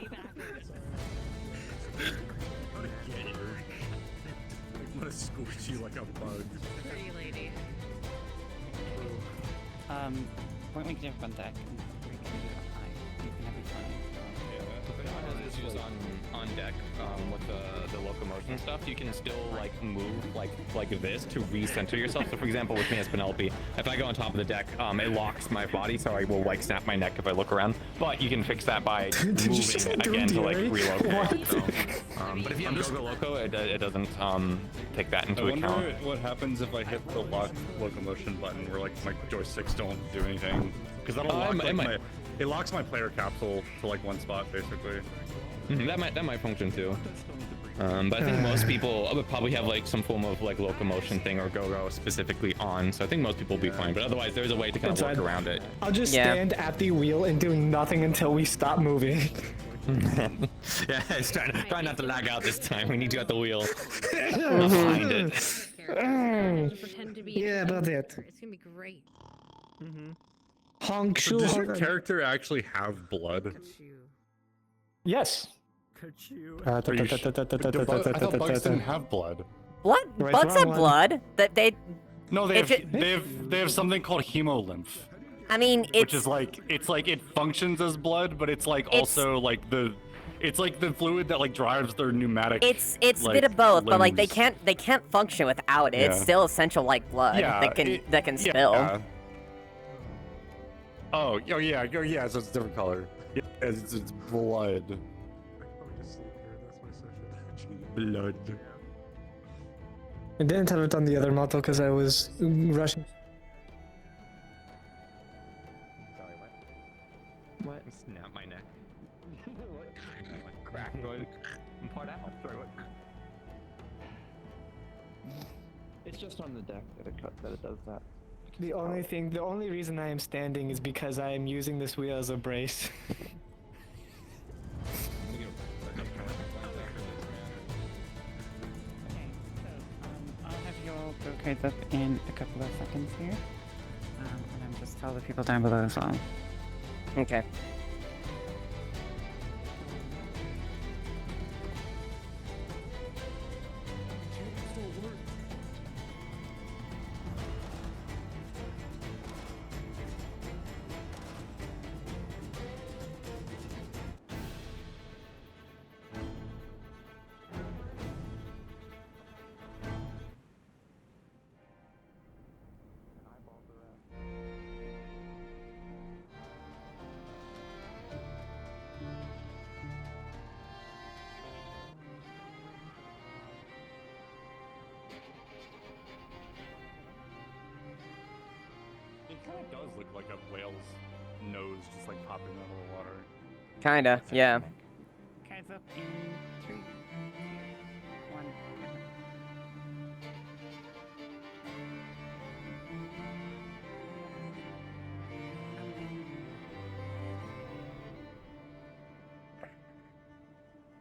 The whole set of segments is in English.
me backwards. I'm gonna get you. I'm gonna squish you like a bug. Pretty lady. Point me to on deck. You can have your fun. If anyone has issues on deck with the locomotion stuff, you can still like move like this to recenter yourself. So for example, with me as Penelope, if I go on top of the deck, it locks my body, so I will like snap my neck if I look around. But you can fix that by moving again to like relocate. So, but if you have Go Loco, it doesn't take that into account. I wonder what happens if I hit the lock locomotion button where like my joysticks don't do anything, because that'll lock it locks my player capsule to like one spot basically. That might function too. But I think most people would probably have like some form of like locomotion thing or go specifically on. So I think most people will be fine. But otherwise, there's a way to kind of work around it. I'll just stand at the wheel and doing nothing until we stop moving. Yeah, it's trying not to lag out this time. We need you at the wheel. I'll find it. Pretend to be Yeah, that's it. It's gonna be great. Honk So does your character actually have blood? Yes. I thought bugs didn't have blood. What? Right, Bugs have wrong one. blood? That they? No, they If have something called hemolymph, I mean, which is like it functions as blood, but it's like also like it's like the fluid that like drives their pneumatic. It's a like, bit of both, but like they limbs. can't function without it. Yeah. It's still essential like blood that can spill. Yeah. Oh yeah, so it's a different color. Yeah, it's blood. Blood. I didn't have it on the other model because I was rushing. Sorry, what? Snap my neck. What? Crack going. Part out. Sorry, what? It's just on the deck that it does that. The only reason I am standing is because I am using this wheel as a brace. I'll have you all go cards up in a couple of seconds here. And I'm just tell the people down below as well. Okay. It kind of does look like a whale's nose just like popping out of the water. Kinda, yeah. Cards up in 3, 2, 1.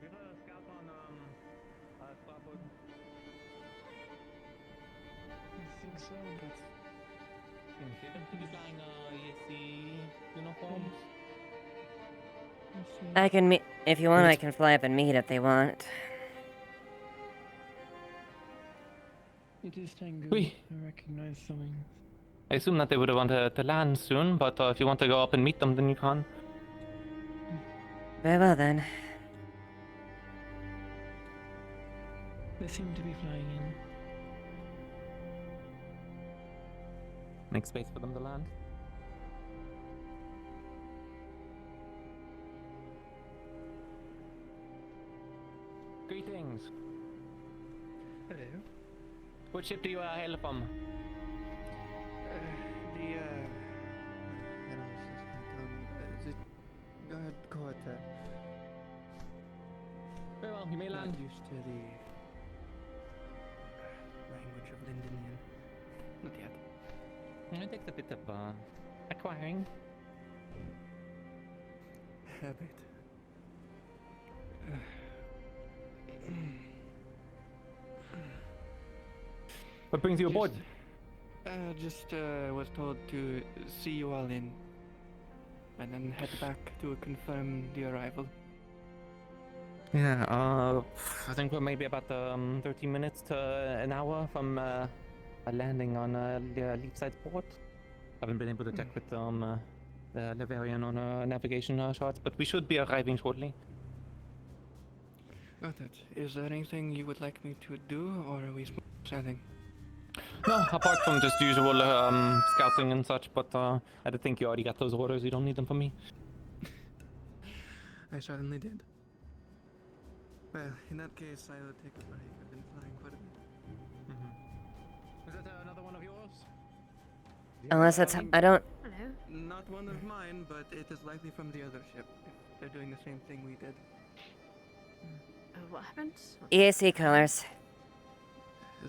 We have a scout on starboard. I think so, but... He's flying ESC uniforms. I can meet if you want. I can fly up and meet if they want. It is Tango. Oui. I recognize the wings. I assume that they would want to land soon, but if you want to go up and meet them, then you can. Very well then. They seem to be flying in. Make space for them to land. Greetings. Hello. What ship do you hail from? Very well, you may land. Not used to the language of Lindonian. Not yet. It takes a bit of acquiring. Habit. What brings you aboard? Just was told to see you all in, and then head back to confirm the arrival. Yeah, I think we're maybe about 13 minutes to an hour from landing on Leafside Port. Haven't been able to check with the Laverian on navigation charts, but we should be arriving shortly. Got it. Is there anything you would like me to do, or are we sailing? No, apart from just usual scouting and such, but I think you already got those orders. You don't need them from me. I certainly did. Well, in that case, I will take a break. I've been flying quite a bit. Is that another one of yours? Unless that's I don't. Hello. Not one of mine, but it is likely from the other ship. If they're doing the same thing we did. What happened? EAC colors. The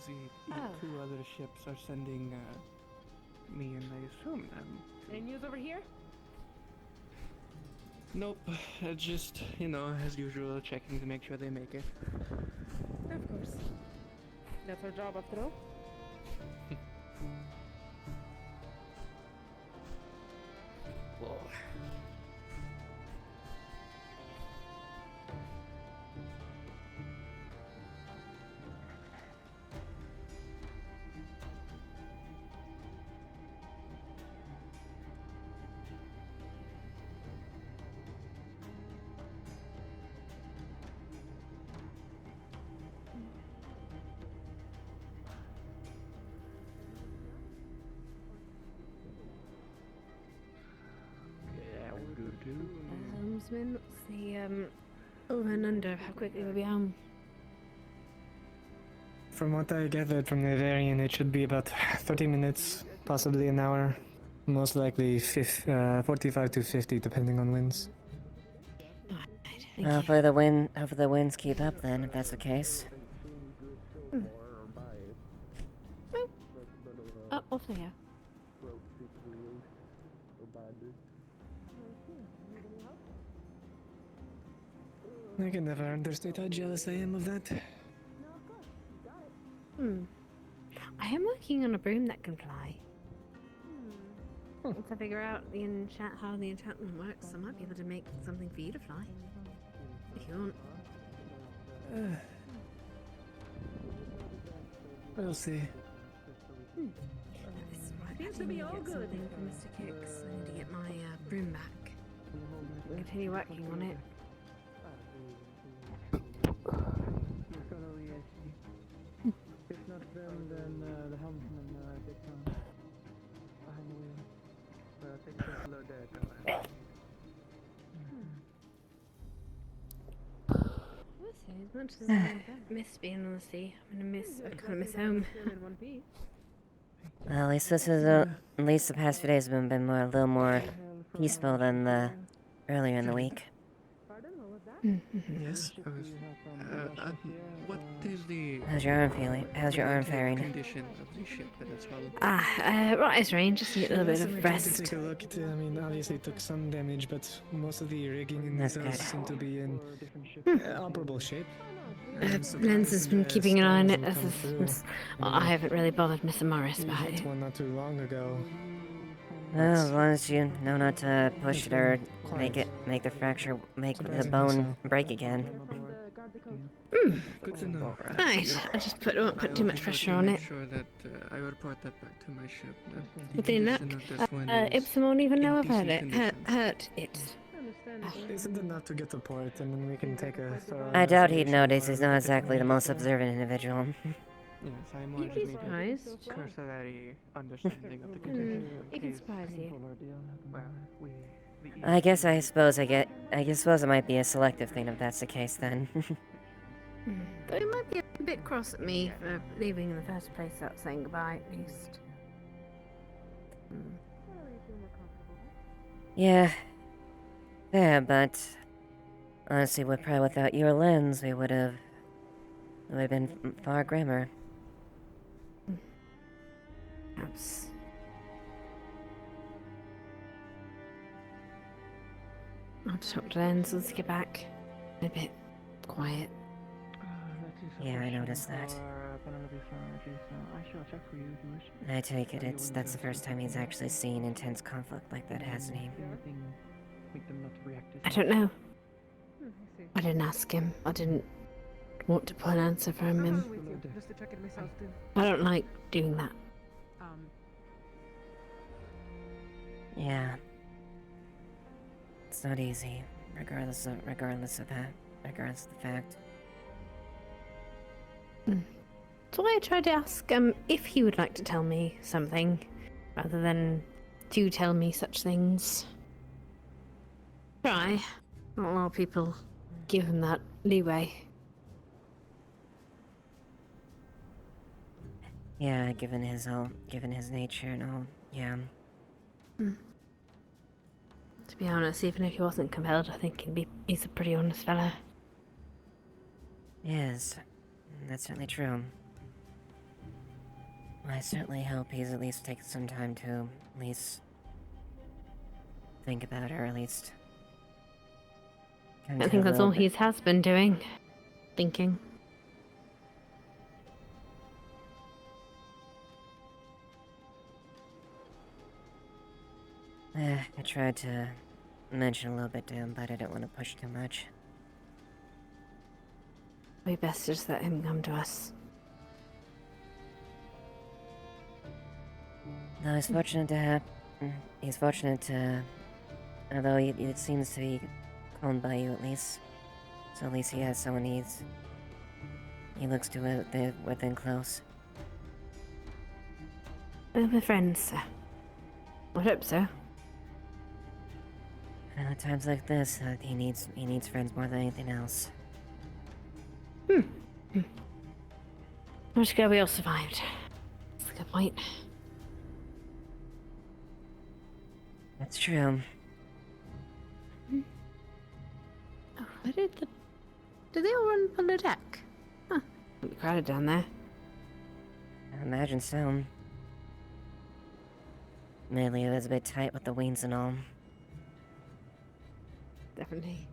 Oh. two other ships are sending me and I assume them. Any news over here? Nope, just, you know, as usual, checking to make sure they make it. Of course. That's our job after all. Helmsman, what's the over and under? How quickly we'll be home? From what I gathered from the variant, it should be about 30 minutes, possibly an hour. Most likely 45 to 50, depending on winds. Hopefully the winds keep up then, if that's the case. Oh, off they go. I can never understate how jealous I am of that. I am working on a broom that can fly. Once I figure out how the enchantment works, I might be able to make something for you to fly. If you want. We'll see. This might be able to get something for Mr. Kicks. I need to get my broom back. Continue working on it. If not them, then the helmsman takes on behind the wheel. Takes a load there. As much as I miss being on the sea, I kind of miss home. Well, at least this is at least the past few days have been a little more peaceful than the earlier in the week. Yes. What is the How's your arm feeling? How's your arm faring? condition of the ship that is followed? Right as rain, just need a little bit of To rest. take a look at it. I mean, obviously it took some damage, but most of the rigging in That's these good. seem to be in operable shape. Lens has been keeping an eye on it. Surprised I haven't really bothered Mr. Morris we about hit it. one not too long ago. Well, as long as you know not to push it or make the bone Surprisingly break again. Good to know. Right, I just won't put too much pressure on Make it. sure that I report that back to my ship. That the Within that, condition of this one is Epsom won't even know I've in heard decent it. condition. Hurt it. Isn't enough to get to port, and then we can take a thorough I doubt he'd investigation notice. of He's our not particular exactly the most issue. observant individual. Yes, I more You'd just be need a surprised. cursory understanding of the condition. It can surprise you. Well, I suppose it might be a selective thing if that's the case then. But he might be a bit cross at me for leaving in the first place without saying goodbye, at least. Yeah. Yeah, but honestly, probably without your lens, it would have been far grimmer. Perhaps. I'll just hope Lens will get back a bit quiet. Yeah, I noticed that. I shall check for you if you wish. I take it that's the first time he's actually seen intense conflict like that, hasn't he? Make them not react as I don't know. I didn't ask him. I didn't want to put an answer from him. With you, just to check it myself too. I don't like doing that. Yeah. It's not easy, regardless of the fact. So I tried to ask if he would like to tell me something, rather than to tell me such things. Try. Not a lot of people give him that leeway. Yeah, given his nature and all, yeah. To be honest, even if he wasn't compelled, I think he's a pretty honest fella. Yes, that's certainly true. I certainly hope he's at least taken some time to at least think about her, at least. I think that's all he has been doing. Thinking. I tried to mention a little bit to him, but I didn't want to push too much. We best just let him come to us. No, he's fortunate to have... He's fortunate to... Although it seems to be owned by you, at least. So at least he has someone he looks to within close. We're friends, sir. I hope so. And at times like this, he needs friends more than anything else. I'm just glad we all survived. That's a good point. That's true. Oh, where did they all run on the deck? Huh. It'll be crowded down there. I imagine so. Mainly it was a bit tight with the wings and all. Definitely.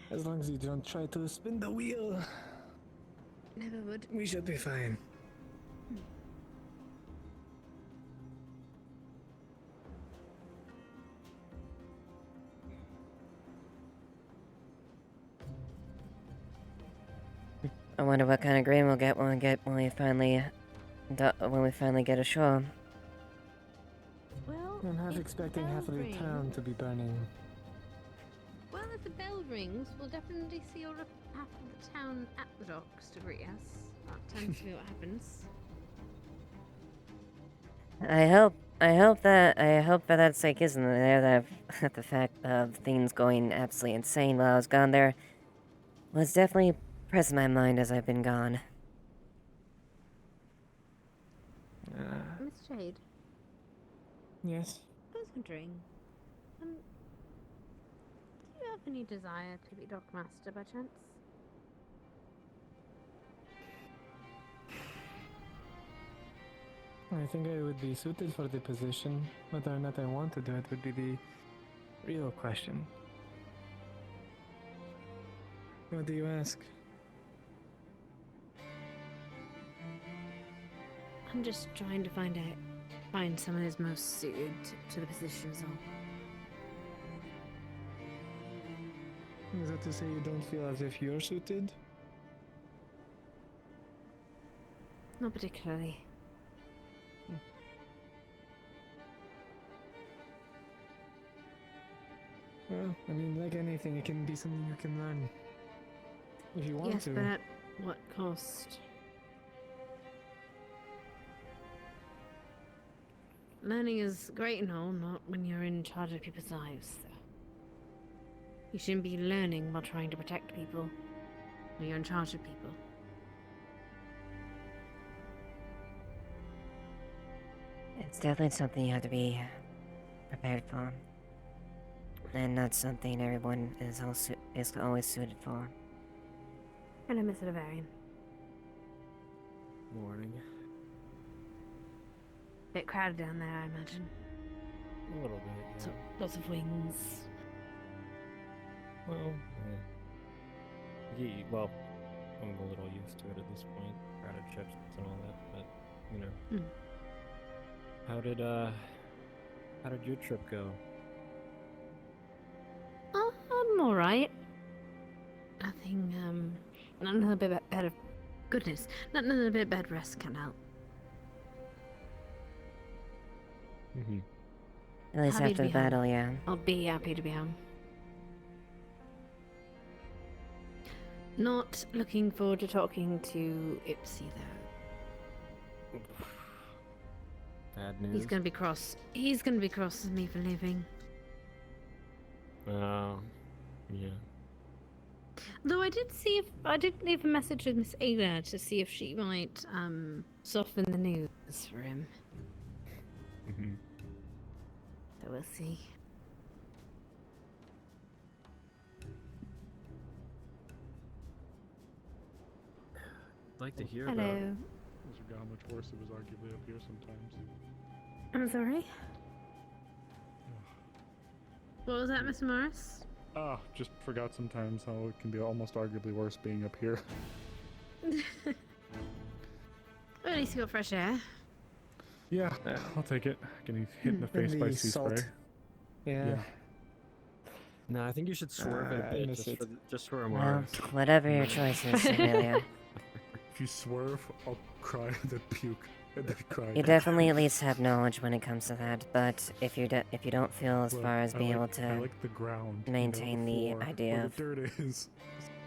As long as you don't try to spin the wheel, Never would. we should be fine. I wonder what kind of grain we'll get when we finally get ashore. Well, I'm half if expecting the half of bell the rings- town to be burning. Well, if the bell rings, we'll definitely see all of half of the town at the docks to greet us. That tends to be what happens. I hope for that sake isn't there that the fact of things going absolutely insane while I was gone there was definitely present in my mind as I've been gone. Miss Jade, Yes. I was wondering, do you have any desire to be Dockmaster by chance? I think I would be suited for the position. Whether or not I want to do it would be the real question. What do you ask? I'm just trying to find someone who's most suited to the position as well. Is that to say you don't feel as if you're suited? Not particularly. Well, I mean, like anything, it can be something you can learn. If you want Yes, to. but at what cost? Learning is great and all, not when you're in charge of people's lives. You shouldn't be learning while trying to protect people. When you're in charge of people. It's definitely something you have to be prepared for. And not something everyone is always suited for. Hello, Mr. Lavarian. Morning. Bit crowded down there, I imagine. A little bit, yeah. So, lots of wings. Well, I'm a little used to it at this point. Crowded ships and all that, but you know. How did your trip go? Oh, I'm alright. Nothing, not another bit better. Goodness, not another bit bed rest can help. Mm-hmm. At least Happy to after the be home. battle, yeah. I'll be happy to be home. Not looking forward to talking to Ipsy though. Bad news. He's gonna be cross. He's gonna be cross with me for leaving. Oh, yeah. Though I did leave a message with Miss Ada to see if she might soften the news for him. Mm-hmm. So we'll see. I'd like to hear Hello. about. Those are how much worse it was arguably up here sometimes. I'm sorry. What was that, Mr. Morris? Ah, just forgot sometimes how it can be almost arguably worse being up here. Well, at least you got fresh air. Yeah, I'll take it. Getting hit in the face by the sea salt. spray. Yeah. No, I think you should swerve it I a bit miss it. just for a Well, Mars. whatever your choice is, Ashevail. If you swerve, I'll cry and then puke and then cry. You definitely at least have knowledge when it comes to that, but if you don't feel as Look, far as being able I to like the ground, maintain the floor, idea where of- the dirt is.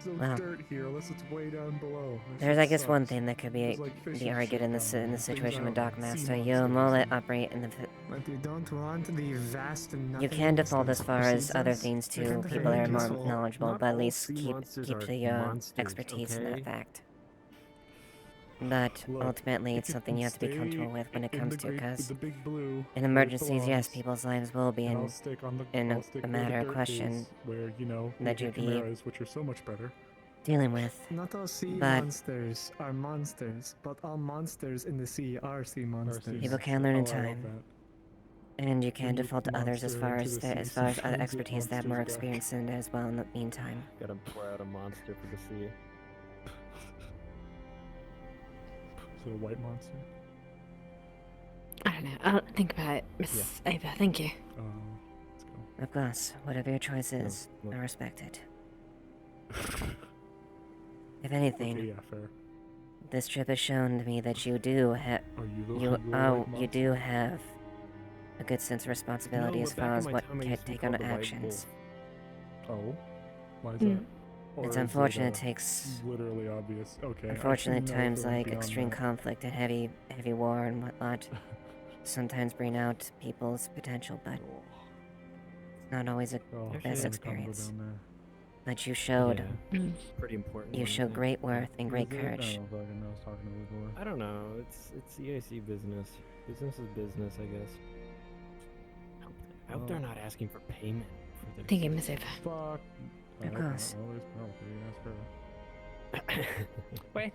There's no Well, dirt here unless it's way down below. That there's, shit I guess, one sucks. thing that could There's, like, fish be and argued shit in down this there, in this things situation with I don't know, Dockmaster. sea You'll let monsters. operate in the. But you don't want the vast and You can default as far as other things to people that are more knowledgeable, but at least keep the expertise in that fact. But Look, ultimately, it's if you something can you have to be stay comfortable with when it in comes the to, great- because the big blue, in where it emergencies, yes, belongs, people's lives will be and I'll in stick on the, in I'll stick a where the matter of dirt question is, where, you know, we that get you'd be chimeras, which are so much better. dealing with. Not all sea But- monsters are monsters, but all monsters in the sea are sea monsters. People can learn in Oh, I love time. that. And you can When you default to others as monster far into as the sea, as far as other sometimes it expertise that have more monsters back. experience in it as well in the meantime. Gotta pour out a monster for the sea. Is it a white monster? I don't know. I'll think about it, Miss Ava. Thank you. Let's go. Of course, whatever your choice is, no. I respect it. If anything, Okay, yeah, fair. this trip has shown to me that you do have Are you the you are a white you do monster? have a good sense of responsibility No, as but back far in as my what time, I can used to be take on called the White actions. Oh? Why is Hmm. that? Or It's is unfortunate it it, takes literally obvious. Okay. unfortunate I times like beyond extreme that. conflict and heavy war and whatnot sometimes bring out people's potential, but it's not always a Oh, best I'm gonna experience. go down there. But you showed Yeah, Mm. pretty important. you one, I showed think. great worth and great Is it? courage. I don't fucking know. I was talking to Igor. I don't know. It's EAC business. Business is business, I guess. I hope they're not asking for payment for this. Thank you, Miss Ava. Fuck. I Of hope not. course. Well, there's penalty. Ask her. Wait.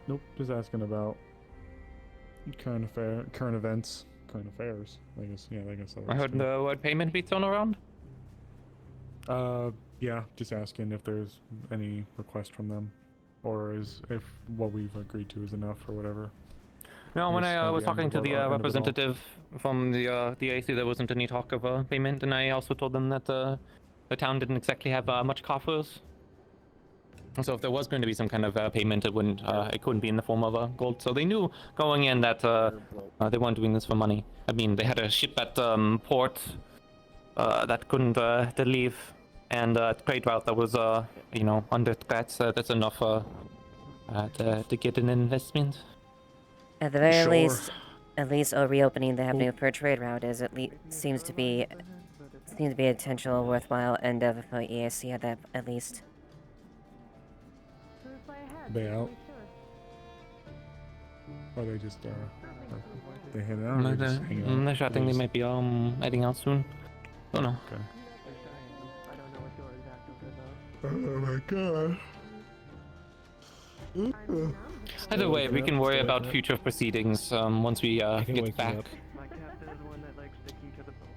Nope. Just asking about current events, current affairs. I guess. Yeah, I guess that I works heard too. the word payment be thrown around. Yeah. Just asking if there's any request from them, or if what we've agreed to is enough or whatever. No, when Yes, I at was the end talking of to it the all- end of it all. representative from the AC, there wasn't any talk of payment, and I also told them that the town didn't exactly have much coffers. So if there was going to be some kind of payment, it couldn't be in the form of gold. So they knew going in that they weren't doing this for money. I mean, they had a ship at port that couldn't leave, and a trade route that was under threat. So that's enough to get an investment. At the very Sure. at least a reopening the happening per trade route is seems to be a potential worthwhile endeavor for EAC at least. They out? Or they just they head out or they just hang out? I think they might be heading out soon. Don't know. Okay. I don't know what your exact numbers are. Oh my god. Either way, we can worry about future proceedings once we can get wake you back. up. My captain is one that likes sticking to the boat.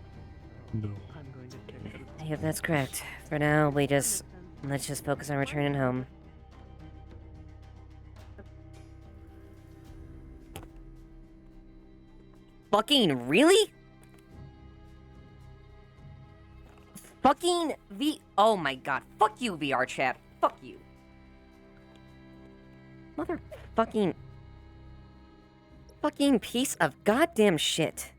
No. I'm going to stick to the boat. Yep, that's correct. For now, we just Let's just focus on returning home. Fucking really? Fucking oh my god. Fuck you, VR chat. Fuck you. Motherfucking... Fucking piece of goddamn shit.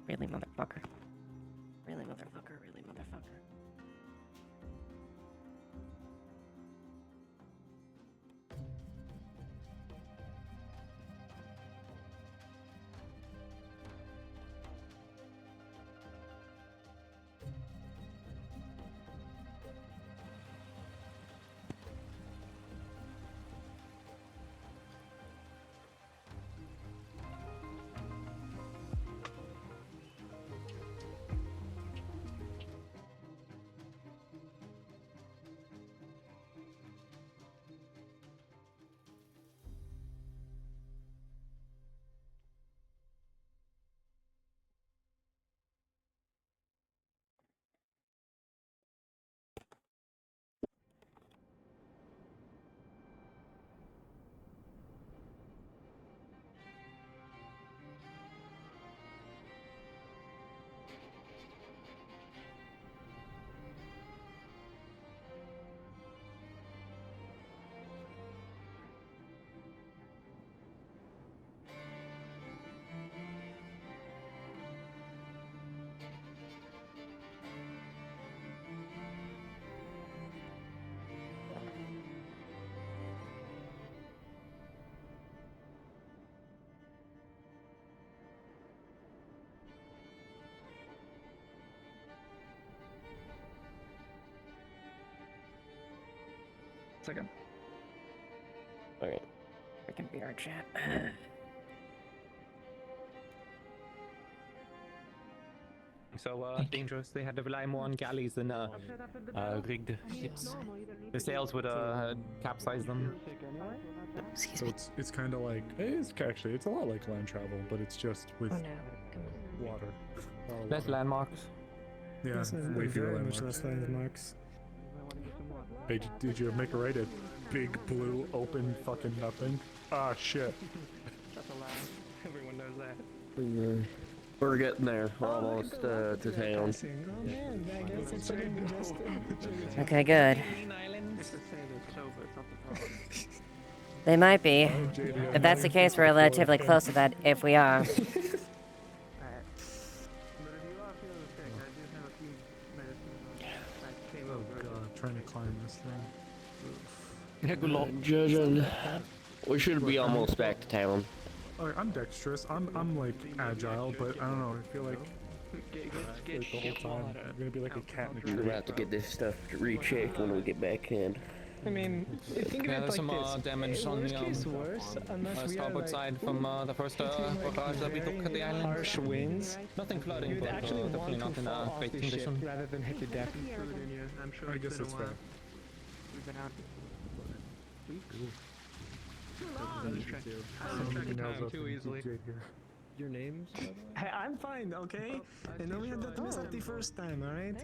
Really, motherfucker. Really, motherfucker. Really, motherfucker. Second. Alright. Freaking VR chat. So, dangerous. They had to rely more on galleys than rigged ships. The sails would capsize them. So it's kind of like it's a lot like land travel, but it's just with water. Less landmarks. Yeah, This is way fewer very much landmarks. less landmarks. Hey, did you make a right at big blue open fucking nothing? Ah shit. Everyone knows that. We're getting there. We're almost to town. Oh man, I guess it shouldn't be just... Okay, good. It's the same as sober, it's not the problem. They might be. JD, If that's the case, we're relatively close to that if we are. Alright. But if you are feeling sick, I do have a few medicines I came Oh over. god, trying to climb this thing. Yeah, good luck. Judging, we should be almost back to town. Like, I'm dexterous. I'm like agile, but I don't know. I feel like Get the whole time I'm gonna be like a cat in a We're tree. gonna have to get this stuff rechecked when we get back in. I mean, think Yeah, of it there's like some this. damage on the Worst case worse, unless we are starboard like, side from the first barrage that we took at the island. harsh winds, Nothing flooding, you'd but actually definitely want to not in fall a off great the ship condition. rather than hit the deck. food in you. I'm sure I it's guess been it's a fair. while. We've been out too easily. Your name's? Hey, I'm fine, okay? And then we had that mess up the first time, alright?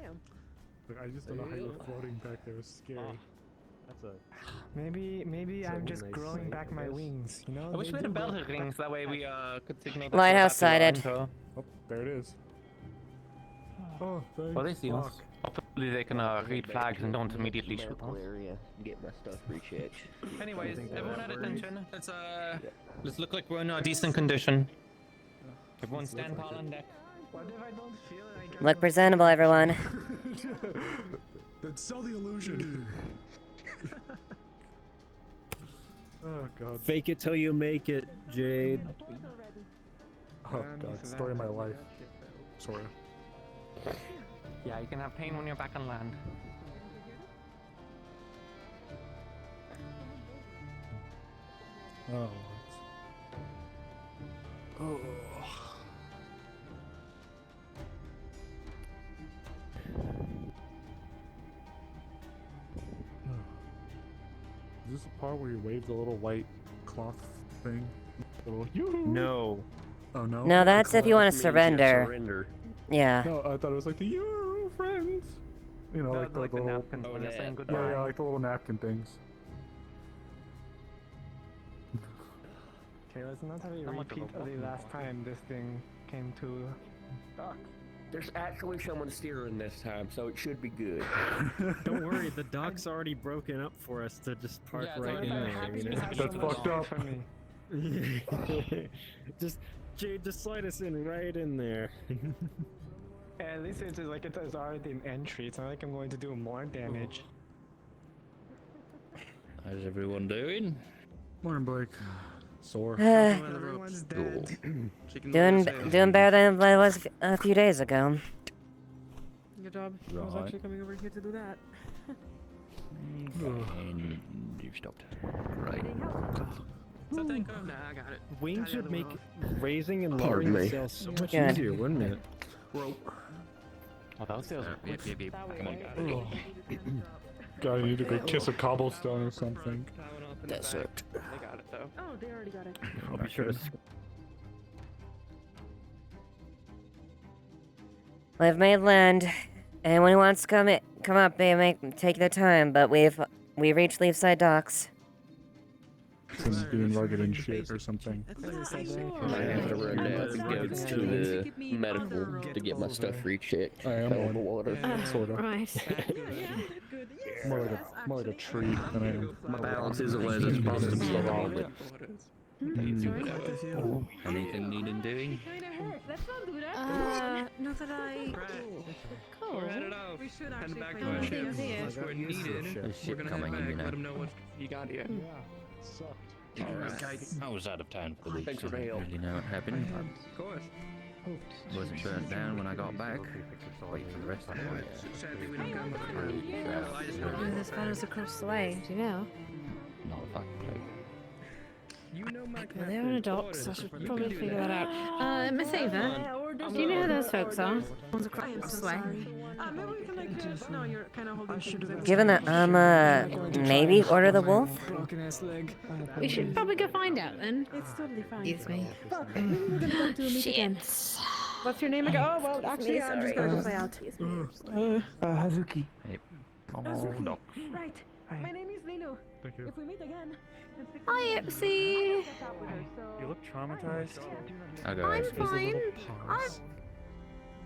Like, I just don't know how you're floating back there. It's scary. That's a. Maybe So I'm just nice growing sight, back I my guess. wings, you know? I wish They we had a do bell grow ring, back. so that way we could signal that Lighthouse we're about to sighted. enter. Oh, there it is. Oh, thank Well, they see us. fuck. Hopefully they can read flags and don't immediately shoot Medical us. area. Get my stuff rechecked. Anyways, everyone at attention. Let's look like we're in a decent condition. Everyone stand tall on deck. What if I don't feel it? I got Look presentable, everyone. Then sell the illusion. Oh god. Fake it till you make it, Jade. Oh god. Story of my life. Sorry. Yeah, you can have pain when you're back on land. Oh. Is this the part where you wave the little white cloth thing? Little No. Oh no. No, that's if you want to Means surrender. surrender. Yeah. No, I thought it was like the Euro friends. You know, like the the little napkins when you're saying goodbye. yeah, like the little napkin things. Okay, let's not have a repeat of the last time this thing came to dock. There's actually someone steering this time, so it should be good. Don't worry, the dock's already broken up for us to just park right in there. You know? That's fucked up. For me. just slide us in right in there. At least it's like it is already an entry. It's not like I'm going to do more damage. How's everyone doing? Morning, Blake. Sore. Everyone's dead. Doing better than I was a few days ago. Good job. I was Right. actually coming over here to do that. And you've stopped. Right. So think of nah, I got it. Wings would make raising and Pardon lowering me. sails so much Good. easier, wouldn't it? Rope. Oh, those sails are Yep, yep, yep. Come on. God, you need to go kiss a cobblestone or something. That sucked. They got it though. Oh, they already got it. I'll be sure to. We've made land. Anyone who wants to come up, take their time. But we reached Leafside Docks. Since being rugged and shit or something. I have to run down and go to the medical to get my stuff rechecked. I am Fell in one. the water. Sorta. Right. More like a tree than I am. My balance isn't what it's supposed to be at all, but Anything needing doing? Not that I. Cool. We're headed out. We should Heading actually back find to the out ship. here. Unless we're needed. There's We're shit gonna coming head in, back. you know. Let them know what you got here. I was out of town for the week. Thanks for so I the don't help. really know what happened. Of course. Wasn't burnt down when I got back. Wait for the rest of it. Sadly, we don't got much room. Well, I just know Oh, there's fellows across the way. Do you know? Not a fucking clue. you know my Well, they're on a dock, so I should probably figure that out. Miss Ava, I'm do you know who not- those folks are? One's across the way. Maybe we can like. No, you're kind of holding things in. Given that maybe order the wolf. Broken ass leg. We should probably go find out then. It's totally fine. Excuse me. Shit. What's your name again? Oh, well, actually, I'm just gonna go play out. Hazuki. Hey. Oh, no. Right. My name is Lilo. Thank you. If we meet again. Hi, Ipsy. You look traumatized. I'll go I'm ask. fine.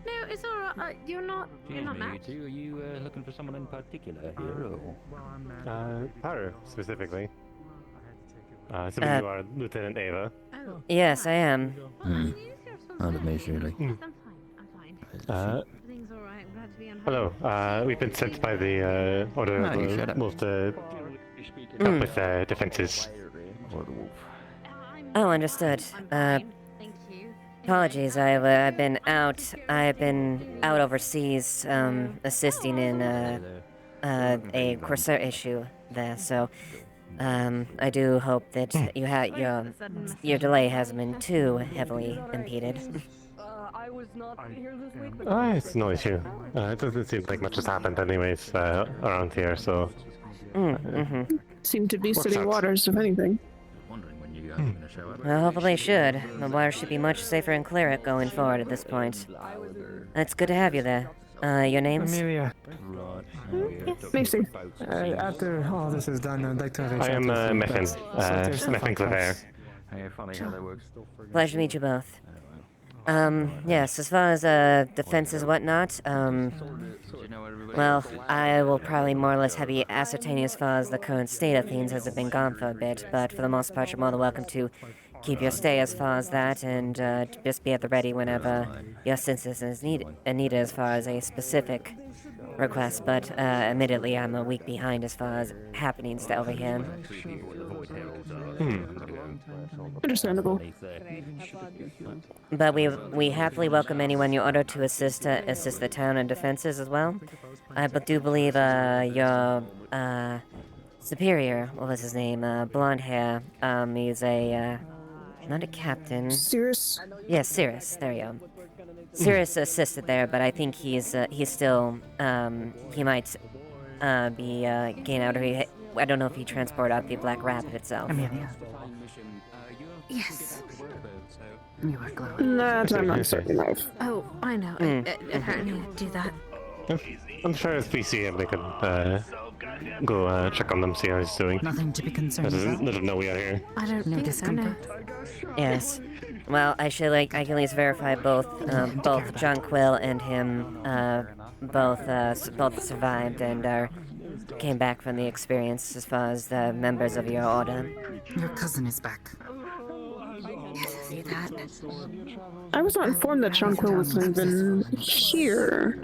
No, it's alright. You're not Excuse me, Matt. you two. Are you looking for someone in particular here? Or? Haru, specifically. Assuming you are Lieutenant Ava. Oh. Yes, I am. Under me, surely. I'm fine. Everything's alright. I'm glad to be on home. Hello, we've been sent by the Order No, you of shut the up. Wolf to help with defenses. Or the wolf. Oh, understood. I'm fine. Thank you. Apologies, I've been out. I've been out overseas, assisting in a Corsair issue there. So, I do hope that you had your delay hasn't been too heavily impeded. I was not here this week, but It's no issue. It doesn't seem like much has happened anyways around here, so... seem to be Works city out. waters, if anything. Wondering when you guys are going to show up. Well, hopefully it should. The water should be much safer in Cleric going forward at this point. It's good to have you there. Your names? Amelia, Right. Macy. after all this is done, I'd like to have a I chat am with you about Methin, sorting yourself Methin out, Claver. perhaps. Hey, funny how that works. Pleasure to meet you both. Yes, as far as defenses and whatnot, Do you know where everybody well, I will probably more or less have you ascertain as far as the current state of things as it's been gone for a bit, but for the most part you're more than welcome to keep your stay as far as that and just be at the ready whenever your assistance is needed as far as a specific request, but admittedly I'm a week behind as far as happenings over here. Understandable. But we happily welcome anyone you order to assist the town and defenses as well. I do believe your superior, what was his name, blonde hair, he's a not a captain. Cirrus? Yes, Cirrus. There you go. Cirrus assisted there, but I think he's still, he might, be, getting out of here. I don't know if he transported out the Black Rapid itself. Yes. You are glowing. That I'm not certain of. Oh, I know. Apparently I do that. I'm sure if we see him, we can go check on them, see how he's doing. Nothing to be concerned about. Let him know we are here. I don't think so, no. Yes. Well, I can at least verify both Jonquil and him, both survived and came back from the experience as far as the members of your order. Your cousin is back. See that? I was not informed that Jonquil was even here.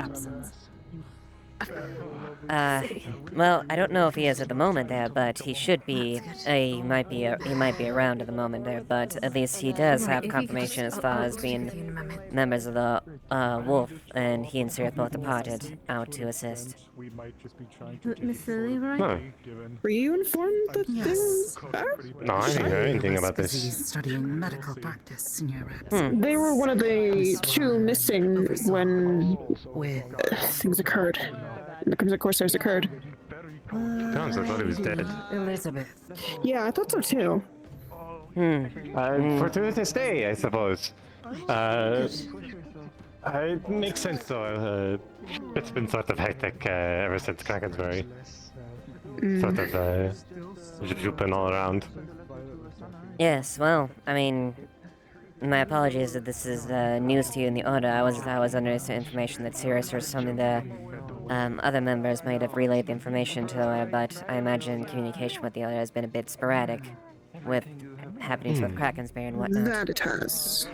Well, I don't know if he is at the moment there, but he should be. He might be around at the moment there, but at least he does have confirmation as far as being members of the Wolf, and he and Sirith both departed out to assist. Miss Lily, right? No. Were you informed that they were back? No, I didn't hear anything about this. Studying medical practice in your absence. They were one of the two missing when things occurred. The Crimson Corsairs occurred. Jones, I thought he was dead. Elizabeth. Yeah, I thought so too. Fortuitous day, I suppose. It makes sense though. It's been sort of hectic ever since Krakensbury. Sort of jumping all around. Yes, well, I mean, my apologies that this is news to you in the Order. I was under some information that Cirrus or some of the other members might have relayed the information to her, but I imagine communication with the Order has been a bit sporadic with happenings with Krakensbury and whatnot. That it has.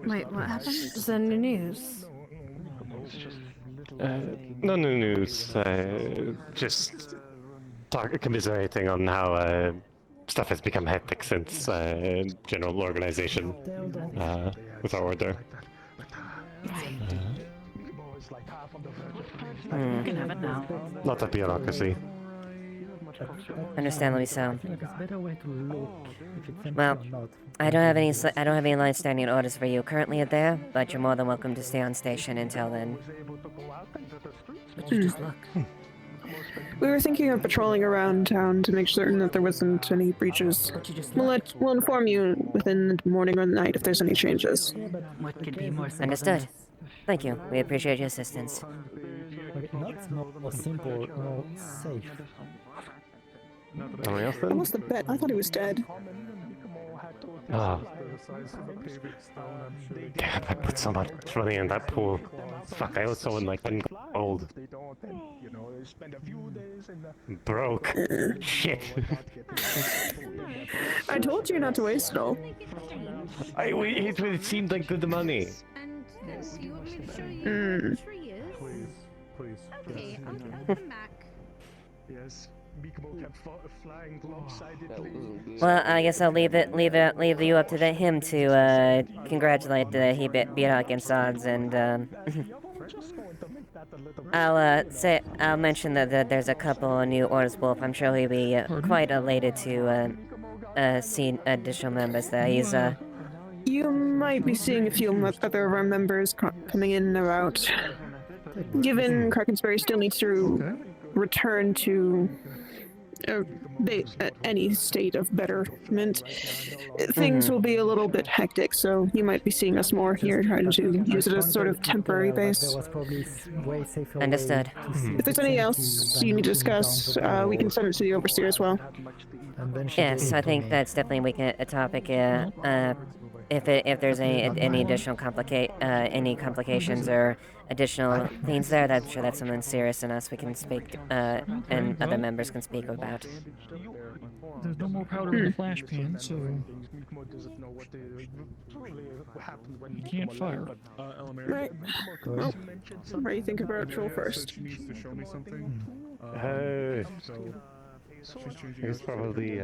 Wait, what happened? Is there any news? No new news. Just commiserating on how stuff has become hectic since general organization with our order. You can have it now. Lot of bureaucracy. Understandably so. Well, I don't have any line-standing orders for you currently there, but you're more than welcome to stay on station until then. But you just look. We were thinking of patrolling around town to make certain that there wasn't any breaches. We'll inform you within the morning or the night if there's any changes. What could be more understood. Thank you. We appreciate your assistance. Not more simple, more safe. I must have bet. I thought he was dead. Oh. Damn, I put so much money in that pool. Fuck, I also in like 10 gold. Broke. Shit. I told you not to waste it all. It seemed like good money. Please. Okay, I'll come back. Yes. Meekable kept flying lopsidedly. Well, I guess I'll leave you up to him to congratulate he beat out against odds, and I'll mention that there's a couple of new Orders Wolf. I'm sure he'll be quite elated to see additional members there. He's You might be seeing a few other of our members coming in and out. Given Krakensbury still needs to return to any state of betterment, things will be a little bit hectic, so you might be seeing us more here, trying to use it as sort of temporary base. Understood. If there's anything else you need to discuss, we can send it to the Overseer as well. Yes, I think that's definitely a topic. If there's any additional any complications or additional things there, I'm sure that's something serious in us we can speak and other members can speak about. There's no more powder in the flash pan, so you can't fire. Right. Well, what do you think about Troll first? Hey. He's probably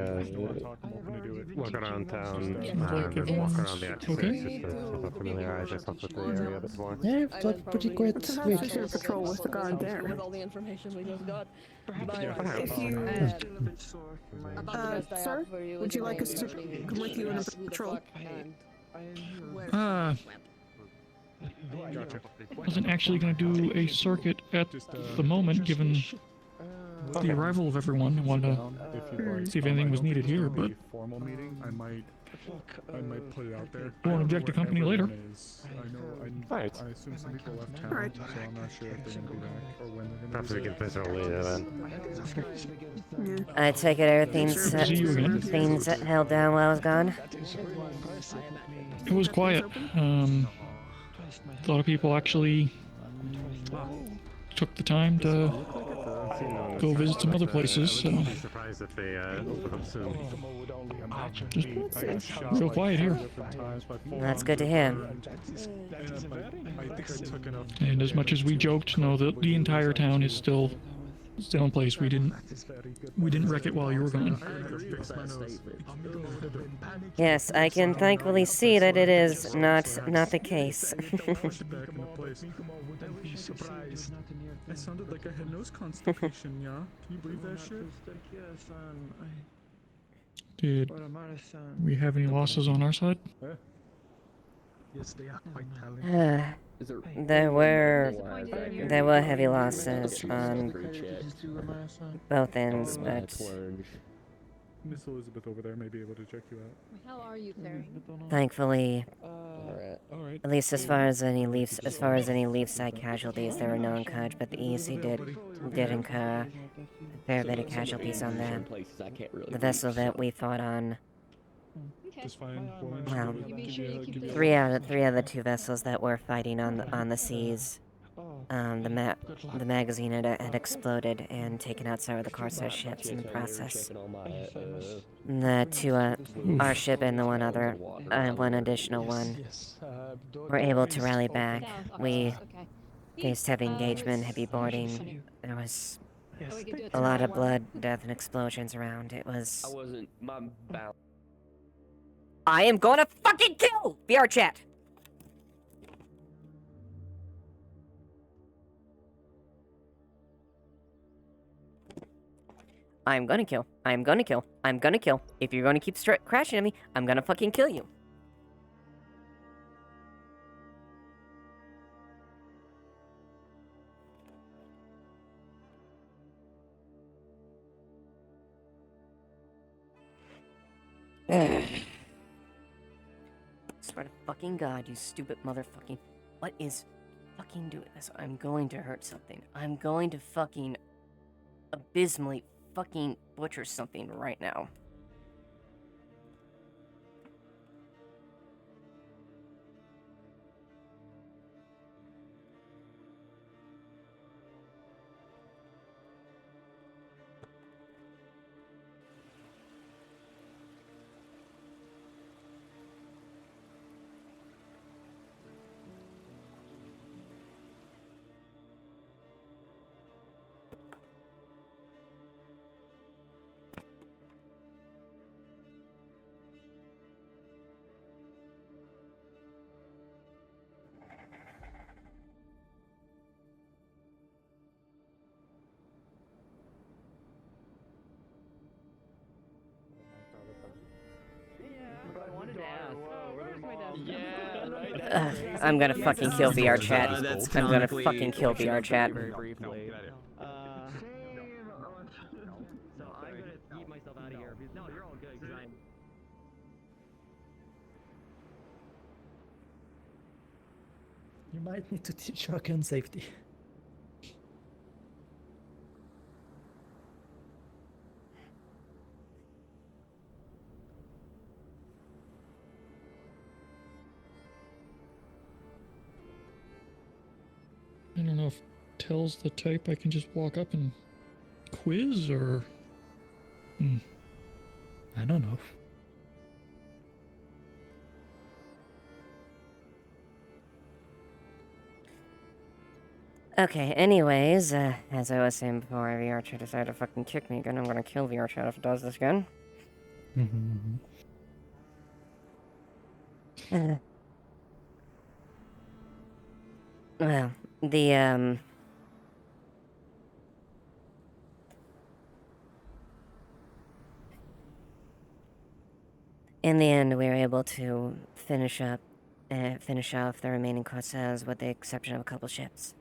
walk around town Like and walk around the everyone's outskirts okay? just to familiarize yourself with the area a bit more. Yeah, it's like pretty quick. Perhaps we should patrol with the guard there. With all the information we just got. If you, sir, would you like us to come with you in a patrol? Wasn't actually going to do a circuit at the moment, given the arrival of everyone. I wanted to see if anything was needed here, but formal meeting, I might put it out there. won't object to company later. Right. I assume some people left town, Alright. so I'm not sure if they're gonna be back or when they're gonna Perhaps be we can visit later then. I take it everything's held down while I was gone? It was quiet. A lot of people actually took the time to go visit some other places. So I'd be surprised if they open up soon. just real quiet here. That's good to hear. And as much as we joked, no, the entire town is still in place. We didn't wreck it while you were gone. Yes, I can thankfully see that it is not the case. It sounded like I had nose constipation, yeah? Can you believe that shit? Did we have any losses on our side? Yes, they are quite talented. There were heavy losses on both ends, but Miss Elizabeth over there may be able to check you out. How are you faring? thankfully, Alright. at least as far as any leaf side casualties, there were no incurred. But the EC did incur a fair bit of casualties on the vessel that we fought on. Just fine. Well, three out of the two vessels that were fighting on the seas, the magazine had exploded and taken out several of the Corsair ships in the process. The two, our ship and the one additional one, were able to rally back. We faced heavy engagement, heavy boarding. There was a lot of blood, death, and explosions around. It was. I am gonna fucking kill VR chat. I'm gonna kill. I'm gonna kill. I'm gonna kill. If you're gonna keep crashing at me, I'm gonna fucking kill you. Swear to fucking God, you stupid motherfucking. What is fucking doing this? I'm going to hurt something. I'm going to fucking abysmally fucking butcher something right now. I'm gonna fucking kill VR chat. I'm gonna fucking kill VR chat. So I'm gonna eat myself out of here. No, you're all good, because I'm... You might need to teach her gun safety. I don't know if Tell's the type I can just walk up and quiz, or... I don't know. Okay, anyways, as I was saying before, VRChat decided to fucking kick me again. I'm gonna kill VRChat if it does this again. Well, the, in the end, we were able to finish off the remaining Corsairs with the exception of a couple ships.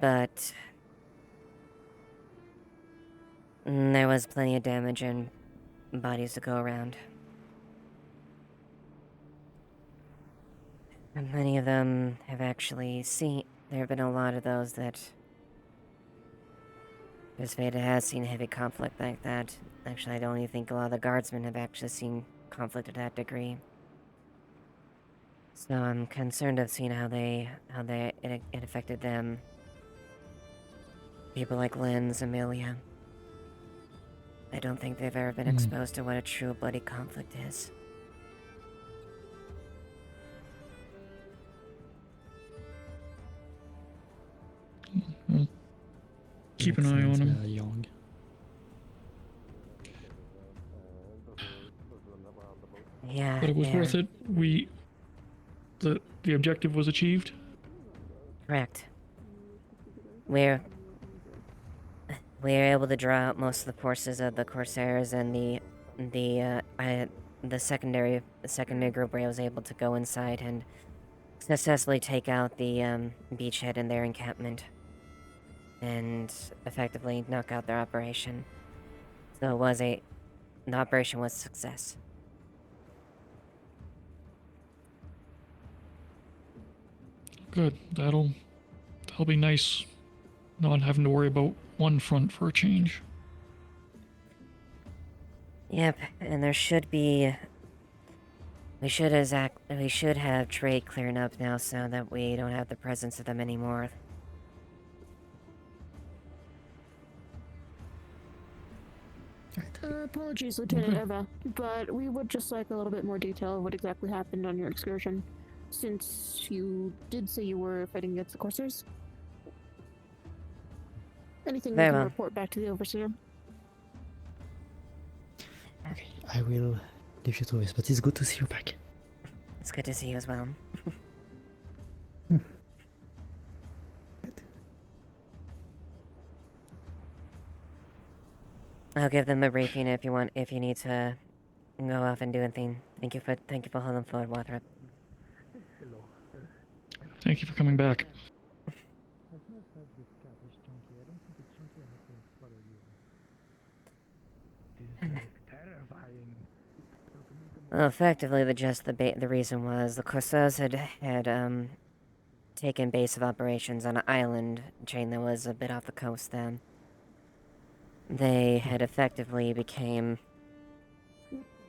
But there was plenty of damage and bodies to go around. And many of them have actually seen... There have been a lot of those that... Ashevail has seen heavy conflict like that. Actually, I don't even think a lot of the guardsmen have actually seen conflict to that degree. So I'm concerned of seeing how it affected them. People like Lynn's, Amelia. I don't think they've ever been exposed to what a true bloody conflict is. Well, keep an eye on him. Young. Yeah, But it was worth it. The objective was achieved. Correct. We're able to draw out most of the forces of the Corsairs, and the secondary group was able to go inside and successfully take out the beachhead and their encampment, and effectively knock out their operation. So the operation was a success. Good. That'll be nice. Not having to worry about one front for a change. Yep, and there should be... We should have trade clearing up now so that we don't have the presence of them anymore. Apologies, Lieutenant Eva, but we would just like a little bit more detail of what exactly happened on your excursion, since you did say you were fighting against the Corsairs. Anything Very you can well. report back to the Overseer? Okay, I will leave you to this, but it's good to see you back. It's good to see you as well. I'll give them a briefing if you need to go off and do anything. Thank you for holding forward, Wathrop. Thank you for coming back. Well, effectively, the reason was the Corsairs had taken base of operations on an island chain that was a bit off the coast. Then they had effectively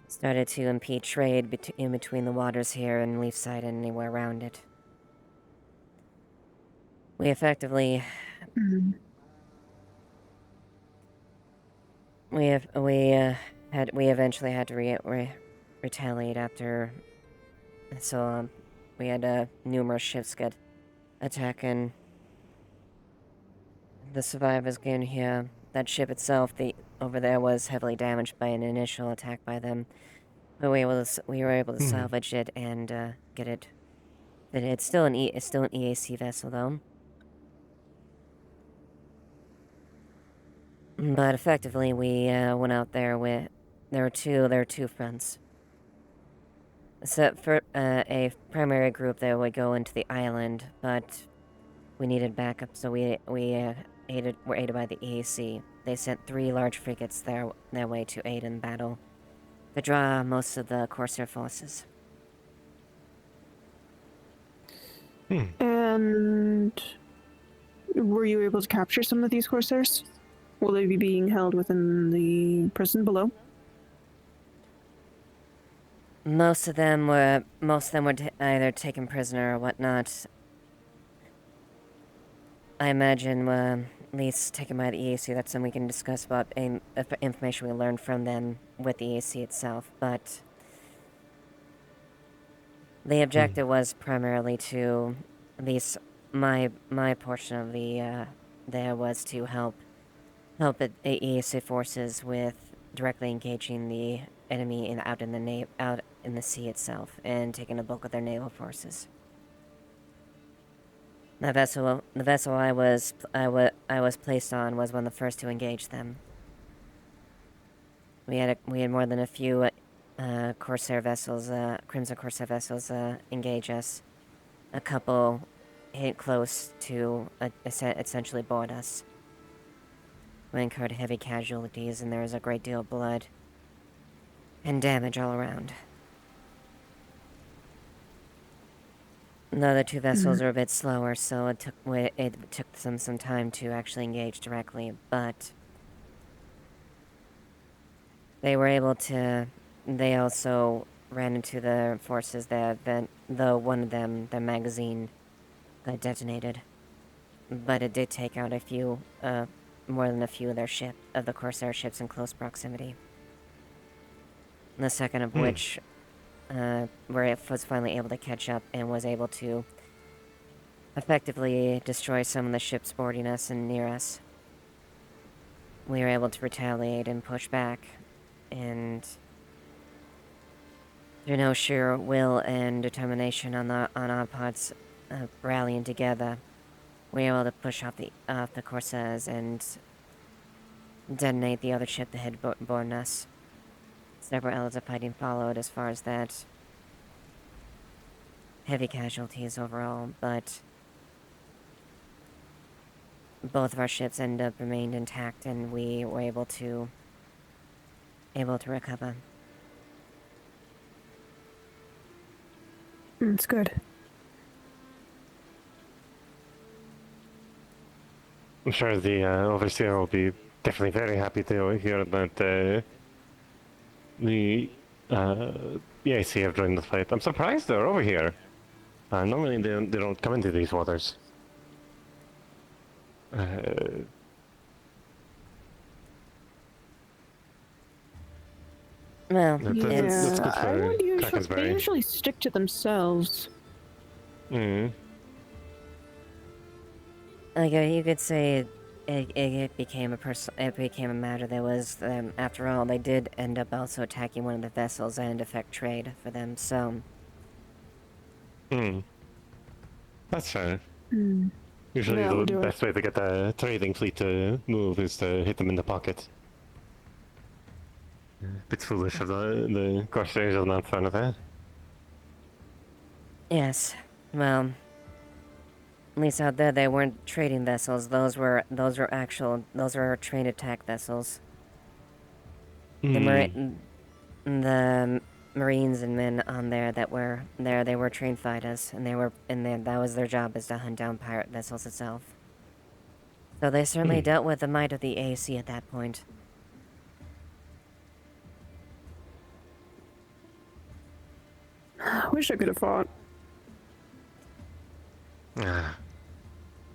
started to impede trade in between the waters here and Leafside and anywhere around it. We effectively we eventually had to retaliate after. So we had numerous ships get attacking the survivors getting here. That ship itself, over there, was heavily damaged by an initial attack by them. But we were able to salvage it and get it. It's still an EAC vessel though. But effectively, we went out there with there were two fronts. So for a primary group that would go into the island, but we needed backup, so we were aided by the EAC. They sent 3 large frigates their way to aid in battle, to draw most of the Corsair forces. And were you able to capture some of these Corsairs? Will they be being held within the prison below? Most of them were either taken prisoner or whatnot. I imagine were at least taken by the EAC. That's something we can discuss about information we learned from them with the EAC itself. But the objective was primarily to at least my portion of the there was to help the EAC forces with directly engaging the enemy out in the sea itself and taking a bulk of their naval forces. The vessel I was placed on was one of the first to engage them. We had more than a few Corsair vessels, Crimson Corsair vessels, engage us. A couple hit close to essentially board us. We incurred heavy casualties, and there was a great deal of blood and damage all around. The other two vessels are a bit slower, so it took them some time to actually engage directly, but they were able to. They also ran into the forces though one of them, their magazine, got detonated. But it did take out a few, more than a few of the Corsair ships in close proximity. The second of which, where it was finally able to catch up and was able to effectively destroy some of the ships boarding us and near us. We were able to retaliate and push back, and through sheer will and determination on our parts, rallying together, we were able to push off the Corsairs and detonate the other ship that had boarded us. Several hours of fighting followed as far as that. Heavy casualties overall, but both of our ships ended up remained intact, and we were able to recover. That's good. I'm sure the overseer will be definitely very happy to hear that the EAC have joined the fight. I'm surprised they're over here. Normally they don't come into these waters. Well, that's good for they usually stick to themselves. Like you could say, it became a matter that was. After all, they did end up also attacking one of the vessels and affect trade for them. So. That's fair. Mm. Usually Yeah, the best way to get a trading fleet to move is to hit them in the pocket. Bit foolish of the Corsairs on that front of it. Yes, well, at least out there they weren't trading vessels. Those were train attack vessels. The Marines and men on there that were there, they were trained fighters, and that was their job, is to hunt down pirate vessels itself. So they certainly dealt with the might of the AC at that point. I wish I could have fought.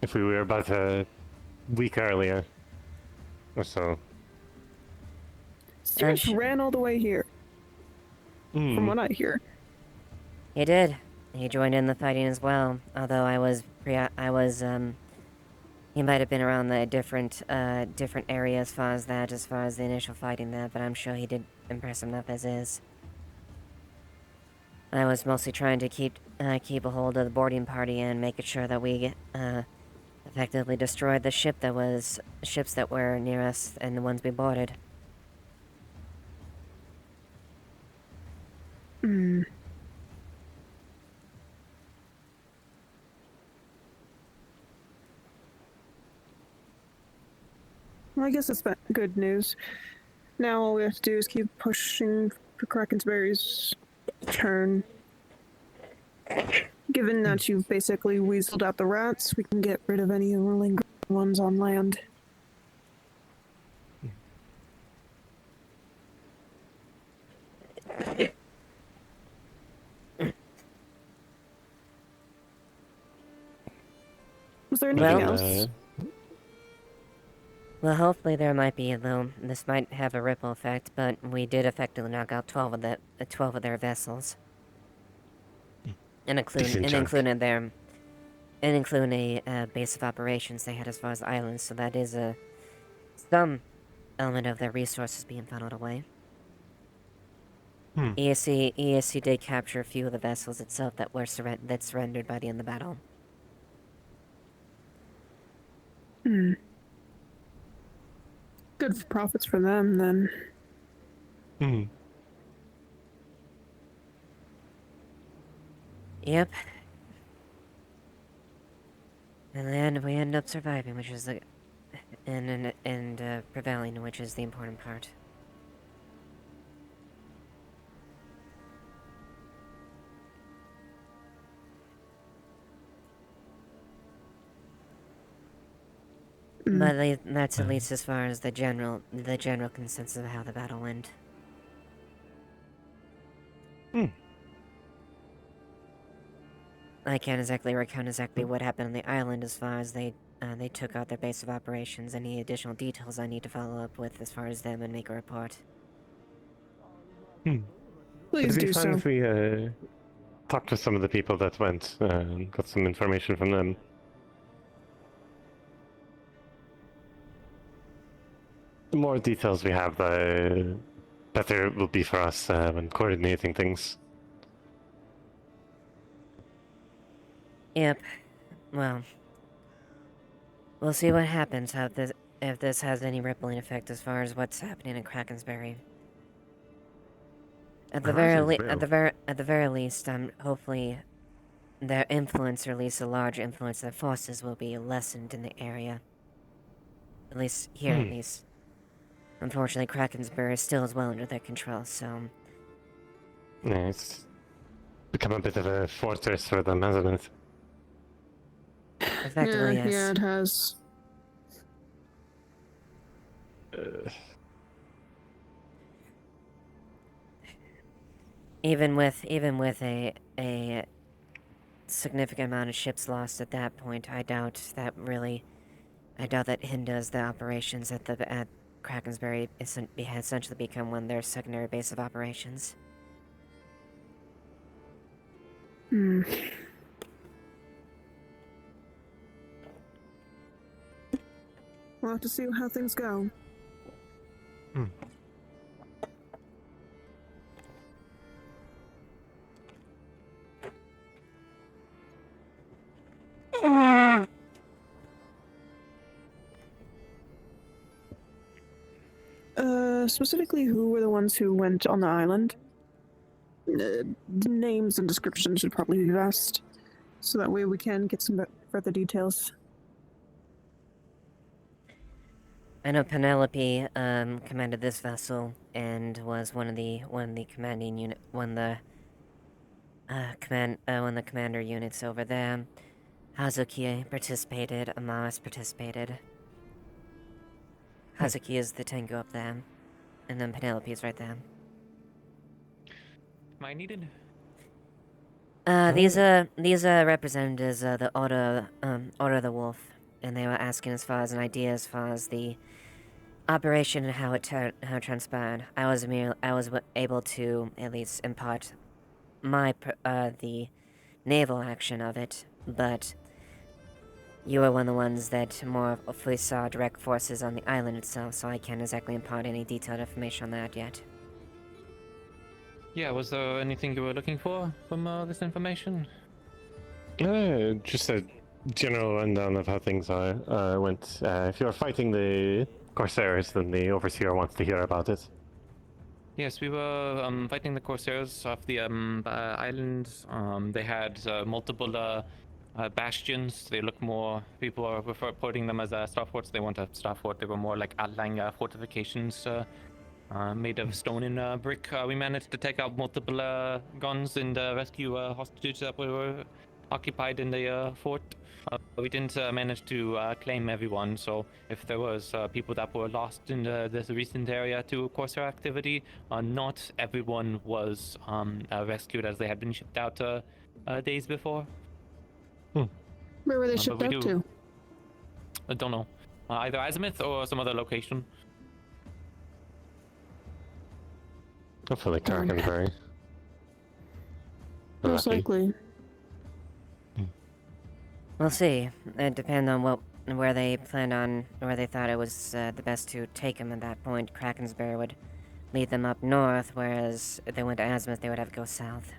If we were about a week earlier, or so. Stewart ran all the way here. From what I hear. He did. He joined in the fighting as well. Although he might have been around the different area as far as the initial fighting there, but I'm sure he did impress enough as is. I was mostly trying to keep a hold of the boarding party and making sure that we effectively destroyed the ships that were near us and the ones we boarded. Well, I guess that's good news. Now all we have to do is keep pushing for Krakensberry's turn. Given that you've basically weaseled out the rats, we can get rid of any lingering ones on land. Was there anything else? Well, hopefully there might be, though. This might have a ripple effect, but we did effectively knock out 12 of their vessels. And included and including a base of operations they had as far as the islands, so that is some element of their resources being funneled away. ESC did capture a few of the vessels itself that were surrendered by the end of the battle. Good profits for them, then. Yep. And then we end up surviving, which is and prevailing, which is the important part. But that's at least as far as the general consensus of how the battle went. I can't exactly recount what happened on the island as far as they took out their base of operations. Any additional details I need to follow up with as far as them and make a report. Please do so. If we talked to some of the people that went and got some information from them. The more details we have, the better it will be for us when coordinating things. Yep. Well, we'll see what happens. If this has any rippling effect as far as what's happening in Krakensberry. At the very least, hopefully, their influence, or at least a large influence, their forces will be lessened in the area. At least here, at least. Unfortunately, Krakensberry is still as well under their control, so... Yeah, it's become a bit of a fortress for them, hasn't it? Effectively, yes. Yeah, it has. Even with a significant amount of ships lost at that point, I doubt that hinders the operations at Krakensberry essentially become one of their secondary base of operations. We'll have to see how things go. Specifically, who were the ones who went on the island? Names and descriptions should probably be best, so that way we can get some further details. I know Penelope commanded this vessel and was one of the commanding unit, one of the commander units over there. Hazuki participated. Amaris participated. Hazuki is the Tengu up there, and then Penelope is right there. Am I needed? These are representatives of the Order of the Wolf, and they were asking as far as an idea as far as the operation and how it transpired. I was able to at least impart the naval action of it, but you were one of the ones that more fully saw direct forces on the island itself, so I can't exactly impart any detailed information on that yet. Yeah, was there anything you were looking for from this information? Just a general rundown of how things went. If you're fighting the Corsairs, then the Overseer wants to hear about it. Yes, we were fighting the Corsairs off the island. They had multiple bastions. They look more... People are reporting them as star forts. They weren't a star fort. They were more like outlying fortifications made of stone and brick. We managed to take out multiple guns and rescue hostages that were occupied in the fort. We didn't manage to claim everyone, so if there was people that were lost in this recent area to Corsair activity, not everyone was rescued as they had been shipped out days before. Where were they shipped out to? I don't know. Either Azimuth or some other location. Hopefully Krakensberry. Most likely. We'll see. It depends on where they thought it was the best to take him at that point. Krakensberry would lead them up north, whereas if they went to Azimuth, they would have to go south.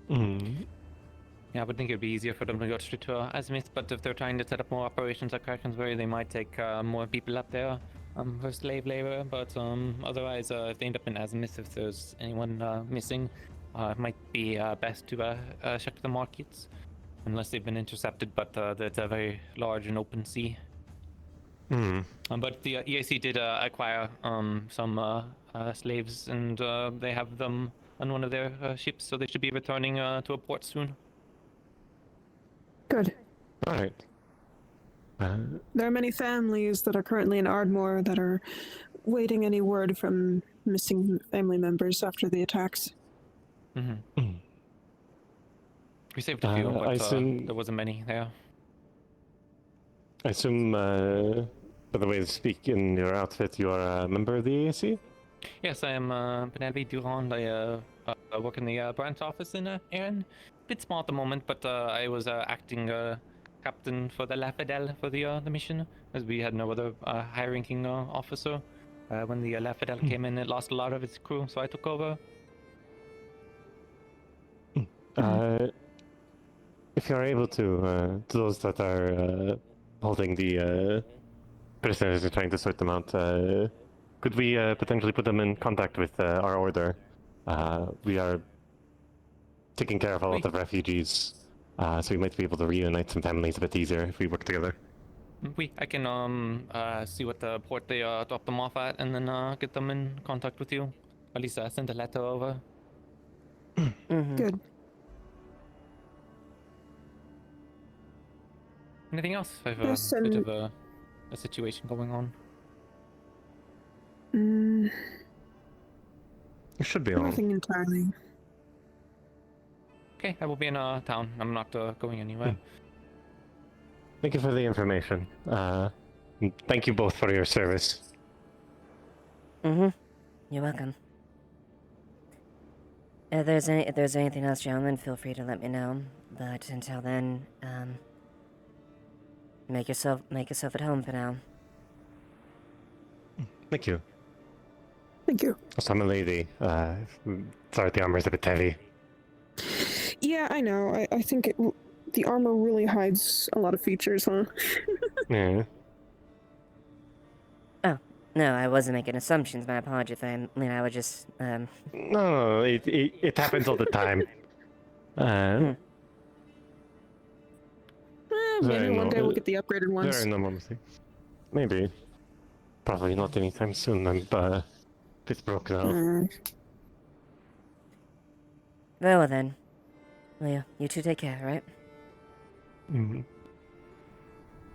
Mm. Yeah, I would think it'd be easier for them to go straight to Azimuth, but if they're trying to set up more operations at Krakensberry, they might take more people up there for slave labor. But otherwise, if they end up in Azimuth, if there's anyone missing, it might be best to check the markets, unless they've been intercepted. But it's a very large and open sea. Mm. But the EAC did acquire some slaves, and they have them on one of their ships, so they should be returning to a port soon. Good. All right. There are many families that are currently in Ardmore that are waiting any word from missing family members after the attacks. Mm-hmm. We saved a few, but there wasn't many there. I assume, by the way to speak, in your outfit, you are a member of the EAC? Yes, I am Penelope Durand. I work in the branch office in Erin. Bit small at the moment, but I was acting captain for the Lafadel for the mission, as we had no other high-ranking officer. When the Lafadel came in, it lost a lot of its crew, so I took over. If you're able to those that are holding the prisoners and trying to sort them out, could we potentially put them in contact with our order? We are taking care of a lot of refugees, so we might be able to reunite some families a bit easier if we work together. I can see what the port they drop them off at, and then get them in contact with you. At least send a letter over. Good. Anything else? I have Yes, a bit of a situation going on. It should be on. Nothing entirely. Okay, I will be in town. I'm not going anywhere. Thank you for the information. And thank you both for your service. You're welcome. If there's anything else, gentlemen, feel free to let me know. But until then, make yourself at home for now. Thank you. Thank you. Also, I'm a lady. Sorry, the armor's a bit heavy. Yeah, I know. I think the armor really hides a lot of features, huh? Yeah. Oh, no, I wasn't making assumptions. My apologies. I was just, No, it happens all the time. Maybe one day we'll get the upgraded ones. Very normal mistakes. Maybe. Probably not anytime soon. I'm it's broken out. Very well then. Well, you two take care, right? Mm-hmm.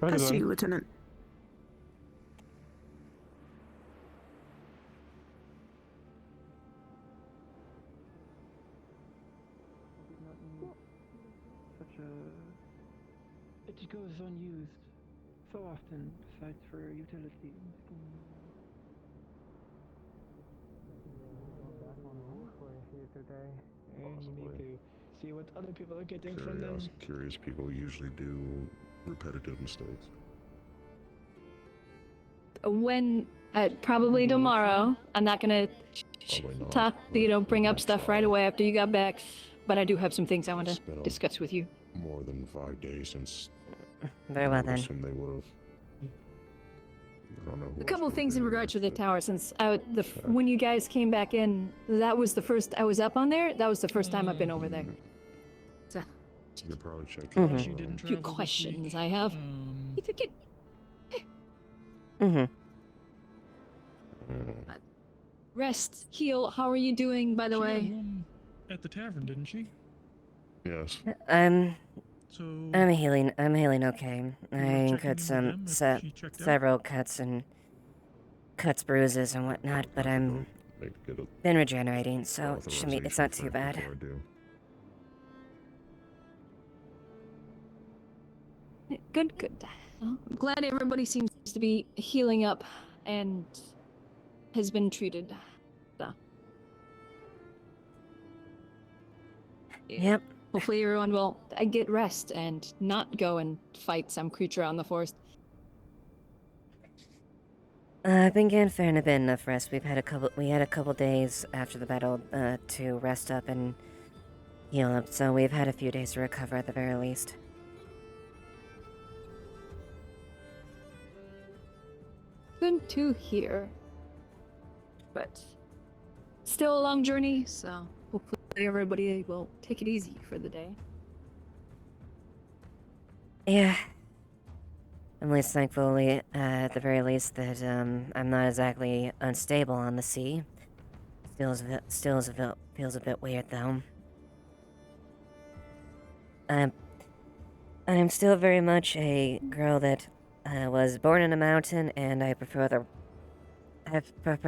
I'll see you, Lieutenant. It goes unused so often, besides for utility. And you need to see what other people are getting from them. Curious people usually do repetitive mistakes. When probably tomorrow. I'm not gonna talk, bring up stuff right away after you got back. But I do have some things I want to discuss with you. More than 5 days since. Very well then. They would have. A couple of things in regards to the tower. Since when you guys came back in, that was the first I was up on there. That was the first time I've been over there. So, you're probably checking. a few questions I have. You think it? Rest, heal. How are you doing, by the way? At the tavern, didn't she? Yes. I'm healing okay. I incurred some several cuts, bruises and whatnot, but I'm been regenerating, so it's not too bad. Good. I'm glad everybody seems to be healing up and has been treated. So. Yep. hopefully everyone will get rest and not go and fight some creature out in the forest. I've been getting fair and a bit enough rest. We had a couple days after the battle to rest up and heal up, so we've had a few days to recover at the very least. Good to hear. But still a long journey, so hopefully everybody will take it easy for the day. Yeah. I'm least thankfully, at the very least, that I'm not exactly unstable on the sea. Feels a bit weird though. I'm still very much a girl that was born in a mountain, and I prefer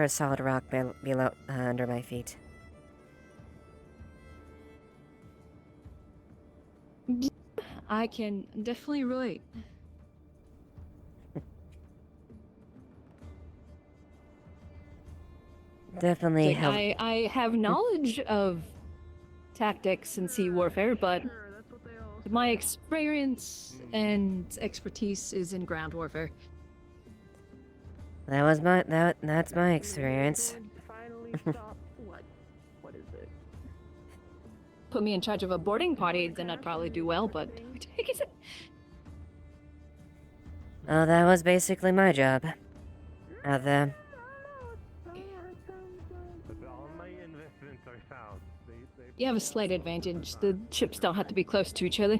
solid rock below under my feet. I can definitely relate. Definitely Like, help. I have knowledge of tactics and sea warfare, but my experience and expertise is in ground warfare. That's my experience. What is it? Put me in charge of a boarding party, then I'd probably do well, but take it. Oh, that was basically my job. You have a slight advantage. The ships don't have to be close to each other.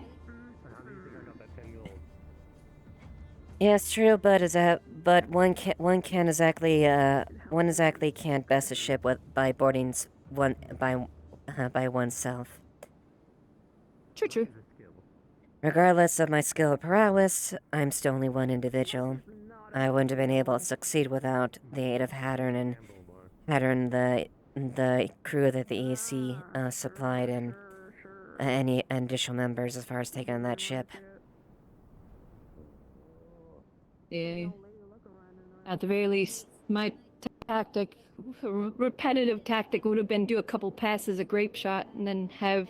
Yeah, it's true, but one exactly can't best a ship by boarding by oneself. True. Regardless of my skill or prowess, I'm still only one individual. I wouldn't have been able to succeed without the aid of Hattern the crew that the EC supplied, and any additional members as far as taking on that ship. Yeah. At the very least, my tactic, repetitive tactic, would have been do a couple passes of grape shot and then have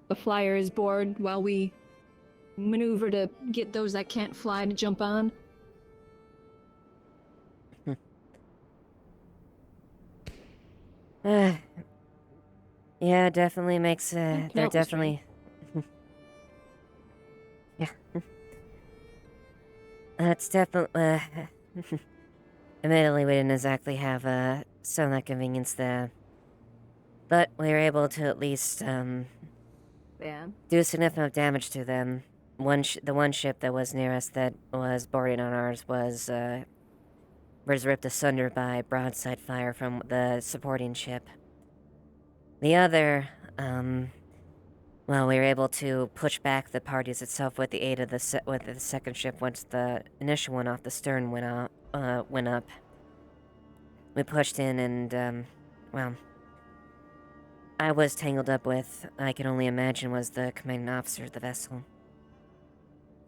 the flyers board while we maneuver to get those that can't fly to jump on. Yeah, definitely makes they're definitely yeah. That's definitely admittedly we didn't exactly have some of that convenience there. But we were able to at least do significant damage to them. The one ship that was near us that was boarding on ours was ripped asunder by broadside fire from the supporting ship. The other, well, we were able to push back the parties itself with the aid of the second ship once the initial one off the stern went up. We pushed in and, well, I was tangled up with, I can only imagine, was the commanding officer of the vessel.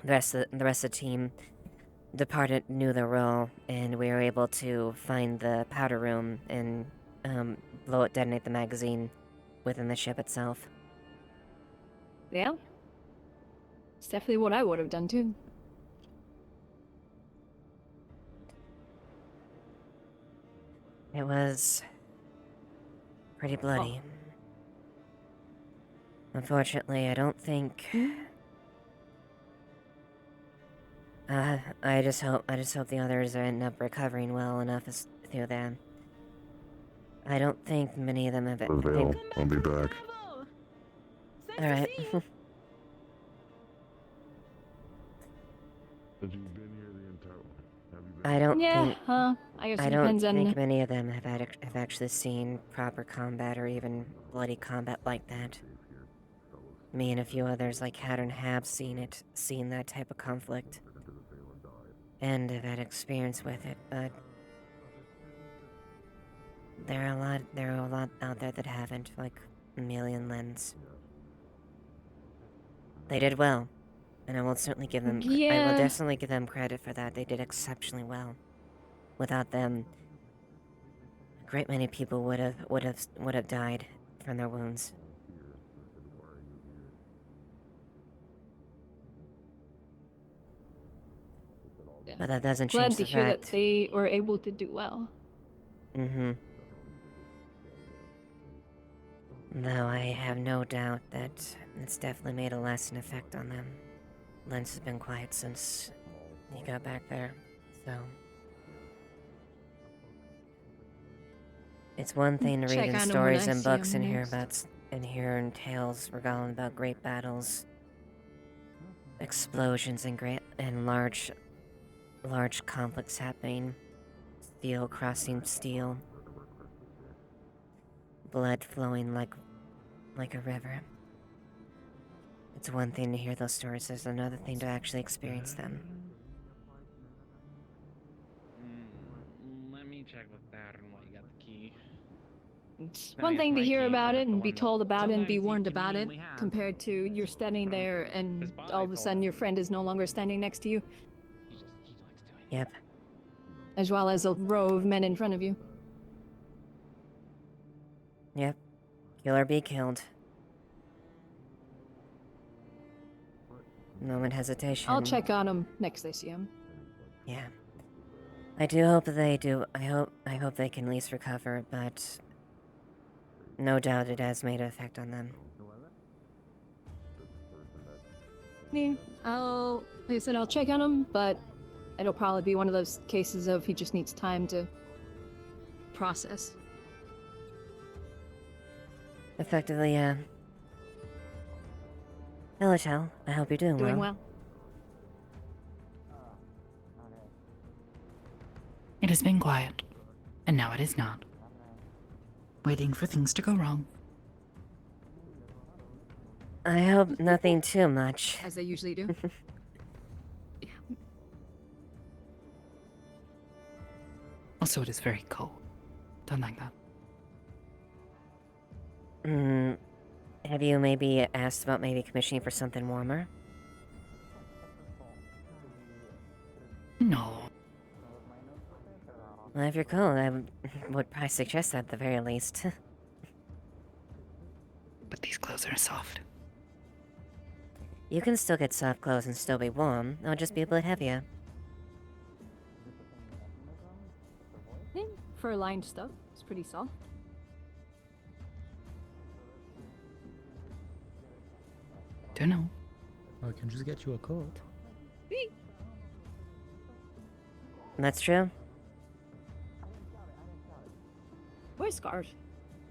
The rest of the team departed, knew their role, and we were able to find the powder room and detonate the magazine within the ship itself. Yeah. It's definitely what I would have done too. It was pretty bloody. Unfortunately, I don't think. I just hope the others end up recovering well enough through them. I don't think many of them have. Ashevail, I'll be back. All right. Have you been here the entire? I don't think. I guess I it don't depends on. think many of them have actually seen proper combat or even bloody combat like that. Me and a few others like Hattern have seen that type of conflict, and have had experience with it, but there are a lot out there that haven't, like Amelia and Lens. They did well, and I will certainly give them. I will definitely give them credit for that. They did exceptionally well. Without them, a great many people would have died from their wounds. But that doesn't Glad change to the hear that fact. they were able to do well. Mm-hmm. Though I have no doubt that it's definitely made a lasting effect on them. Lens has been quiet since he got back there, so... It's one thing to read Check in on him when stories I and see books him and hear next. about and hear in tales regaling about great battles, explosions, and large conflicts happening, steel crossing steel, blood flowing like a river. It's one thing to hear those stories. There's another thing to actually experience them. Let me check with that and why you got the key. It's I one mean, it's thing to my hear key, about but it it's the and be one that told about it and be sometimes you warned about it, conveniently have. compared to you're standing there and all of a sudden your friend is no longer standing next to you, Yep. as well as a row of men in front of you. Yep. Kill or be killed. No hesitation. I'll check on him next I see him. Yeah. I do hope that they do. I hope they can at least recover, but no doubt it has made an effect on them. Like I said, I'll check on him, but it'll probably be one of those cases of he just needs time to process. Effectively, Hello, Chell. I hope you're doing Doing well. It has been quiet, and now it is not. Waiting for things to go wrong. I hope nothing too much. As they usually do. Also, it is very cold. Don't like that. Have you maybe asked about maybe commissioning for something warmer? No. Well, if you're cold, I would probably suggest that at the very least. But these clothes are soft. You can still get soft clothes and still be warm. They'll just be a bit heavier. Fur-lined stuff. It's pretty soft. Don't know. I can just get you a coat. That's true. Wear scarves.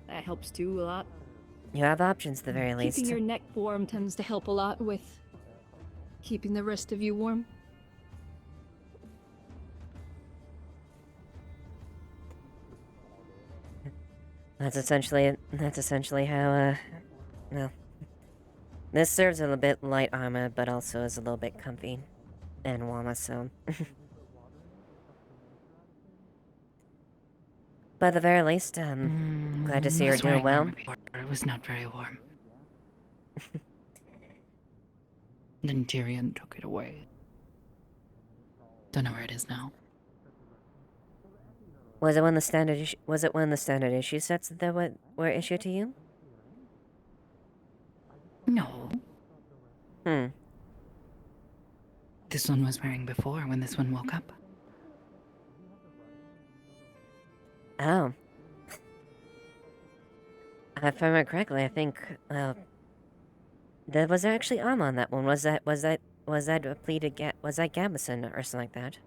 That helps too a lot. You have options at the very least. Keeping your neck warm tends to help a lot with keeping the rest of you warm. That's essentially how, well, this serves a little bit light armor, but also is a little bit comfy and warmer, so. But at the very least, glad to see you're doing well. It was not very warm. Then Tyrion took it away. Don't know where it is now. Was it one of the standard issue sets that were issued to you? No. Hmm. This one was wearing before when this one woke up. Oh. If I remember correctly, I think, there was actually armor on that one. Was that a pleated was that gambeson or something like that?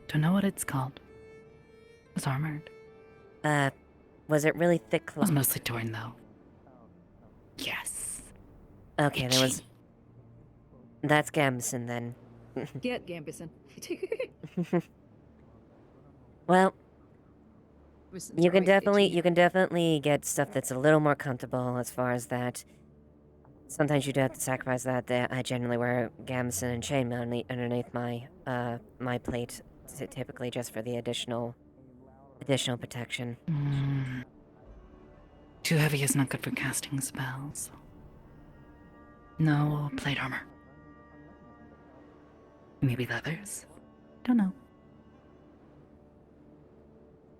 Don't know what it's called. It was armored. Was it really thick It cloth? was mostly torn, though. Yes. Okay, there was... That's gambeson, then. Get Gambison. Well... Wisdom's You can alright, definitely get stuff that's a little more comfortable as far as that. Sometimes you do have to sacrifice that. I generally wear gambeson and chainmail underneath my my plate, typically just for the additional protection. Too heavy is not good for casting spells. No plate armor. Maybe leathers? Don't know.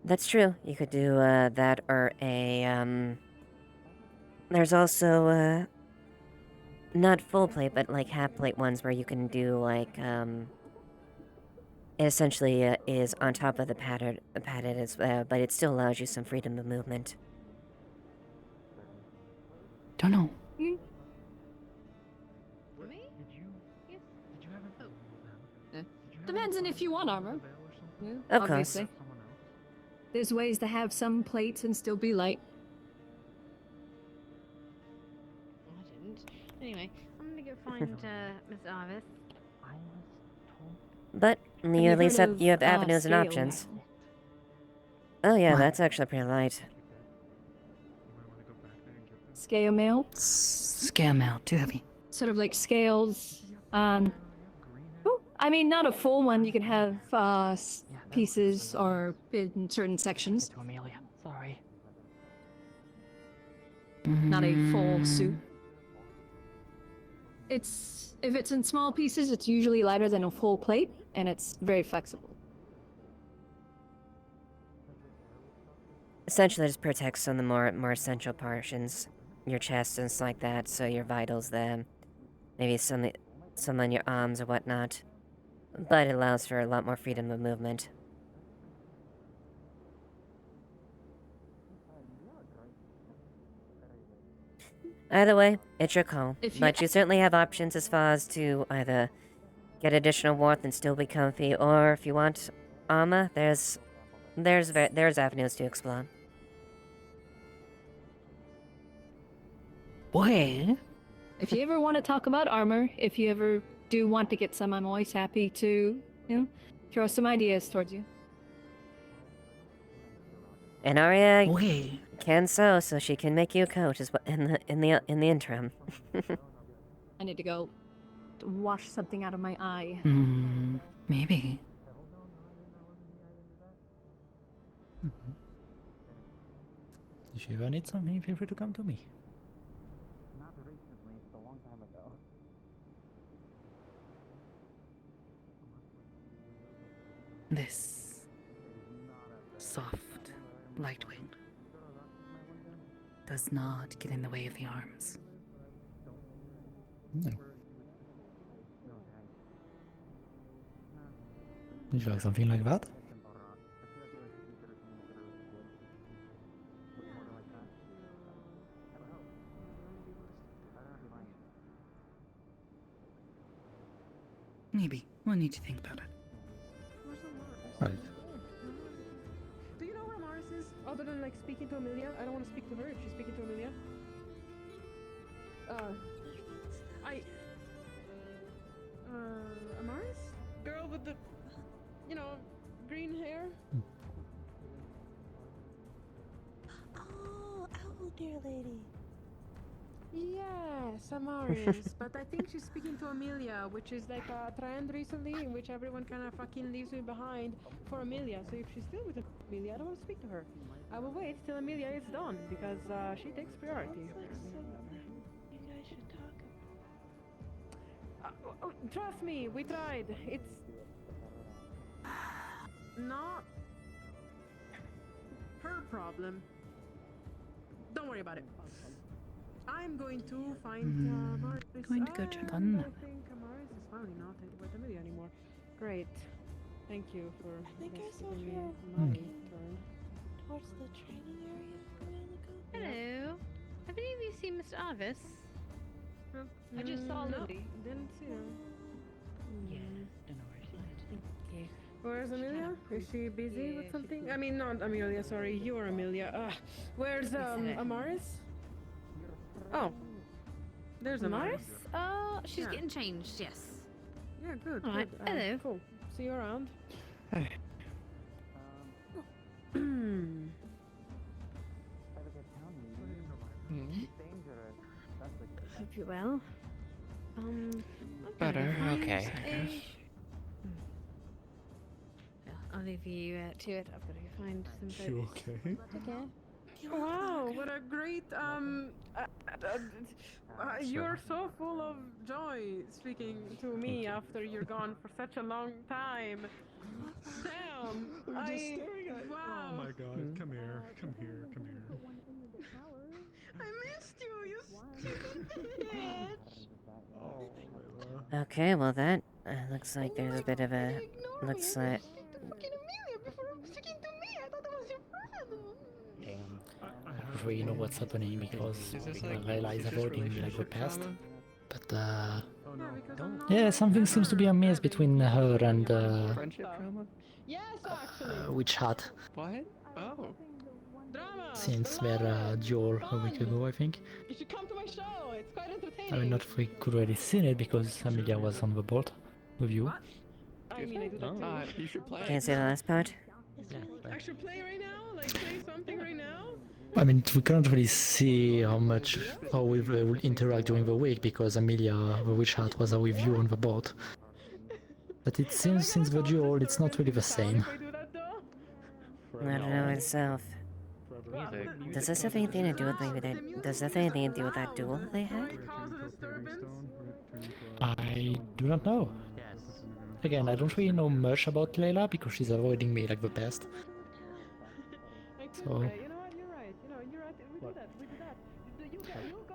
That's true. You could do that or a there's also not full plate, but like half plate ones where you can do like it essentially is on top of the padded as but it still allows you some freedom of movement. Don't know. Me? Depends on if you want armor. Yeah, Of obviously. course. There's ways to have some plates and still be light. I didn't. Anyway, I'm gonna go find Miss Arvis. But Have you you at least heard have, you have of, avenues and scale options. Oh yeah, What? that's actually pretty light. Scale mail. Scale mail, too heavy. Sort of like scales on. I mean, not a full one. You can have pieces or in certain sections. To Amelia. Sorry. Not a full suit. If it's in small pieces, it's usually lighter than a full plate, and it's very flexible. Essentially, just protects some of the more essential portions, your chest and stuff like that. So your vitals, then maybe some on your arms or whatnot. But it allows for a lot more freedom of movement. Either way, it's your call. But you certainly have options as far as to either get additional warmth and still be comfy, or if you want armor, there's avenues to explore. Well, If you ever want to talk about armor, if you ever do want to get some, I'm always happy to, throw some ideas towards you. And Arya can sew, so she can make you a coat as well in the interim. I need to go wash something out of my eye. Maybe. If you ever need something, feel free to come to me. Not recently, it's a long time ago. This soft, light wind does not get in the way of the arms. No. Would you like something like that? Maybe. We'll need to think about it. Right. Do you know where Mars is? Other than like speaking to Amelia? I don't want to speak to her if she's speaking to Amelia. Amaris? Girl with the, green hair? Oh, owl dear lady. Yes, Amaris. But I think she's speaking to Amelia, which is like a trend recently in which everyone kind of fucking leaves me behind for Amelia. So if she's still with Amelia, I don't want to speak to her. I will wait till Amelia is done because she takes priority. You guys should talk. Trust me, we tried. It's not her problem. Don't worry about it. I'm going to find Mars. Going to go check on them. I think Mars is finally not with Amelia anymore. Great. Thank you for I think I saw giving me her my walking turn. towards the training area a while ago. Hello. Have any of you seen Mr. Arvis? I just saw No, Lily. didn't see her. Yes, don't know where she is. Okay. Where's Amelia? Is she busy with something? I mean, not Amelia, sorry. You're Amelia. Where's Amaris? Oh. There's Amaris? She's Yeah. getting changed, yes. Yeah, good. All right, good. hello. Cool. See you around. Hey. Hope you're well. Better, okay. I'll leave you to it. I've got to go find some folks. You okay? Okay. Wow, what a great you're so full of joy speaking to me after you're gone for such a long time. Damn. We were just staring at Wow. Oh my god, come here, come here, come here. I missed you, you stupid bitch. Okay, well that looks like there's a bit of a... Looks like... I don't really know what's happening because Layla is avoiding me like the past. But yeah, something seems to be amiss between her and Friendship drama? Yes, actually. Witch Hat What? Oh. since their duel a week ago, I think. You should come to my show. It's quite entertaining. I mean, not if we could already seen it because Amelia was on the board with you. I mean, I do that too. You should play. Can't say the last part? I should play right now? Like, play something right now? I mean, we can't really see how we will interact during the week because Amelia, the Witch Hat, was with you on the board. But it seems since the duel, it's not really the same. I don't know myself. Does this have anything to do with that? Does that have anything to do with that duel they had? I do not know. Again, I don't really know much about Layla because she's avoiding me like the pest. So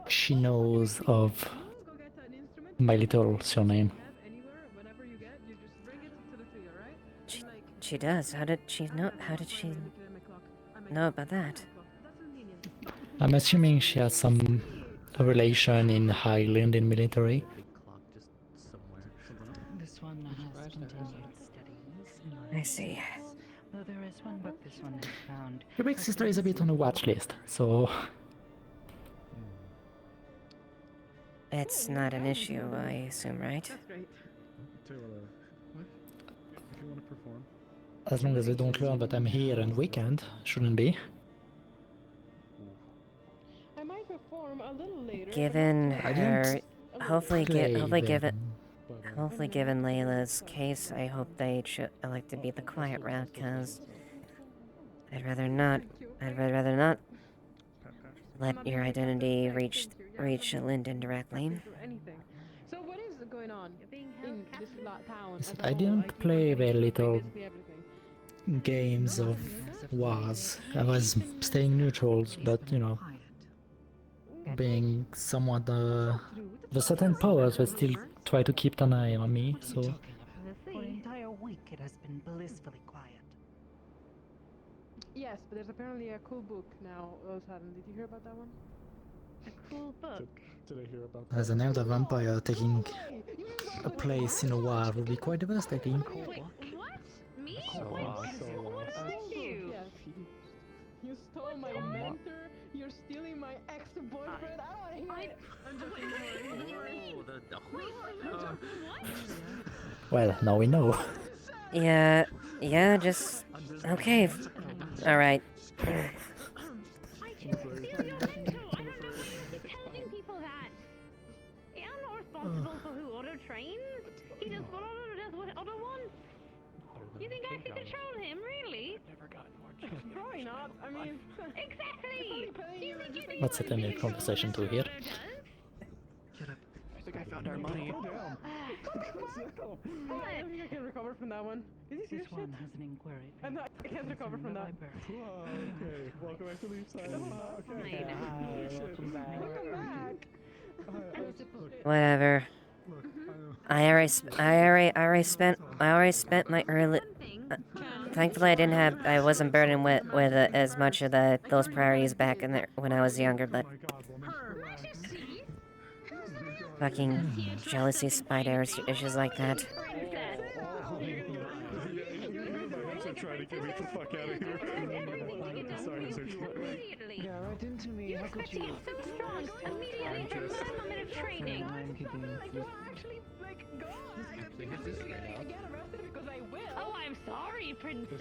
she knows of my little surname. She does. How did she know? How did she know about that? I'm assuming she has some relation in Highland in military. This one has continued studies. I see. Though there is one book this one has found. Your big sister is a bit on the watch list, so It's not an issue, I assume, right? as long as they don't learn that I'm here and weekend, shouldn't be. I might perform a little later. Given her, hopefully given them. Layla's case, I hope they should elect to be the quiet route, cause I'd rather not let your identity reach Lyndon directly. So what is going on in this town? Listen, I didn't play very little games of wars. I was staying neutral, but you know, being somewhat the certain powers will still try to keep an eye on me. So For an entire week, it has been blissfully quiet. Yes, but there's apparently a cool book now. Oh, sudden, did you hear about that one? A cool book. Did I hear about As an elder vampire taking a place in a war would be quite devastating. Wait, what? Me? What did you? Yes. You stole my mentor. You're stealing my ex-boyfriend. I don't hear it. Well, now we know. Yeah, just... Okay. Alright. Responsible for who Otto trains? He does what Otto does what Otto wants. You think I can control him, really? Probably not. I mean, exactly. Do you think you do Let's set a new conversation to here. I think I found our money. I don't think I can recover from that one. Is he serious? This one has an inquiry. I can't recover from that. Okay, welcome back to the side. Okay. Welcome back. Whatever. I already spent my early. Thankfully, I wasn't burdened with as much of those priorities back in there when I was younger. But fucking jealousy, spiders, issues like that. Trying to get me the fuck out of here. Yeah, right into me. How could you? So strong. Immediately from some moment of training. Oh, I'm sorry, princess.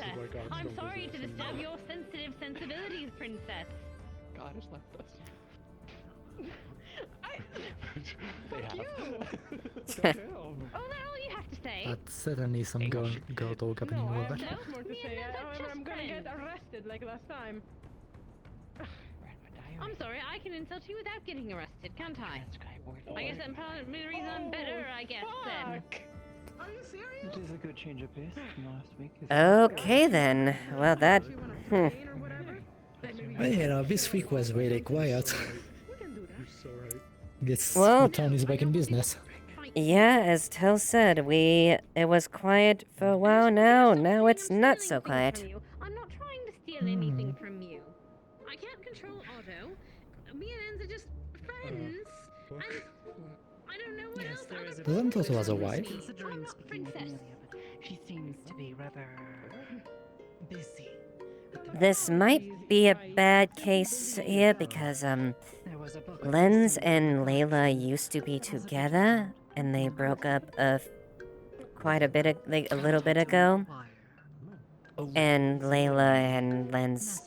I'm sorry to disturb your sensitive sensibilities, princess. God has left us. Fuck you! Oh, is that all you have to say? That's certainly some girl talk happening I over have there. much more to say. I'm gonna get arrested like last time. I'm sorry, I can insult you without getting arrested, can't I? I guess that's probably the reason I'm better, I guess, then. Are you serious? It is a good change of pace from last week. Okay then. Well, that. Well, you know, this week was really quiet. Guess Well- the town is back in business. Yeah, as Tel said, it was quiet for a while now. Now it's not so quiet. I'm not trying to steal anything from you. I can't control Otto. Me and Enz are just friends. And I don't know what else other Doesn't also has a wife? Considering speaking with Amelia, but she seems to be rather busy. This might be a bad case here because, Lens and Layla used to be together, and they broke up quite a bit, like a little bit ago. And Layla and Lens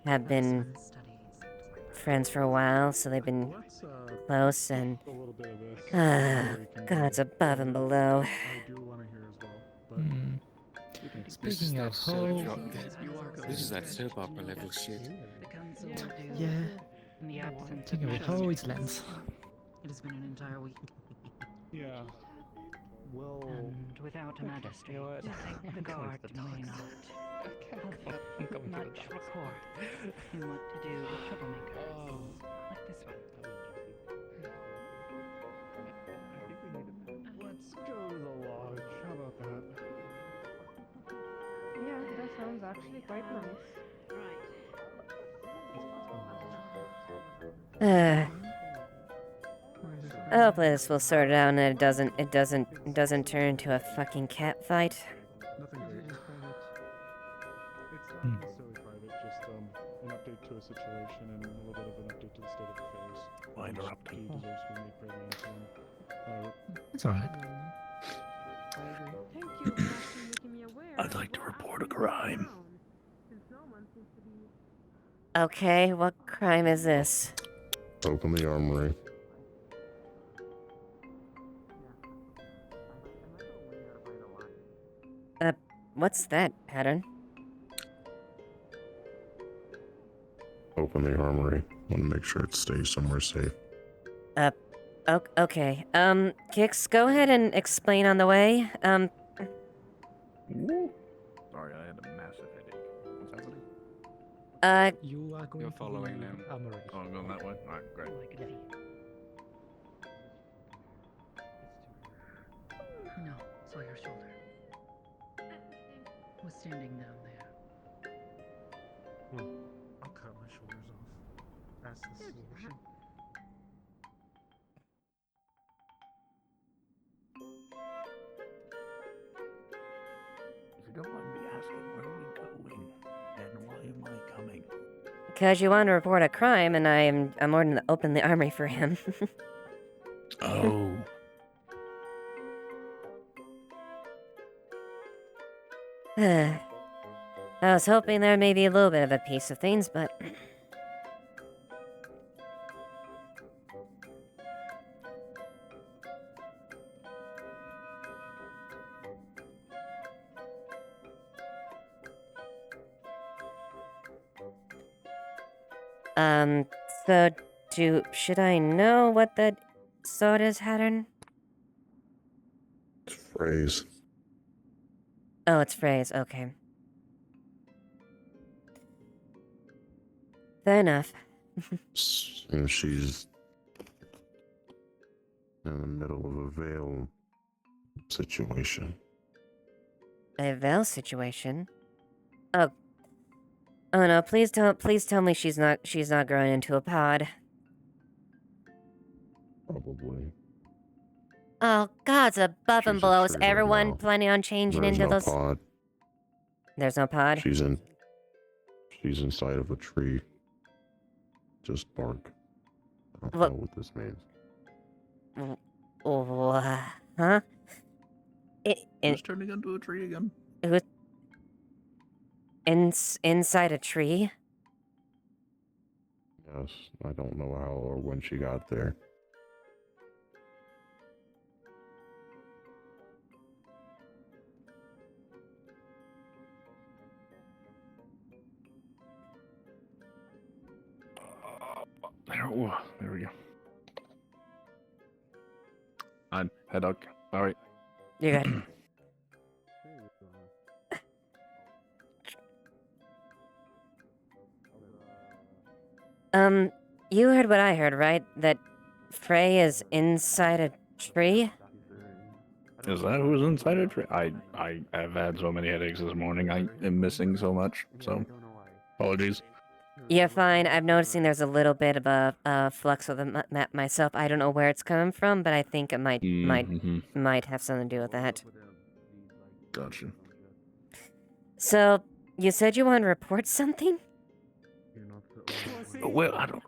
have been friends for a while, so they've been close, and God's above and below. Speaking of hoes, This is that soap opera level shit. yeah. Speaking of hoes, it's Lens. It has been an entire week. Yeah. Well. And without a magistrate, the guard may not have much rapport in what to do with troublemakers. Like this one. Let's go to the lodge. How about that? Yeah, that sounds actually quite nice. Hopefully this will sort it out and it doesn't turn into a fucking cat fight. Nothing great. It's not necessarily private, just an update to a situation and a little bit of an update to the state of affairs. Why interrupt? He deserves to be made privy into. It's alright. Thank you for actually making me aware. I'd like to report a crime. Okay, what crime is this? Open the armory. What's that, Pattern? Open the armory. Want to make sure it stays somewhere safe. Okay. Kix, go ahead and explain on the way. Sorry, I had a massive headache. What's happening? You are going You're following to them. Armory. Oh, I'm going that way? Alright, great. No, saw your shoulder. Was standing down there. I'll cut my shoulders off. That's the solution. If you don't mind me asking, where are we going? And why am I coming? Because you want to report a crime, and I'm ordering to open the armory for him. Oh. I was hoping there may be a little bit of a piece of things, but... so should I know what that sword is, Hattern? It's phrase. Oh, it's phrase, okay. Fair enough. And she's in the middle of a veil situation. A veil situation? Oh no, please tell me she's not growing into a pod. Probably. Oh, God's above and She's a below. Is tree right everyone now. planning on changing There's into no those? pod. There's no pod? She's inside of a tree. Just bark. I don't know what this means. Huh? Who's turning into a tree again? It was inside a tree? Yes, I don't know how or when she got there. There we go. I'm head up. All right. You're good. You heard what I heard, right? That Frey is inside a tree? Is that who's inside a tree? I have had so many headaches this morning. I am missing so much. So, apologies. You're fine. I'm noticing there's a little bit of a flux with the map myself. I don't know where it's coming from, but I think it might have something to do with that. Gotcha. So, you said you want to report something? Well, I don't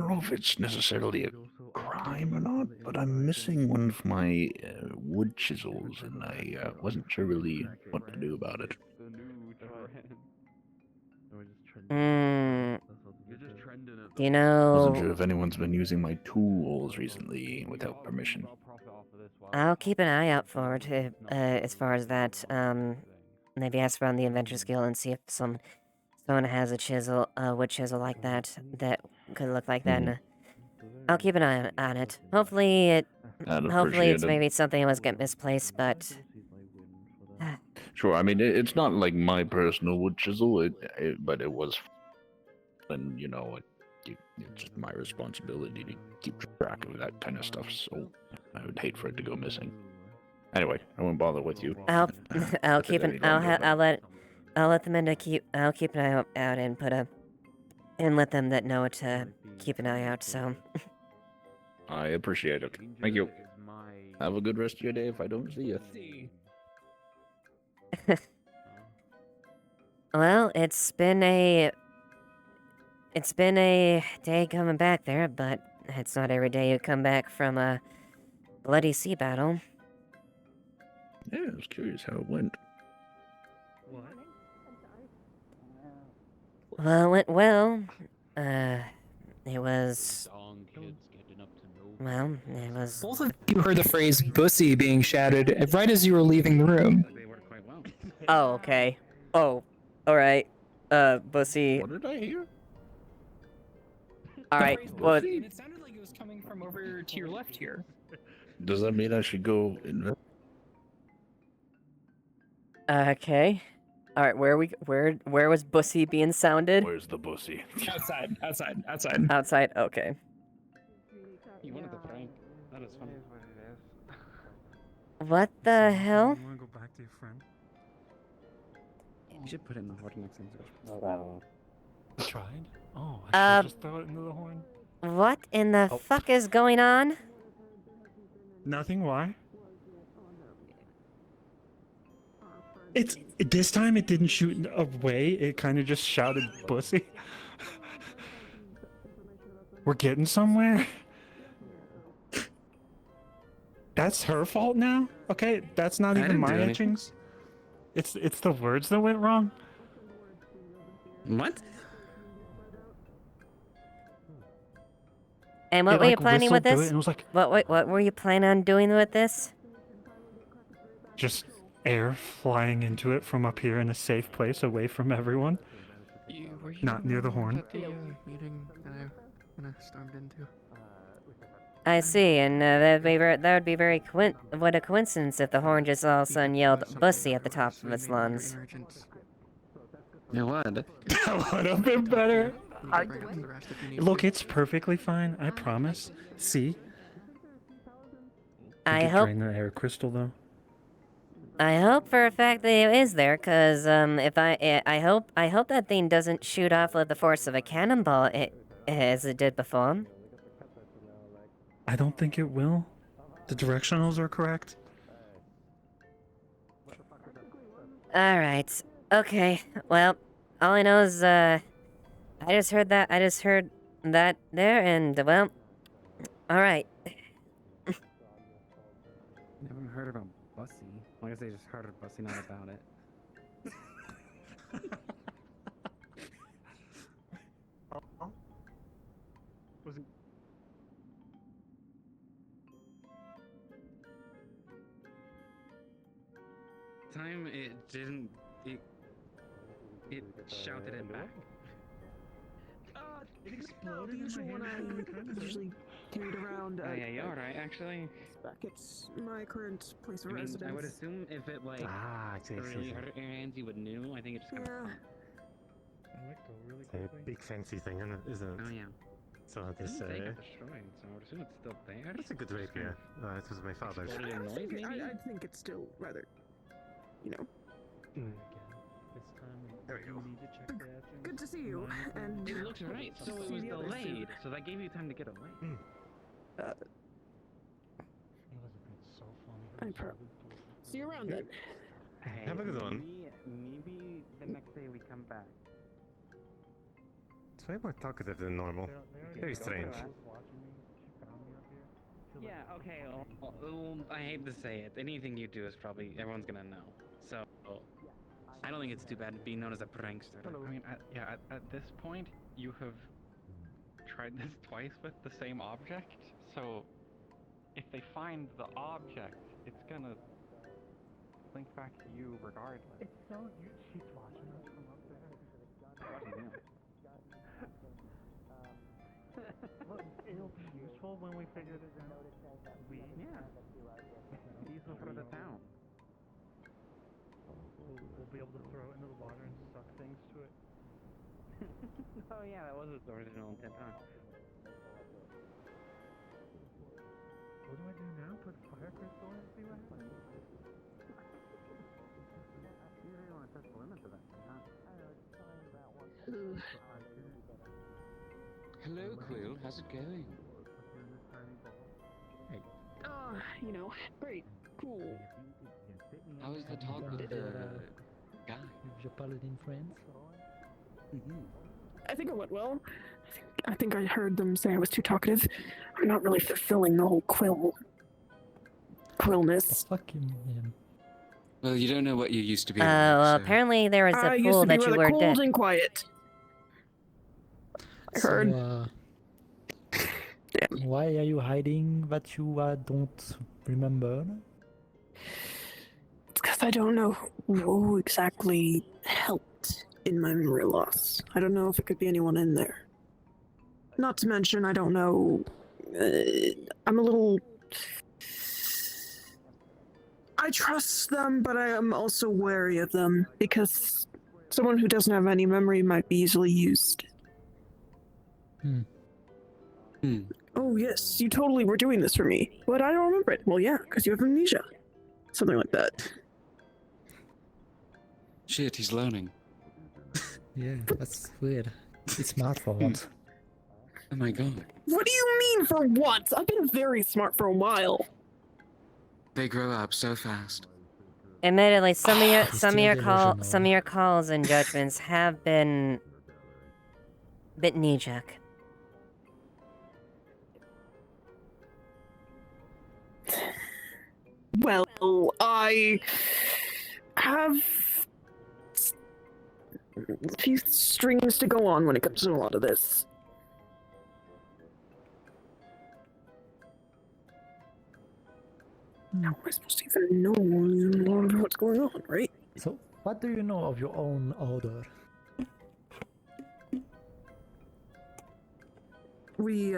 know if it's necessarily a crime or not, but I'm missing one of my wood chisels, and I wasn't sure really what to do about it. Do you know? Wasn't sure if anyone's been using my tools recently without permission. I'll keep an eye out for it as far as that. Maybe ask around the Adventures Guild and see if someone has a chisel, wood chisel like that could look like that. And, I'll keep an eye on it. Hopefully it's maybe something that was get misplaced, but. Sure. I mean, it's not like my personal wood chisel, but it was, and you know, it's just my responsibility to keep track of that kind of stuff. So I would hate for it to go missing. Anyway, I won't bother with you. I'll keep an I'll let them know I'll keep an eye out and let them that know to keep an eye out. So. I appreciate it. Thank you. Have a good rest of your day if I don't see you. Well, it's been a day coming back there, but it's not every day you come back from a bloody sea battle. Yeah, I was curious how it went. Well, it went well. It was. Well, it was. Both of you heard the phrase "bussy" being shouted right as you were leaving the room. Oh, okay. Oh, alright. Bussy. What did I hear? Alright, well. It sounded like it was coming from over to your left here. Does that mean I should go in? Okay. Alright, where was Bussy being sounded? Where's the Bussy? Outside. Outside, okay. You wanted the prank. That is funny. What the hell? You want to go back to your friend? You should put it in the horn next time. Tried? Oh, I should just throw it into the horn. What in the fuck is going on? Nothing. Why? This time it didn't shoot away. It kind of just shouted "pussy." We're getting somewhere. That's her fault now. Okay, that's not even my etchings. It's the words that went wrong. What? And what were you planning with this? And it was like, what were you planning on doing with this? just air flying into it from up here in a safe place away from everyone. Not near the horn. At the meeting that I stormed into. I see, and that would be very what a coincidence if the horn just all of a sudden yelled "bussy" at the top of its lungs. It would. That would have been better. Look, it's perfectly fine. I promise. See. I hope. Drain the air crystal though. I hope for a fact that it is there, cause I hope that thing doesn't shoot off with the force of a cannonball, as it did before. I don't think it will. The directionals are correct. Alright. Okay. Well, all I know is, I just heard that there, and, well, alright. Never heard about Bussy. I guess they just heard of Bussy, not about it. Was it? Time it didn't. It shouted it back. It exploded usually when I usually carried around. Yeah, you're alright, actually. Back at my current place of residence. I would assume if it like really hurt your hands, you would know. I think it just. Yeah. It's a big fancy thing, isn't it? Oh yeah. So It this, didn't say it got destroyed, so I would assume it's still there. that's a good rapier. It was my father's. Exploded in noise, maybe? I think it's still rather, you know. There we go. Good to see you. And It looks right, so it was delayed. So that gave you time to get away. I see you around then. Hey, Have a good one. Maybe the next day we come back. It's way more talkative than normal. Very strange. Yeah, okay, well, I hate to say it. Anything you do is probably, everyone's gonna know. So, I don't think it's too bad being known as a prankster. I mean, at this point, you have tried this twice with the same object, so if they find the object, it's gonna link back to you regardless. It's so cute. She's watching us from up there. Well, it'll be useful when we figure this out. Yeah. Useful for the town. We'll be able to throw it into the water and suck things to it. Oh yeah, that was its original intent, huh? What do I do now? Put fire crystal in and see what happens? You really want to touch the limits of that thing, huh? I know, it's fine that one. Hello, Quill. How's it going? Hey. You know, great, cool. How was the talk with the guy? With your paladin friends? I think it went well. I think I heard them say I was too talkative. I'm not really fulfilling the whole quillness. Fucking him. Well, you don't know what you used to be. Well, apparently there was a pool that you were cold dead. and quiet. I heard. So, why are you hiding that you don't remember? It's because I don't know who exactly helped in my memory loss. I don't know if it could be anyone in there. Not to mention, I don't know. I'm a little. I trust them, but I am also wary of them because someone who doesn't have any memory might be easily used. Oh, yes, you totally were doing this for me, but I don't remember it. Well, yeah, because you have amnesia. Something like that. Shit, he's learning. Yeah, that's weird. He's smart for once. Oh my god. What do you mean for once? I've been very smart for a while. They grow up so fast. Admittedly, some of your calls and judgments have been a bit knee-jerk. Well, I have a few strings to go on when it comes to a lot of this. How am I supposed to even know more of what's going on, right? So, what do you know of your own order? We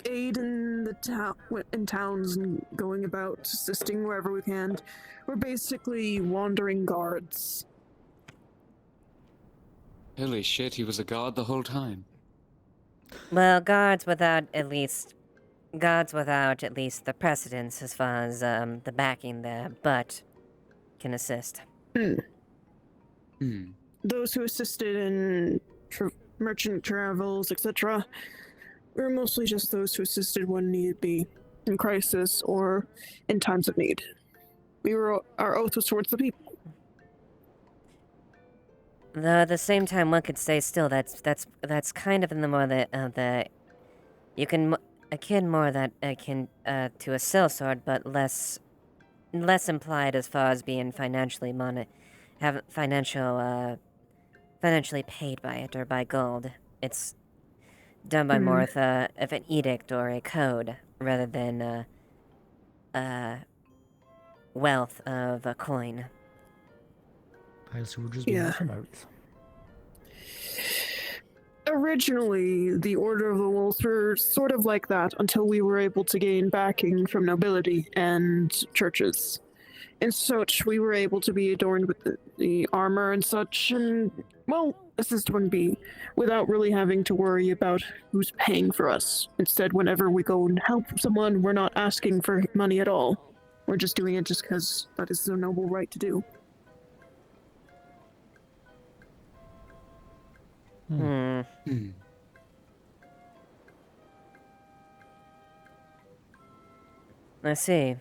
aid in the towns and going about assisting wherever we can. We're basically wandering guards. Holy shit, he was a guard the whole time. Well, guards without at least the precedence as far as the backing there, but can assist. Those who assisted in merchant travels, etc. We're mostly just those who assisted when need be, in crisis or in times of need. Our oath was towards the people. Though at the same time, one could say still that's kind of in the more the you can akin more that akin to a sellsword, but less implied as far as being financially paid by it or by gold. It's done by more of an edict or a code rather than wealth of a coin. Mercenaries. Originally, the Order of the Wolves were sort of like that until we were able to gain backing from nobility and churches. And such, we were able to be adorned with the armor and such, and Well, assist wouldn't be without really having to worry about who's paying for us. Instead, whenever we go and help someone, we're not asking for money at all. We're just doing it just because that is a noble right to do. I see.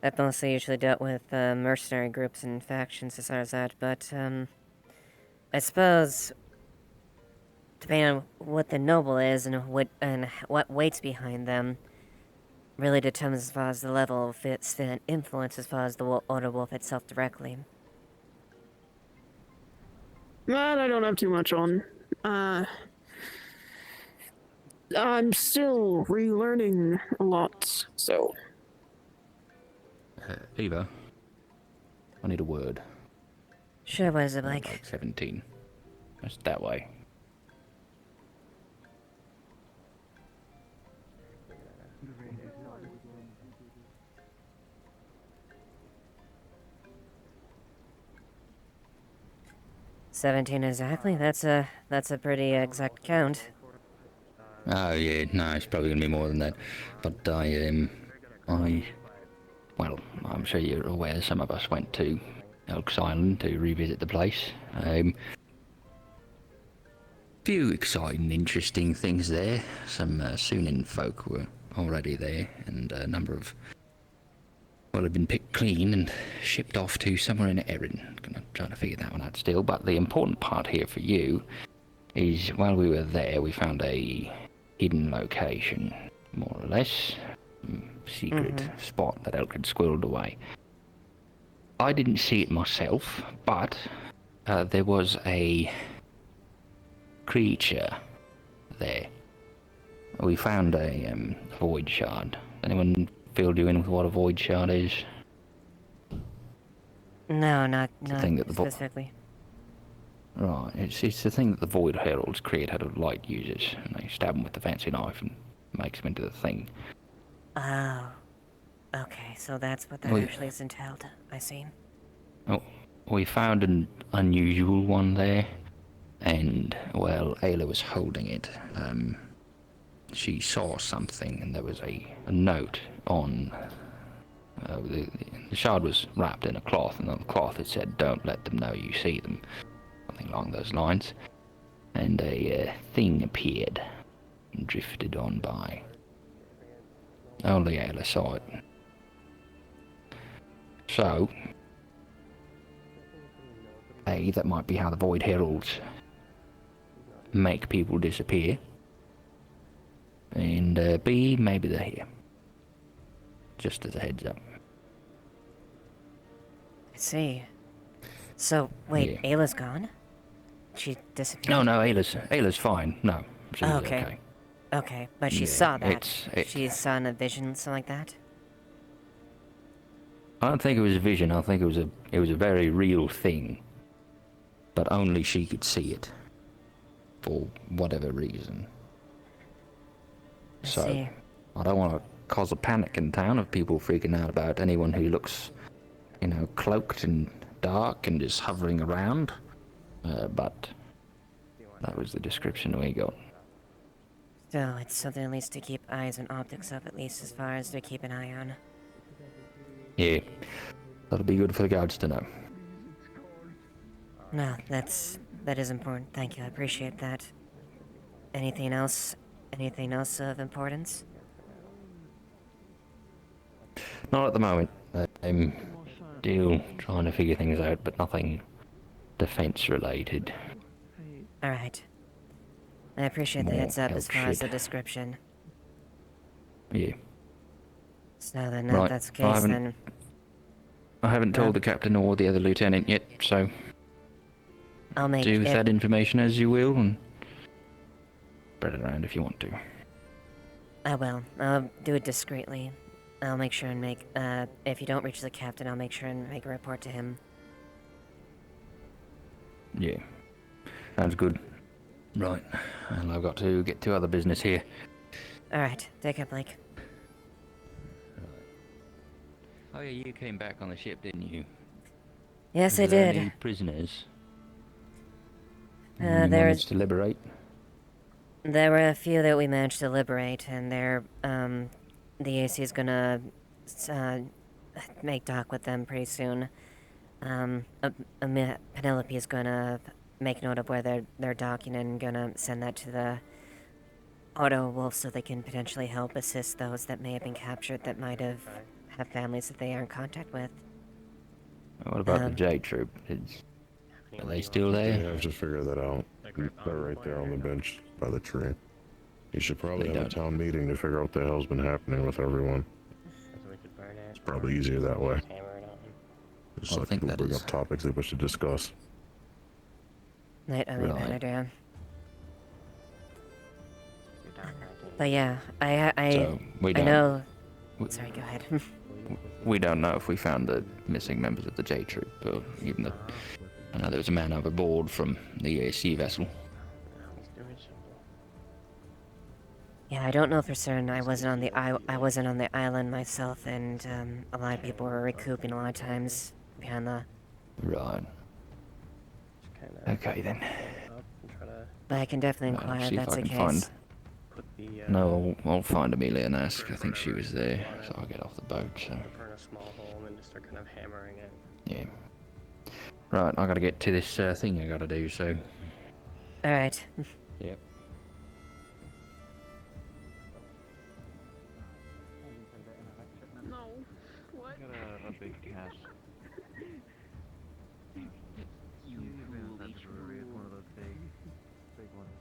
I've mostly usually dealt with mercenary groups and factions as far as that, but I suppose depending on what the noble is and what weights behind them, really determines as far as the level of its influence as far as the Order Wolf itself directly. That I don't have too much on. I'm still relearning a lot, so. Eva, I need a word. Sure, what is it like? 17. That's that way. $17 exactly? That's a pretty exact count. Oh yeah, no, it's probably gonna be more than that. But well, I'm sure you're aware some of us went to Elks Island to revisit the place. Few exciting, interesting things there. Some Sunin folk were already there, and a number of had been picked clean and shipped off to somewhere in Erin. I'm trying to figure that one out still. But the important part here for you is while we were there, we found a hidden location, more or less. Secret spot that Elk had squirreled away. I didn't see it myself, but there was a creature there. We found a void shard. Anyone filled you in with what a void shard is? No, not thing that the specifically. Right, it's the thing that the Void Heralds create out of light users, and they stab them with the fancy knife and makes them into the thing. Oh. Okay, so that's what that actually is entailed. I see. Oh, we found an unusual one there, and, well, Ayla was holding it. She saw something, and there was a note on... the shard was wrapped in a cloth, and on the cloth it said, "Don't let them know you see them." Something along those lines. And a thing appeared and drifted on by. Only Ayla saw it. So, A, that might be how the Void Heralds make people disappear. And B, maybe they're here. Just as a heads up. I see. So, wait, Yeah. Ayla's gone? She disappeared? No, Ayla's fine. No, she's okay. Okay, but she Yeah, saw that. She saw in a vision, something like that? I don't think it was a vision. I think it was a very real thing. But only she could see it. For whatever reason. See. I don't want to cause a panic in town of people freaking out about anyone who looks, cloaked and dark and just hovering around. But that was the description we got. Still, it's something at least to keep eyes and optics up, at least as far as to keep an eye on. Yeah, that'll be good for the guards to know. No, that is important. Thank you, I appreciate that. Anything else? Anything else of importance? Not at the moment. I'm still trying to figure things out, but nothing defense related. Alright. I appreciate the More heads up as elk far as shit. the description. Yeah. So then, Right, if that's the case, then... I haven't told the captain or the other lieutenant yet, so I'll make do with it... that information as you will, and spread it around if you want to. I will. I'll do it discreetly. I'll make sure and make, if you don't reach the captain, I'll make sure and make a report to him. Yeah. Sounds good. Right. And I've got to get to other business here. Alright, take care, Blake. Oh yeah, you came back on the ship, didn't you? Yes, Was I there did. any prisoners? You managed to liberate? There were a few that we managed to liberate, and the AC is gonna make talk with them pretty soon. Penelope is gonna make note of where they're docking and gonna send that to the Auto Wolf so they can potentially help assist those that may have been captured that might have families that they are in contact with. What about the J Troop? Are they still there? Yeah, I've just figured that out. They're right there on the bench by the tree. You should probably have a town meeting to figure out what the hell's been happening with everyone. It's probably easier that way. Just let people bring up topics they wish to discuss. Bad idea. But yeah, I know. Sorry, go ahead. We don't know if we found the missing members of the J Troop, or even the. I know there was a man overboard from the EAC vessel. Yeah, I don't know for certain. I wasn't on the island myself, and a lot of people were recouping a lot of times behind the. Right. Okay then. But I can definitely inquire if that's the case. No, I'll find Amelia and ask. I think she was there, so I'll get off the boat. So. Burn a small hole and just start kind of hammering it. Yeah. Right, I gotta get to this thing I gotta do. So. All right. Yep. No. What? I got a big cash. One of those big ones.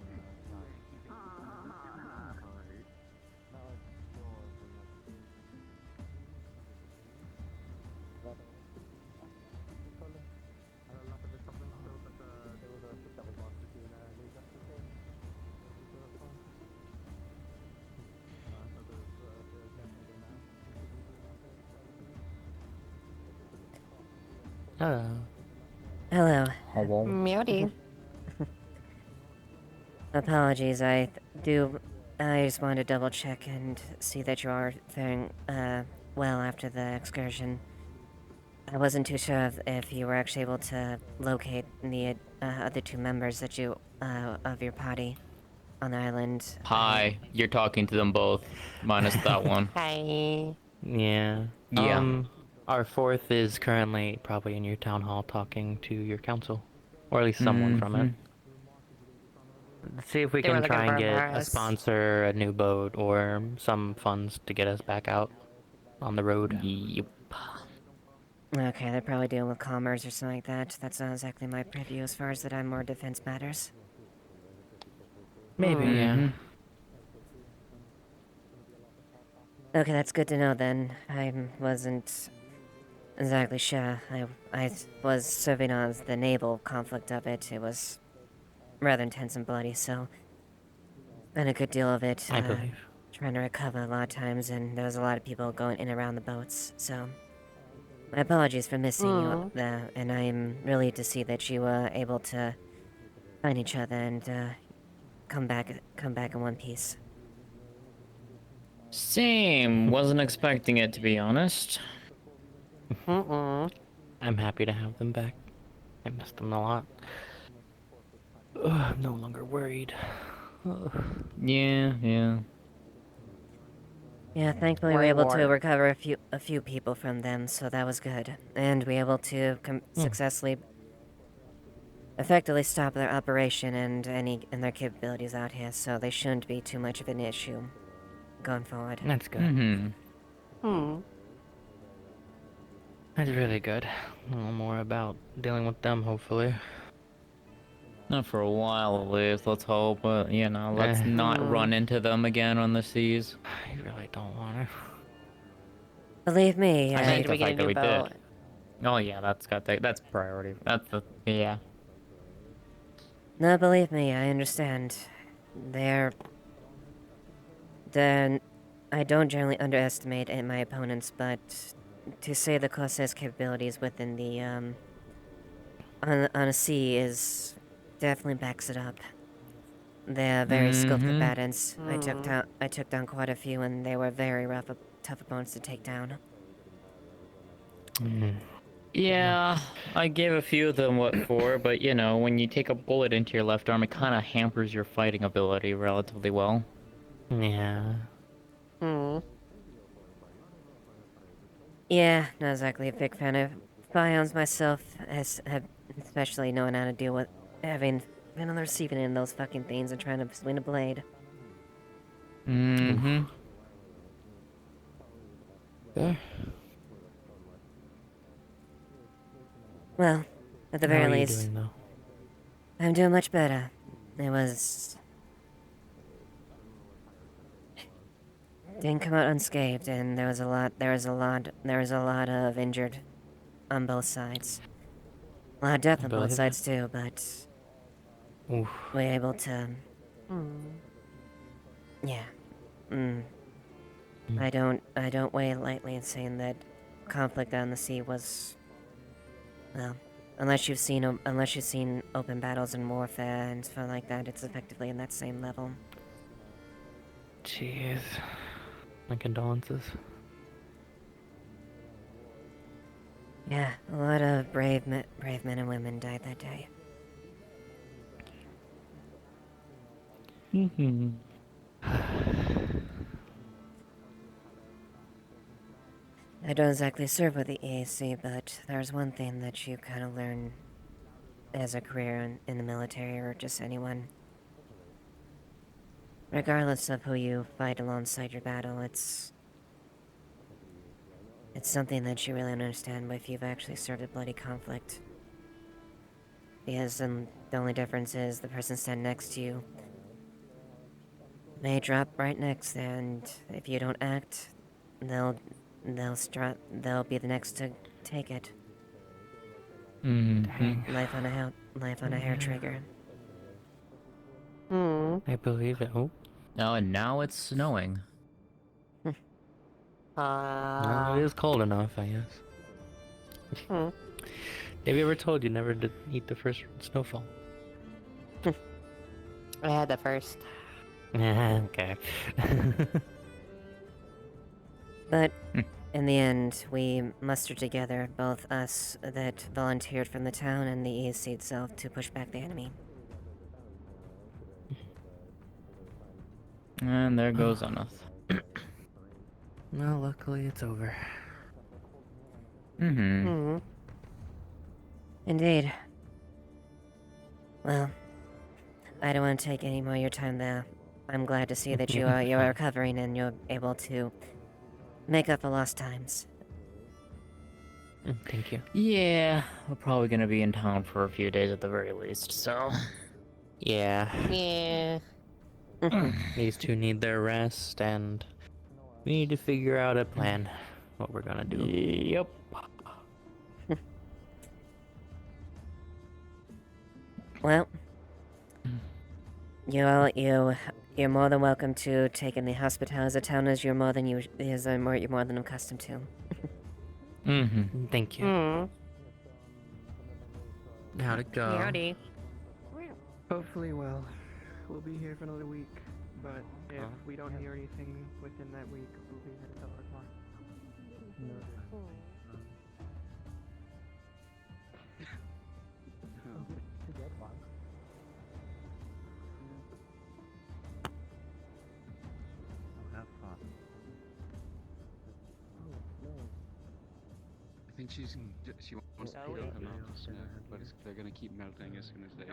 Hello. Hello. Hello. Meowdy. Apologies, I just wanted to double check and see that you are faring well after the excursion. I wasn't too sure if you were actually able to locate the other two members that you of your party on the island. Hi, you're talking to them both, minus that one. Hi. Yeah. Yeah. Our fourth is currently probably in your town hall talking to your council, or at least someone from it. See if we They were can looking try for and a get a Mars. sponsor, a new boat, or some funds to get us back out on the road. Yep. Okay, they're probably dealing with commerce or something like that. That's not exactly my purview as far as that I'm more defense matters. Maybe, yeah. Okay, that's good to know then. I wasn't exactly sure. I was serving on the naval conflict of it. It was rather intense and bloody, so been a good deal of it. I believe. Trying to recover a lot of times, and there was a lot of people going in and around the boats, so my apologies for missing you up there, and I'm relieved to see that you were able to find each other and come back in one piece. Same. Wasn't expecting it, to be honest. I'm happy to have them back. I missed them a lot. I'm no longer worried. Yeah. Yeah, thankfully we were able to recover a few people from them, so that was good. And we were able to successfully, effectively stop their operation and their capabilities out here, so they shouldn't be too much of an issue going forward. That's good. That's really good. A little more about dealing with them, hopefully. Not for a while, at least. Let's hope. But let's not run into them again on the seas. I really don't want to. Believe me, I think the we get a fact that new we boat. did. Oh yeah, that's priority. Yeah. No, believe me, I understand. I don't generally underestimate my opponents, but to say the closest capabilities within the on a sea is definitely backs it up. They're very skilled combatants. I took down quite a few, and they were very tough opponents to take down. Yeah, I gave a few of them what for, but you know, when you take a bullet into your left arm, it kind of hampers your fighting ability relatively well. Yeah. Yeah, not exactly a big fan of firearms myself, especially knowing how to deal with having been on the receiving end of those fucking things and trying to swing a blade. Mm-hmm. Yeah. Well, at the How very are you least, doing, though? I'm doing much better. It was... Didn't come out unscathed, and there was a lot of injured on both sides. A lot of death on both sides too, but Oof. we're able to. Yeah. I don't weigh it lightly in saying that conflict on the sea was, well, unless you've seen open battles and warfare and stuff like that, it's effectively in that same level. Jeez. My condolences. Yeah, a lot of brave men and women died that day. Mm-hmm. I don't exactly serve with the EAC, but there's one thing that you kind of learn as a career in the military or just anyone. Regardless of who you fight alongside your battle, it's something that you really understand if you've actually served a bloody conflict. Because the only difference is the person standing next to you may drop right next there, and if you don't act, they'll be the next to take it. Mm-hmm. Life on a hair trigger. I believe it. Oh. Oh, and now it's snowing. Well, it is cold enough, I guess. Have you ever told you never to eat the first snowfall? I had the first. Okay. But in the end, we mustered together, both us that volunteered from the town and the ESC itself, to push back the enemy. And there goes Unoth. Well, luckily it's over. Indeed. Well, I don't want to take any more of your time there. I'm glad to see that you are recovering and you're able to make up for lost times. Thank you. Yeah, we're probably gonna be in town for a few days at the very least, so... Yeah. Yeah. These two need their rest, and we need to figure out a plan. What we're gonna do. Yep. Well, you're more than welcome to take in the hospitality of the town as you're more than accustomed to. Thank you. How'd it go? Howdy. Hopefully, well, we'll be here for another week. But if we don't hear anything within that week, we'll be headed to our clock. I think she wants to put them out the snow, but they're gonna keep melting as soon as they.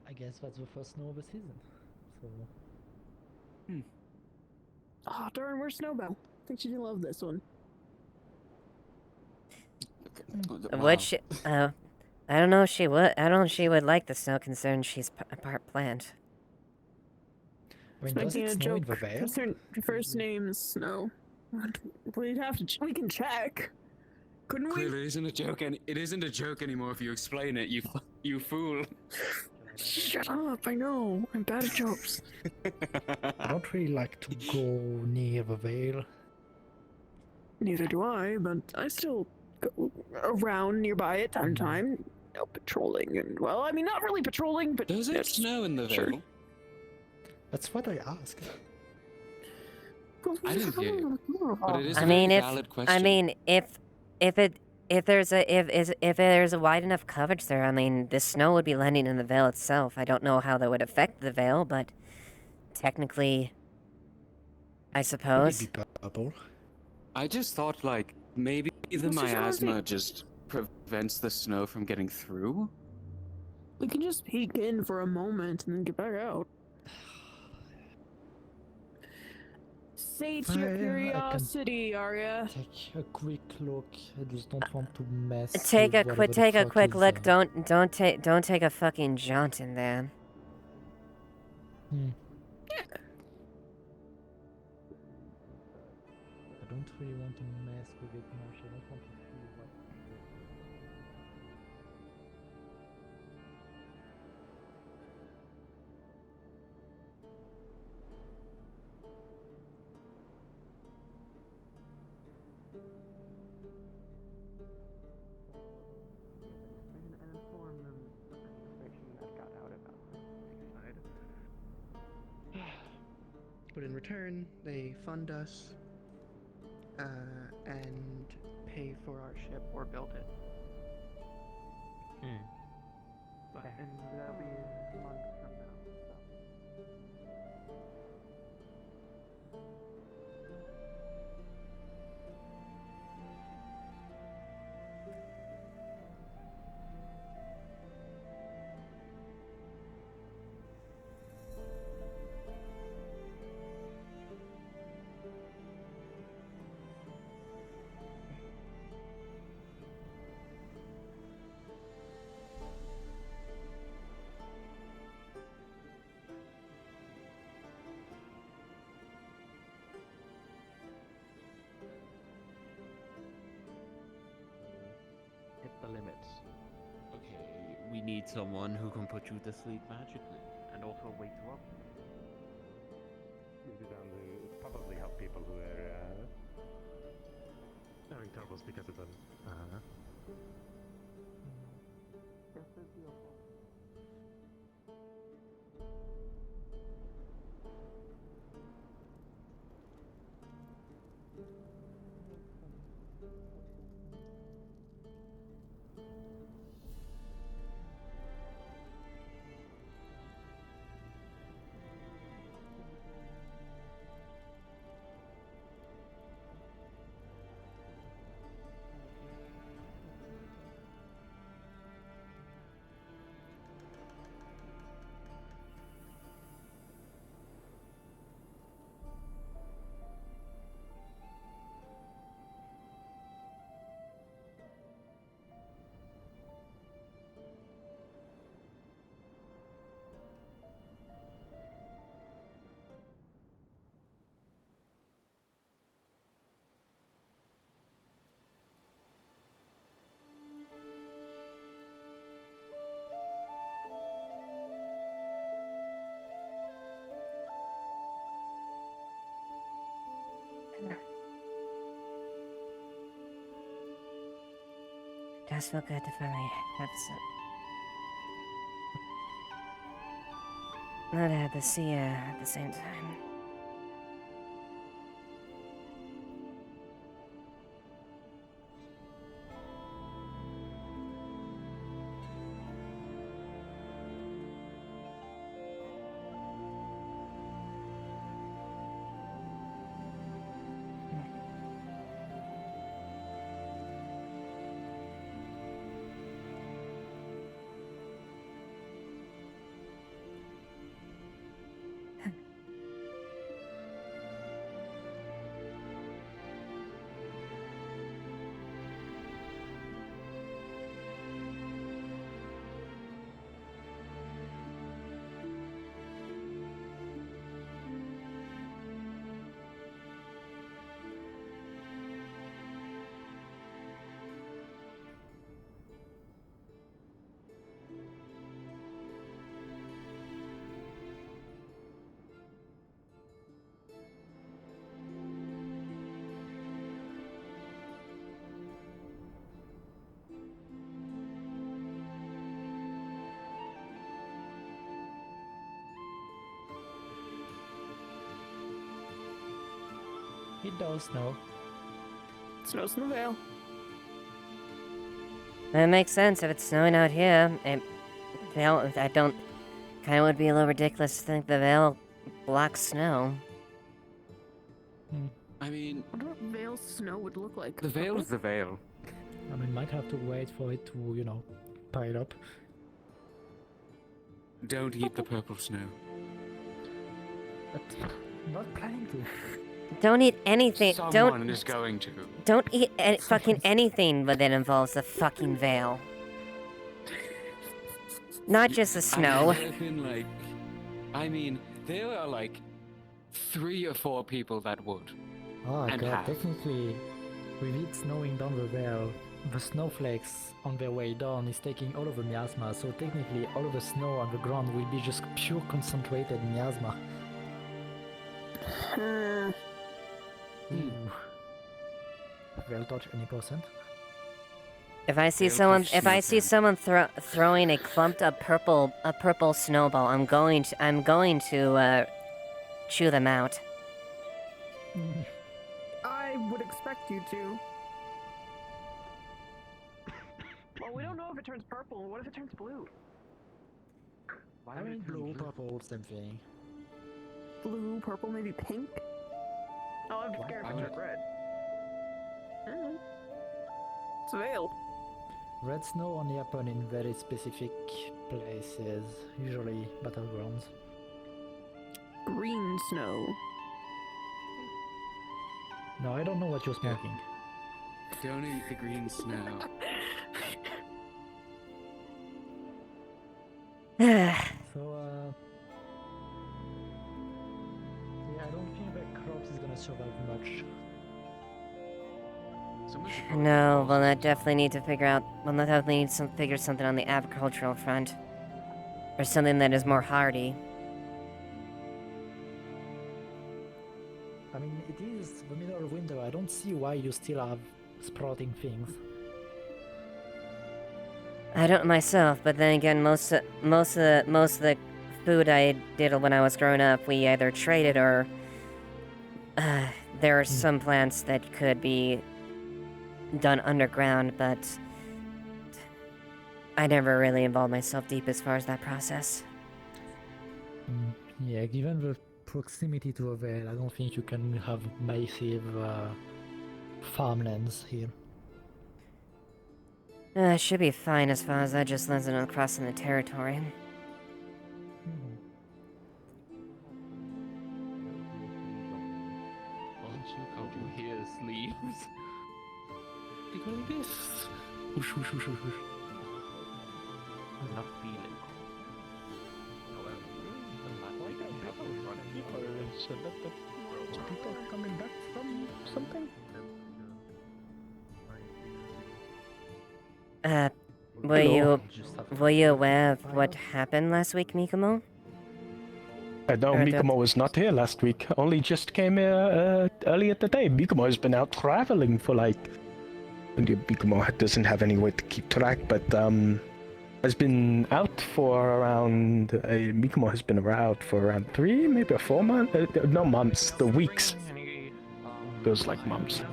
I guess that's the first snow of the season. So. Oh, darn, where's Snowbell? I think she didn't love this one. Which, I don't know if she would. I don't know if she would like the snow, considering she's a part plant. I mean, Making a joke. Vale? Her first name is Snow. We'd have to. We can check. Couldn't we? Clearly, it isn't a joke. It isn't a joke anymore if you explain it. You fool. Shut up! I know. I'm bad at jokes. I don't really like to go near the Vale. Neither do I, but I still go around nearby at time to time. Patrolling and, well, I mean, not really patrolling, but does it snow in the Vale? That's what I asked. I didn't hear you. But it is I a mean, very valid question. if if there's a wide enough coverage there, I mean, the snow would be landing in the Vale itself. I don't know how that would affect the Vale, but technically, I suppose. Maybe purple. I just thought, like, maybe the Mr. miasma Shaughnessy. just prevents the snow from getting through? We can just peek in for a moment and then get back out. Sate your I can curiosity, Arya. take a quick look. I just don't want to mess Take with a whatever the fuck quick is, look. Don't take a fucking jaunt in there. I don't really want to mess with it much. I don't want to see what. And inform them of the information that got out about the side. But in return, they fund us and pay for our ship or build it. And that'll be months from now. Hit the limits. Okay, we need someone who can put you to sleep magically, and also wake you up. Maybe down to probably help people who are having troubles because of them. It does feel good to finally have not have the sea at the same time. It does snow. Snows in the Vale. That makes sense. If it's snowing out here, I don't. Kind of would be a little ridiculous to think the veil blocks snow. I mean, I wonder what veil snow would look like. the veil's the veil. I mean, might have to wait for it to, you know, pile up. Don't eat the purple snow. But not planning to. Don't eat anything. Someone is going to. Don't eat fucking anything that involves the fucking veil. Not just the snow. I mean, there are like 3 or 4 people that would. Oh and god, have. technically, with it snowing down the veil, the snowflakes on their way down is taking all of the miasma, so technically all of the snow on the ground will be just pure concentrated miasma. Ooh. Veil touch any percent? If I see someone throwing a clumped up purple snowball, I'm going to chew them out. I would expect you to. Well, we don't know if it turns purple. What if it turns blue? I mean, blue, purple, same thing. Blue, purple, maybe pink? Oh, I'm scared if it turns red. It's a veil. Red snow only happen in very specific places, usually battlegrounds. Green snow. No, I don't know what you're smoking. Don't eat the green snow. So, yeah, I don't think that crops is gonna survive much. No, we'll not definitely need to figure out. We'll not definitely need to figure something on the agricultural front, or something that is more hardy. I mean, it is the middle of winter. I don't see why you still have sprouting things. I don't myself, but then again, most of the food I did when I was growing up, we either traded or there are some plants that could be done underground, but I never really involved myself deep as far as that process. Yeah, given the proximity to a veil, I don't think you can have massive farmlands here. Should be fine as far as I just landed on crossing the territory. Aren't you going to hear sleeves? Look at this. Whoosh, whoosh, whoosh, whoosh, whoosh. I'm not feeling. People coming back from something? Were you aware of what happened last week, Mikomo? No, Mikomo was not here last week. Only just came here earlier today. Mikomo has been out traveling for like... Mikomo doesn't have any way to keep track, but has been out for around... Mikomo has been out for around 3, maybe 4 months? No months, the weeks. Feels like months.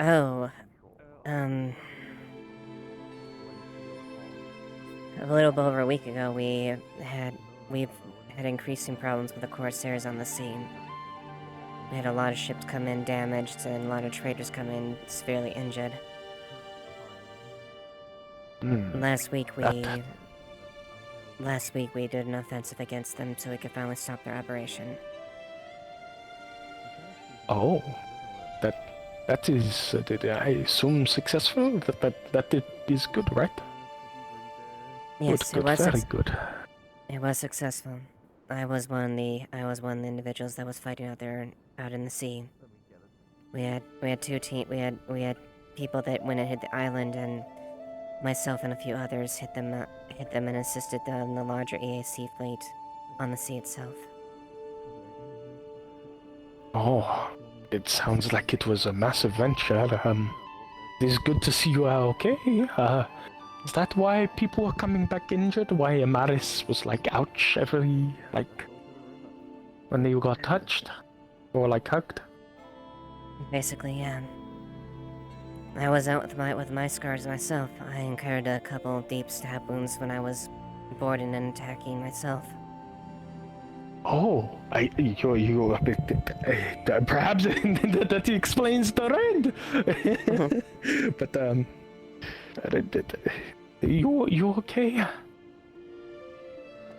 Oh, a little over a week ago, we've had increasing problems with the Corsairs on the sea. We had a lot of ships come in damaged and a lot of traders come in severely injured. Last week we did an offensive against them so we could finally stop their operation. Oh, that is, I assume, successful. That is good, right? Yes, good, it was very good. It was successful. I was one of the individuals that was fighting out in the sea. We had people that went and hit the island, and myself and a few others hit them and assisted them in the larger EAC fleet on the sea itself. Oh, it sounds like it was a massive venture. It is good to see you are okay. Is that why people were coming back injured? Why Amaris was like, ouch, when they got touched? Or like hugged? Basically, yeah. I was out with my scars myself. I incurred a couple deep stab wounds when I was boarding and attacking myself. Oh, perhaps that explains the red. But you okay?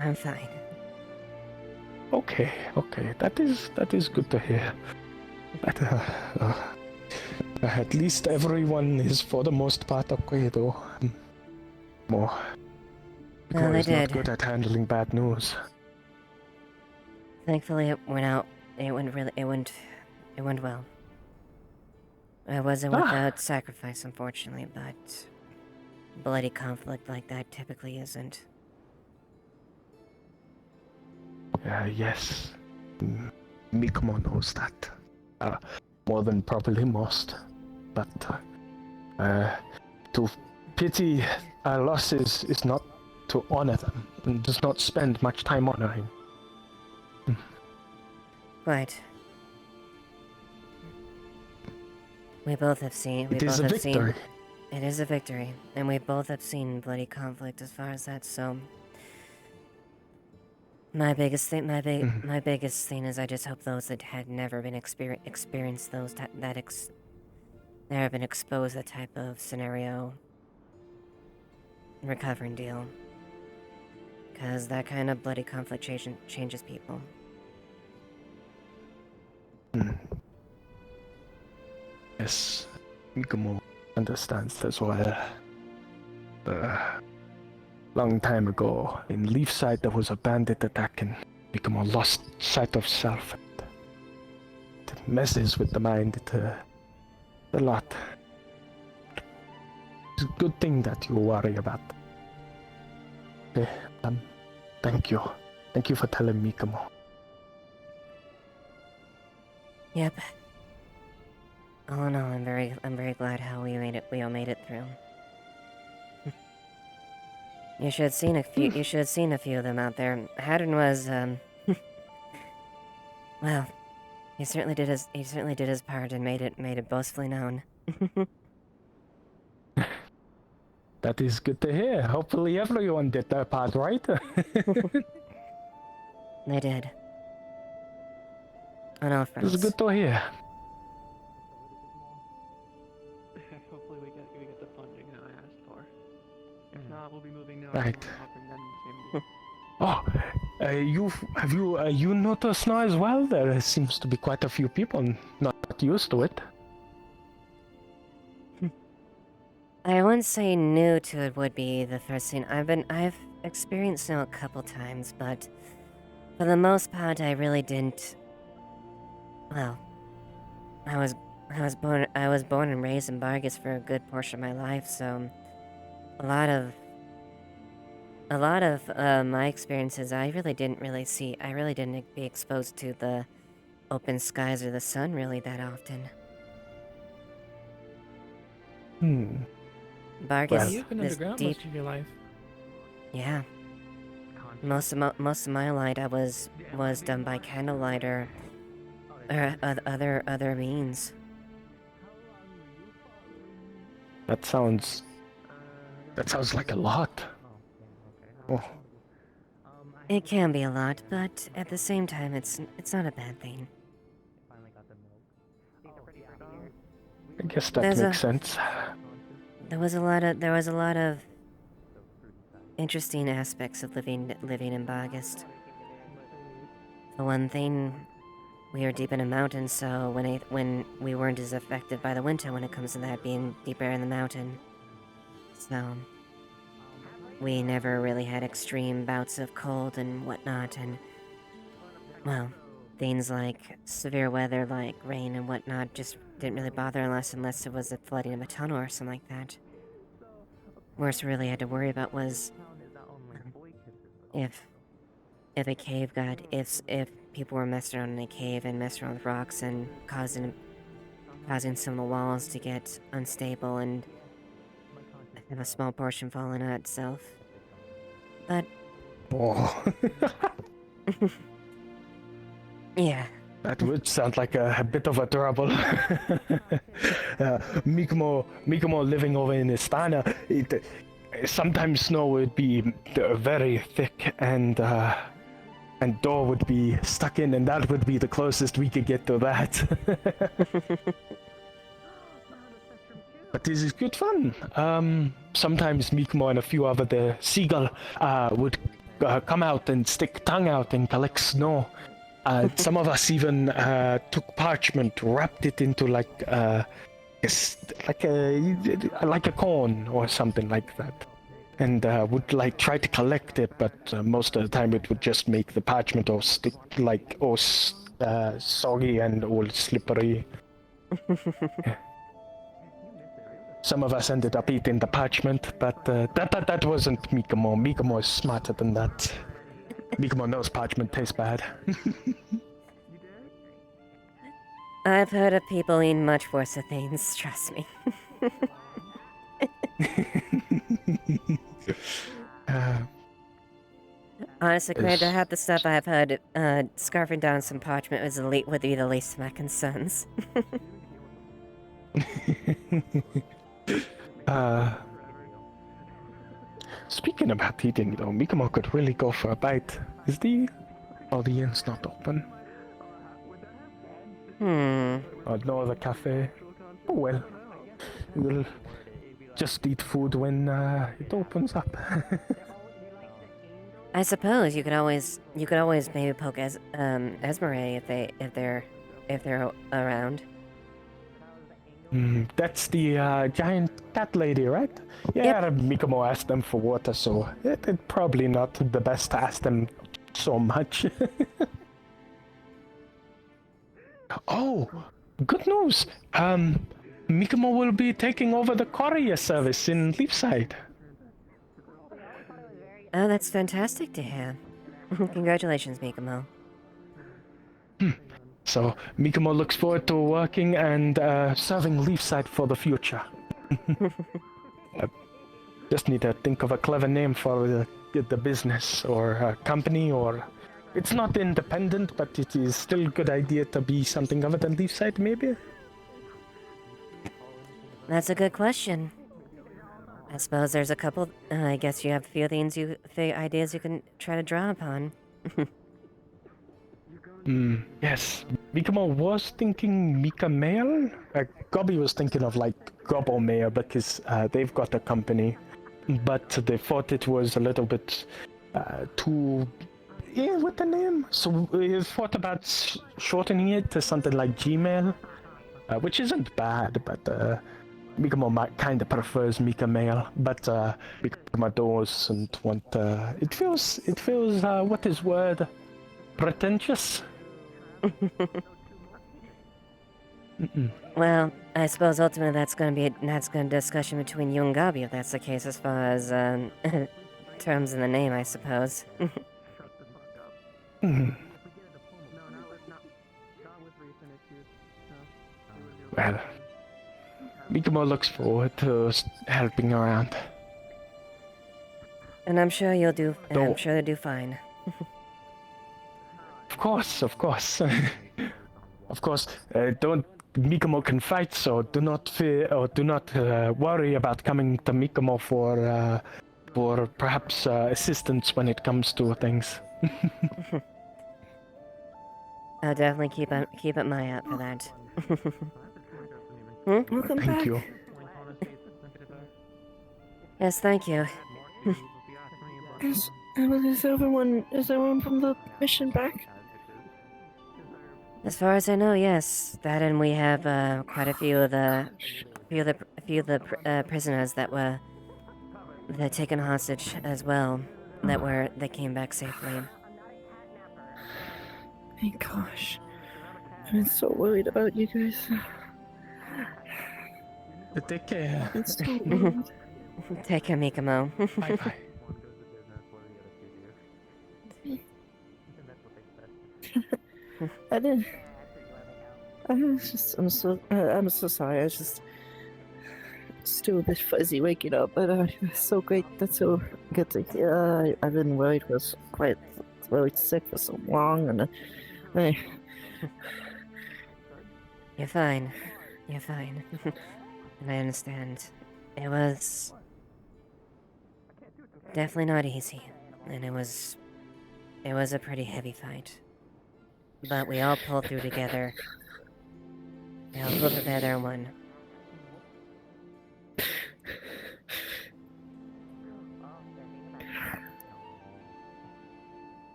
I'm fine. Okay, that is good to hear. At least everyone is for the most part okay, though. More. Well, they is not did. good at handling bad news. Thankfully, it went out. It went well. It wasn't without sacrifice, unfortunately, but bloody conflict like that typically isn't. Yes. Mikmo knows that. More than probably most. But to pity our losses is not to honor them, and does not spend much time honoring. Right. We both have seen. It is a victory. It is a victory, and we both have seen bloody conflict as far as that. So, my biggest thing is I just hope those that had never been experienced those never been exposed to that type of scenario recover and deal, because that kind of bloody conflict changes people. Yes, Mikumo understands as well. Long time ago, in Leafside there was a bandit attack and Mikumo lost sight of self. It messes with the mind a lot. It's a good thing that you worry about. Okay, thank you. Thank you for telling Mikumo. Yep. All in all, I'm very glad how we all made it through. You should have seen a few. You should have seen a few of them out there. Haddon was, well, he certainly did his part and made it boastfully known. That is good to hear. Hopefully everyone did their part, right? They did. On all fronts. It's good to hear. Hopefully we get the funding that I asked for. If not, we'll be moving now. Right. You noticed now as well? There seems to be quite a few people not used to it. I wouldn't say new to it would be the first thing. I've experienced snow a couple times, but for the most part, I really didn't. Well, I was born and raised in Vargas for a good portion of my life, so a lot of my experiences I really didn't see. I really didn't be exposed to the open skies or the sun really that often. Vargas, You've been this underground deep. most of your life. Yeah. Most of my light I was done by candlelight or other means. That sounds like a lot. Oh. It can be a lot, but at the same time, it's not a bad thing. I guess that makes sense. There was a lot of interesting aspects of living in Vargas. For one thing, we are deep in a mountain, so when we weren't as affected by the winter when it comes to that being deeper in the mountain. So we never really had extreme bouts of cold and whatnot, and well, things like severe weather like rain and whatnot just didn't really bother us unless it was a flooding of a tunnel or something like that. Worst we really had to worry about was if a cave if people were messing around in a cave and messing around with rocks and causing some of the walls to get unstable and have a small portion falling out itself. But oh. yeah, That would sound like a bit of a trouble. Mikomo living over in Istana, sometimes snow would be very thick and door would be stuck in, and that would be the closest we could get to that. But this is good fun. Sometimes Mikomo and a few other the seagull would come out and stick tongue out and collect snow. Some of us even took parchment, wrapped it into like a cone or something like that, and would like try to collect it. But most of the time, it would just make the parchment all stick, like all soggy and all slippery. Some of us ended up eating the parchment, but that wasn't Mikomo. Mikomo is smarter than that. Mikomo knows parchment tastes bad. I've heard of people eating much worse things, trust me. Honestly, compared to half the stuff I've heard, scarfing down some parchment would be the least of my concerns. Speaking about eating, though, Mikomo could really go for a bite. Is the audience not open? Or no other cafe? Oh well. We'll just eat food when it opens up. I suppose you could always maybe poke Esmeralda if they're around. That's the giant cat lady, right? Yeah, yep. Mikomo asked them for water, so it's probably not the best to ask them so much. Oh, good news! Mikomo will be taking over the courier service in Leafside. Oh, that's fantastic to hear. Congratulations, Mikomo. So, Mikomo looks forward to working and serving Leafside for the future. Just need to think of a clever name for the business or company, or... It's not independent, but it is still a good idea to be something other than Leafside, maybe? That's a good question. I suppose there's a couple... I guess you have a few ideas you can try to draw upon. Yes. Mikomo was thinking Mika Mail. Gobby was thinking of like Gobbo Mail because they've got a company. But they thought it was a little bit too... Yeah, with the name. So we thought about shortening it to something like Gmail. Which isn't bad, but Mikomo kind of prefers Mika Mail. But Mikomo doesn't want... It feels what is word? Pretentious? Well, I suppose ultimately that's going to be a discussion between you and Gabi if that's the case, as far as terms in the name, I suppose. Well, Mikomo looks forward to helping around. And I'm sure you'll do. I'm sure they'll do fine. Of course. Of course, Mikomo can fight, so do not fear or do not worry about coming to Mikomo for perhaps assistance when it comes to things. I'll definitely keep an eye out for that. Welcome back. Thank you. Yes, thank you. Is everyone from the mission back? As far as I know, yes. That, and we have quite a few of the prisoners that were taken hostage as well. That came back safely. Thank gosh. I've been so worried about you guys. Take care. It's so worried. Take care, Mikomo. Bye. I'm so sorry. I was just still a bit fuzzy waking up, but that's so great. That's so good to hear. I've been worried. Was quite really sick for so long, and You're fine. You're fine. And I understand. It was definitely not easy, and it was a pretty heavy fight. But we all pulled through together. We all pulled together and won.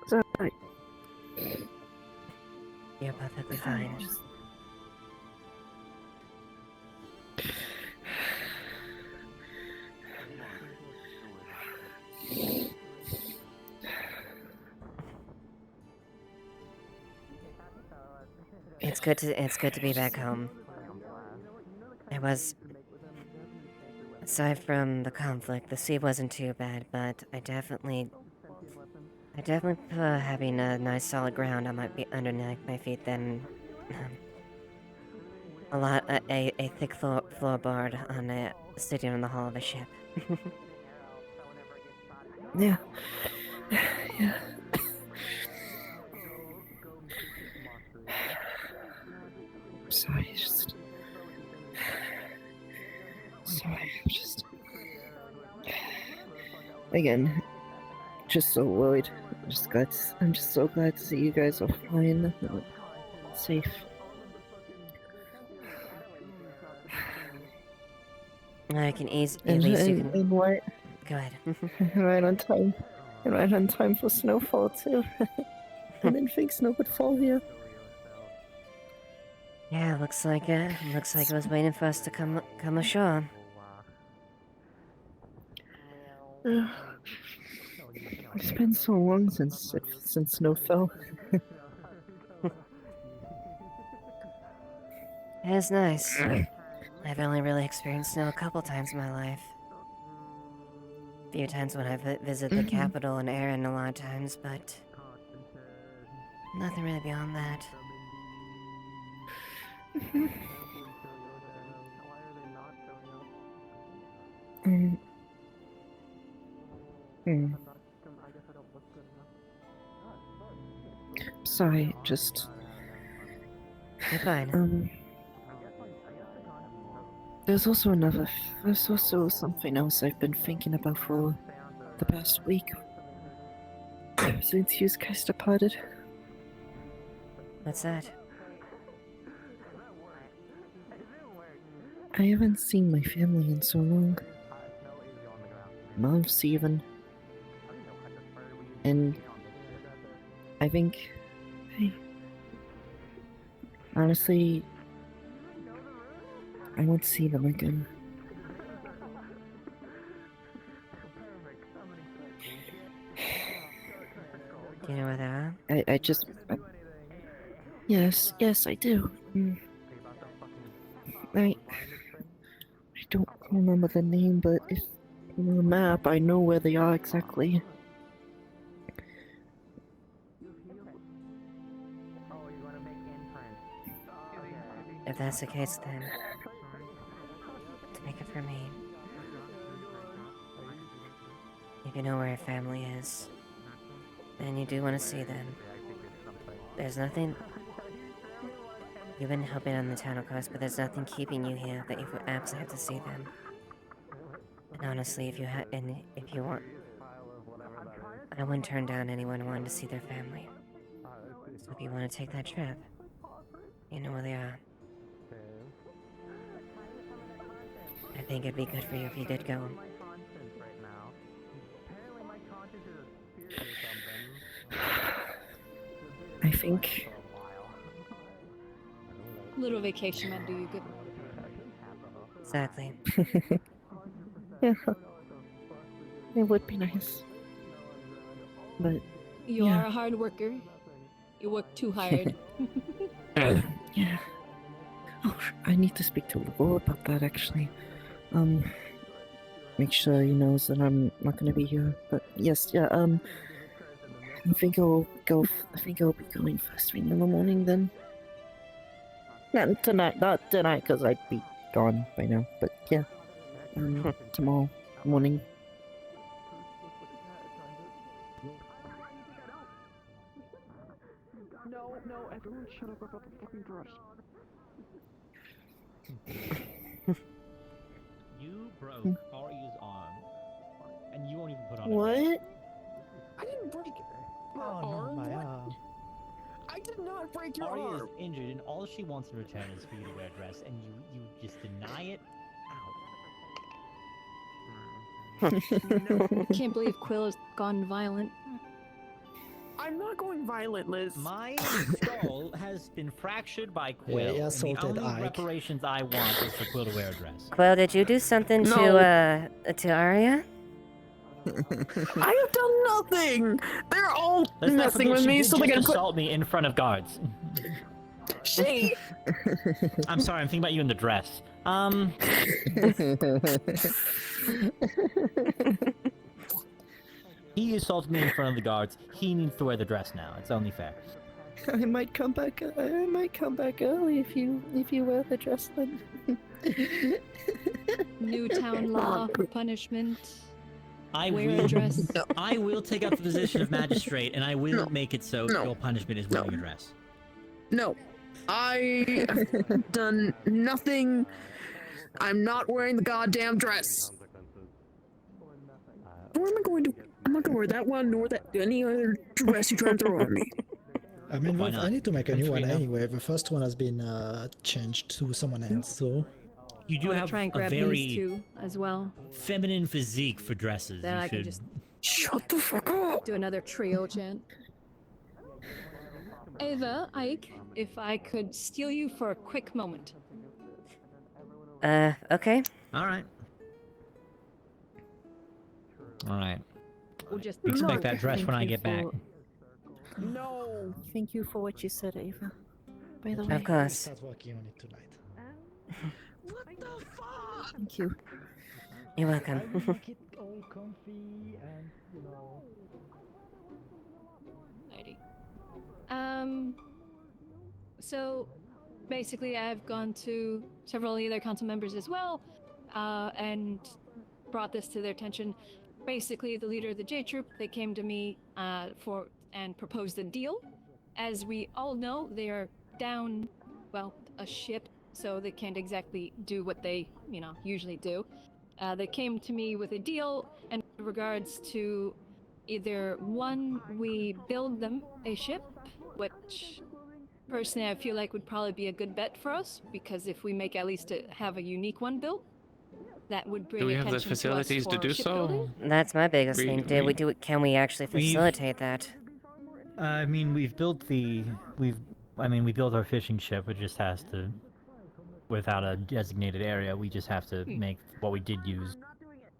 Sorry. You're perfectly fine. It's good to be back home. It was, aside from the conflict, the sea wasn't too bad, but I definitely prefer having a nice solid ground on underneath my feet than a thick floorboard on sitting on the hull of a ship. Yeah. Yeah. Sorry, just again, just so worried. I'm just so glad to see you guys are fine, safe. I can at And, least you and, can... and right, Go ahead. right on time. And right on time for snowfall, too. I didn't think snow would fall here. Yeah, looks like it was waiting for us to come ashore. It's been so long since snow fell. It is nice. I've only really experienced snow a couple times in my life. A few times when I visited the capital and Erin a lot of times, but nothing really beyond that. Sorry, just... You're fine. There's also something else I've been thinking about for the past week. Since you guys departed. What's that? I haven't seen my family in so long. Months even. And I think... honestly, I want to see them again. Do you know where they are? Yes, I do. I don't remember the name, but if on the map, I know where they are exactly. If that's the case, then take it from me. If you know where your family is, and you do want to see them, there's nothing... You've been helping on the town, of course, but there's nothing keeping you here that you would absolutely have to see them. And honestly, if you want... I wouldn't turn down anyone who wanted to see their family. So if you want to take that trip, you know where they are. I think it'd be good for you if you did go. I think... Little vacation might do you good. Exactly. Yeah. It would be nice. But... You yeah. are a hard worker. You work too hard. Yeah. Oh, I need to speak to Laura about that, actually. Make sure he knows that I'm not gonna be here. But yes, yeah, I think I'll be going first thing in the morning then. Not tonight, because I'd be gone by now. But yeah, tomorrow morning. No, Everyone shut up about the fucking dress. You broke Aria's arm, and you won't even put on What? a dress. I didn't break her arm. my What? arm. I did not break your Aria arm. is injured, and all she wants in return is for you to wear a dress, and you just deny it. Can't believe Quill has gone violent. I'm not going violent, Liz. My skull has been fractured by Quill, he and the assaulted only Ike. reparations I want is for Quill to wear a dress. Quill, did you do something to Arya? I have done nothing. They're all Let's not messing forget with she me, did so they're just gonna put. assault me in front of guards. She. I'm sorry, I'm thinking about you in the dress. He assaulted me in front of the guards. He needs to wear the dress now. It's only fair. I might come back. I might come back early if you wear the dress then. New town law punishment. I Wear will a dress. I will take up the position of magistrate, and I will make it so your punishment is wearing a dress. No, I have done nothing. I'm not wearing the goddamn dress. Or am I going to? I'm not going to wear that one nor that any other dress you try to throw on me. I mean, Why not? I need to make a new one Katrina. anyway. The first one has been changed to someone else, so. You do I'm gonna have try and a grab very these two as well. feminine physique for dresses. Then You I can should... just shut the fuck up. Do another trio chant. Ava, Ike, if I could steal you for a quick moment. Okay. Alright. Alright. We'll just Expect that dress when I get back. No. Thank you for what you said, Ava. By the way. Of course. Start working on it tonight. What the fuck? Thank you. You're welcome. I will make it all comfy and, you know. So basically I've gone to several other council members as well, and brought this to their attention. Basically, the leader of the J Troop, they came to me and proposed a deal. As we all know, they are down, well, a ship, so they can't exactly do what they, usually do. They came to me with a deal in regards to either one, we build them a ship, which personally I feel like would probably be a good bet for us, because if we make at least have a unique one built, that would bring Do we have the attention to us facilities to for do shipbuilding. so? That's my biggest thing. Can we actually facilitate that? I mean, we built our fishing ship. It just has to, without a designated area, we just have to make what we did use,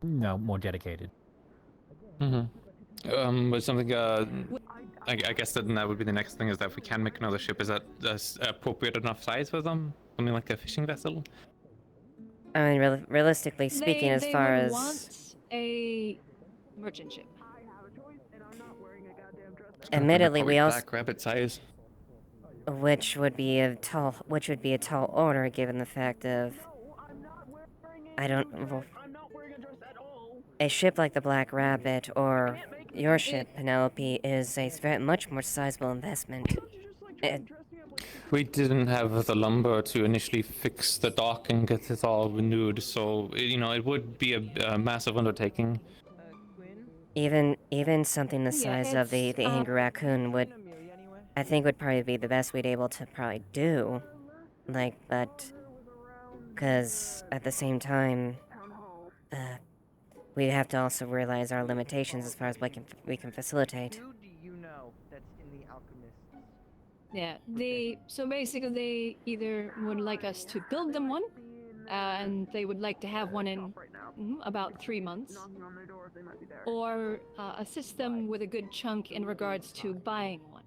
more dedicated. But something, I guess that would be the next thing, is that if we can make another ship, is that appropriate enough size for them? Something like a fishing vessel? I mean, realistically speaking, as far would as want a merchant ship. admittedly, we also Black rabbit size. which would be a tall order given the fact of a ship like the Black Rabbit or your ship, Penelope, is a very much more sizable investment. We didn't have the lumber to initially fix the dock and get it all renewed, so it would be a massive undertaking. Even something the size of the Angry Raccoon would, I think, would probably be the best we'd able to probably do. But because at the same time, we have to also realize our limitations as far as what we can facilitate. Who do you know that's in the Alchemists? Yeah, so basically they either would like us to build them one, and they would like to have one in about 3 months, or assist them with a good chunk in regards to buying one.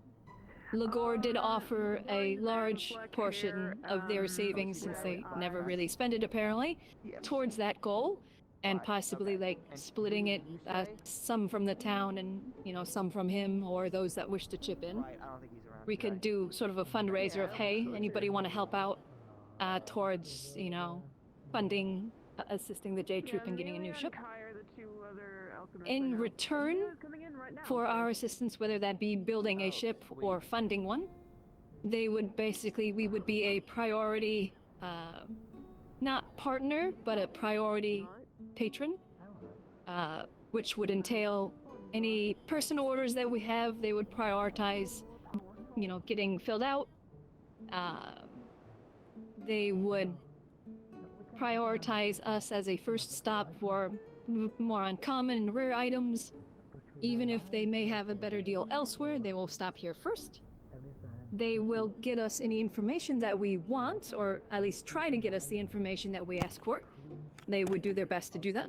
Lagor did offer a large portion of their savings, since they never really spend it apparently, towards that goal, and possibly splitting it, some from the town and some from him or those that wish to chip in. We could do sort of a fundraiser of, hey, anybody want to help out towards funding, assisting the J Troop in getting a new ship. In return for our assistance, whether that be building a ship or funding one, they would basically, we would be a priority, not partner, but a priority patron, which would entail any personal orders that we have, they would prioritize, you know, getting filled out. They would prioritize us as a first stop for more uncommon and rare items. Even if they may have a better deal elsewhere, they will stop here first. They will get us any information that we want, or at least try to get us the information that we ask for. They would do their best to do that.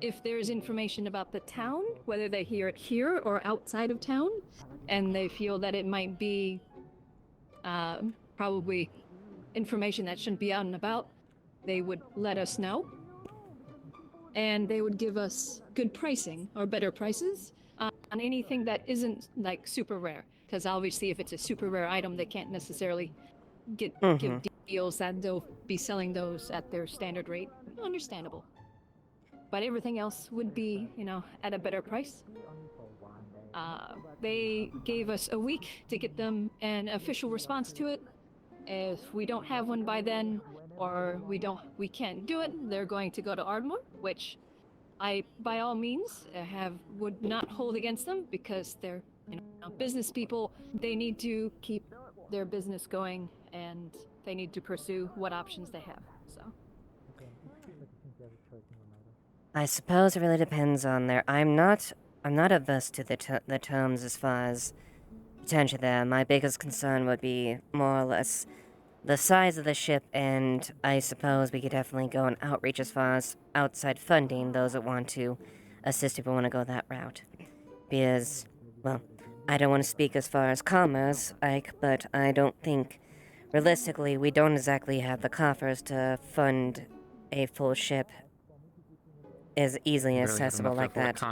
If there's information about the town, whether they hear it here or outside of town, and they feel that it might be probably information that shouldn't be out and about, they would let us know. And they would give us good pricing, or better prices, on anything that isn't like super rare. Because obviously if it's a super rare item, they can't necessarily give deals that they'll be selling those at their standard rate. Understandable. But everything else would be, you know, at a better price. They gave us a week to get them an official response to it. If we don't have one by then, or we can't do it, they're going to go to Ardmore, which I, by all means, would not hold against them, because they're, you know, business people. They need to keep their business going, and they need to pursue what options they have. So. I suppose it really depends on their. I'm not averse to the terms as far as potential there. My biggest concern would be more or less the size of the ship, and I suppose we could definitely go and outreach as far as outside funding, those that want to assist if we want to go that route. Because, well, I don't want to speak as far as commerce, Ike, but I don't think, realistically, we don't exactly have the coffers to fund a full ship as easily accessible like that.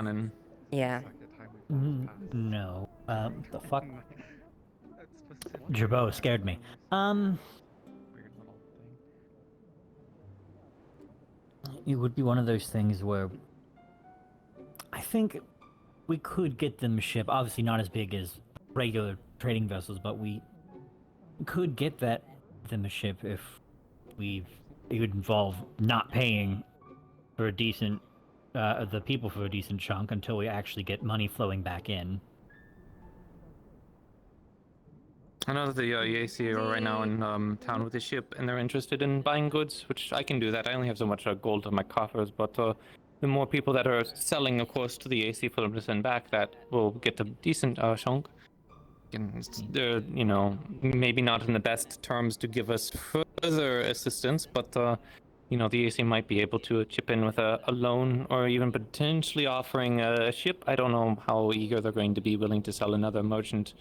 Yeah. No. The fuck? Jabot scared me. It would be one of those things where I think we could get them a ship, obviously not as big as regular trading vessels, but we could get them a ship if it would involve not paying for a decent, the people for a decent chunk until we actually get money flowing back in. I know that the EAC are right now in town with the ship, and they're interested in buying goods, which I can do that. I only have so much gold in my coffers, but the more people that are selling, of course, to the EAC for them to send back, that will get a decent chunk. And they're, you know, maybe not in the best terms to give us further assistance, but you know, the EAC might be able to chip in with a loan, or even potentially offering a ship. I don't know how eager they're going to be willing to sell another merchant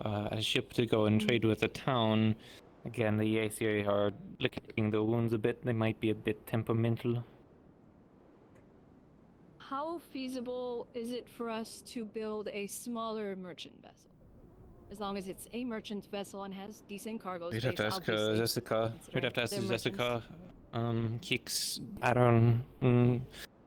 a ship to go and trade with a town. Again, the EAC are licking the wounds a bit. They might be a bit temperamental. How feasible is it for us to build a smaller merchant vessel? As long as it's a merchant vessel and has decent cargo space. You'd have to ask Jessica. You'd have to ask Jessica. Keeks,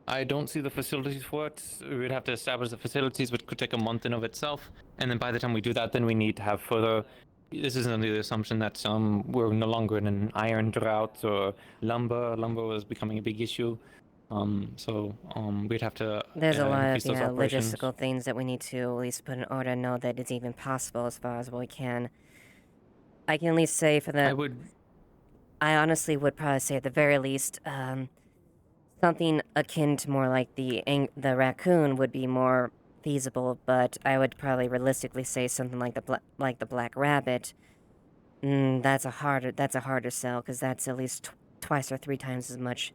I don't see the facilities for it. We'd have to establish the facilities, which could take a month in of itself. And then by the time we do that, then we need to have further. This is under the assumption that we're no longer in an iron drought or lumber. Lumber was becoming a big issue. We'd have to. There's a lot of logistical things that we need to at least put in order and know that it's even possible as far as we can. I can at least say for the. I honestly would probably say at the very least, something akin to more like the raccoon would be more feasible, but I would probably realistically say something like the black rabbit. That's a harder sell, because that's at least twice or three times as much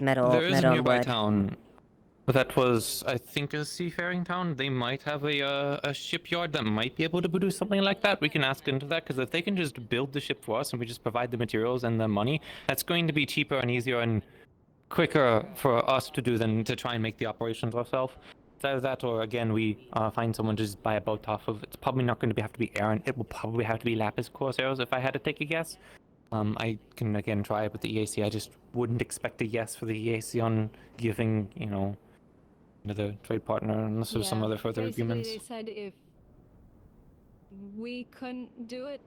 metal. There is a nearby wood. town. That was, I think, a seafaring town. They might have a shipyard that might be able to produce something like that. We can ask into that, because if they can just build the ship for us and we just provide the materials and the money, that's going to be cheaper and easier and quicker for us to do than to try and make the operations ourselves. Either that, or again, we find someone to just buy a boat off of. It's probably not going to have to be Aaron. It will probably have to be Lapis Corsairs if I had to take a guess. I can again try it with the EAC. I just wouldn't expect a yes for the EAC on giving, you know, another trade partner unless there's some other further agreements. They said if we couldn't do it,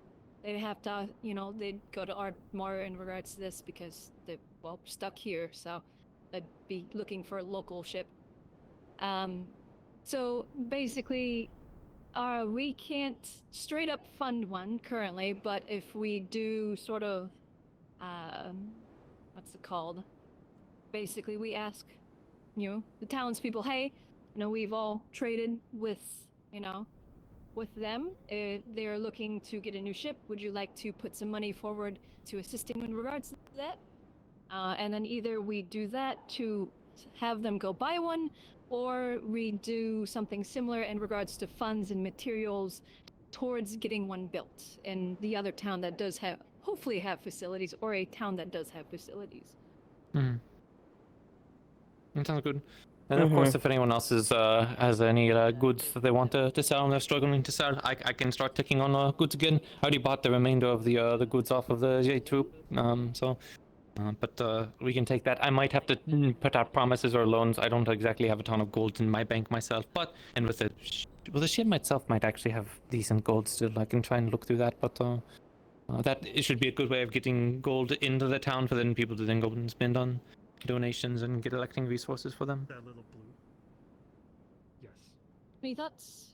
They'd have to, they'd go to Ardmore in regards to this because they're, well, stuck here, so they'd be looking for a local ship. So basically, we can't straight up fund one currently, but if we do sort of, what's it called? Basically, we ask, the townspeople, hey, we've all traded with, with them. They're looking to get a new ship. Would you like to put some money forward to assisting in regards to that? And then either we do that to have them go buy one, or we do something similar in regards to funds and materials towards getting one built in the other town that does have, hopefully have facilities, or a town that does have facilities. That sounds good. And of course, if anyone else has any goods that they want to sell and they're struggling to sell, I can start ticking on goods again. I already bought the remainder of the goods off of the J troop, but we can take that. I might have to put out promises or loans. I don't exactly have a ton of gold in my bank myself, and with the ship itself might actually have decent gold still. I can try and look through that, but it should be a good way of getting gold into the town for then people to then go and spend on donations and get electing resources for them. That little blue. Yes. Any thoughts?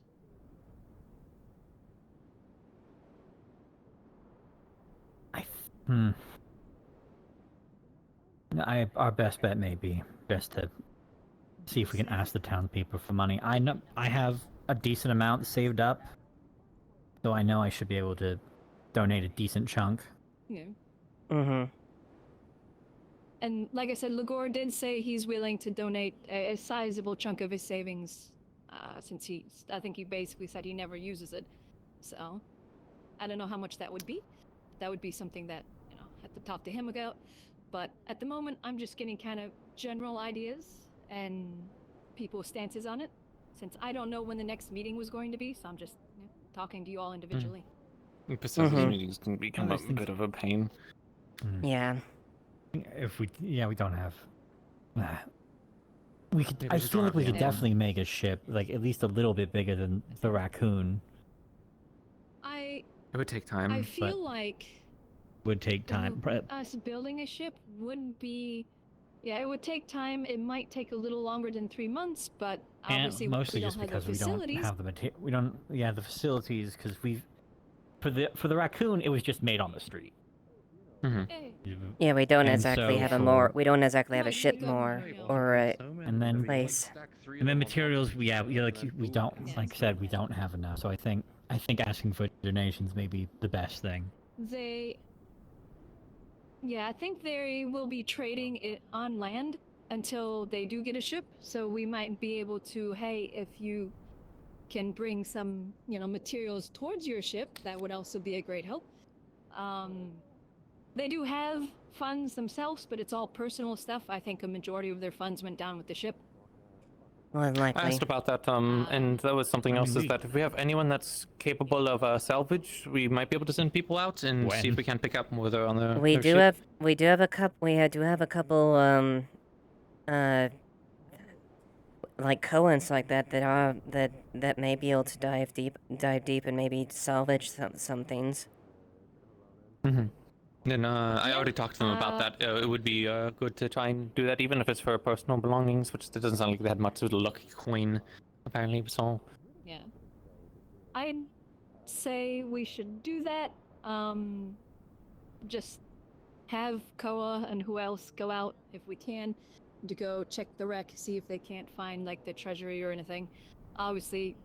Our best bet may be just to see if we can ask the townspeople for money. I know I have a decent amount saved up, so I know I should be able to donate a decent chunk. Yeah. Mm-hmm. And like I said, Ligor did say he's willing to donate a sizable chunk of his savings, since I think he basically said he never uses it. So, I don't know how much that would be. That would be something that, have to talk to him about. But at the moment, I'm just getting kind of general ideas and people's stances on it, since I don't know when the next meeting was going to be, so I'm just talking to you all individually. Percentage meetings can become a bit of a pain. Yeah. If we don't have. We could. I feel like we could definitely make a ship like at least a little bit bigger than the Raccoon. It would take time. I feel like would take time. Us building a ship would be, it would take time. It might take a little longer than 3 months, but obviously mostly we just don't because have the facilities. We don't have the material. We don't. Yeah, the facilities because for the Raccoon it was just made on the street. Yeah, we don't exactly have we don't exactly have a ship more or a place. And then materials, we don't, like I said, we don't have enough. So I think asking for donations may be the best thing. I think they will be trading it on land until they do get a ship. So we might be able to, hey, if you can bring some, materials towards your ship, that would also be a great help. They do have funds themselves, but it's all personal stuff. I think a majority of their funds went down with the ship. Well, likely. I asked about that, and that was something else, is that if we have anyone that's capable of salvage, we might be able to send people out and see if we can pick up more there on their We do ship. have a couple like Coens like that may be able to dive deep and maybe salvage some things. Then I already talked to them about that. It would be good to try and do that, even if it's for personal belongings, which it doesn't sound like they had much of the lucky coin, apparently. So. Yeah, I'd say we should do that. Just have Koa and who else go out if we can to go check the wreck, see if they can't find like the treasury or anything. Obviously,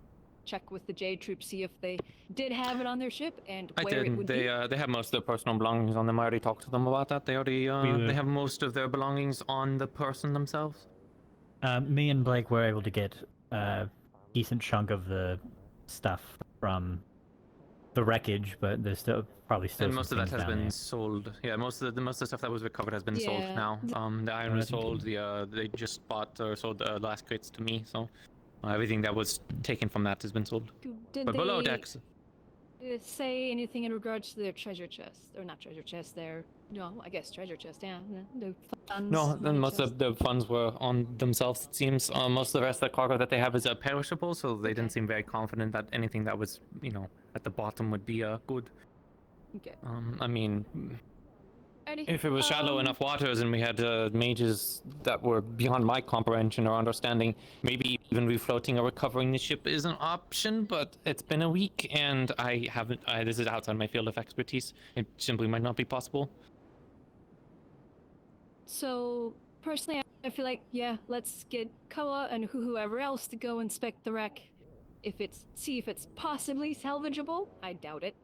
check with the Jade Troop, see if they did have it on their ship and where it would be. They have most of their personal belongings on them. I already talked to them about that. They already they have most of their belongings on the person themselves. Me and Blake were able to get a decent chunk of the stuff from the wreckage, but there's probably still. And most of that has been there. sold. Yeah, most of the stuff that was recovered has been sold now. The iron was sold. They just bought or sold the last crates to me. So. Everything that was taken from that has been sold. But below decks. Say anything in regards to their treasure chest, or not treasure chest? I guess treasure chest. Yeah, the funds. No, then most of the funds were on themselves. It seems most of the rest of the cargo that they have is perishable, so they didn't seem very confident that anything that was, at the bottom would be good. Okay. I mean, Alrighty. if it was shallow enough waters and we had mages that were beyond my comprehension or understanding, maybe even refloating or recovering the ship is an option. But it's been a week, and I haven't. This is outside my field of expertise. It simply might not be possible. So personally, I feel like let's get Koa and whoever else to go inspect the wreck. See if it's possibly salvageable. I doubt it.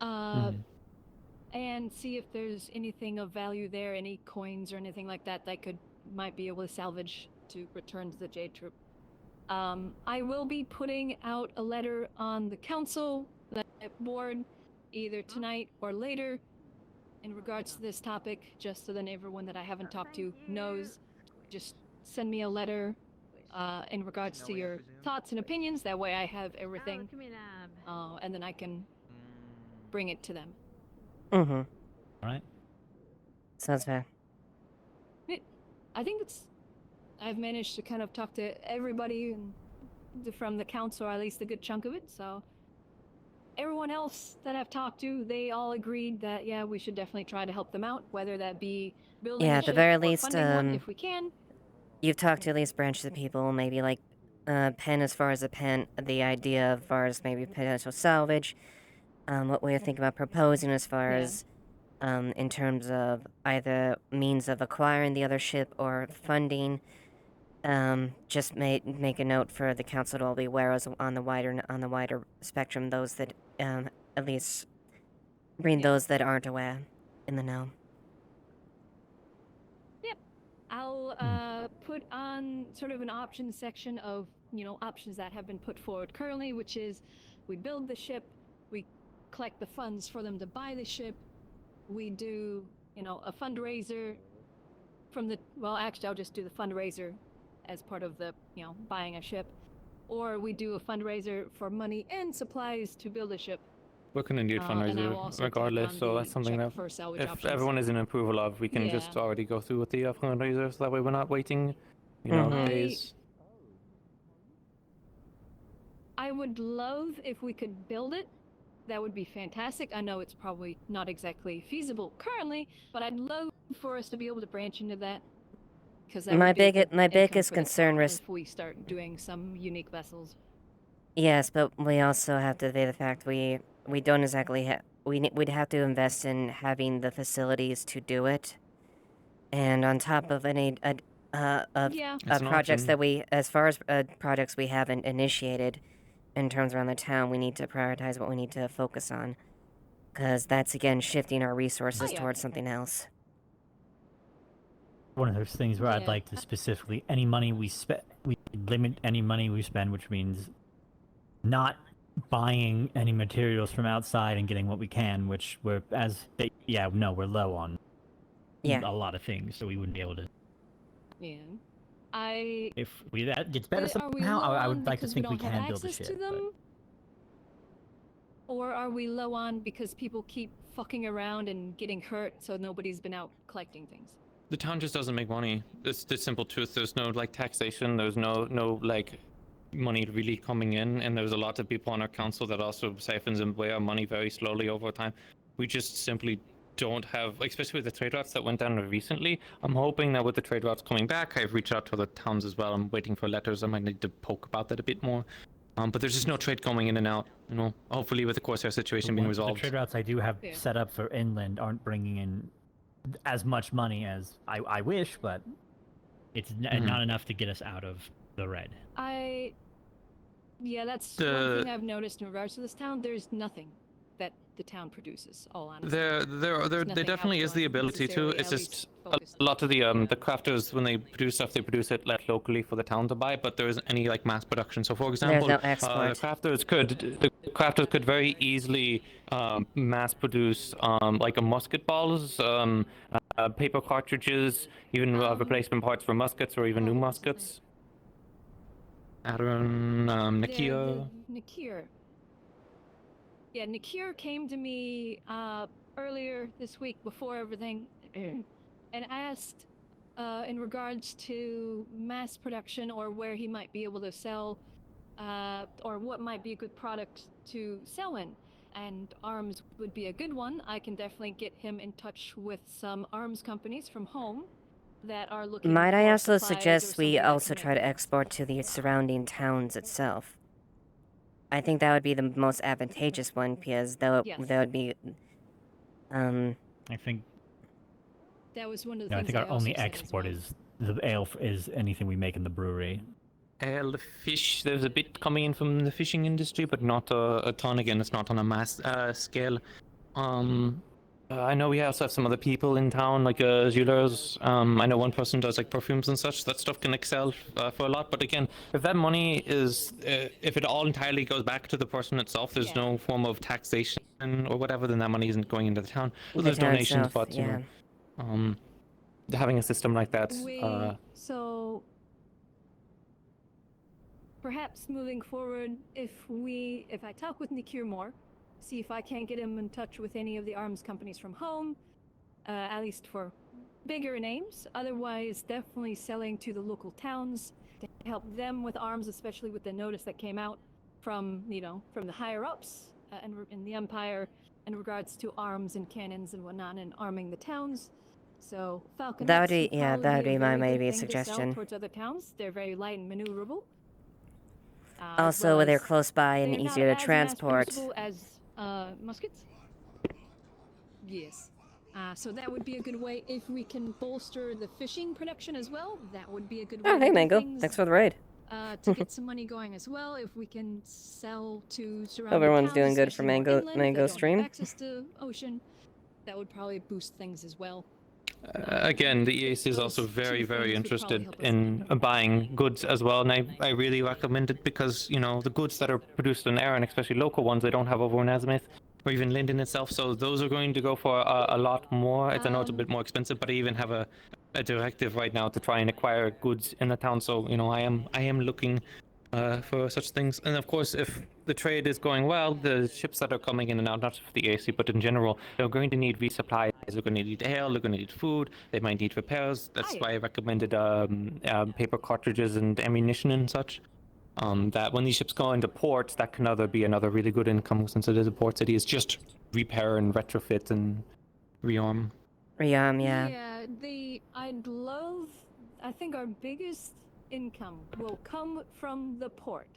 And see if there's anything of value there, any coins or anything like that might be able to salvage to return to the Jade Troop. I will be putting out a letter on the council board either tonight or later in regards to this topic, just so that everyone that I haven't talked to knows. Just send me a letter in regards to your thoughts and opinions. That way I have everything, and then I can bring it to them. Mm-hmm. Alright. Sounds fair. I think I've managed to kind of talk to everybody from the council, or at least a good chunk of it, so everyone else that I've talked to, they all agreed that we should definitely try to help them out, whether that be building a At the ship very or least, funding one if we can. You've talked to at least branches of people, maybe like Penn as far as the idea as far as maybe potential salvage. What we think about proposing as far as in terms of either means of acquiring the other ship or funding. Just make a note for the council to all be aware of on the wider spectrum, those that at least bring those that aren't aware in the know. Yep. I'll put on sort of an options section of options that have been put forward currently, which is we build the ship, we collect the funds for them to buy the ship, we do a fundraiser from actually I'll just do the fundraiser as part of the buying a ship, or we do a fundraiser for money and supplies to build a ship. We're gonna need fundraiser regardless, so that's something that if everyone is in approval of, we can just already go through with the fundraiser, so that way we're not waiting, days. I would love if we could build it. That would be fantastic. I know it's probably not exactly feasible currently, but I'd love for us to be able to branch into that. Because my biggest concern is if we start doing some unique vessels. Yes, but we also have to weigh the fact we don't exactly we'd have to invest in having the facilities to do it, and on top of any projects that as far as projects we haven't initiated in terms around the town, we need to prioritize what we need to focus on, because that's again shifting our resources towards something else. One of those things where I'd like to specifically any money we limit any money we spend, which means not buying any materials from outside and getting what we can, which we're low on a lot of things, so we wouldn't be able to. Yeah, if that gets better somehow, I would like to think we can build a ship. Or are we low on because people keep fucking around and getting hurt, so nobody's been out collecting things? The town just doesn't make money. It's the simple truth. There's no taxation. There's no money really coming in, and there's a lot of people on our council that also siphons away our money very slowly over time. We just simply don't have, especially with the trade routes that went down recently. I'm hoping that with the trade routes coming back, I've reached out to the towns as well. I'm waiting for letters. I might need to poke about that a bit more. But there's just no trade going in and out. Hopefully with the Corsair situation being resolved. The trade routes I do have set up for inland aren't bringing in as much money as I wish, but it's not enough to get us out of the red. That's one thing I've noticed in regards to this town. There's nothing that the town produces, all honestly. There definitely is the ability to. It's just a lot of the crafters, when they produce stuff, they produce it locally for the town to buy, but there isn't any mass production. So for example, no export. the crafters could very easily mass produce a musket balls, paper cartridges, even replacement parts for muskets or even new muskets. Aaron, Nikir. Nikir. Yeah, Nikir came to me earlier this week before everything and asked in regards to mass production or where he might be able to sell or what might be a good product to sell in. and arms would be a good one, I can definitely get him in touch with some arms companies from home that are looking Might I for also supplies or suggest we somebody that also can try make to export to the surrounding towns itself? I think that would be the most advantageous one because that Yes. would be I think That was one of the no, I things think our also only said as export well. is the ale is anything we make in the brewery. The fish, there's a bit coming in from the fishing industry, but not a ton. Again, it's not on a mass scale. I know we also have some other people in town, like jewelers. I know one person does like perfumes and such. That stuff can excel for a lot. But again, if that money is, if it all entirely goes back to the person itself, there's no form of taxation or whatever, then that money isn't going into the town. Well, The there's town donations, itself, but you know, having a system like that. So perhaps moving forward, if I talk with Nikir more, see if I can't get him in touch with any of the arms companies from home, at least for bigger names. Otherwise, definitely selling to the local towns to help them with arms, especially with the notice that came out from the higher ups and in the Empire in regards to arms and cannons and whatnot and arming the towns. So Falcon That would Nuts be- would yeah, probably that would be be a my very good maybe thing to sell suggestion. towards other towns. They're very light and maneuverable. Also, they're close by and they're not easier to as transport. mass-producible as muskets. Yes. So that would be a good way if we can bolster the fishing production as well. That would be a good way. Oh, to hey, do Mango. things, Thanks for the raid. to get some money going as well. If we can sell to surrounding Hope everyone's towns, doing good for especially more Mango inland, Mango that don't have stream. access to ocean, that would probably boost things as well. Again, the EAC is also very, very interested in buying goods as well, and I really recommend it because, you know, the goods that are produced in Erin, especially local ones, they don't have over in Azimuth or even Linden itself, so those are going to go for a lot more. I know it's a bit more expensive, but I even have a directive right now to try and acquire goods in the town, so, you know, I am looking for such things. And of course, if the trade is going well, the ships that are coming in and out, not just for the AC, but in general, they're going to need resupplies. They're going to need ale, they're going to need food, they might need repairs. That's why I recommended paper cartridges and ammunition and such. That when these ships go into port, that can be another really good income since it is a port city. It's just repair and retrofit and rearm. Rearm, yeah. I think our biggest income will come from the port,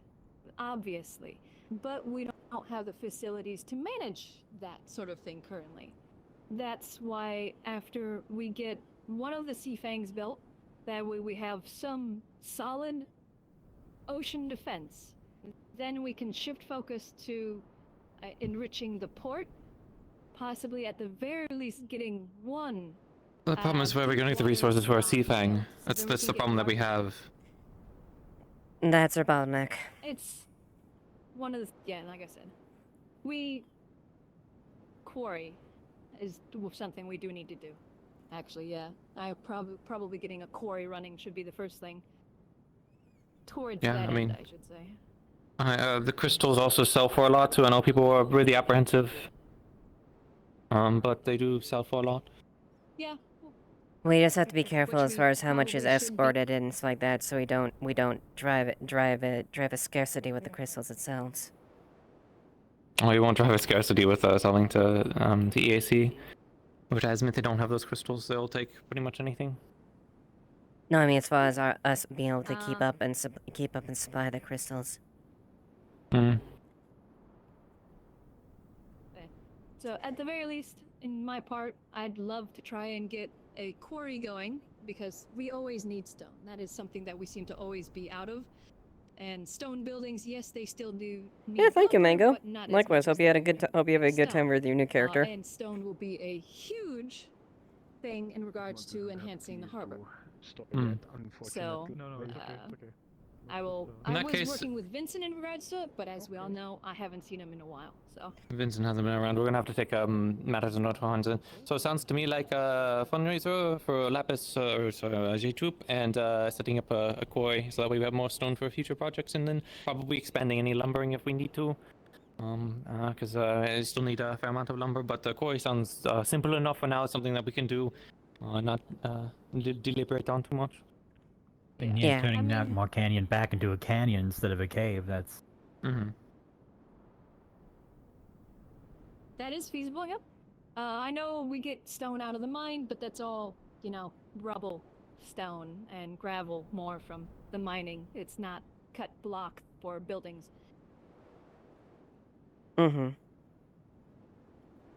obviously, but we don't have the facilities to manage that sort of thing currently. That's why after we get one of the Sea Fangs built, that way we have some solid ocean defense. Then we can shift focus to enriching the port, possibly at the very least getting one. The problem is where we're going to get the resources for our Sea Fang. That's the problem that we have. That's our bottleneck. It's one of the, like I said, quarry is something we do need to do. Actually, yeah, probably getting a quarry running should be the first thing. Towards that end, I should say. The crystals also sell for a lot too. I know people are really apprehensive, but they do sell for a lot. Yeah. We just have to be careful as far as how much is exported and stuff like that, so we don't drive a scarcity with the crystals itself. Oh, you won't drive a scarcity with selling to the EAC. With Azimuth, they don't have those crystals. They'll take pretty much anything. No, I mean as far as us being able to keep up and supply the crystals. So at the very least, in my part, I'd love to try and get a quarry going because we always need stone. That is something that we seem to always be out of. And stone buildings, yes, they still do need Yeah, thank you, lumber, Mango. but not as Likewise, much hope you had a good hope you have a good time with your new character. and stone will be a huge thing in regards to enhancing the harbor. So, I was working with Vincent in regards to it, but as we all know, I haven't seen him in a while, so. Vincent hasn't been around. We're gonna have to take matters into our hands. So it sounds to me like a fundraiser for Lapis or J-Troop and setting up a quarry so that way we have more stone for future projects and then probably expanding any lumbering if we need to. Because I still need a fair amount of lumber, but the quarry sounds simple enough for now. It's something that we can do, not deliberate on too much. And turning Nagmar Canyon back into a canyon instead of a cave, that's... That is feasible, yep. I know we get stone out of the mine, but that's all, you know, rubble, stone, and gravel more from the mining. It's not cut block for buildings. Mm-hmm.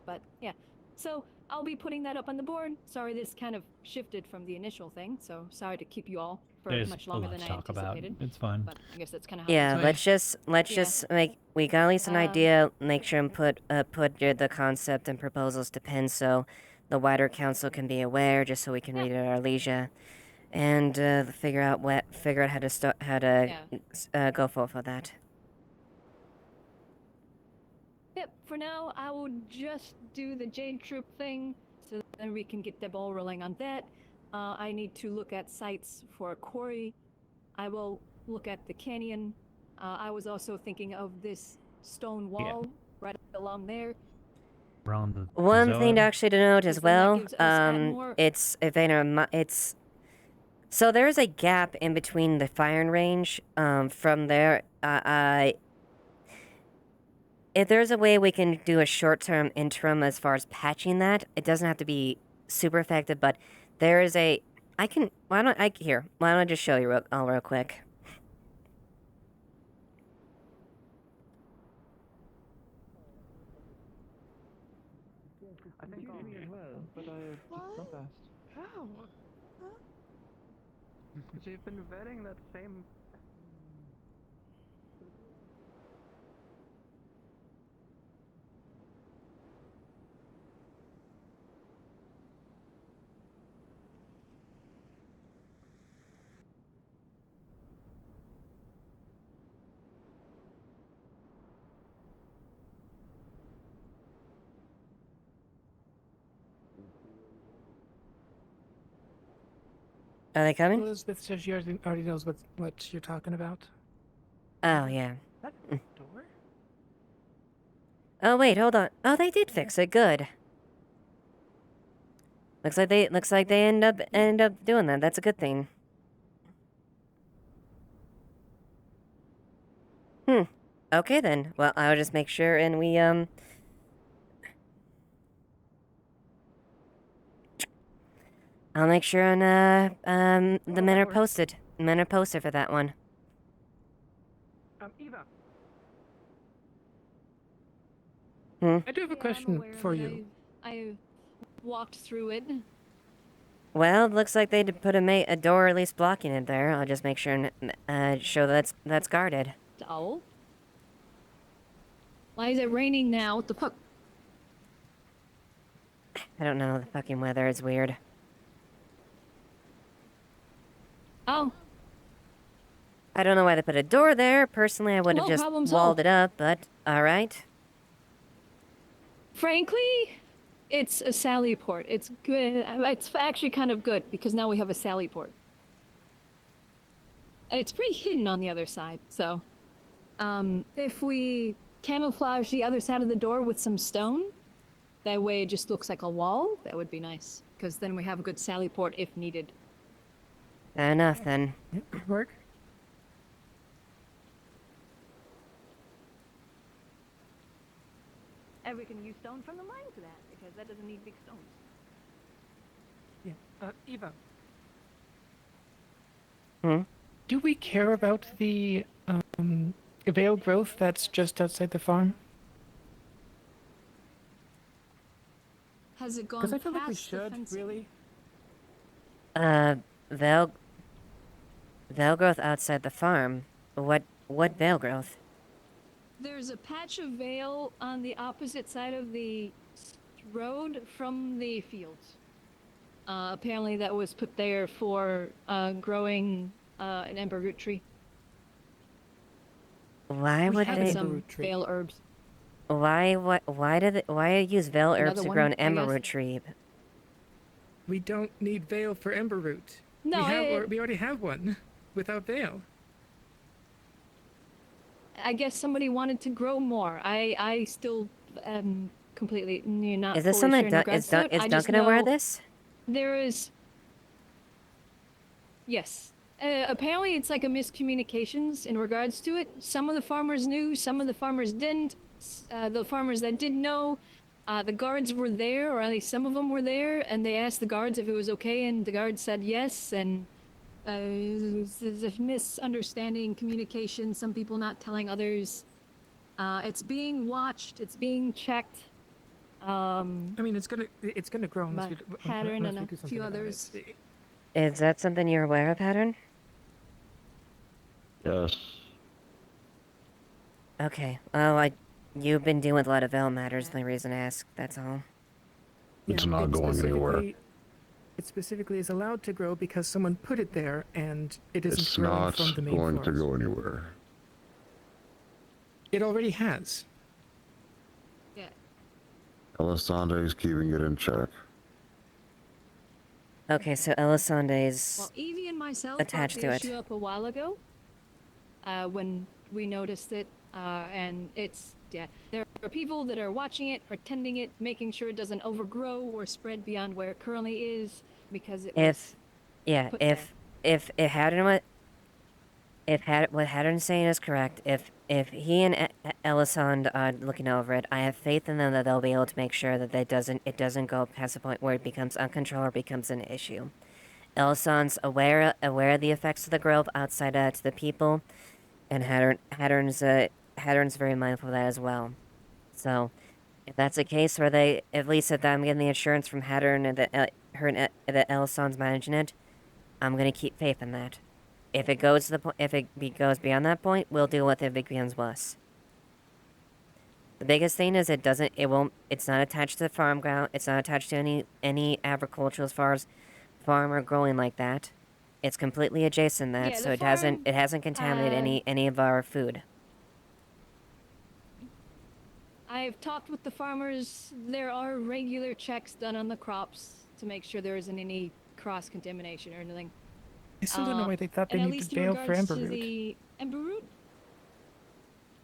But yeah, so I'll be putting that up on the board. Sorry this kind of shifted from the initial thing, so sorry to keep you all for There's much a longer lot than to I talk about. anticipated. It's fine. But I guess that's kind of how Yeah, it is. let's Yeah. just make we got at least an idea. Make sure and put the concept and proposals to pen so the wider council can be aware, just so we can read it at our leisure, and figure out how to go forth with that. Yep, for now, I will just do the Jade Troop thing, so then we can get the ball rolling on that. I need to look at sites for a quarry. I will look at the canyon. I was also thinking of this stone wall right along there. Around the One thing to actually to note as well, gives us at more- it's so there's a gap in between the firing range. From there, if there's a way we can do a short-term interim as far as patching that, it doesn't have to be super effective, but there is a. Why don't I just show you real quick. I think me as well, but I just fast. How? They've been vetting that same. Are they coming? Elizabeth says she already knows what you're talking about. Oh yeah. That door? Oh wait, hold on. Oh, they did fix it. Good. Looks like they end up doing that. That's a good thing. Okay then. Well, I'll just make sure and we I'll make sure and the men are posted. Men are posted for that one. Eva. I do have a question for you. I walked through it. Well, it looks like they did put a door at least blocking it there. I'll just make sure and show that's guarded. Oh. Why is it raining now? What the fuck? I don't know. The fucking weather is weird. Oh. I don't know why they put a door there. Personally, I would have No just problem walled solved. it up, but alright. Frankly, it's a sally port. It's good. It's actually kind of good because now we have a sally port. And it's pretty hidden on the other side, so if we camouflage the other side of the door with some stone, that way it just looks like a wall, that would be nice. Because then we have a good sally port if needed. Fair enough, then. Good work. And we can use stone from the mine for that, because that doesn't need big stones. Yeah. Eva. Do we care about the veil growth that's just outside the farm? Has it gone Because I feel like we past the should, fencing? really. Veil growth outside the farm. What veil growth? There's a patch of veil on the opposite side of the road from the fields. Apparently that was put there for growing an ember root tree. Why We would have they? some veil herbs. Why use veil herbs Another to one, grow an I ember guess? root tree? We don't need veil for ember root. No, we already have one without veil. I guess somebody wanted to grow more. I still am completely not. Is this fully something sure in regards to it. is I just Duncan aware of know this? There is. Yes. Apparently, it's like a miscommunications in regards to it. Some of the farmers knew, some of the farmers didn't. The farmers that did know The guards were there, or at least some of them were there, and they asked the guards if it was okay, and the guards said yes, and there's a misunderstanding, communication, some people not telling others. It's being watched, it's being checked. I mean, it's gonna grow unless By we, Pattern unless and we do a something few about others. it. Is that something you're aware of, Pattern? Yes. Okay. Well, you've been dealing with a lot of Veil matters. The reason I ask. That's all. It's Yeah, not it going anywhere. It specifically is allowed to grow because someone put it there, and it isn't It's growing not from the main going to forest. go anywhere. It already has. Yeah. Elisande is keeping it in check. Okay, so Elisande's Well, Evie and myself attached brought the to it. issue up a while ago, when we noticed it, and it's, yeah, there are people that are watching it, pretending it, making sure it doesn't overgrow or spread beyond where it currently is, because it was put there. If what Haddon's saying is correct, if he and Elisande are looking over it, I have faith in them that they'll be able to make sure that it doesn't go past the point where it becomes uncontrolled or becomes an issue. Elisande's aware of the effects of the grove outside to the people, and Haddon's very mindful of that as well. So, if that's the case, where they, at least if I'm getting the assurance from Haddon and that Elisande's managing it, I'm gonna keep faith in that. If it goes to the if it goes beyond that point, we'll deal with it if it becomes worse. The biggest thing is it's not attached to the farm ground, it's not attached to any agricultural as far as farm or growing like that. It's completely adjacent to that, Yeah, so the it hasn't contaminated any of our food. I've talked with the farmers. There are regular checks done on the crops to make sure there isn't any cross-contamination or anything. I still don't know why they thought they and at needed least in bail for regards to Emberroot. the Emberroot,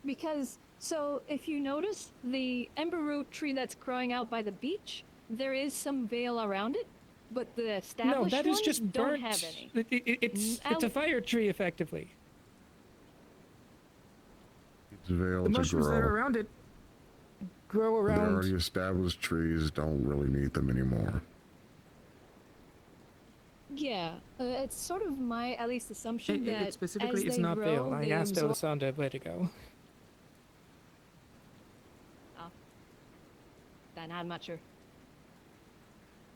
because, so, if you notice, the Emberroot tree that's growing out by the beach, there is some veil around it, but the established No, that is ones just don't burnt. have any. It's a fire tree, effectively. It's veiled The to mushrooms that are grow. around it grow The around. already established trees don't really need them anymore. Yeah, it's sort of my, at least, assumption that It specifically as is they not grow, veiled. I they asked absorb- Elisande where to go. Oh. Then I'm not sure.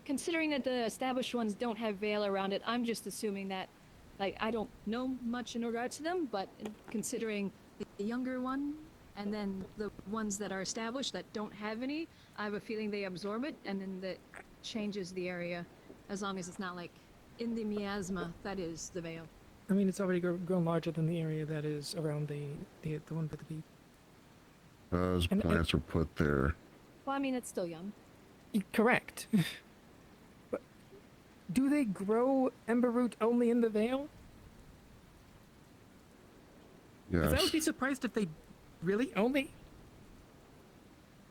Considering that the established ones don't have veil around it, I'm just assuming that, like, I don't know much in regards to them, but considering the younger one, and then the ones that are established that don't have any, I have a feeling they absorb it, and then that changes the area, as long as it's not, like, in the miasma that is the veil. I mean, it's already grown larger than the area that is around the one by the beach. Those plants were put there. Well, I mean, it's still young. Correct. But do they grow Emberroot only in the Vale? Yes. 'Cause I would be surprised if they really only.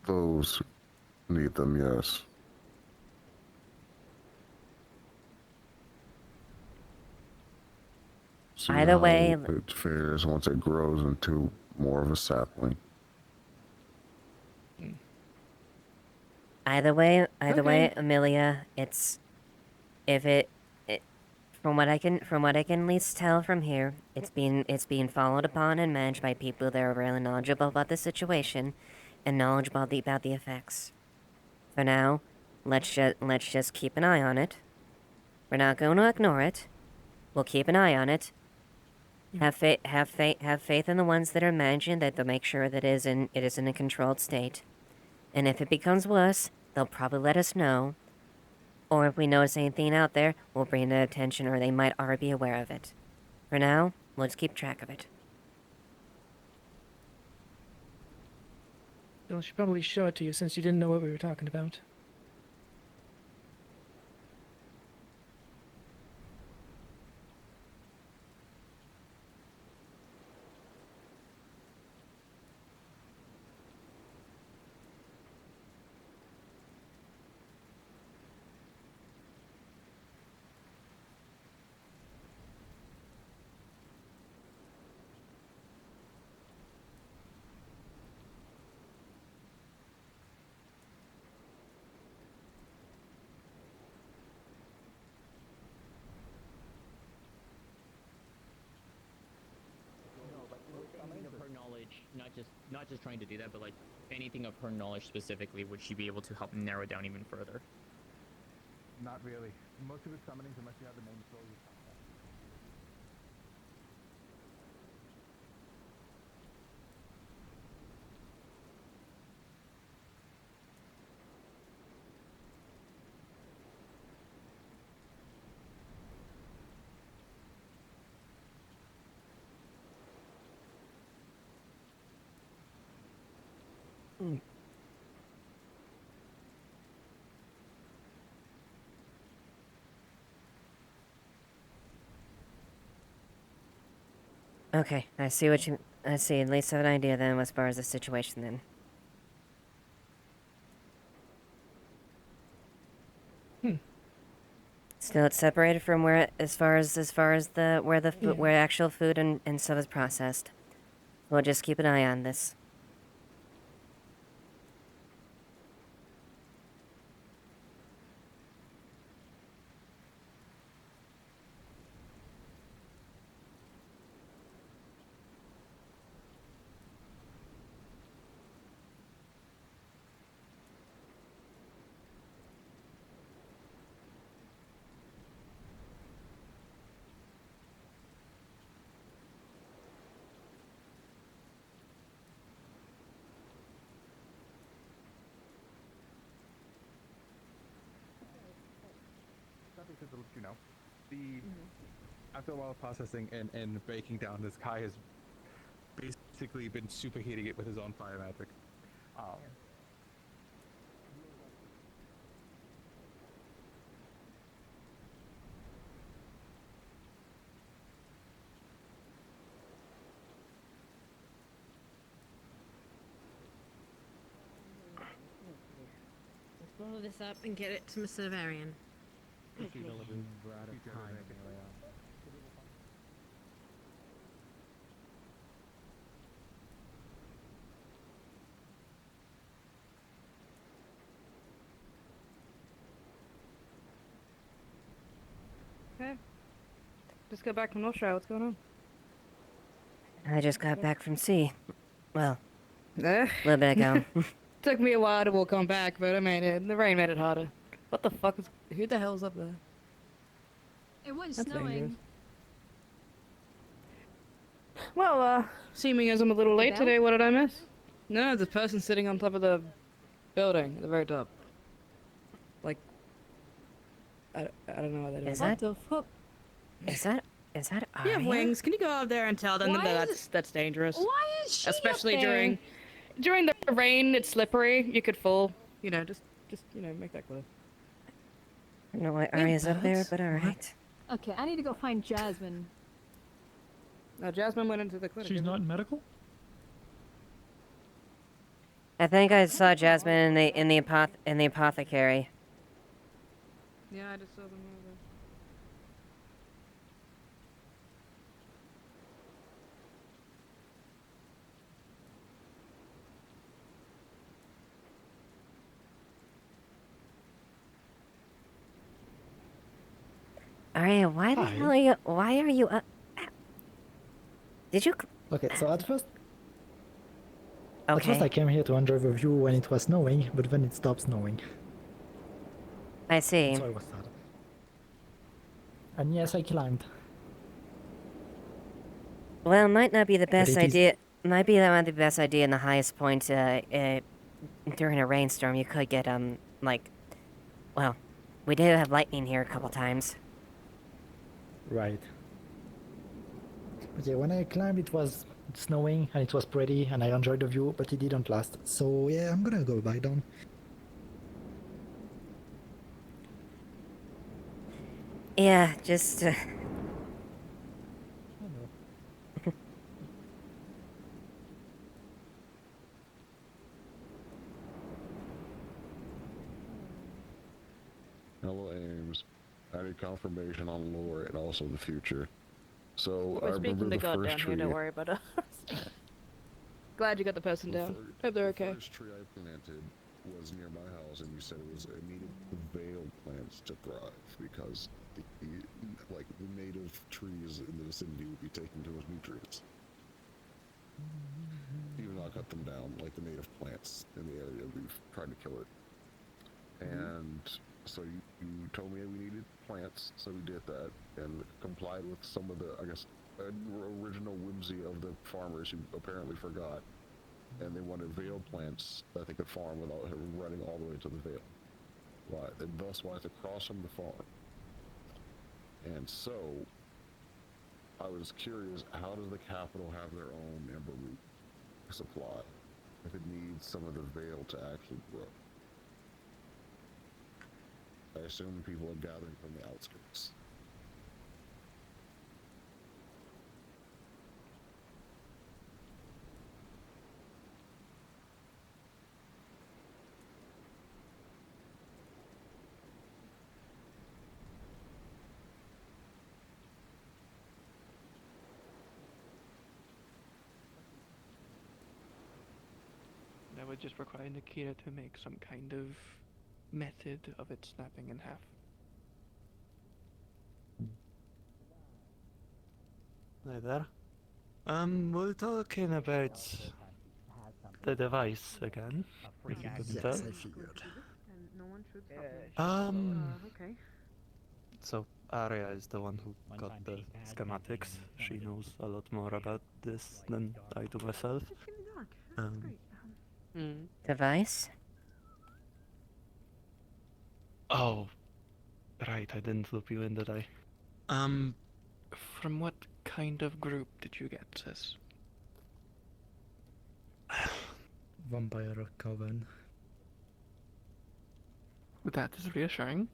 Those need them, yes. See Either how way- it fares once it grows into more of a sapling. Either way, Amelia, from what I can at least tell from here, it's being followed upon and managed by people that are really knowledgeable about the situation and knowledgeable about the effects. For now, let's just keep an eye on it. We're not going to ignore it. We'll keep an eye on it. Have faith in the ones that are managing that they'll make sure that it is in a controlled state. And if it becomes worse, they'll probably let us know. Or if we notice anything out there, we'll bring it to attention, or they might already be aware of it. For now, we'll just keep track of it. Well, I should probably show it to you since you didn't know what we were talking about. not just trying to do that, but like anything of her knowledge specifically, would she be able to help narrow down even further? Not really. Most of it's summonings, unless you have the main story. Okay, I see what you. I see. At least I have an idea then, as far as the situation then. Still, it's separated from where, as far as the where actual food and stuff is processed. We'll just keep an eye on this. To let you know, after a while of processing and breaking down, this guy has basically been superheating it with his own fire magic. Let's blow this up and get it to Mr. Varian. We're out of time anyway. Okay. Just got back from North Shore. What's going on? I just got back from sea. Well, a little bit ago. Took me a while to walk on back, but I made it. The rain made it harder. What the fuck is... Who the hell's up there? It was That's snowing. dangerous. Well, seeming as I'm a little late bell? today, what did I miss? No, the person sitting on top of the building at the very top. Like... I don't know what that is. Is that? What the fuck? Is that You have Arya? wings. Can you go out there and tell them Why that is that's dangerous? Why is she Especially up there? during the rain, it's slippery. You could fall. You know, just make that clear. I don't know why Arya's up there, but alright. Okay, I need to go find Jasmine. No, Jasmine went into the clinic. She's not in medical? I think I saw Jasmine in the apothecary. Yeah, I just saw them over there. Arya, why the hell are you? Why are you up? Did you? Okay, so at first Okay. I came here to enjoy the view when it was snowing, but then it stopped snowing. I see. So I was sad. And yes, I climbed. Well, it might not be the best it is- idea. Might be not the best idea in the highest point. During a rainstorm, you could get like, well, we did have lightning here a couple times. Right. But yeah, when I climbed it was snowing and it was pretty and I enjoyed the view, but it didn't last. So yeah, I'm gonna go back down. Yeah, just. Hello, Ames. I need confirmation on lore and also the future. So We're I speaking remember to the God first down tree. here, don't worry about us. Glad you got the person down. Hope they're okay. The first tree I planted was near my house, and you said it needed the veil plants to thrive because the native trees in the vicinity would be taking too much nutrients. Even though I cut them down, like the native plants in the area. We've tried to kill it. And so you told me we needed plants, so we did that and complied with some of the, I guess, original whimsy of the farmers who apparently forgot. And they wanted veil plants that they could farm without running all the way to the veil. Right, and thus why it's across from the farm. And so, I was curious, how does the capital have their own ember root supply if it needs some of the veil to actually grow? I assume people are gathering from the outskirts. That would just require Nikita to make some kind of method of it snapping in half. Hi there. We're talking about the device again, if you couldn't Yes, tell. I figured. Okay. So Arya is the one who got the schematics. She knows a lot more about this than I do myself. Device? Oh, right, I didn't loop you in, did I? From what kind of group did you get this? Vampire Coven. That is reassuring.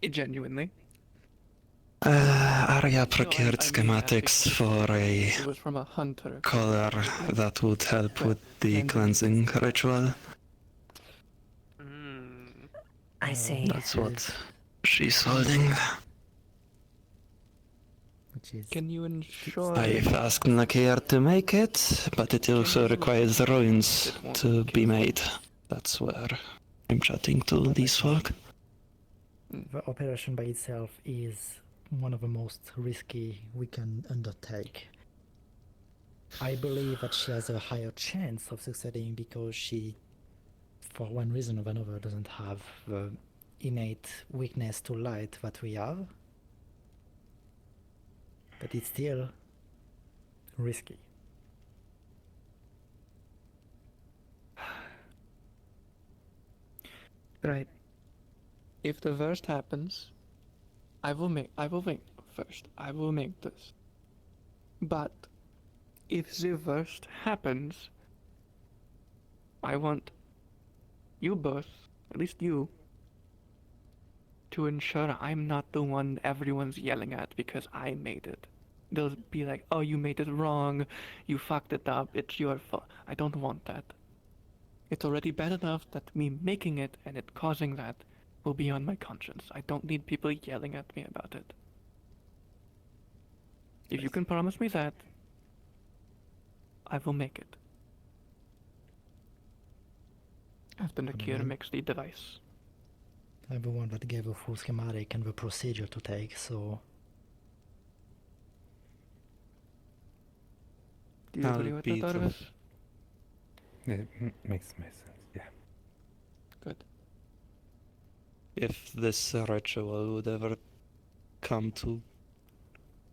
Genuinely. Arya procured schematics for a It was from a hunter. color that would help with the cleansing ritual. I see. That's what she's holding. Can you ensure? I've asked Nakir to make it, but it also requires ruins to be made. That's where I'm chatting to these folk. The operation by itself is one of the most risky we can undertake. I believe that she has a higher chance of succeeding because she, for one reason or another, doesn't have the innate weakness to light that we have. But it's still risky. Right. If the worst happens, I will make first. I will make this. But if the worst happens, I want you both, at least you, to ensure I'm not the one everyone's yelling at because I made it. They'll be like, oh, you made it wrong, you fucked it up, it's your fault. I don't want that. It's already bad enough that me making it and it causing that will be on my conscience. I don't need people yelling at me about it. If you can promise me that, I will make it. After Nakir makes the device. I'm the one that gave a full schematic and the procedure to take, so... Do you agree with that, Arvis? It makes sense, yeah. Good. If this ritual would ever come to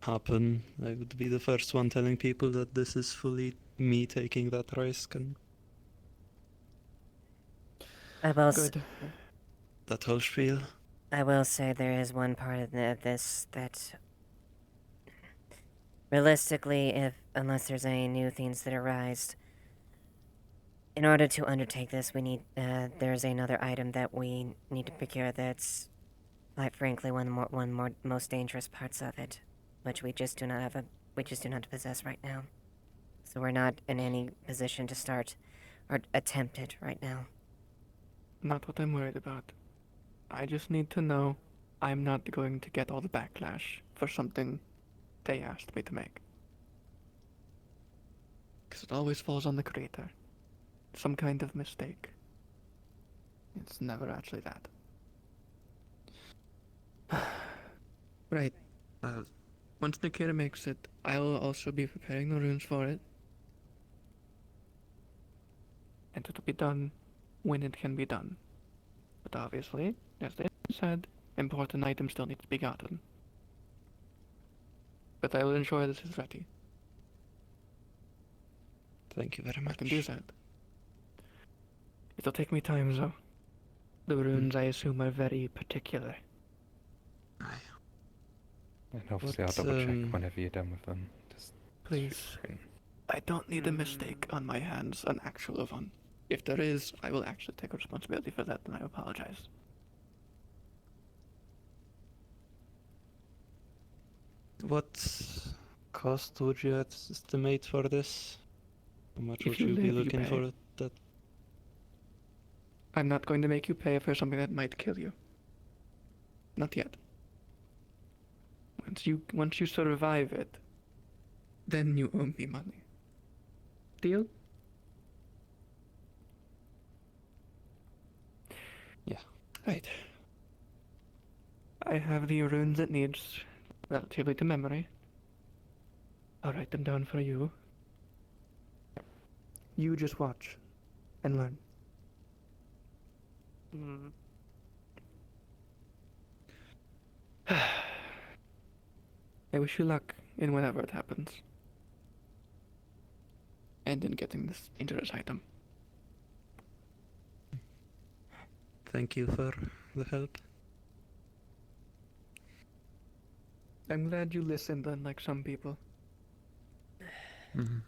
happen, I would be the first one telling people that this is fully me taking that risk and... that whole spiel. I will say there is one part of this that... Realistically, unless there's any new things that arise, in order to undertake this, we need, there's another item that we need to procure that's, quite frankly, one more most dangerous parts of it, which we just do not possess right now. So we're not in any position to start or attempt it right now. Not what I'm worried about. I just need to know I'm not going to get all the backlash for something they asked me to make. Because it always falls on the creator. Some kind of mistake. It's never actually that. Right. Once Nikita makes it, I will also be preparing the runes for it. and it'll be done when it can be done. But obviously, as they said, important items still need to be gotten. But I will ensure this is ready. Thank you very I much. can do that. It'll take me time, though. The runes, I assume, are very particular. And obviously, What, I'll double check whenever you're done with them. Just Please. I don't need a mistake on my hands, an actual one. If there is, I will actually take responsibility for that, and I apologize. What cost would you estimate for this? How much If would you you be live, you looking pay. for that? I'm not going to make you pay for something that might kill you. Not yet. Once you survive it, then you owe me money. Deal? Yeah. Right. I have the runes it needs relatively to memory. I'll write them down for you. You just watch and learn. I wish you luck in whatever it happens. And in getting this dangerous item. Thank you for the help. I'm glad you listened, unlike some people. Mm-hmm.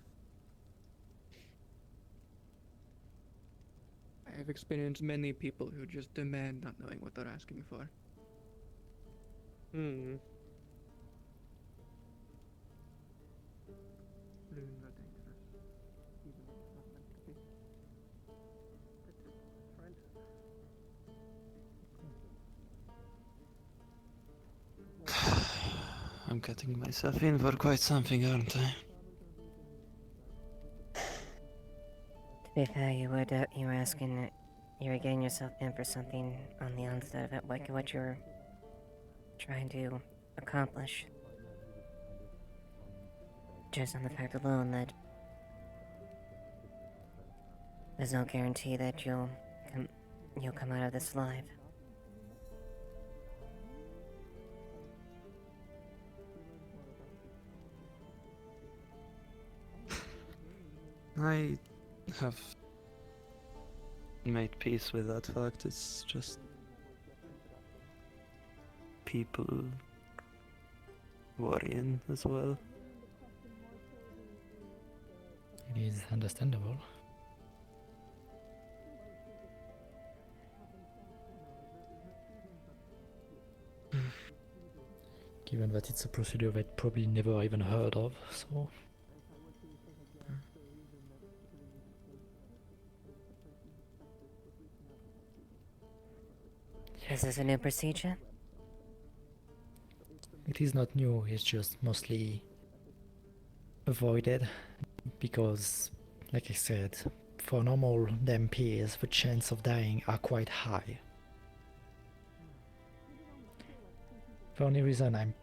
I have experienced many people who just demand not knowing what they're asking for. Hmm. Runes are dangerous, even when it's not meant to be. I'm getting myself in for quite something, aren't I? To be fair, you were asking, you were getting yourself in for something on the onset of it, like what you're trying to accomplish. Just on the fact alone that there's no guarantee that you'll come out of this alive. I have made peace with that fact. It's just people worrying as well. It is understandable. Given that it's a procedure they'd probably never even heard of, so... Is this a new procedure? It is not new, it's just mostly avoided, because, like I said, for normal DMPs, the chance of dying are quite high. The only reason I'm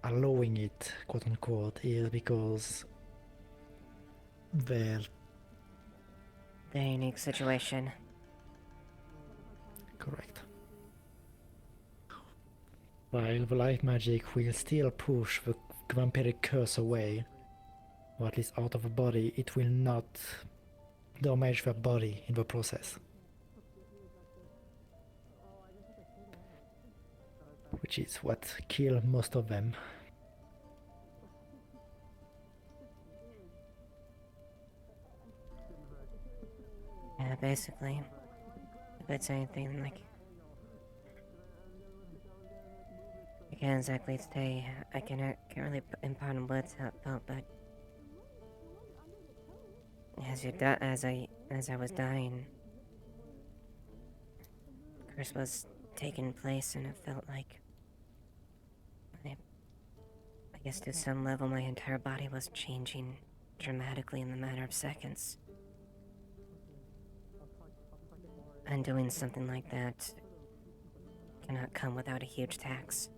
allowing it, quote unquote, is because they're... Their unique situation. Correct. While the light magic will still push the vampiric curse away, or at least out of the body, it will not damage the body in the process. Which is what kills most of them. Yeah, basically. If it's anything like... I can't exactly say, I can't really impart on words how it felt, but... As I was dying... The curse was taking place and it felt like... I guess to some level my entire body was changing dramatically in the matter of seconds. And doing something like that cannot come without a huge tax.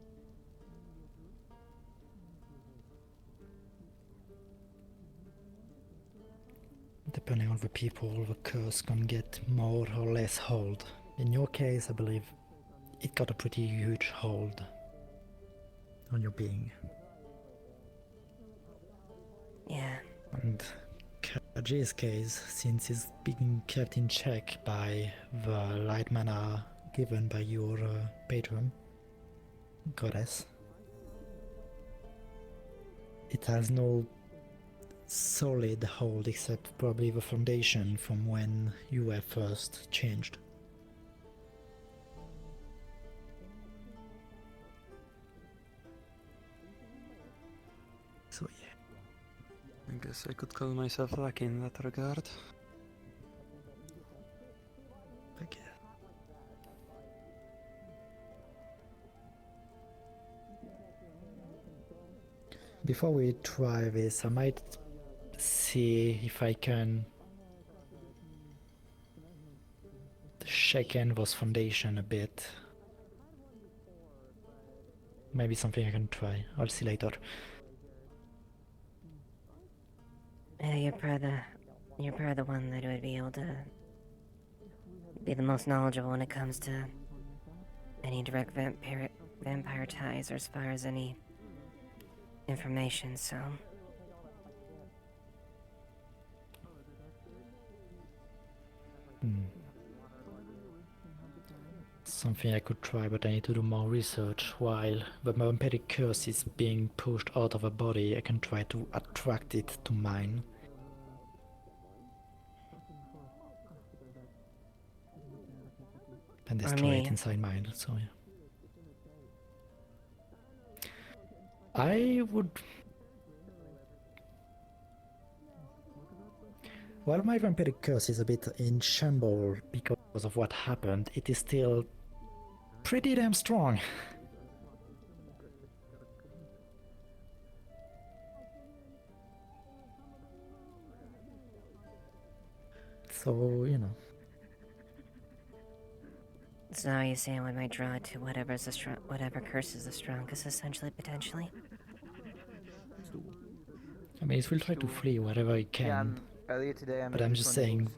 depending on the people, the curse can get more or less hold. In your case, I believe it got a pretty huge hold on your being. Yeah. And Kaji's case, since he's being kept in check by the light mana given by your patron, goddess, it has no solid hold except probably the foundation from when you were first changed. So yeah. I guess I could call myself lucky in that regard. Okay. Before we try this, I might see if I can shaken those foundation a bit. Maybe something I can try. I'll see later. Yeah, you're probably the one that would be able to be the most knowledgeable when it comes to any direct vampire ties or as far as any information, so... Something I could try, but I need to do more research. While the vampiric curse is being pushed out of a body, I can try to attract it to mine. And destroy it inside mine, so yeah. I would... While my vampiric curse is a bit in shambles because of what happened, it is still pretty damn strong. So, you know. So are you saying we might draw it to whatever curse is the strongest, essentially, potentially? I mean, it will try to flee wherever it can. Earlier today, But I'm just saying,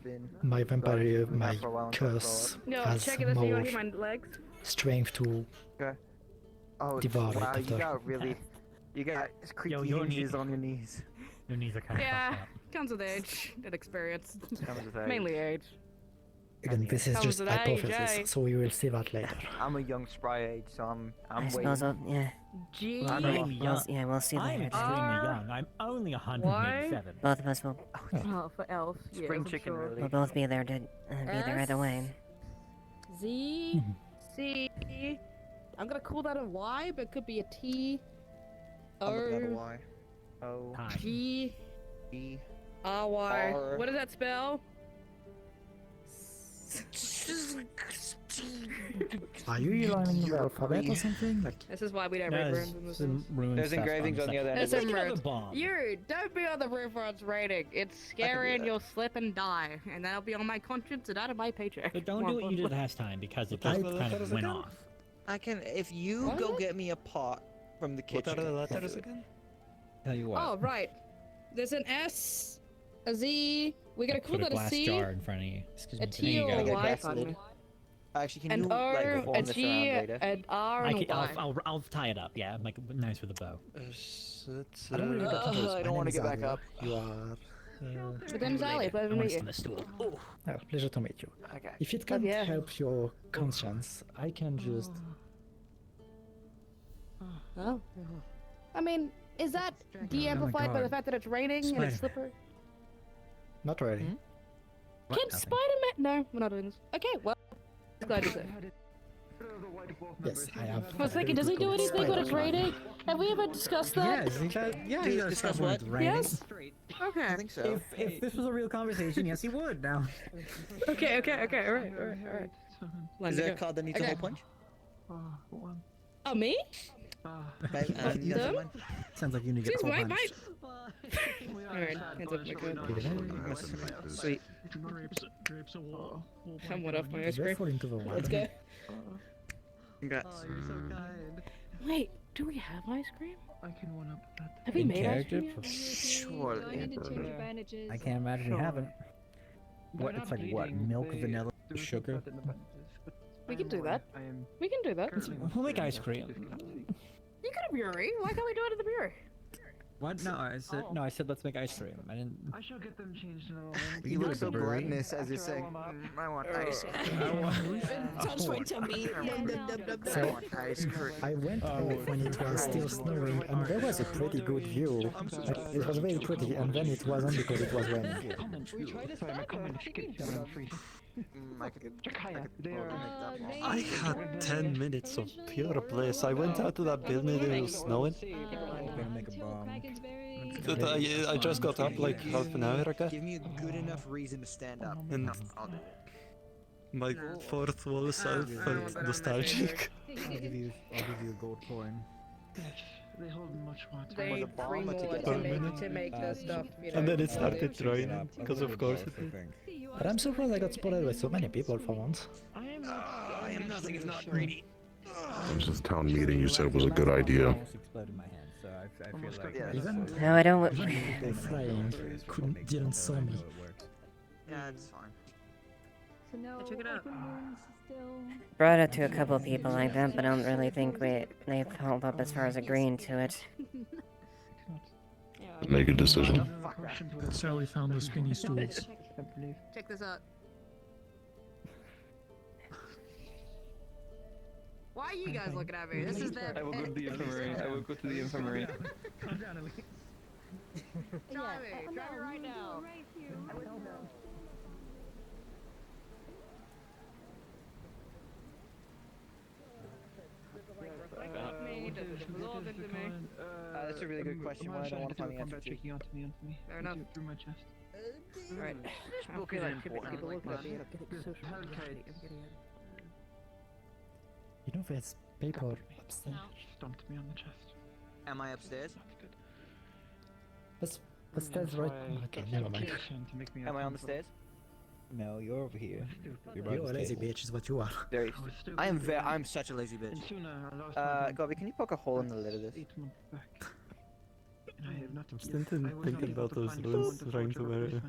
my vampire, my curse has more strength to devour it after. You got creaky hinges on your knees. Your knees are kind of fucked up. Comes with age and experience. Comes with age. Mainly age. Again, this is just hypothesis, so we will see that later. I'm a young spry age, so I'm I waiting. suppose yeah. Gee. I'm extremely young. Yeah, we'll see I'm later. extremely young. I'm only 187. Both of us will. Oh, for elf. Spring chicken, really. We'll both be there to be there either way. Z C. I'm gonna call that a Y, but it could be a T. O. O. G. E. R. Y. R. What does that spell? Are you learning the alphabet or something? Like, This is why we don't read runes in this house. There's engravings on the other end. There's of some it. runes. You don't be on the roof while it's raining. It's scary and you'll slip and die, and that'll be on my conscience and out of my paycheck. But don't do what you did last time because it just kind of went off. I can, if you go get me a pot from the kitchen. What are the letters again? Tell you what. Oh, right. There's an S, a Z. We gotta call Put a that a glass C, jar in front of you. a T or a Y. Actually, can An you O, like a G, an R, and a Y. I'll tie it up. Yeah, make it nice with a bow. I don't really get to those. I don't want to get back up. You are... But then Sally, pleasure to meet you. Oh, pleasure to meet you. Okay. If it can help your conscience, I can just... Oh. I mean, is that de-amplified by the fact that it's raining and it's slippery? Not really. Can Spider-Man... No, we're not doing this. Okay, well... Glad you said. Yes, I have. I was thinking, does he do anything when it's raining? Have we ever discussed that? Yeah, he does stuff when it's raining. Yes? Okay. I think so. If this was a real conversation, yes, he would now. Okay, alright. Is there a card that needs a hole punch? Oh, me? Them? Sounds like you need to get Jeez, a whole wait, bunch. Alright, hands up, my Sweet. Somewhat off my ice Is that cream. falling to the water? Let's go. Congrats. Oh, you're so kind. Wait, do we have ice cream? I can one up that. Have we In made ice character? cream yet? Sure. I can't imagine you haven't. What? It's like what? Milk, vanilla, sugar. We can do that. We can do that. We'll make ice cream. You got a brewery. Why can't we do it at the brewery? What? No, I said let's make ice cream. I didn't. I shall get them changed in a moment. You look so gluttonous as you're saying, I want ice cream. Sounds right to me. So, I went off when it was still snowing, and there was a pretty good view. It was very pretty, and then it wasn't because it was raining. We tried this I had 10 minutes of pure bliss. I went out to that building and it was snowing. Gonna make a bomb. I just got up like half an hour ago. Give me a good enough reason to stand up. And I'll do it. my fourth wall self felt nostalgic. I'll give you a gold coin. They hold much more time. They need 3 more to make the stuff. And then it started raining, because of course it did. But I'm surprised I got spotted by so many people for once. I am nothing if not greedy. This town meeting you said was a good idea. Almost exploded my hand, so I feel like. Even No, I don't. they flying didn't saw me. Yeah, it's fine. So no Check it out. open wounds still. Brought it to a couple people like that, but I don't really think they've held up as far as agreeing to it. Make a decision. Sally found the spinny stools. Check this out. Why are you guys looking at me? This is their. I will go to the infirmary. I will go to the infirmary. Calm down, Ellie. Drive me right now. Right here. That's a really good question. One I don't want to find the answer to. Onto me. Fair enough. Through my chest. Alright. Book is important. People look at me. You know there's paper upstairs. Stomped me on the chest. Am I upstairs? That's right. Okay, never mind. Am I on the stairs? No, you're over here. You're a lazy bitch, is what you are. Very. I'm such a lazy bitch. Gobby, can you poke a hole in the lid of this? 8 months back. And I have not I'm still thinking about those runes trying to wear it.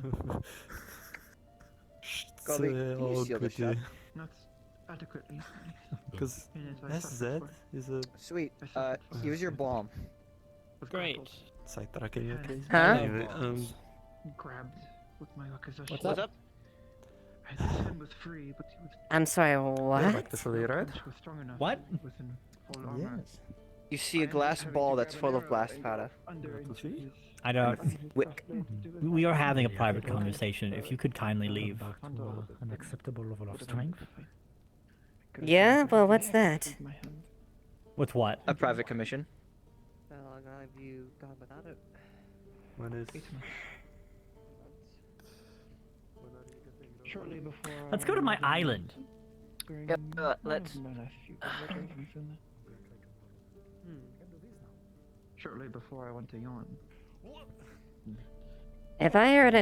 Gobby, can you seal the shut? Not adequately. Because SZ is a... Sweet. Here's your bomb. Great. Sidetracking your case. Huh? Anyway, Grabbed with my Wakazashi. What's up? His hand was free, but he was I'm sorry, what? strong enough. What? Within full armor. Yes. You see a glass ball that's full of blast powder. I don't. We are having a private conversation. If you could kindly leave. An acceptable level of strength. Yeah, well, what's that? With what? A private commission. How long have you gone without it? When is... Shortly before. Let's go to my island. Yep, let's. Shortly before I went to yawn. If I hear an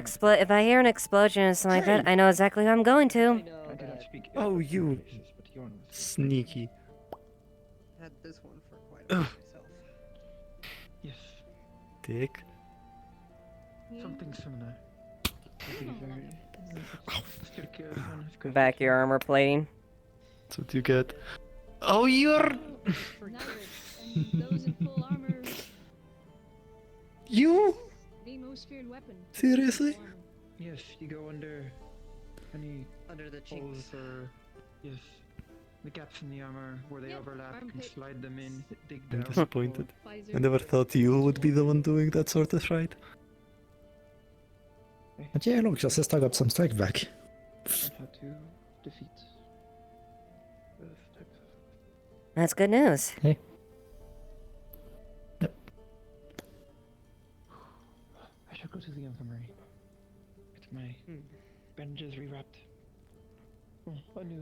explosion or something like that, I know exactly who I'm going to. I did not speak. Oh, you sneaky. Had this one for quite a while myself. Yes. Dick. Something similar. Back your armor plating. That's what you get. Oh, you're... Those in full armor. You? The most feared weapon. Seriously? Yes, you go under any under the holes or yes, the gaps in the armor where they overlap. You can slide them in, dig down. I'm disappointed. I never thought you would be the one doing that sort of right. But yeah, look, just dug up some strike back. I've had to defeat this type of... That's good news. Hey. I should go to the infirmary. It's my bandages rewrapped.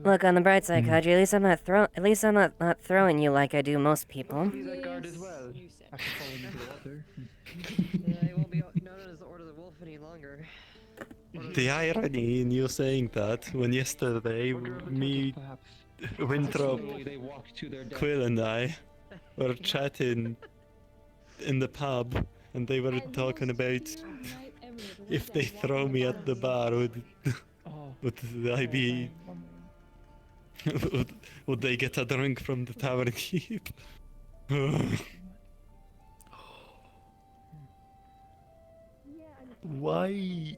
Look on the bright side, Kaji. At least I'm not throwing you like I do most people. Be that guard as well. After falling into the water. Yeah, he won't be known as the Order of the Wolf any longer. The irony in you saying that, when yesterday me Winthrop, They walk to their death. Quill, and I were chatting in the pub, and they were talking about if they throw me at the bar, would I be? would they get a drink from the tavern keep? Why?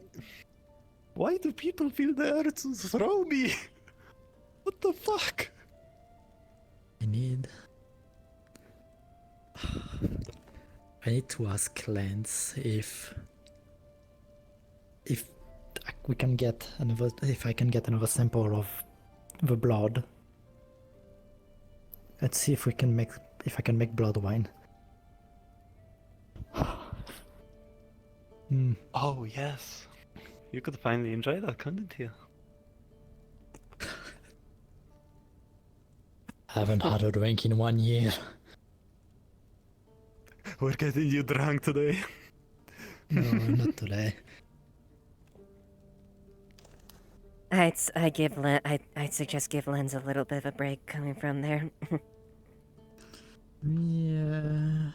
Why do people feel the urge to throw me? What the fuck? I need to ask Lance if we can get another, if I can get another sample of the blood. Let's see if I can make blood wine. Oh yes, you could finally enjoy that, couldn't you? Haven't had a drink in 1 year. We're getting you drunk today. No, not today. I'd suggest give Lens a little bit of a break coming from there. Yeah.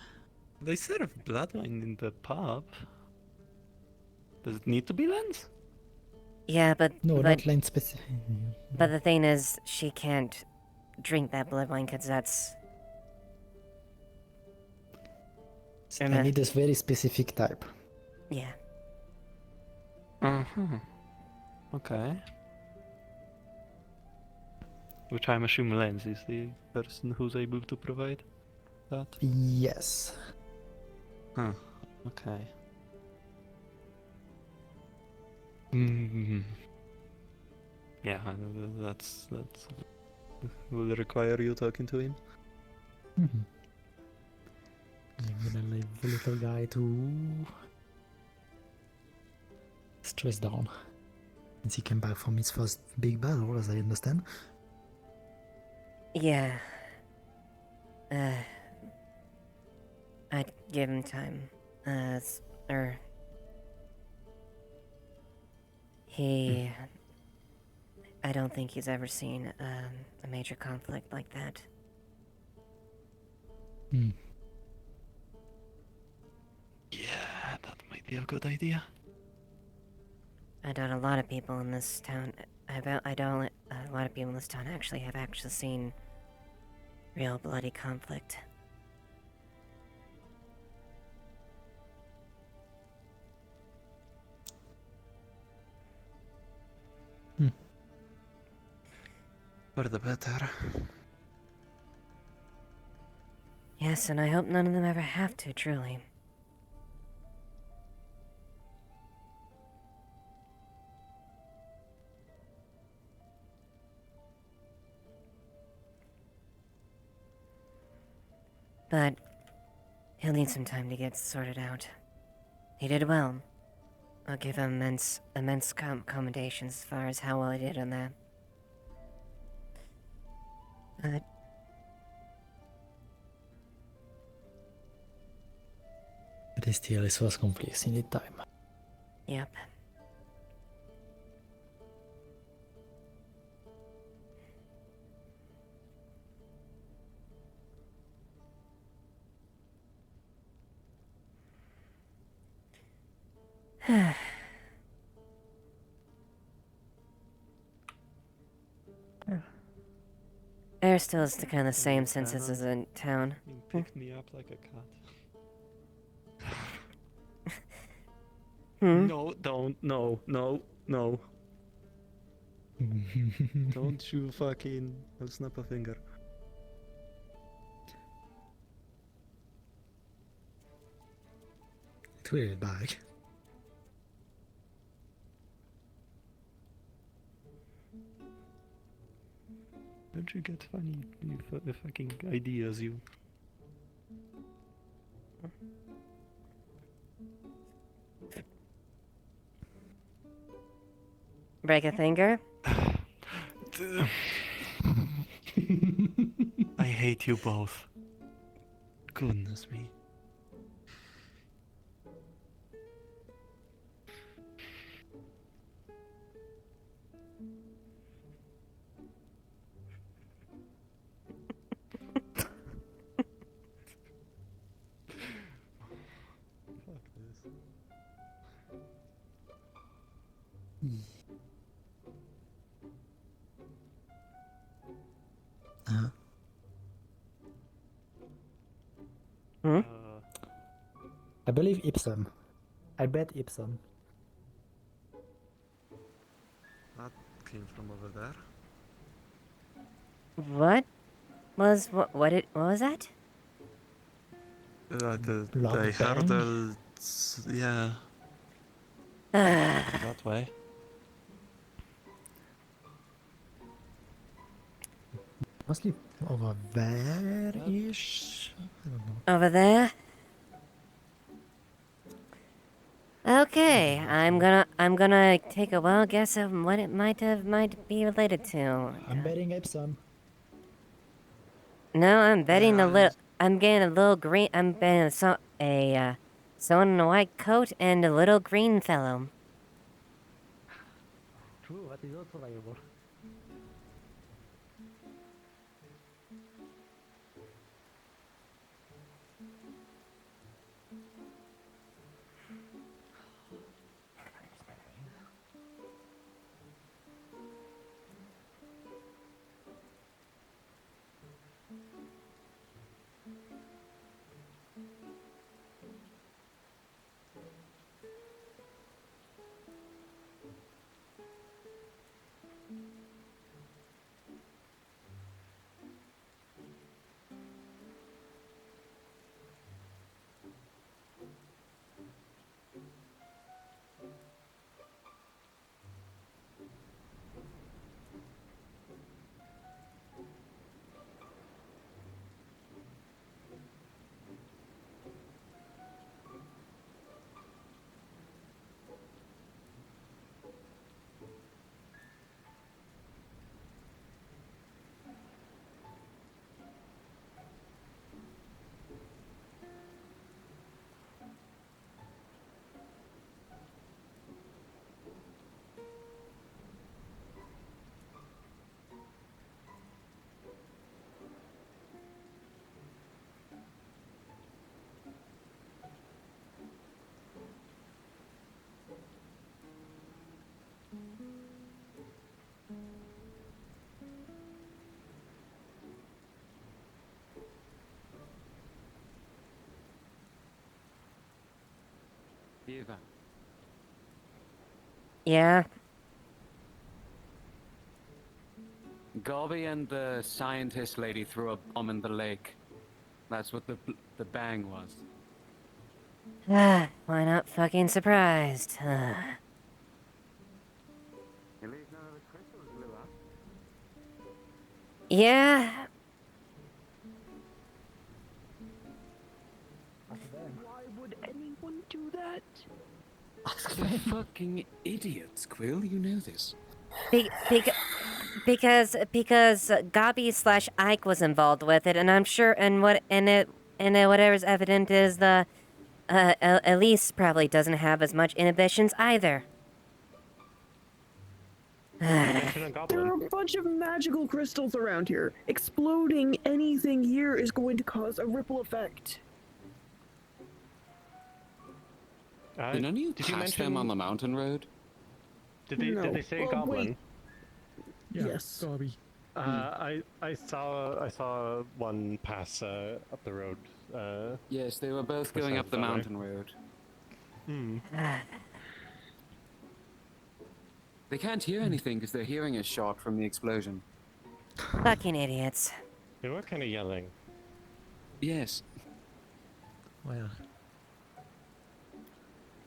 They serve blood wine in the pub. Does it need to be Lens? Yeah, but not Lens specific. But the thing is, she can't drink that blood wine because that's. I need this very specific type. Yeah. Okay. Which I'm assuming Lens is the person who's able to provide that. Yes. Huh. Okay. Yeah, that's will require you talking to him. I'm gonna leave the little guy to stress down. Since he came back from his first big battle, as I understand. Yeah. I'd give him time. I don't think he's ever seen a major conflict like that. Yeah, that might be a good idea. I doubt a lot of people in this town. A lot of people in this town have actually seen real bloody conflict. For the better. Yes, and I hope none of them ever have to, truly. But he'll need some time to get sorted out. He did well. I'll give him immense commendations as far as how well he did on that. But still, this was complete in the time. Yep. Air still is the kind of same since this is in town. You picked me up like a cat. No, don't, no. Don't you fucking... I'll snap a finger. It will back. Don't you get funny fucking ideas, you? Break a finger? I hate you both. Goodness me. Hmm? I believe Ipsum. I bet Ipsum. That came from over there. What what was that? Blood I heard bang? yeah. That way. Mostly over there-ish? I don't know. Over there? Okay, I'm gonna take a wild guess of what it might be related to. I'm betting Ipsum. No, I'm betting Yeah, a little. I'm getting a little green. I'm betting someone in a white coat and a little green fellow. True, that is also viable. Eva. Yeah. Garby and the scientist lady threw a bomb in the lake. That's what the bang was. Why not fucking surprised? At least none of the crystals blew up. Yeah. Why would anyone do that? They're fucking idiots, Quill. You know this. Because Gabi / Ike was involved with it, and I'm sure, and whatever's evident is the Elise probably doesn't have as much inhibitions either. There are a bunch of magical crystals around here. Exploding anything here is going to cause a ripple effect. Did none of you pass them on the mountain road? Did they say Well, goblin? wait. Yeah, Yes. Gobby. I saw one pass up the road. Yes, they were both just going up the that way. mountain road. They can't hear anything because their hearing is shot from the explosion. Fucking idiots. They were kind of yelling. Yes. Well,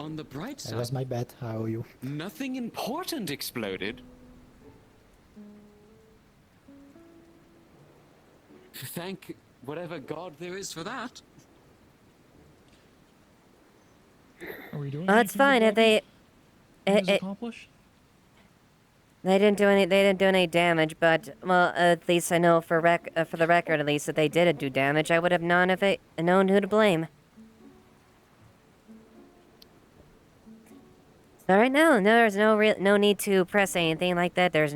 On the bright that was side, my bet. How are you? nothing important exploded. Thank whatever god there is for that. Are we doing Well, it's fine if they. accomplish? They didn't do any damage, but well, at least I know for the record, at least, that they did do damage. I would have known who to blame. So right now, there's no need to press anything like that. There's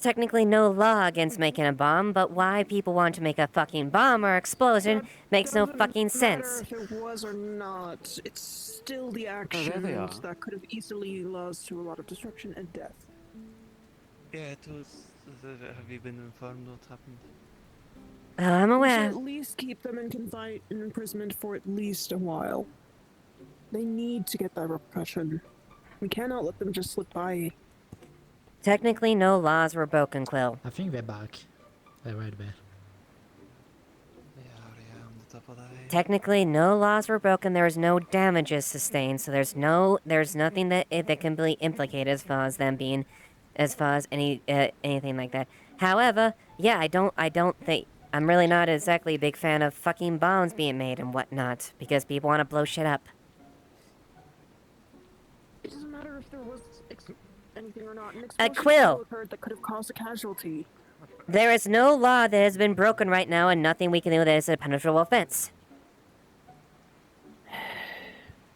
technically no law against making a bomb, but why people want to make a fucking bomb or explosion makes no fucking sense. If it was or not, it's still the there they actions are. that could have easily led to a lot of destruction and death. Yeah, it was. Have you been informed what happened? I'm aware. So at least least keep them in imprisonment for at least a while. They need to get that repercussion. We cannot let them just slip by. Technically, no laws were broken, Quill. I think they're back. They're right there. Technically, no laws were broken. There was no damages sustained, so there's nothing that can be implicated as far as them being, as far as anything like that. However, yeah, I don't think I'm really not exactly a big fan of fucking bombs being made and whatnot because people want to blow shit up. It doesn't matter if there was anything or not. An A explosion Quill. occurred that could have caused a casualty. There is no law that has been broken right now, and nothing we can do that is a punishable offense.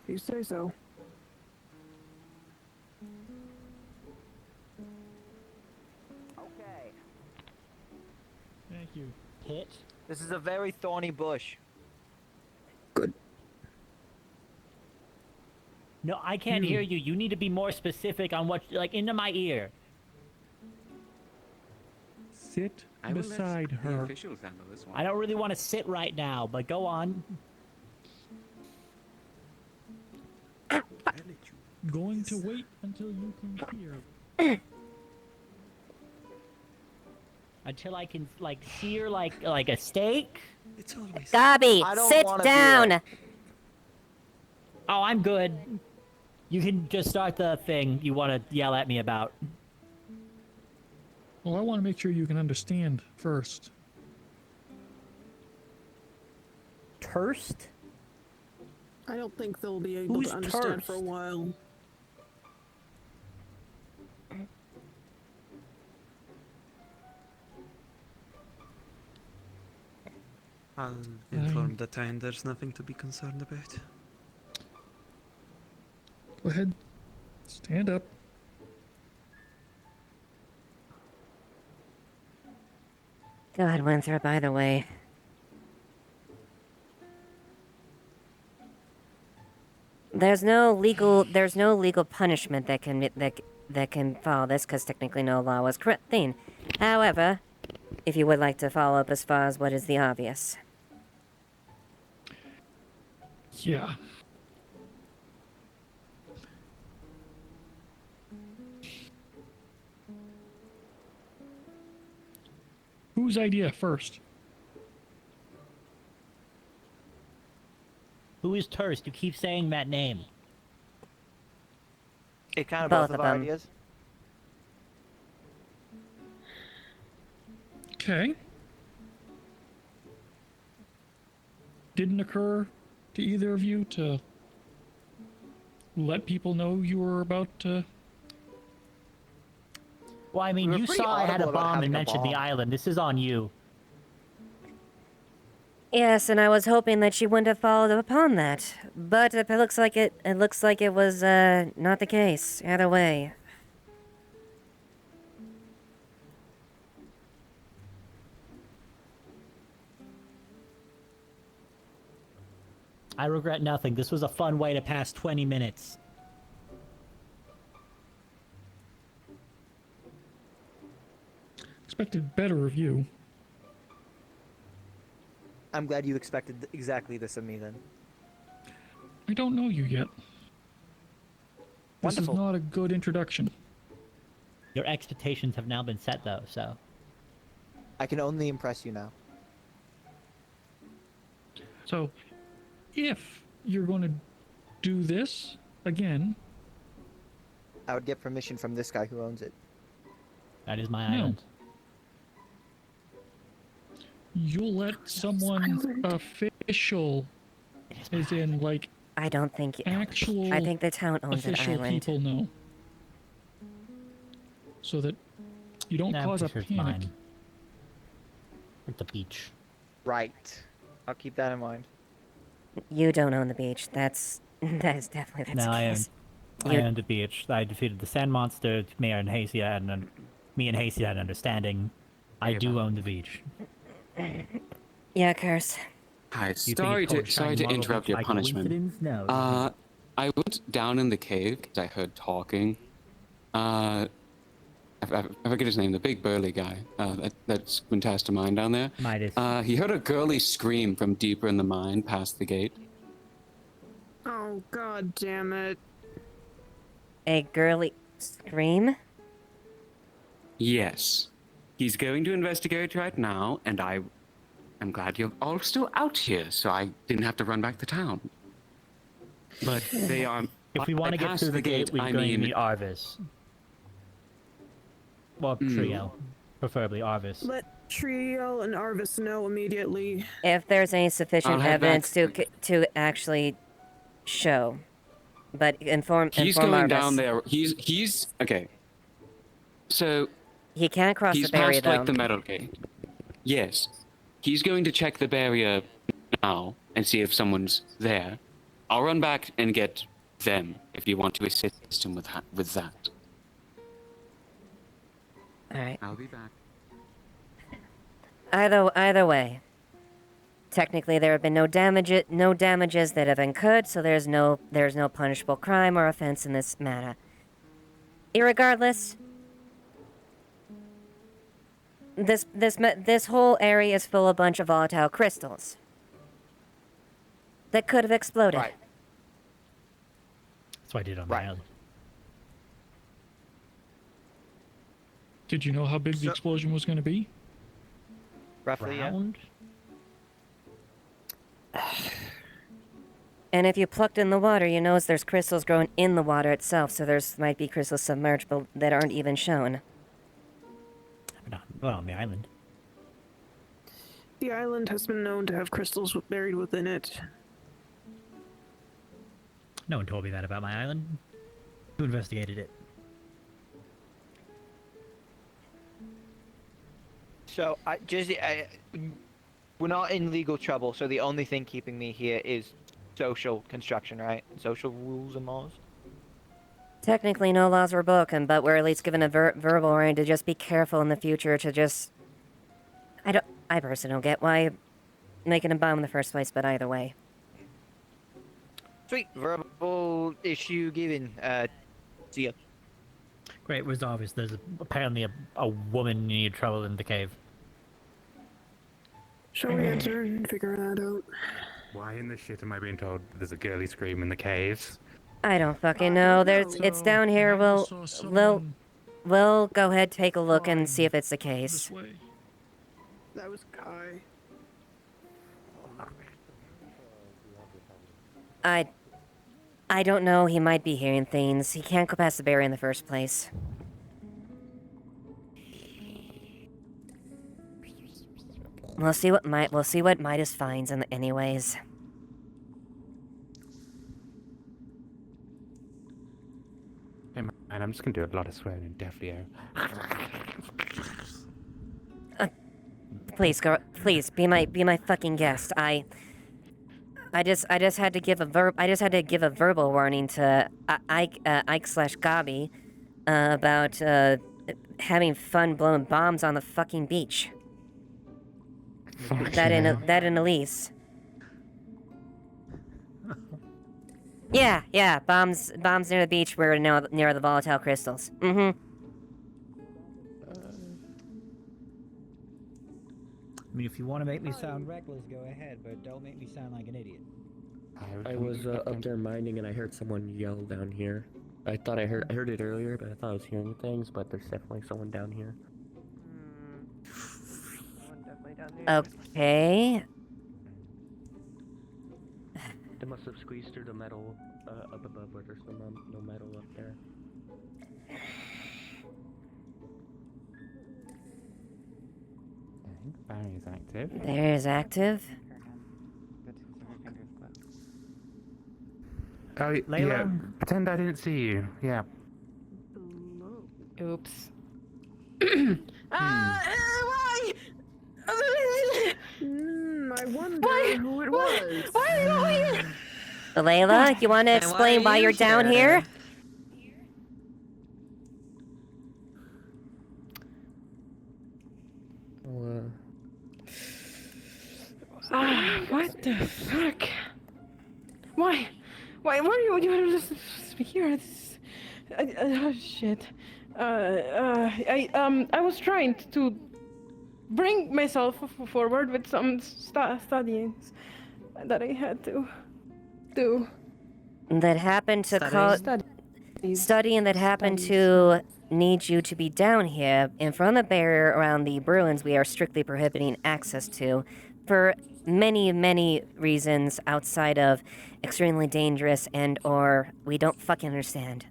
You say so. Okay. Thank you. Hit. This is a very thorny bush. No, I can't hear you. You need to be more specific on what, like, into my ear. Sit I will beside let the her. officials handle this one. I don't really want to sit right now, but go on. Going to wait until you can hear. Until I can, like, sear like a steak? It's always... Gobby, sit down! Oh, I'm good. You can just start the thing you want to yell at me about. Well, I want to make sure you can understand first. Cursed? I don't think they'll be able Who's to understand cursed? for a while. I'll inform the town there's nothing to be concerned about. Go ahead. Stand up. God, Winthrop, either way. There's no legal punishment that can follow this, because technically no law was clean. However, if you would like to follow up as far as what is the obvious. Yeah. Whose idea first? Who is Turst? You keep saying that name. It kind of Both both of of our them. ideas. Okay. Didn't occur to either of you to let people know you were about to... Well, I mean, We were you pretty saw I had a audible about bomb having and a mentioned the bomb. island. This is on you. Yes, and I was hoping that she wouldn't have followed up upon that. But it looks like it was not the case. Either way. I regret nothing. This was a fun way to pass 20 minutes. Expected better of you. I'm glad you expected exactly this of me then. I don't know you yet. This Wonderful. is not a good introduction. Your expectations have now been set, though, so... I can only impress you now. So, if you're going to do this again... I would get permission from this guy who owns it. That is my No. island. You'll let someone official, as in, like, I don't think actual I think the town owns an official island. people know. So that you don't Nah, cause a I'm pretty panic. sure it's mine. At the beach. Right. I'll keep that in mind. You don't own the beach. That is definitely the No, I own. case. I owned the beach. I defeated the sand monster. Me and Hasty had an understanding. I do own the beach. Yeah, Curse. Hi, You think sorry it's called to shiny interrupt your by punishment. coincidence? No. I went down in the cave because I heard talking. And I forget his name, the big burly guy that's been tasked to mine down there. Midas. He heard a girly scream from deeper in the mine past the gate. Oh, god damn it. A girly scream? Yes. He's going to investigate right now, and I'm glad you're all still out here, so I didn't have to run back to town. But they are... If we want to get through the gate, we're going to need Arvis. Well, Triel. Preferably Arvis. Let Triel and Arvis know immediately. If there's any sufficient evidence to actually show. But inform He's inform going Arvis. down there. He's... Okay. So... He can't cross he's the barrier, past, like, though. the metal gate. Yes. He's going to check the barrier now and see if someone's there. I'll run back and get them if you want to assist him with that. Alright. I'll be back. Either way. Technically, there have been no damages that have incurred, so there's no punishable crime or offense in this matter. Irregardless, this whole area is full of a bunch of volatile crystals that could have exploded. That's what I did on the island. Did you know how big the explosion was going to be? Roughly, Round? And if you plucked in the water, you know there's crystals growing in the water itself, so there's might be crystals submerged that aren't even shown. Well, on the island. The island has been known to have crystals buried within it. No one told me that about my island. Who investigated it? So, we're not in legal trouble, so the only thing keeping me here is social construction, right? Social rules and laws. Technically, no laws were broken, but we're at least given a verbal warning to just be careful in the future. To just, I personally don't get why making a bomb in the first place, but either way. Sweet, verbal issue given. See ya. Great, it was obvious. There's apparently a woman you need trouble in the cave. Shall we enter and figure that out? Why in the shit am I being told there's a girly scream in the caves? I don't fucking know. It's down here. We'll go ahead, take a look, and see if it's the case. That was Kai. I don't know. He might be hearing things. He can't go past the barrier in the first place. We'll see what Midas finds anyways. Hey man, I'm just gonna do a lot of swearing and deathly air. Please, girl. Please be my fucking guest. I just had to give a verbal warning to Ike/Gabi about having fun blowing bombs on the fucking beach. That in Elise. Yeah, bombs near the beach were near the volatile crystals. Mm-hmm. I mean, if you want to make me sound reckless, go ahead, but don't make me sound like an idiot. I was up there mining and I heard someone yell down here. I thought I heard it earlier, but I thought I was hearing things, but there's definitely someone down here. Okay. They must have squeezed through the metal up above where there's no metal up there. Barrier is active. There is active. Oh, yeah. Pretend I didn't see you. Yeah. Oops. Why? I wonder who it was. Why are you all here? Layla, you want to explain why you're down here? What the fuck? Why? Why are you just here? Oh, shit. I was trying to bring myself forward with some studyings that I had to do. That happened to call Studies. studying that happened Studies. to need you to be down here in front of the barrier around the Bruins we are strictly prohibiting access to for many reasons outside of extremely dangerous and or we don't fucking understand.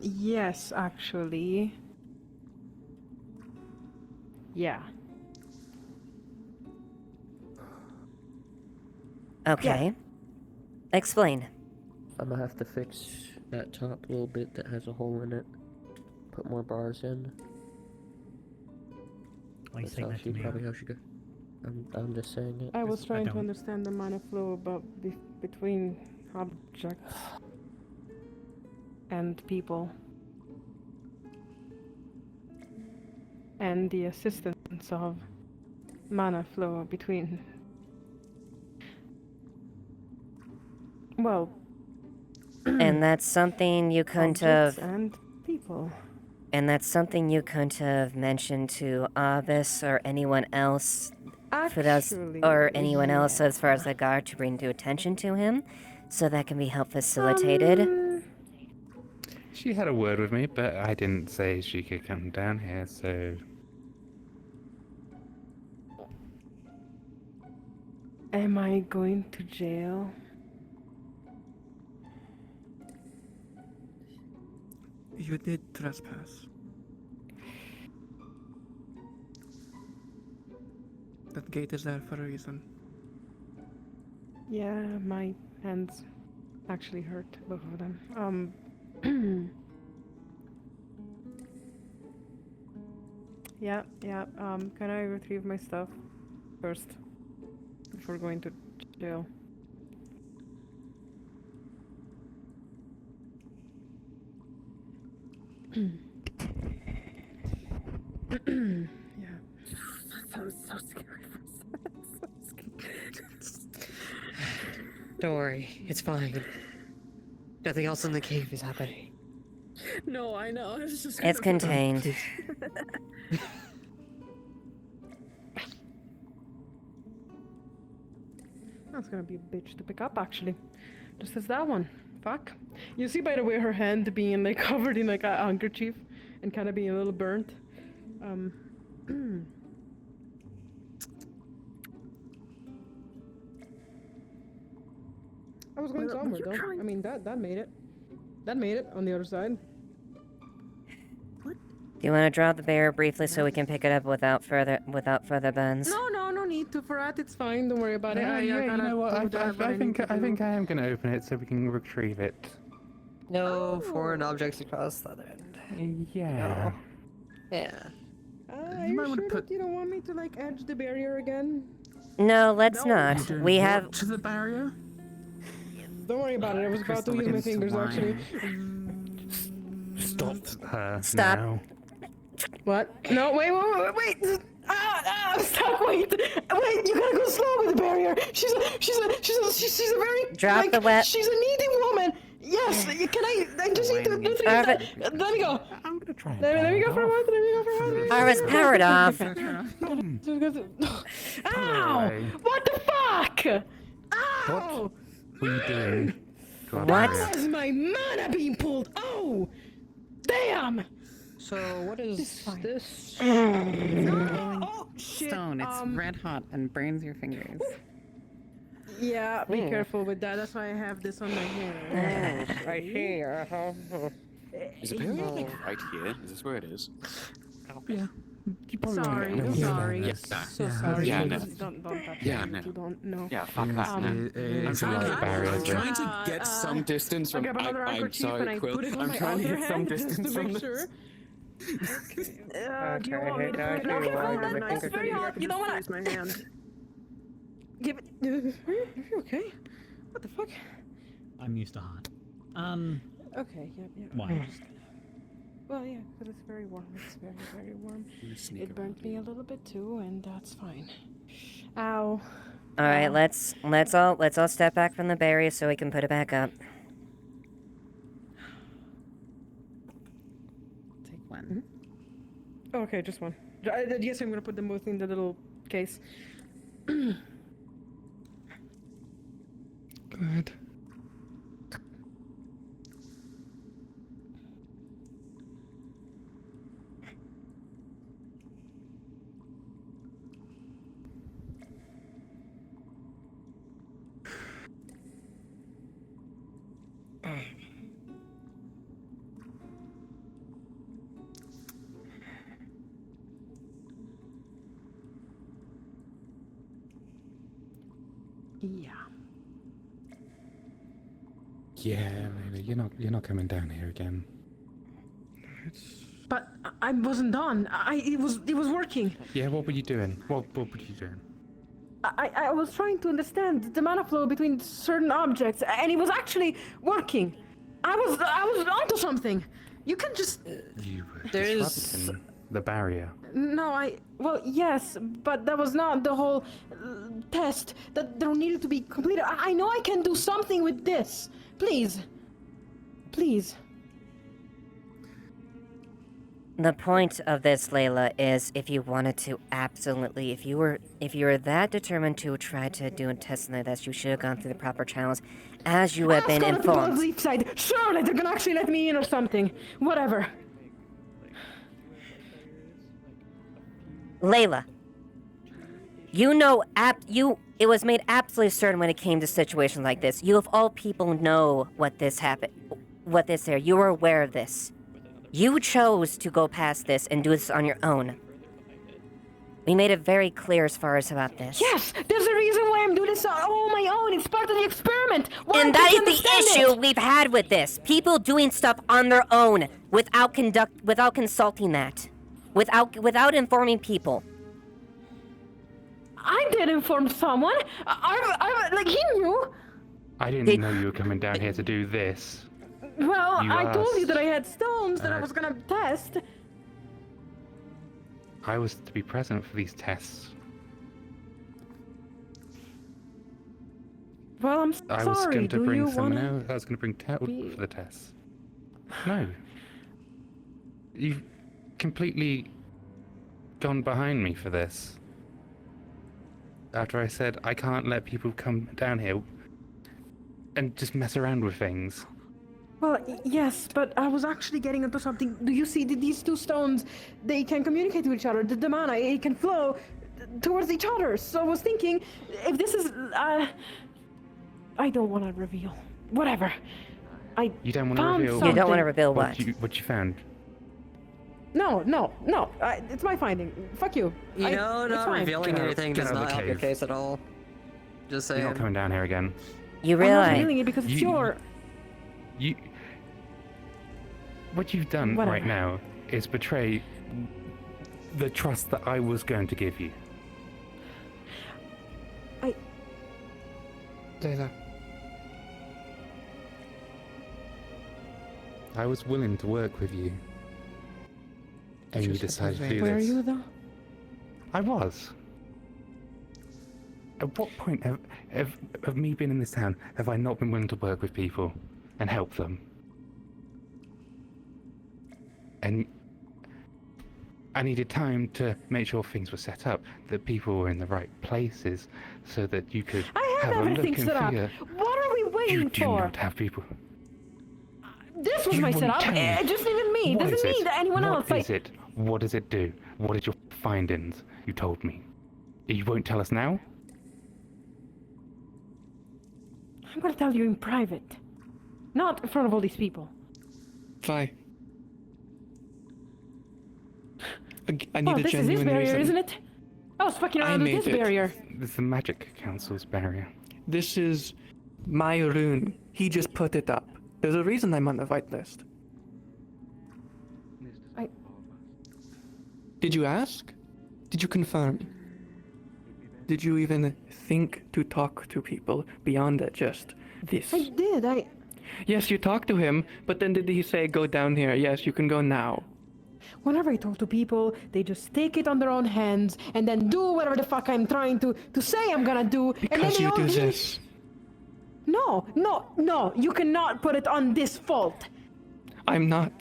Yes, actually. Yeah. Okay. Explain. I'm gonna have to fix that top little bit that has a hole in it. Put more bars in. Why you That's saying how that to she me? probably how she go. I'm just saying it. I was trying to don't. understand the mana flow between objects and people. And the assistance of mana flow between. Well. And that's something you couldn't objects have. And people. And that's something you couldn't have mentioned to Avis or anyone else for those, or anyone else as far as the guard to bring to attention to him, so that can be help facilitated. She had a word with me, but I didn't say she could come down here, so... Am I going to jail? You did trespass. That gate is there for a reason. Yeah, my hands actually hurt, both of them. Yeah. Can I retrieve my stuff first before going to jail? Yeah. That sounds so scary for so scary. Don't worry, it's fine. Nothing else in the cave is happening. No, I know. It's just It's contained. That's gonna be a bitch to pick up, actually. Just as that one. Fuck. You see by the way her hand being like covered in like a handkerchief and kind of being a little burnt. I was going somewhere though. I mean that made it. That made it on the other side. Do you want to drop the barrier briefly so we can pick it up without further bends? No need to for that. It's fine. Don't worry about it. Yeah, you know what? I think I think am going to open it so we can retrieve it. No foreign objects across the other end. Yeah. Yeah. Are you sure that you don't want me to like edge the barrier again? No, let's not. We have to the barrier. Don't worry about it. I was about to use my fingers actually. Stop her Stop. now. What? No, wait. Stop, wait, you gotta go slow with the barrier. She's a very Drop the wet. She's a needy woman. Yes, can I just need to let me go. I'm gonna try. Let me go for a moment. Arvis, power it off. Ow! What the fuck? Ow! What are you doing? What? That was my mana being pulled. Oh, damn! So what is this? Oh, shit. Stone. It's red hot and burns your fingers. Yeah, be careful with that. That's why I have this on my hand. I see. Is the barrier like right here? Is this where it is? Yeah. Sorry. So sorry. Yeah, no. Don't touch Yeah, it. no. You don't know. Yeah, fuck that. No. It's a large barrier. I'm trying to get some distance from. grab another I'm handkerchief sorry, and I Quill. put it on I'm my trying to other get some hand just distance to from make this. sure. Do you Okay, want me to don't put it? No, you give want it me to back. think It's very of it? hot. You don't want my hand. Give it. Are you okay? What the fuck? I'm used to hot. Okay. Yeah. Why? Well, yeah, because it's very warm. It's very, very warm. It burnt me a little bit too, and that's fine. Ow. All right, let's all step back from the barrier so we can put it back up. Okay, just one. Yes, I'm gonna put them both in the little case. Good. Yeah. Yeah, maybe you're not coming down here again. But I wasn't done. It was working. Yeah, what were you doing? What were you doing? I was trying to understand the mana flow between certain objects, and it was actually working. I was onto something. You can just. You were There's- disrupting the barrier. No, well, yes, but that was not the whole test that there needed to be completed. I know I can do something with this. Please. Please. The point of this, Layla, is if you wanted to absolutely, if you were that determined to try to do a test like this, you should have gone through the proper channels, as you have been Ask other people on the informed. leaf side. Surely they're gonna actually let me in or something. Whatever. Layla, it was made absolutely certain when it came to situations like this. You of all people know what this happened, you were aware of this. You chose to go past this and do this on your own. We made it very clear as far as about this. Yes, there's a reason why I'm doing this all my own. It's part of the experiment. Why And can't that you is the understand issue it? we've had with this. People doing stuff on their own without consulting that. Without informing people. I did inform someone. Like he knew. I didn't know you were coming down here to do this. Well, You I told you asked, that I had stones that I uh, was gonna test. I was to be present for these tests. Well, I'm I sorry. was going to Do bring you someone wanna... else. I was going to bring Ted for the tests. No. You've completely gone behind me for this. After I said I can't let people come down here and just mess around with things. Well, yes, but I was actually getting into something. Do you see these two stones? They can communicate with each other. The mana, it can flow towards each other. So I was thinking, if this is, I don't want to reveal. Whatever. You don't want to found reveal. You don't want to something. reveal what? What you found? No. It's my finding. Fuck you. You know, it's not fine. revealing anything get does out of not the help your cave. case at all. Just saying. You're not coming down here again. You I'm not realize revealing it because it's your. What you've done Whatever. right now is betray the trust that I was going to give you. Layla. I was willing to work with you. And you Just decided to do Where are this. you though? I was. At what point of me being in this town have I not been willing to work with people and help them? And I needed time to make sure things were set up, that people were in the right places, so that you could I have have a look everything and set up. figure. What are we waiting You do for? not have people. This was You my wouldn't setup. tell me. It just needed me. It What doesn't is need anyone else. What is it? What does it do? What is your findings? You told me. You won't tell us now? I'm gonna tell you in private, not in front of all these people. Vi. I need Oh, a this is genuine his barrier, reason. isn't it? I was fucking I around with made his it. barrier. This is the Magic Council's barrier. This is my rune. He just put it up. There's a reason I'm on the white list. Did you ask? Did you confirm? Did you even think to talk to people beyond just this? I did. Yes, you talked to him, but then did he say, go down here? Yes, you can go now. Whenever I talk to people, they just take it on their own hands and then do whatever the fuck I'm trying to say I'm gonna do. And then Because they you all do give me- this. No. You cannot put it on this fault. I'm not.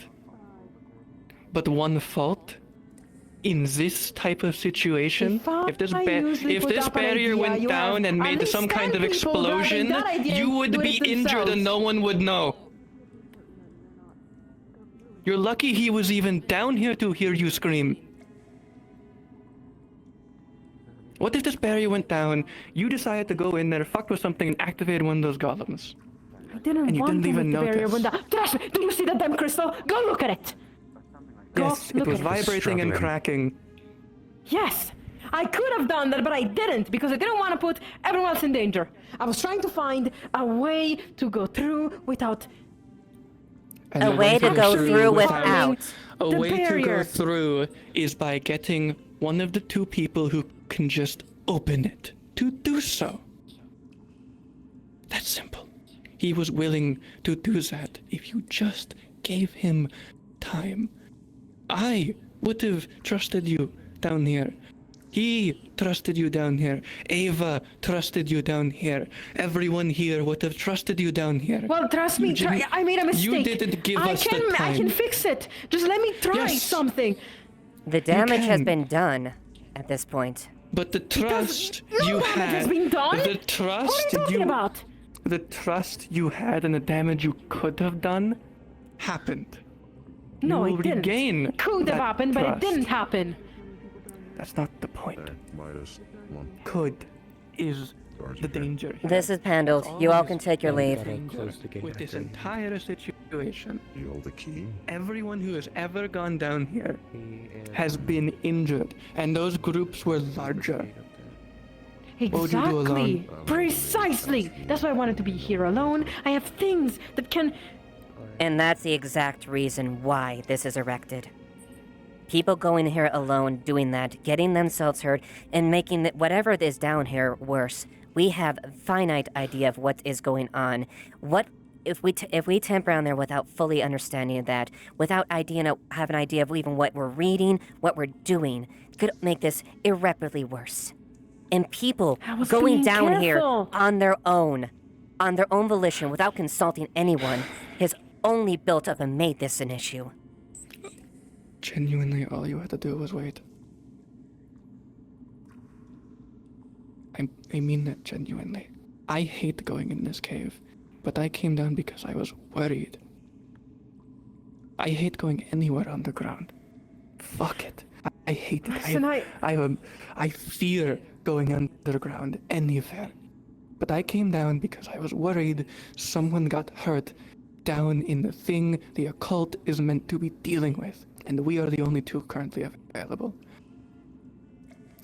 But one fault in this type of situation, if this barrier went down and made some kind of explosion, you would be injured and no one would know. You're lucky he was even down here to hear you scream. What if this barrier went down, you decided to go in there, fucked with something, and activated one of those golems? I didn't and you want didn't to even make the barrier notice. when that. Trust me, do you see that damn crystal? Go look at it! Yes, it was vibrating and cracking. Yes! I could have done that, but I didn't because I didn't want to put everyone else in danger. I was trying to find a way to go through without... And A the way to go through without. A the way to go barrier. through is by getting one of the two people who can just open it to do so. That's simple. He was willing to do that if you just gave him time. I would have trusted you down here. He trusted you down here. Ava trusted you down here. Everyone here would have trusted you down here. Well, trust me, I made a mistake. You didn't give us the time. I can fix it. Just let me try something. The damage has can. been done at this point. But the trust you damage had, has been done? the trust What are you talking about? The trust you had and the damage you could have done happened. No, you it didn't. regain Could have that happened, but it trust. didn't happen. That's not the point. Could is the danger. here. This is handled. You all can take your leave. With this entire situation, everyone who has ever gone down here has been injured, and those groups were larger. What would you do Exactly. alone? Precisely. That's why I wanted to be here alone. I have things that can... And that's the exact reason why this is erected. People going here alone, doing that, getting themselves hurt, and making whatever is down here worse. We have a finite idea of what is going on. What if we temp around there without fully understanding that, without have an idea of even what we're reading, what we're doing, could make this irreparably worse. And people going being down here careful. on their own volition, without consulting anyone, has only built up and made this an issue. Genuinely, all you had to do was wait. I mean that genuinely. I hate going in this cave, but I came down because I was worried. I hate going anywhere underground. Fuck it. I hate it. Listen, I fear going underground anywhere. But I came down because I was worried someone got hurt down in the thing the occult is meant to be dealing with. And we are the only two currently available.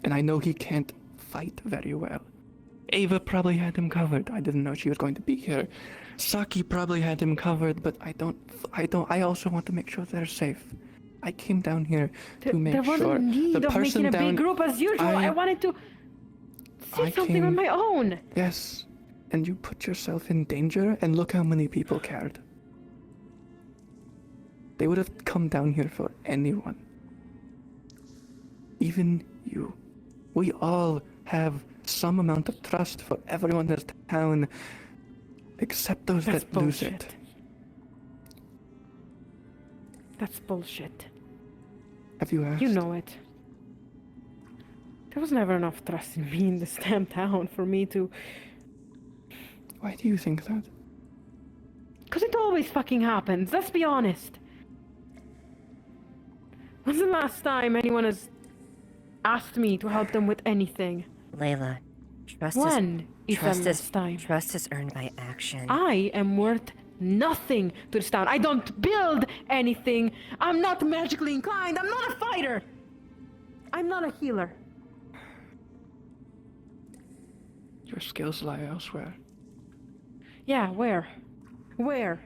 And I know he can't fight very well. Ava probably had him covered. I didn't know she was going to be here. Saki probably had him covered, but I also want to make sure they're safe. I came down here to make There sure wasn't need the of person making a down... big group as usual. I wanted to see something on my own. Yes, and you put yourself in danger, and look how many people cared. They would have come down here for anyone. Even you. We all have some amount of trust for everyone in this town, except those That's that lose bullshit. it. That's bullshit. Have you asked? You know it. There was never enough trust in me in this damn town for me to... Why do you think that? Because it always fucking happens, let's be honest. When's the last time anyone has asked me to help them with anything? Layla, trust When is the trust last time? Trust is earned by action. I am worth nothing to this town. I don't build anything. I'm not magically inclined. I'm not a fighter. I'm not a healer. Your skills lie elsewhere. Yeah, where? Where?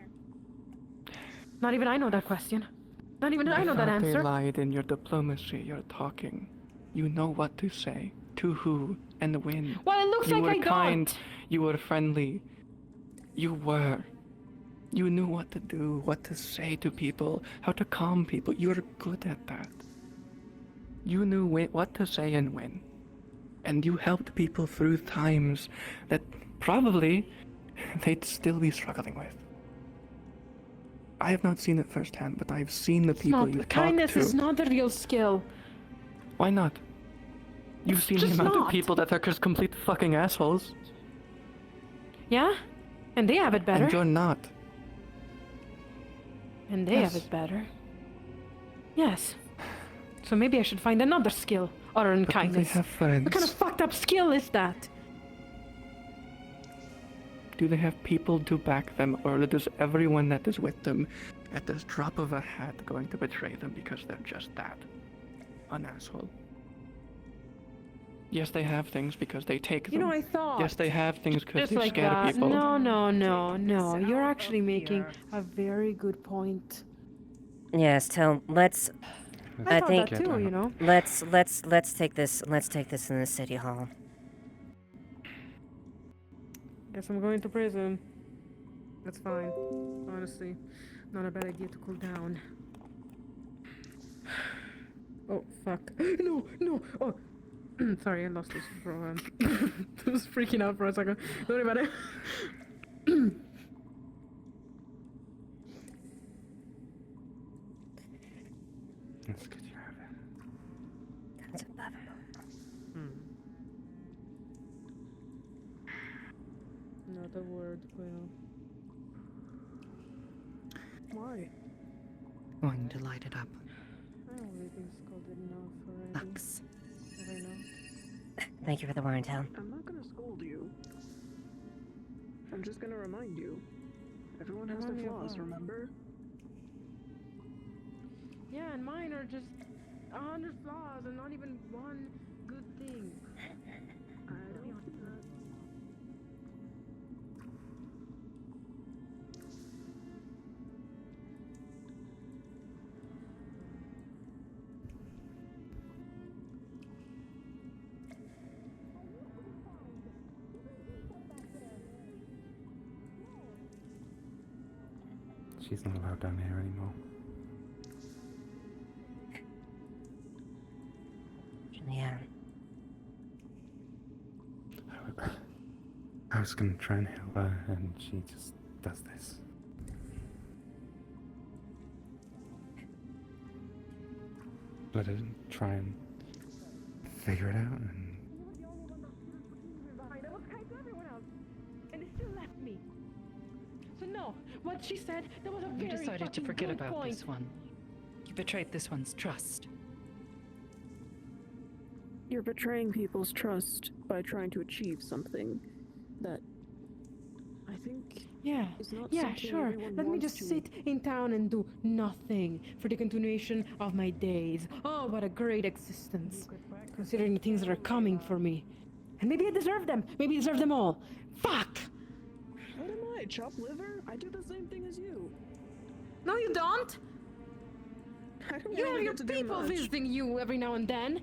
Not even I know that question. Not even I know that thought answer. They lied in your diplomacy, your talking. You know what to say, to who, and when. Well, it looks you like were I kind, don't. you were friendly. You were. You knew what to do, what to say to people, how to calm people. You were good at that. You knew what to say and when. And you helped people through times that probably they'd still be struggling with. I have not seen it firsthand, but I've seen the people you talk to. Kindness is not a real skill. Why not? You've seen the Just amount not. of people that are just complete fucking assholes. Yeah? And they have it better. And you're not. And they have Yes. it better. Yes. So maybe I should find another skill other than But do they kindness. have friends? What kind of fucked up skill is that? Do they have people to back them, or does everyone that is with them at the drop of a hat going to betray them because they're just that? An asshole. Yes, they have things because they take them. You know, I thought. Yes, they have things because Just they like scare that. people. No. You're actually making a very good point. Yes, let's. I I thought think that too, you know. let's take this in the city hall. Guess I'm going to prison. That's fine. Honestly, not a bad idea to cool down. Oh, fuck. No. Oh. Sorry, I lost this, bro. I was freaking out for a second. Don't worry about it. That's good you have it. That's above. Not a word, Quill. Why? Going to light it up. I already been scolded enough already. Lux. Have I not? Thank you for the warrant, Hal. I'm not gonna scold you. I'm just gonna remind you. Everyone has their flaws, remember? Yeah, and mine are just 100 flaws and not even one good thing. I don't want that. She's not allowed down here anymore. Yeah. I was gonna try and help her, and she just does this. But I didn't try and figure it out, and I was kind to everyone else, and they still left me. So no, what she said, that was a You very decided to fucking forget good about point. this one. You betrayed this one's trust. You're betraying people's trust by trying to achieve something that I think Yeah, is not yeah, something sure. everyone Let me wants just to. sit in town and do nothing for the continuation of my days. Oh, what a great existence. Considering the things that are coming for me. And maybe I deserve them. Maybe I deserve them all. Fuck! What am I, chopped liver? I do the same thing as you. No, you don't! I don't You really have your get to do people much. visiting you every now and then.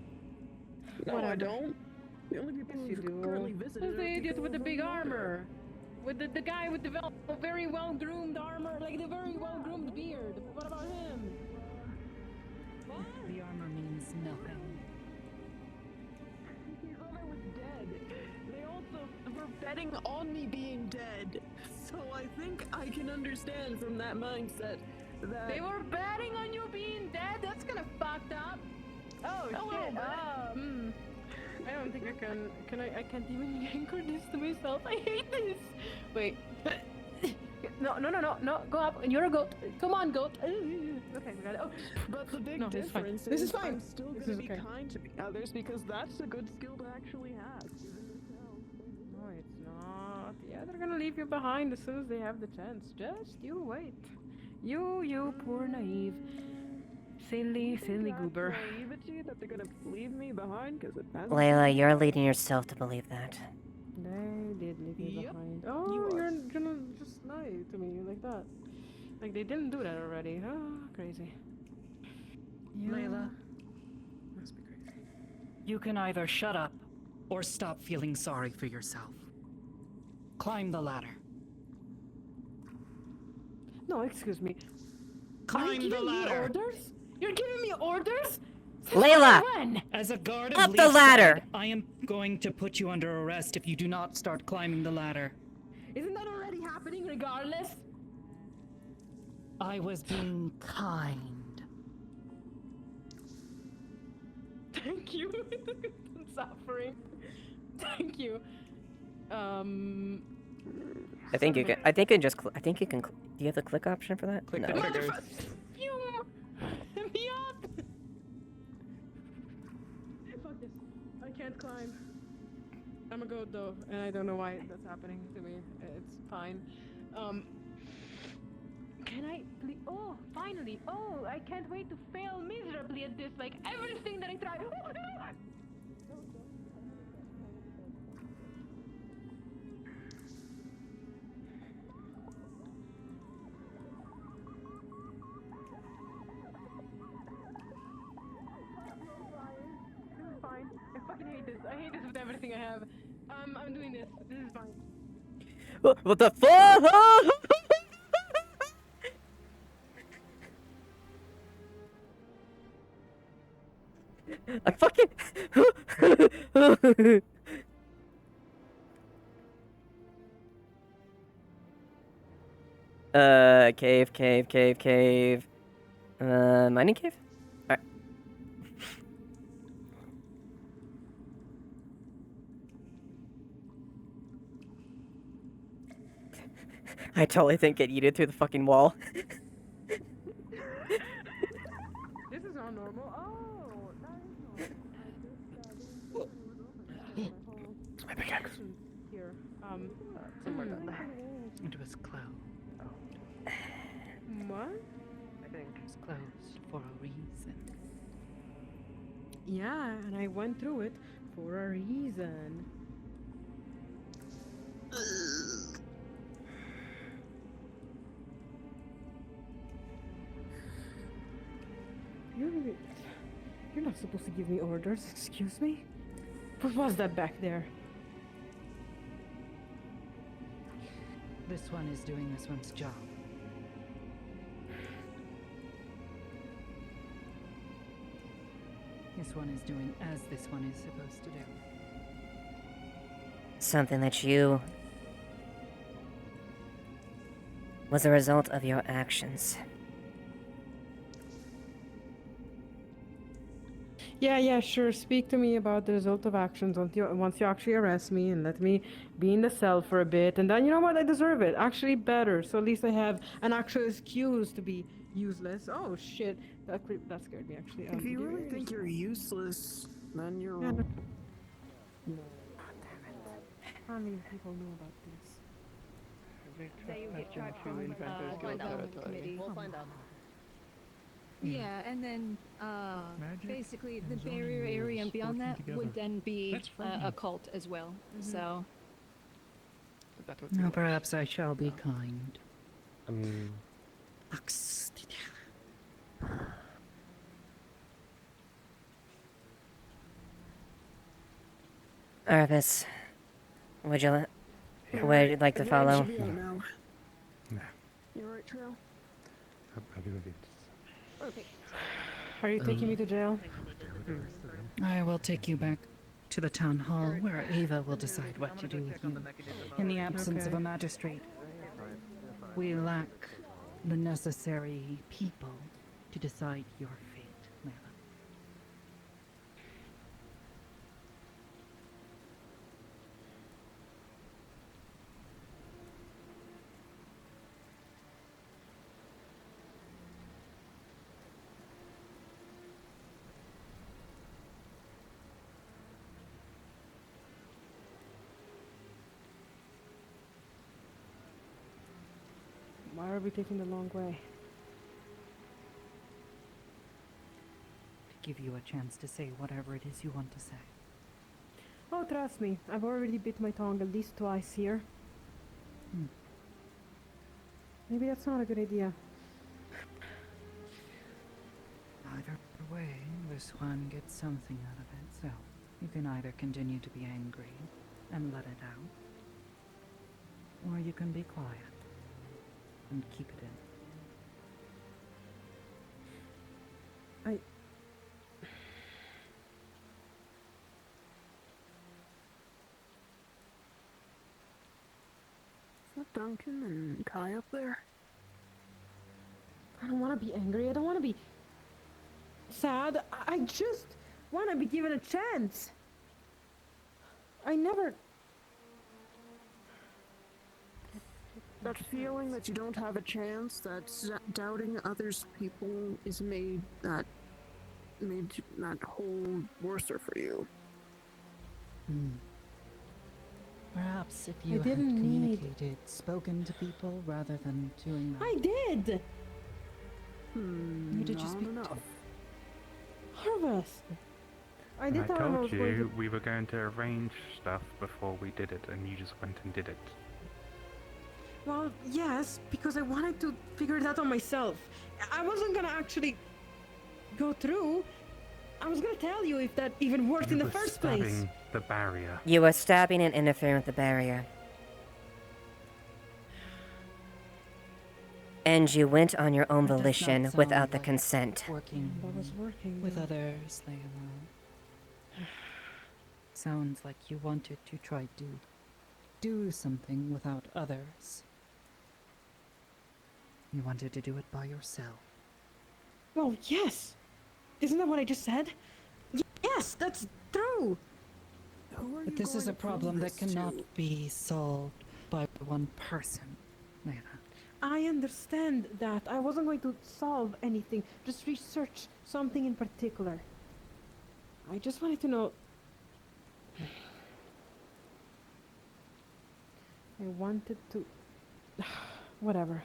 No, I Whatever. don't. The only people Yes, you who do. currently visit Who's are the idiot people with the who big live there. armor? With the guy with the very well-groomed armor, like the very well-groomed beard. What about him? The armor means nothing. He thought I was dead. They also were betting on me being dead. So I think I can understand from that mindset that They were betting on you being dead? That's kind of fucked up. Oh, shit. I don't think I can. I can't even anchor this to myself. I hate this. Wait. No. Go up. You're a goat. Come on, goat. Okay, we got it. Oh. But the big No, this is fine. difference This is fine. I'm still This gonna is be okay. kind to others because that's a good skill to actually have. No, it's not. Yeah, they're gonna leave you behind as soon as they have the chance. Just you wait. You poor naive. Silly goober. Naivety that they're gonna leave me behind because it hasn't. Layla, you're leading yourself to believe that. They did leave me Yep, behind. Oh, you are. you're gonna just lie to me like that. Like they didn't do that already. Oh, crazy. Layla. Must be crazy. You can either shut up or stop feeling sorry for yourself. Climb the ladder. No, excuse me. Climb Are you the giving me ladder. orders? You're giving me orders? Layla! When? As a guard of Up the Lee's ladder! side, I am going to put you under arrest if you do not start climbing the ladder. Isn't that already happening regardless? I was being kind. Thank you. I'm suffering. Thank you. I think you can. I think you can just. I think you can. Do you have the click option for that? Click no. the triggers. Phew! Let me up! Fuck this. I can't climb. I'm a goat though, and I don't know why that's happening to me. It's fine. Can I please? Oh, finally! Oh, I can't wait to fail miserably at this. Like everything that I try. Oh, no! This is fine. I fucking hate this. I hate this with everything I have. I'm doing this. This is fine. What the fuck? I fucking. Cave. Mining cave? Alright. I totally think get yeeted through the fucking wall. This is not normal. Oh, that is normal. It's my pickaxe. Here. Somewhere down there. It was closed. What? I think it was closed for a reason. Yeah, and I went through it for a reason. You're not supposed to give me orders, excuse me? What was that back there? This one is doing this one's job. This one is doing as this one is supposed to do. Something that you was a result of your actions. Yeah, sure. Speak to me about the result of actions once you actually arrest me and let me be in the cell for a bit. And then, you know what? I deserve it. Actually, better. So at least I have an actual excuse to be useless. Oh, shit. That scared me, actually. If you really think you're useless, then you're... Yeah, no. God damn it. How many people know about this? That you get tracked from Guild territory. We'll find out. Yeah, and then basically the barrier area and beyond that would then be a cult as well. So. Now perhaps I shall be kind. Arvis, would you like to follow? You're right, Trail. I'll be with you. Okay. Are you taking me to jail? I will take you back to the town hall where Ava will decide what to do with you. In the absence of a magistrate, we lack the necessary people to decide your fate, Layla. Why are we taking the long way? To give you a chance to say whatever it is you want to say. Oh, trust me. I've already bit my tongue at least twice here. Maybe that's not a good idea. Either way, this one gets something out of it, so you can either continue to be angry and let it out, or you can be quiet and keep it in. Is that Duncan and Kai up there? I don't want to be angry. I don't want to be sad. I just want to be given a chance. I never... That feeling that you don't have a chance, that doubting others people is made that whole worser for you. Perhaps if you had didn't need- communicated, spoken to people rather than doing that. I did! Who did you Not speak enough. Harvest! I And did I tell him I told was going you to... we were going to arrange stuff before we did it, and you just went and did it. Well, yes, because I wanted to figure it out on myself. I wasn't gonna actually go through. I was gonna tell you if that even worked in the first place. Stabbing the barrier. You were stabbing and interfering with the barrier. And you went on your own That does not volition sound without the like consent. Working That was working. with others, Layla. Sounds like you wanted to try to do something without others. You wanted to do it by yourself. Well, yes. Isn't that what I just said? Yes, that's true. But this is a problem that cannot be solved by one person, Layla. I understand that. I wasn't going to solve anything, just research something in particular. I just wanted to know... I wanted to... Whatever.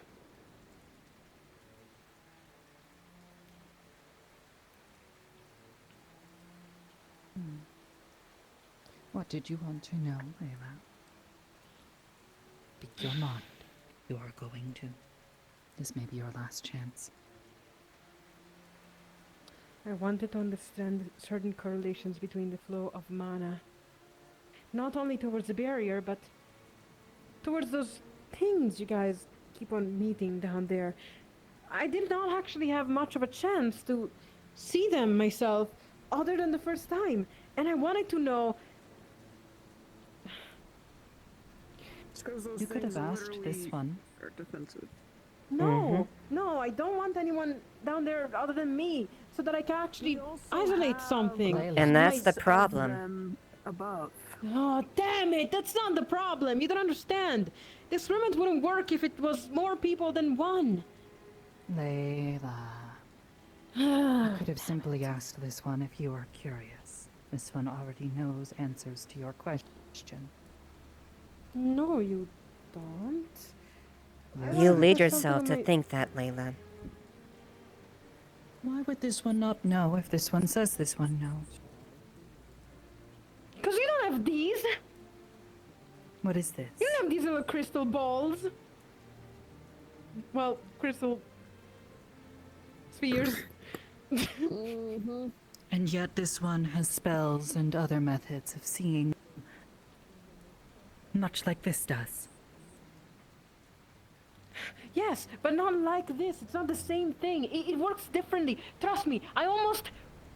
What did you want to know, Layla? Speak your mind. You are going to. This may be your last chance. I wanted to understand certain correlations between the flow of mana. Not only towards the barrier, but towards those things you guys keep on meeting down there. I did not actually have much of a chance to see them myself, other than the first time. And I wanted to know... You could have asked this one. No, no, I don't want anyone down there other than me, so that I can actually isolate something. And that's the problem. Above. Oh, damn it! That's not the problem. You don't understand. The experiment wouldn't work if it was more people than one. Layla. I could have simply asked this one if you were curious. This one already knows answers to your question. No, you don't. You lead yourself to think that, Layla. Why would this one not know if this one says this one knows? Because you don't have these. What is this? You don't have these little crystal balls. Well, crystal spheres. And yet this one has spells and other methods of seeing, much like this does. Yes, but not like this. It's not the same thing. It works differently. Trust me, I almost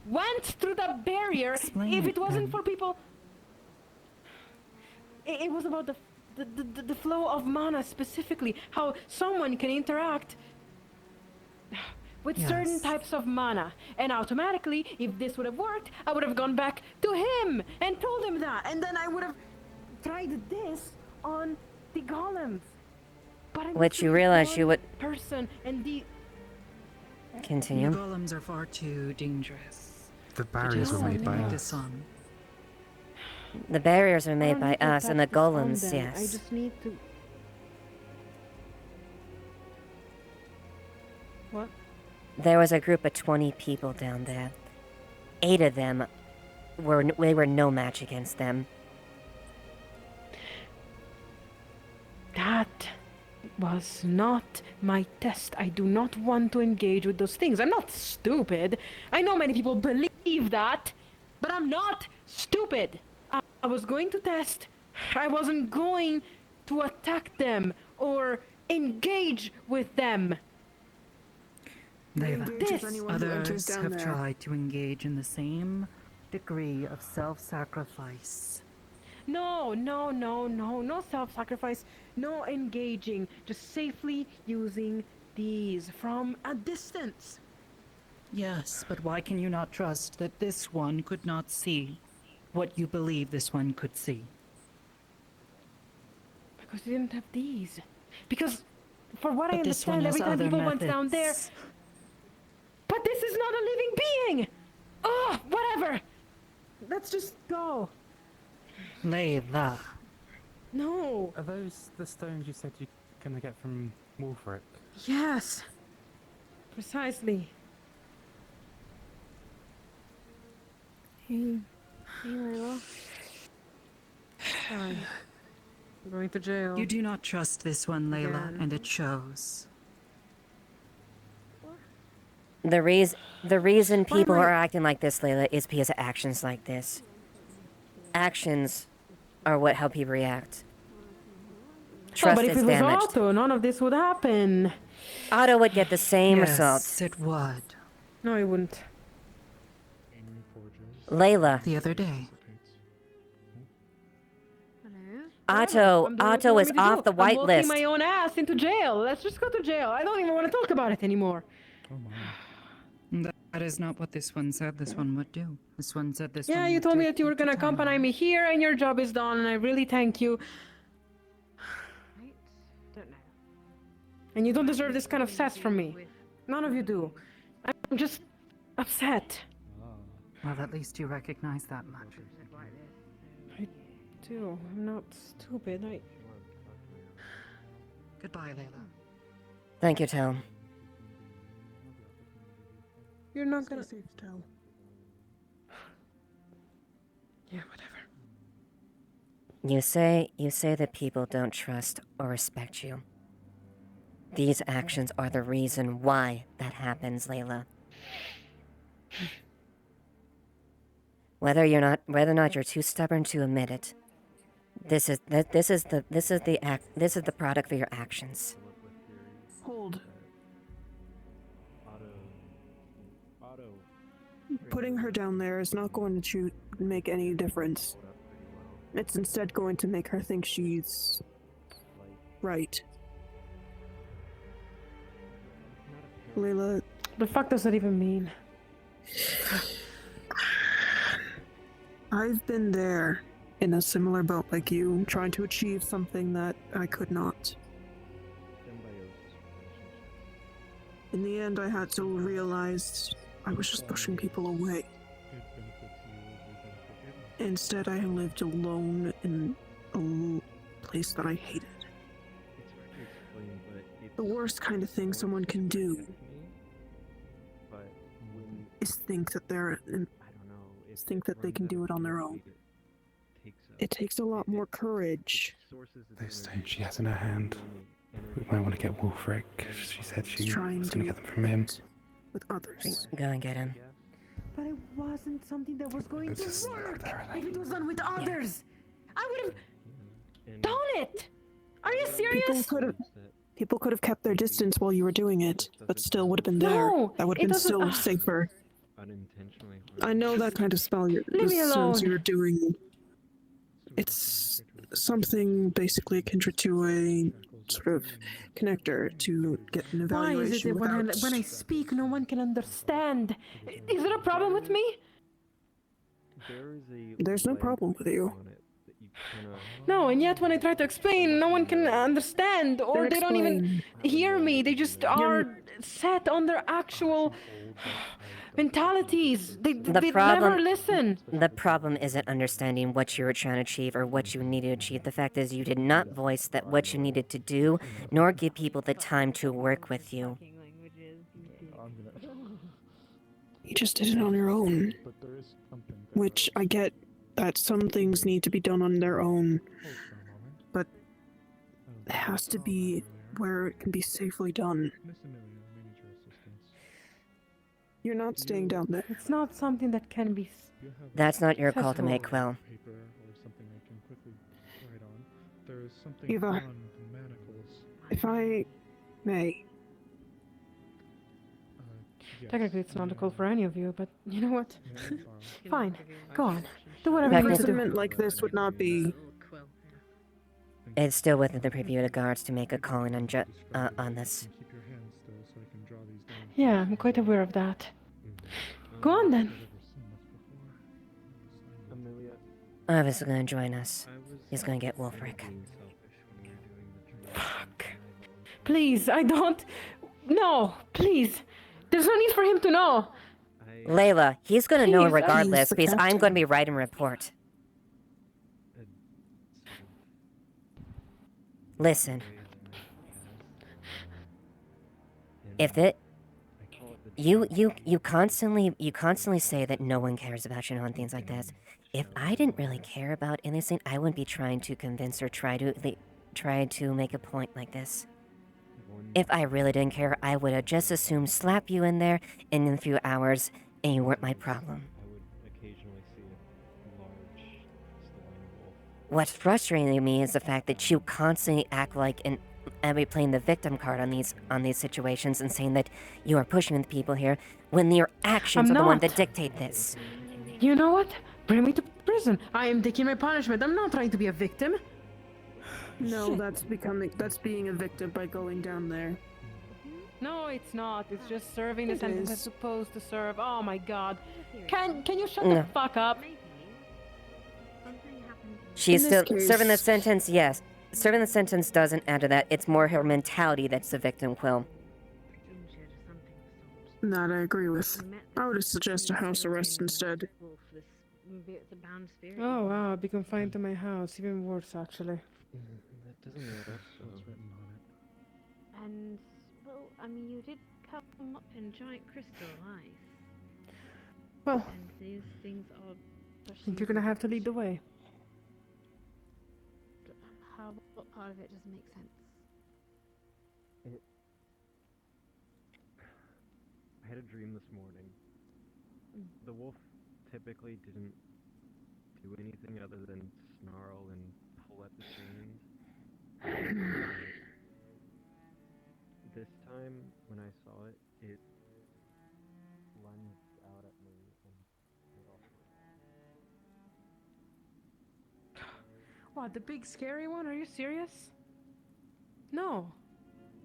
went through that barrier. Explain if it, it wasn't then. for people... It was about the flow of mana specifically. How someone can interact with certain Yes. types of mana. And automatically, if this would have worked, I would have gone back to him and told him that. And then I would have tried this on the golems. But I Which need you to realize one you would... person and the... Continue. The golems are far too dangerous. The barriers were made by This us. on. The barriers are I made don't by need to us, and the attack this on golems, them. I yes. just need to... What? There was a group of 20 people down there. 8 of them were no match against them. That was not my test. I do not want to engage with those things. I'm not stupid. I know many people believe that, but I'm not stupid. I was going to test. I wasn't going to attack them or engage with them. Layla, This others have tried to engage in the same degree of self-sacrifice. No, no, no, no, no self-sacrifice, no engaging, just safely using these from a distance. Yes, but why can you not trust that this one could not see what you believe this one could see? Because they didn't have these. Because, for what I But this one understand, every has time other people went down there. methods. But this is not a living being! Oh, whatever! Let's just go. Layla. No. Are those the stones you said you're gonna get from Wolfric? Yes. Precisely. Hey, Layla. Hi. I'm going to jail. You do not trust this one, Layla, Again. and it shows. The reason Why people am I- are acting like this, Layla, is because of actions like this. Actions are what help people react. Trust but if is it was damaged. Otto, none of this would happen. Otto would get the same Yes, results. it would. No, it wouldn't. Layla. The other day. Otto I'm doing what you is want me to off do. the white I'm walking list. my own ass into jail. Let's just go to jail. I don't even want to talk about it anymore. That is not what this one said this one would do. This one said this Yeah, one you would told me take that you were to gonna town. accompany me here, and your job is done, and I really thank you. And you don't deserve this kind of sass from me. None of you do. I'm just upset. Well, at least you recognize that much. I do. I'm not stupid. Goodbye, Layla. Thank you, Tom. You're not gonna tell. Yeah, whatever. You say that people don't trust or respect you. These actions are the reason why that happens, Layla. Whether or not you're too stubborn to admit it, this is the product of your actions. Hold. Putting her down there is not going to make any difference. It's instead going to make her think she's right. Layla, The fuck does that even mean? I've been there in a similar boat like you, trying to achieve something that I could not. In the end, I had to realize I was just pushing people away. Instead, I lived alone in a place that I hated. The worst kind of thing someone can do is think that they can do it on their own. It takes a lot more courage. Those stones she has in her hand. We might want to get Wolfric. She said she was going to get them from him. With others. Go and get him. But it wasn't something that was going It's to just work. there, If it was done with others, I would have done it. Are you serious? People could have kept their distance while you were doing it, but still would have been there. No, That would it have been doesn't- still safer. I know that kind of spell Leave me alone. you're doing. It's something basically kindred to a sort of connector to get an Why evaluation is it that without... when I speak, no one can understand? Is there a problem with me? There's no problem with you. No, and yet when I try to explain, no one can understand, or Then they don't even explain. hear me. They just are set on their actual mentalities. They never listen. The problem isn't understanding what you were trying to achieve or what you needed to achieve. The fact is you did not voice that what you needed to do, nor give people the time to work with you. You just did it on your own. Which I get that some things need to be done on their own, but it has to be where it can be safely done. You're not staying down there. It's not something that can be. That's not your call to make, Quill. Eva, if I may, Technically, it's not a call for any of you, but you know what? Fine, go on. Do whatever you need to do. imprisonment like this would not be. It's still within the purview of the guards to make a calling on this. Yeah, I'm quite aware of that. Go on then. Iva's gonna join us. He's gonna get Wolfric. Fuck. Please, I don't. No, please. There's no need for him to know. Layla, he's gonna know Please, regardless the because I'm captain. gonna be writing a report. Listen. If it you constantly say that no one cares about you and things like this. If I didn't really care about anything, I wouldn't be trying to convince or try to make a point like this. If I really didn't care, I would have just assumed slap you in there in a few hours and you weren't my problem. What's frustrating to me is the fact that you constantly act like and be playing the victim card on these situations and saying that you are pushing the people here when your actions I'm are the one not. that dictate this. You know what? Bring me to prison. I am taking my punishment. I'm not trying to be a victim. No, that's being a victim by going down there. No, it's not. It's just serving the It sentence is. it's supposed to serve. Oh my god. Can you shut No. the fuck up? She's In this still case- serving the sentence, yes. Serving the sentence doesn't add to that. It's more her mentality that's the victim, Quill. That I agree with. I would suggest a house arrest instead. Oh wow, I'll be confined to my house. Even worse, actually. That doesn't matter. And, well, I mean, you did come up in giant crystal ice. Well, And these things are... I think you're gonna have to lead the way. What part of it doesn't make sense? I had a dream this morning. The wolf typically didn't do anything other than snarl and pull at the strings. This time, when I saw it, it lunged out at me and bit off my What, the big scary one? Are you serious? No.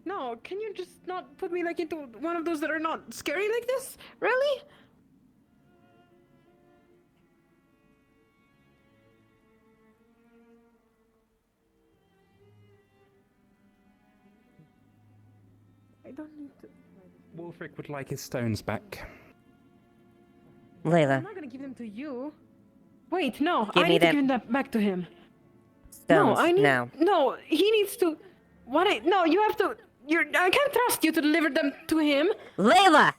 No, can you just not put me like into one of those that are not scary like this? Really? I don't need to. Wolfric would like his stones back. Layla, I'm not gonna give them to you. Wait, no, Give I me need to them give them back to him. stones No, I need. now. No, he needs to. What? No, you have to. I can't trust you to deliver them to him. Layla!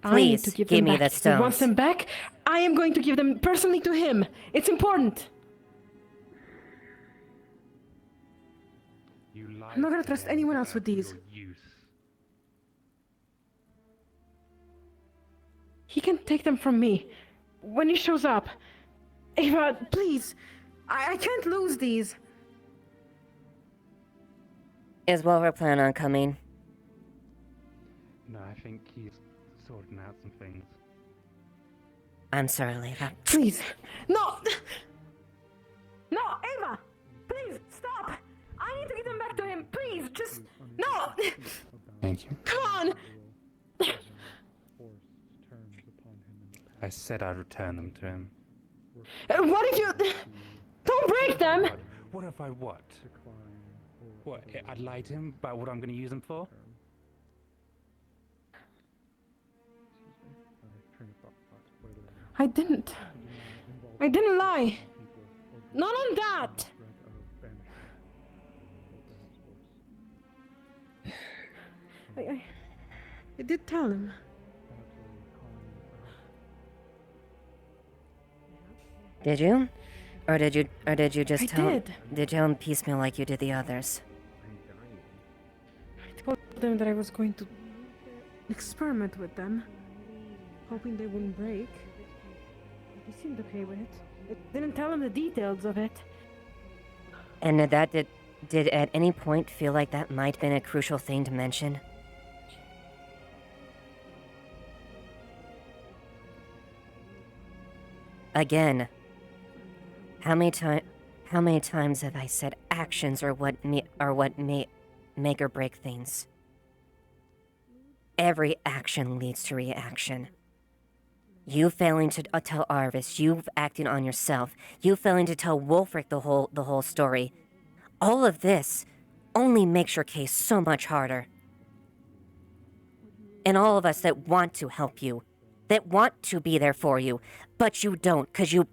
I need Please, to give give them me back. the If he wants stones. them back, I am going to give them personally to him. It's important. I'm not gonna trust anyone else with these. He can take them from me when he shows up. Ava, please. I can't lose these. Is Wolfric planning on coming? No, I think he's sorting out some things. I'm sorry, Layla. Please. No! No, Ava! Please, stop! I need to give them back to him. Please, just... No! Thank you. Come on! I said I'd return them to him. What if you... Don't break them! What if I what? What? I'd lie to him about what I'm going to use them for? I didn't lie. Not on that. I did tell him. Did you? Or did you just I tell did. Did you tell him piecemeal like you did the others? I told them that I was going to experiment with them, hoping they wouldn't break. They seemed okay with it. I didn't tell them the details of it. And that did at any point feel like that might have been a crucial thing to mention? Again, how many times have I said actions are what make or break things? every action leads to reaction. You failing to tell Arvis, you acting on yourself, you failing to tell Wolfric the whole story. All of this only makes your case so much harder. And all of us that want to help you, that want to be there for you, but you don't, cause you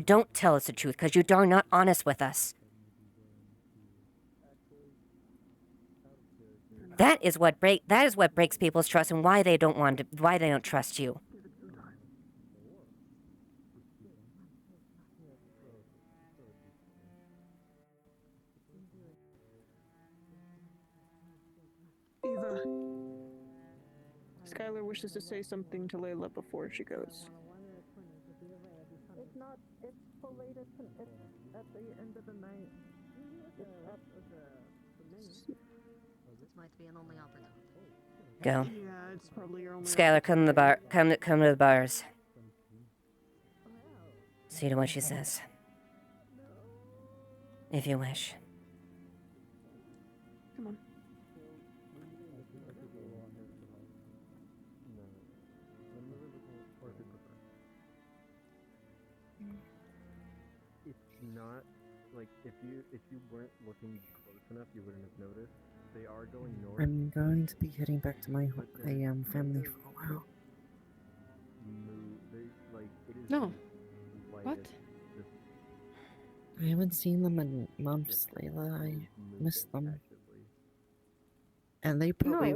don't tell us the truth, cause you are not honest with us. That is what breaks people's trust and why they don't trust you. Eva. Skylar wishes to say something to Layla before she goes. It's not. It's so late. It's at the end of the night. This might be an only opportunity. Go. Yeah, it's probably your only. Skylar, come to the bar. Come to the bars. See to what she says. If you wish. Come on. It's not like if you weren't looking close enough, you wouldn't have noticed. They are going north. I'm going to be heading back to my family for a while. No. What? I haven't seen them in months, Layla. I miss them. And they've probably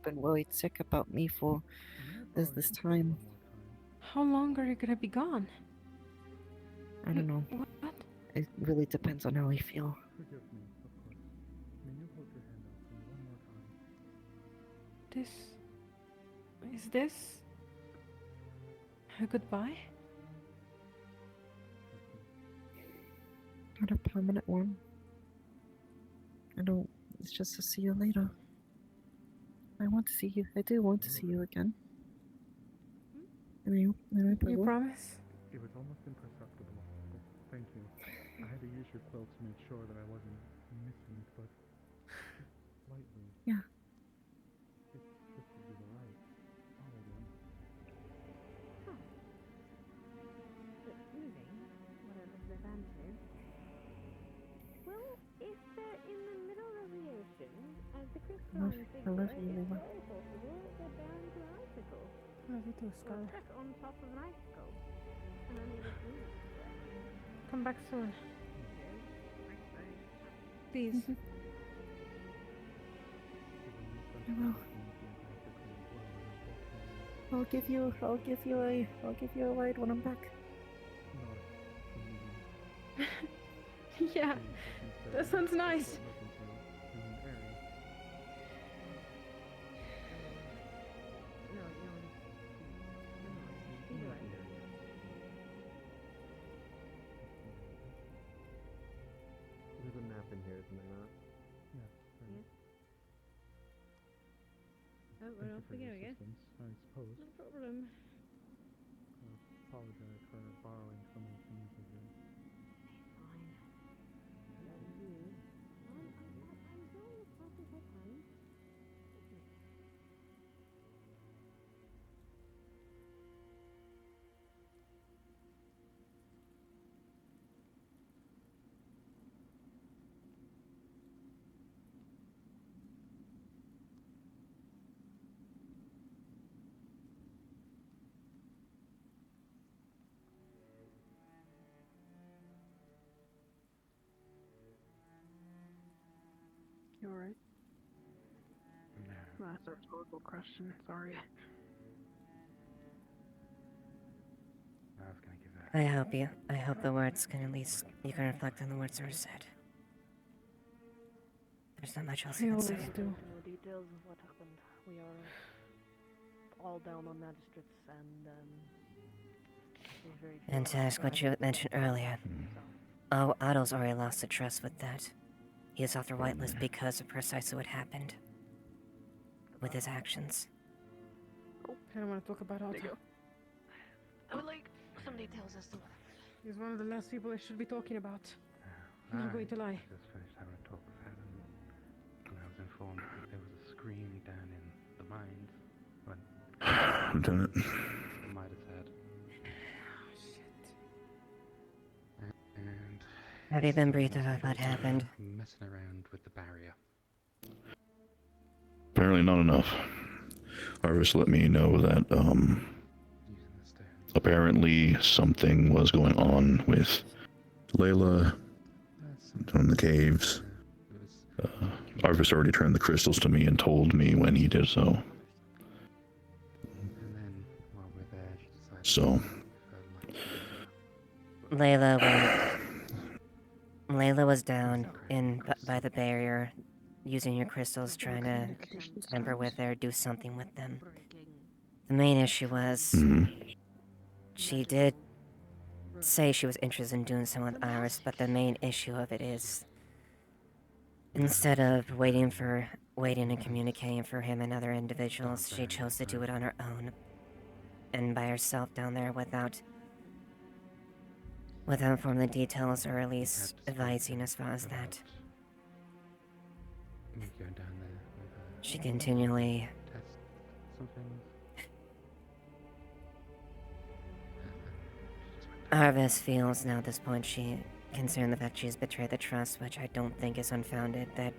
been worried sick about me for this time. How long are you gonna be gone? I don't know. What? It really depends on how I feel. Forgive me, of course. May you hold your hand out for me one more time? Is this a goodbye? Not a permanent one. It's just to see you later. I want to see you. I do want to see you again. And I You promise? It was almost imperceptible. Thank you. I had to use your quilt to make sure that I wasn't missing, but slightly. Yeah. It's just to do the right. All of them. But moving, whatever they've answered. Well, if they're in the middle of the ocean, as the crystalline figure, I love you, it's Layla. very possible they're bound to an icicle. Love you too, Or Skylar. stuck on top of an icicle. And only the breeze is left. Come back soon. Please. I will. I'll give you a ride when I'm back. Yeah, that sounds nice. There's a map in here, isn't there not? Yeah. Oh, we're off we go again. I suppose. No problem. I apologize for borrowing so many things of yours. Fine. I'm doing as fast as I can. You alright? That's a rhetorical question, sorry. I was gonna give that. I hope the words can at least you can reflect on the words that were said. There's not much else I We can always say. do. No details of what happened. We are all down on magistrates and there's very few And to ask what you had mentioned earlier. Oh, Otto's already lost the trust with that. He is off the whitelist because of precisely what happened with his actions. I don't want to talk about Otto. I would like some details as to what. He's one of the last people I should be talking about. I'm not going to lie. I just finished having a talk with Adam, and I was informed that there was a screen down in Lieutenant. I might have said. And Have you been briefed about what started happened? messing around with the barrier. Apparently not enough. Arvis let me know that, apparently something was going on with Layla down in the caves. Arvis already turned the crystals to me and told me when he did so. And then while we're there, she decided So, Layla was down by the barrier, using your crystals, trying to tamper with or do something with them. The main issue was she did say she was interested in doing something with Iris, but the main issue of it is instead of waiting and communicating for him and other individuals, she chose to do it on her own and by herself down there without informing the details or at least advising as far as that. me going down there with her. She continually Test something. Arvis feels now at this point she, considering the fact she's betrayed the trust, which I don't think is unfounded, that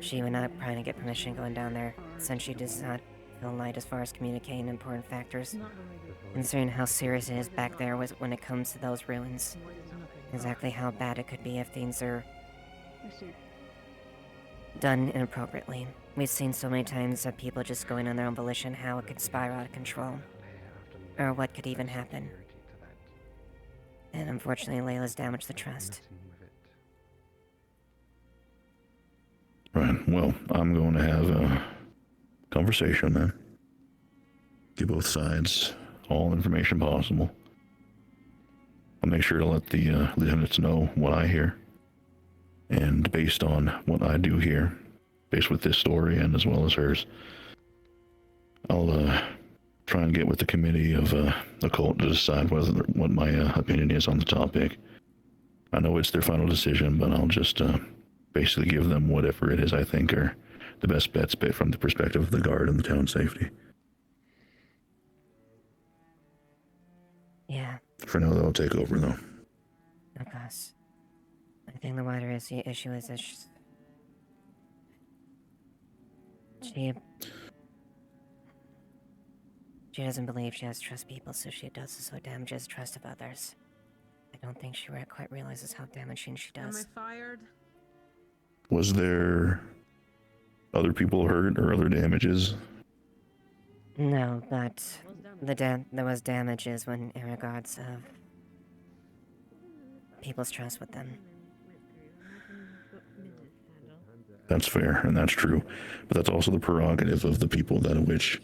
she would not probably get permission going down there, since she does not feel light as far as communicating important factors, considering how serious it is back there when it comes to those ruins. Exactly how bad it could be if things are done inappropriately. We've seen so many times of people just going on their own volition, how it could spiral out of control. Or what could even happen. And unfortunately, Layla's damaged the trust. right, well, I'm going to have a conversation then. Give both sides all information possible. I'll make sure to let the lieutenants know what I hear. And based on what I do here, based with this story and as well as hers, I'll try and get with the committee of occult to decide what my opinion is on the topic. I know it's their final decision, but I'll just basically give them whatever it is I think are the best bets from the perspective of the guard and the town safety. Yeah. For now, they'll take over, though. Of course. I think the wider issue is that she doesn't believe she has to trust people, so she does so damages trust of others. I don't think she quite realizes how damaging she does. Am I fired? Was there other people hurt or other damages? No, but there was damages in regards of people's trust with them. That's fair, and that's true. But that's also the prerogative of the people that which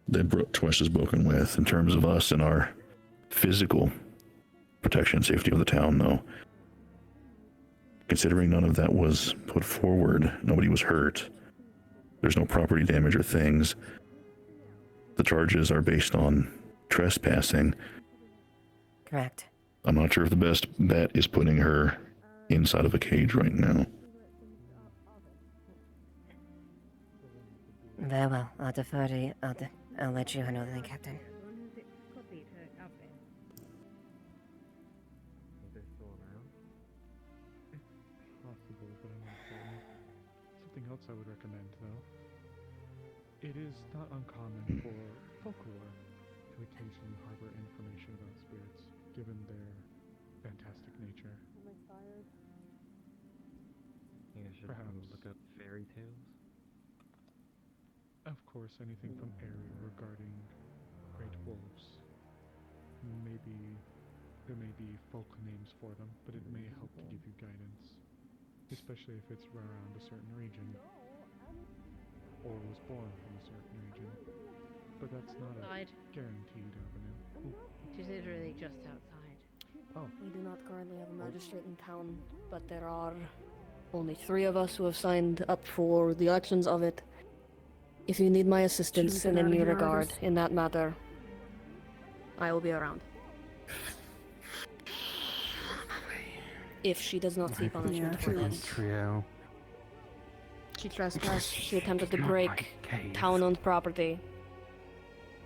the trust is broken with. In terms of us and our physical protection and safety of the town, though, considering none of that was put forward, nobody was hurt, there's no property damage or things, the charges are based on trespassing. Correct. I'm not sure if the best bet is putting her inside of a cage right now. Very well. I'll defer to you. I'll let you handle the Captain. Possible, but I'm not certain. Something else I would recommend, though. It is not uncommon for folklore to occasionally harbor information about spirits, given their fantastic nature. I think I should Perhaps. look up fairy tales. Of course, anything from Airy regarding great wolves. Maybe there may be folk names for them, but it may help to give you guidance, especially if it's around a certain region or was born from a certain region. But that's not a guaranteed avenue. She's literally just outside. Oh. We do not currently have a magistrate in town, but there are only 3 of us who have signed up for the elections of it. If you need my assistance in any regard in that matter, I will be around. If she does not see punishment for this. Trio. She trespassed. She attempted to break town-owned property.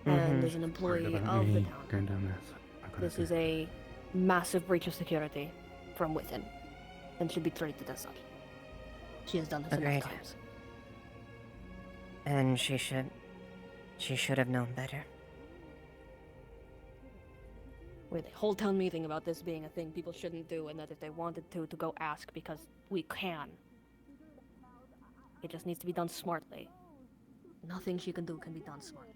And is an employee of the town. Going down there. So This is a massive breach of security from within, and should be treated as such. She has done this Agreed. enough times. And she should have known better. We had a whole town meeting about this being a thing people shouldn't do, and that if they wanted to go ask because we can. It just needs to be done smartly. Nothing she can do can be done smartly.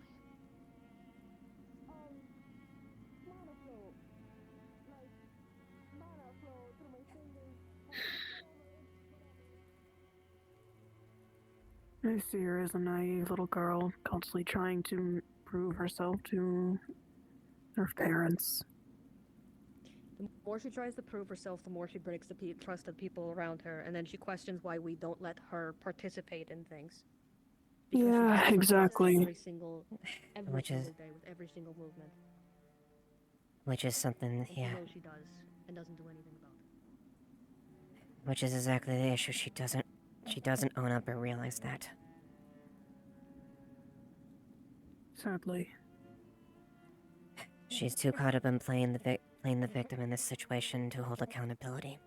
I see her as a naive little girl, constantly trying to prove herself to her parents. The more she tries to prove herself, the more she breaks the trust of people around her, and then she questions why we don't let her participate in things. Because she Yeah, has to exactly. every single day with every single movement. Which is something, She yeah. knows she does, and doesn't do anything about it. Which is exactly the issue. She doesn't own up or realize that. Sadly. She's too caught up in playing the victim in this situation to hold accountability.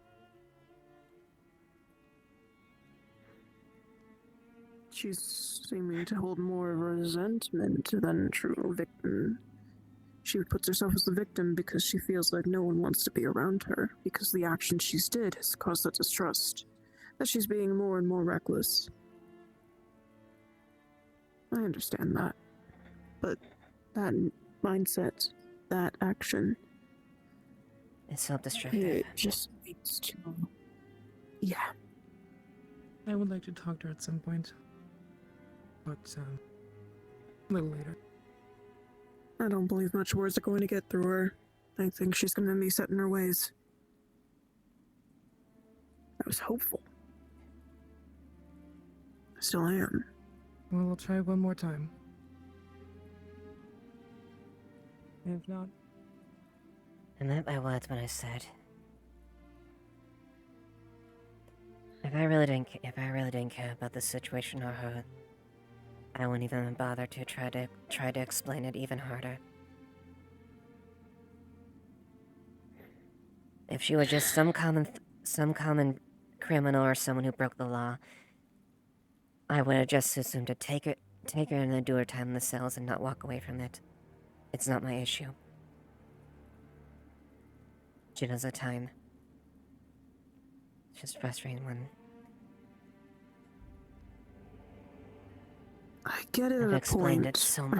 She's seeming to hold more resentment than true victim. She puts herself as the victim because she feels like no one wants to be around her, because the action she's did has caused that distrust, that she's being more and more reckless. I understand that. But that mindset, that action... It's self-destructive. It just leads to... Yeah. I would like to talk to her at some point. But, a little later. I don't believe much words are going to get through her. I think she's going to be set in her ways. I was hopeful. I still am. Well, I'll try one more time. If not... And that my words when I said, if I really didn't care about the situation or her, I wouldn't even bother to try to explain it even harder. If she was just some common criminal or someone who broke the law, I would have just assumed to take her and do her time in the cells and not walk away from it. It's not my issue. She does her time. It's just frustrating when I get it. I've at a explained point. it so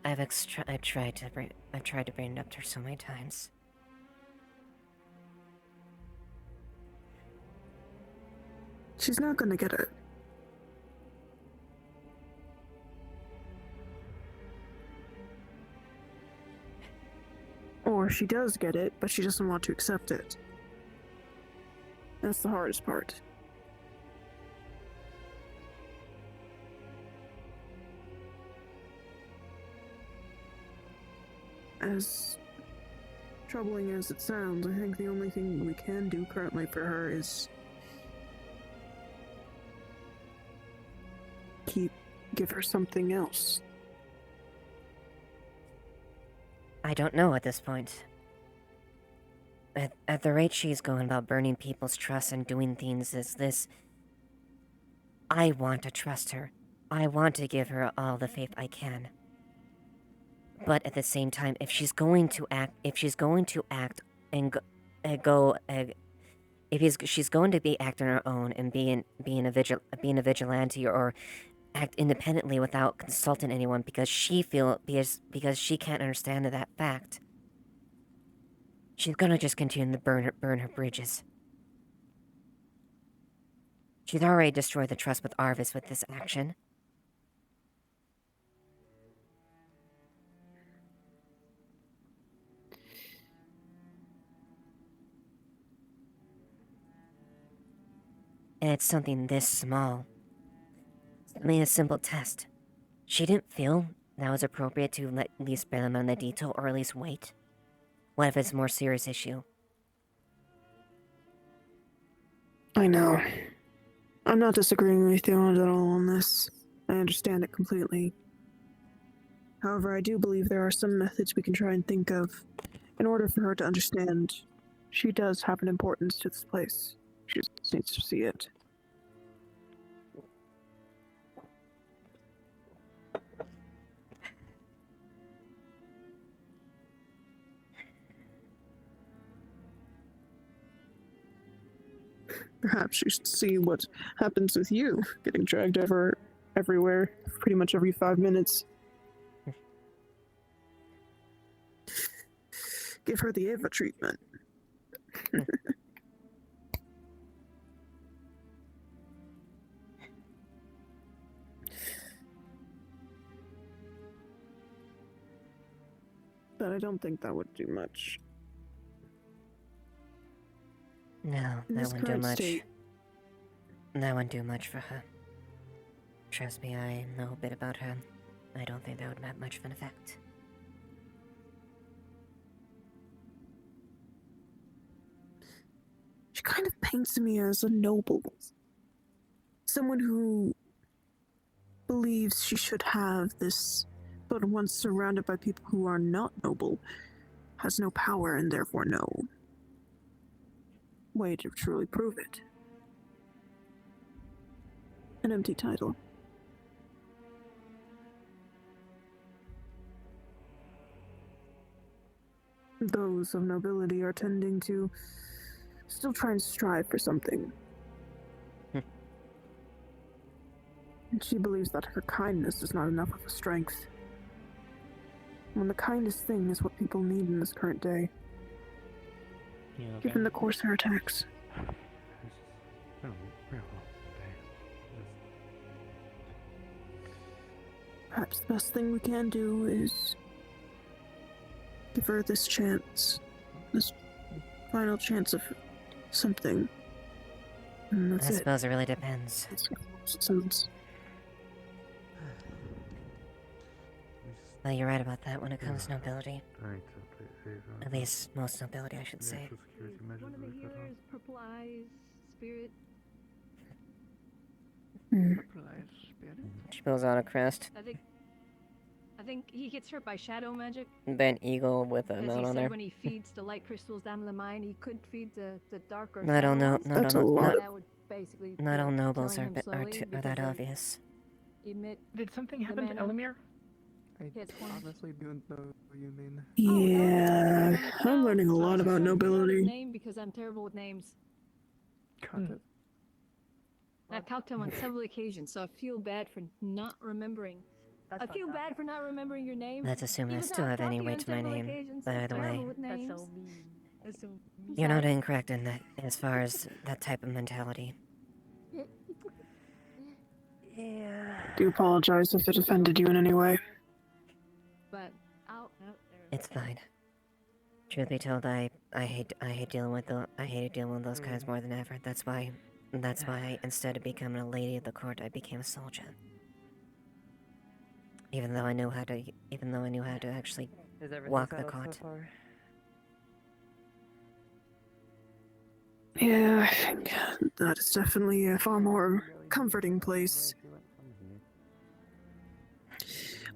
I've tried to bring it up to her so many times. She's not gonna get it. Or she does get it, but she doesn't want to accept it. That's the hardest part. As troubling as it sounds, I think the only thing we can do currently for her is give her something else. I don't know at this point. At the rate she's going about burning people's trust and doing things as this, I want to trust her. I want to give her all the faith I can. But at the same time, if she's going to act and she's going to be acting on her own and being a vigilante or act independently without consulting anyone because she can't understand that fact, she's gonna just continue to burn her bridges. She's already destroyed the trust with Arvis with this action. And it's something this small. I mean, a simple test. She didn't feel that was appropriate to at least spare them on the detail, or at least wait. What if it's a more serious issue? I know. I'm not disagreeing with you at all on this. I understand it completely. However, I do believe there are some methods we can try and think of in order for her to understand she does have an importance to this place. She just needs to see it. Perhaps you should see what happens with you, getting dragged everywhere, pretty much every 5 minutes. Give her the Eva treatment. But I don't think that would do much. No, In that this wouldn't do current much. state- That wouldn't do much for her. Trust me, I know a bit about her. I don't think that would have much of an effect. She kind of paints me as a noble. Someone who believes she should have this, but once surrounded by people who are not noble, has no power and therefore no way to truly prove it. An empty title. Those of nobility are tending to still try and strive for something. And she believes that her kindness is not enough of a strength. When the kindest thing is what people need in this current day. Yeah, okay. Given the course of her attacks. Been a real long day. Perhaps the best thing we can do is give her this chance. This final chance of something. And that's I it. suppose it really depends. It sounds. Well, you're right about that when it comes to nobility. At least most nobility, I should say. One of the healers, purple eyes, spirit. She pulls out a crest. I think he gets hurt by shadow magic. Bent eagle with a Because mount he on said there. when he feeds the light crystals down to the mine, he could feed the darker. I don't know. shadow ones. Not all That would basically not all be nobles killing are him slowly that because they obvious. emit Did something the happen to mana. Elamir? I Hits one. honestly don't know what you mean. Yeah, I'm learning a lot I'm about trying to figure out his nobility. name because I'm terrible with names. I've talked to him on several occasions, so I feel bad for not remembering. I feel bad for not remembering your name. Let's assume I Even though still I've have talked any to you weight on to my several name. occasions, By I'm the way, terrible with names. That's so mean. you're not incorrect in that as far as that type of mentality. Yeah. Do apologize if it offended you in any way. But out there. It's fine. Truth be told, I hate dealing with those guys more than ever. That's why instead of becoming a lady of the court, I became a soldier. Even though I knew how to actually walk the court. Yeah, I think that is definitely a far more comforting place.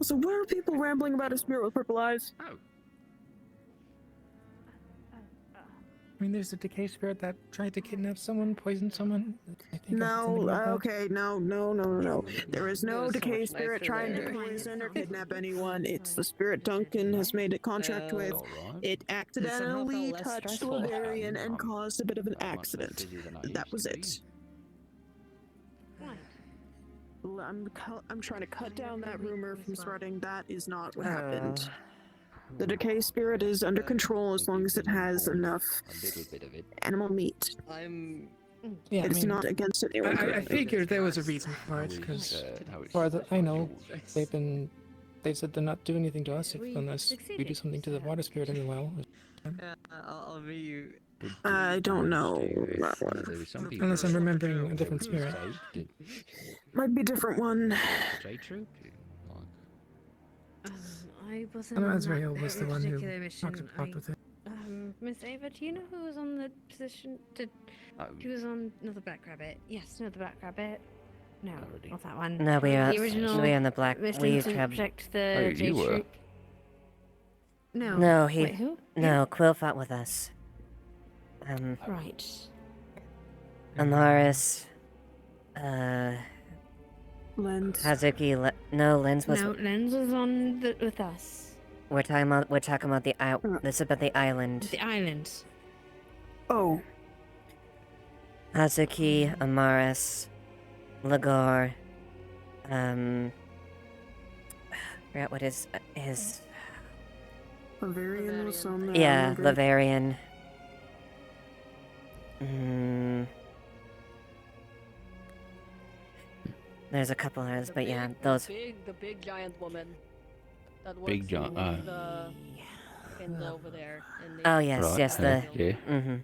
So what are people rambling about a spirit with purple eyes? I mean, there's a decay spirit that tried to kidnap someone, poison someone. I think No, okay, no. There is no so decay much spirit nicer trying there. to poison or kidnap anyone. It's the spirit Duncan has made a contract with. It accidentally less touched stressful. Laverian and caused a bit of an accident. That was it. I'm trying to cut down that rumor from spreading. That is not what happened. The decay spirit is under control as long as it has enough animal meat. Yeah, It's not against anyone. I figured there was a reason for it, because far that I know, they said they're not doing anything to us unless we do something to the water spirit in the well. Yeah, I'll meet you. I don't know that one. Unless I'm remembering a different spirit. Might be a different one. I wasn't I know on Ashevail that was the one who particular mission. talked with it. Miss Ava, do you know who was on the position to... Who was on... Not the Black Rabbit. Yes, not the Black Rabbit. No, not that one. No, we are. The original... We on the black. We Mission to have. protect the Jade Street. No. No, he. Wait, who? No, Quill fought with us. Right. Amaris. Lens. Hazuki. No, Lens was. No, Lens was on with us. We're talking about the this is about the island. The island. Oh. Hazuki, Amaris, Lagar. Forgot what his. Bavarian was on there. Yeah, I remember. Lavarian. There's a couple others, but yeah, those. The big giant woman. That works Big giant. in the in the over there. In the Oh yes, Right, yes, the. yeah. Mhm.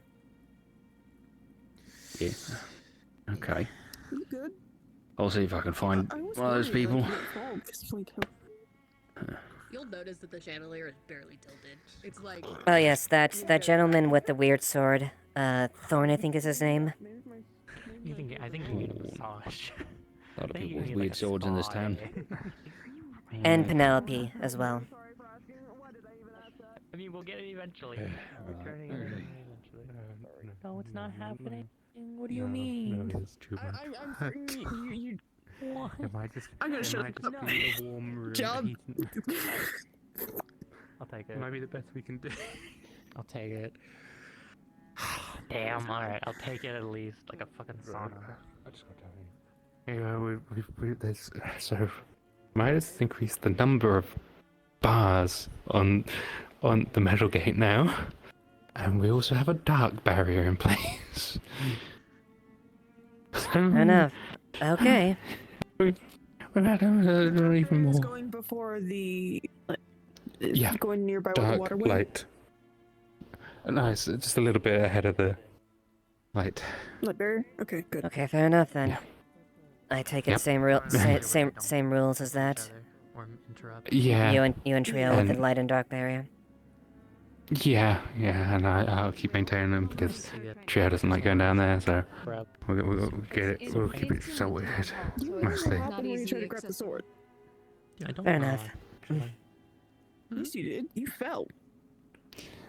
Yeah. Okay. You good? I'll see if I can find I was one of those worried people. about your phone, 'cause, like, You'll notice that the chandelier is barely tilted. It's like. Oh yes, that's that gentleman with the weird sword. Thorn, I think is his name. I think you need a massage. A lot of I think people you with need, weird a swords in this spa town. day. And Penelope as well. I mean, we'll get it eventually. We're turning it eventually. No, it's not happening. What do you mean? No, it's too much. you what? It might just, I'm gonna it shut might up. just be a warm room. Job. I'll take it. Might be the best we can do. I'll take it. Damn, alright, I'll take it at least. Like a fucking sauna. I just got down here. Yeah, there's, so might just increase the number of bars on the metal gate now, and we also have a dark barrier in place. Fair enough. Okay. We've had even more. It's going before the. Yeah. Going nearby where the Dark water went. light. Nice, just a little bit ahead of the light. Light barrier? Okay, good. Okay, fair enough then. Yeah. I take it Yep. same rules as that. Yeah. You and Trio with the and- light and dark barrier. Yeah, and I'll keep maintaining them because Trio doesn't like going down there, so we'll get it. We'll keep it sorted mostly. What happened when you tried to grab the sword? I don't Fair know, enough. actually. Yes, you did. You fell.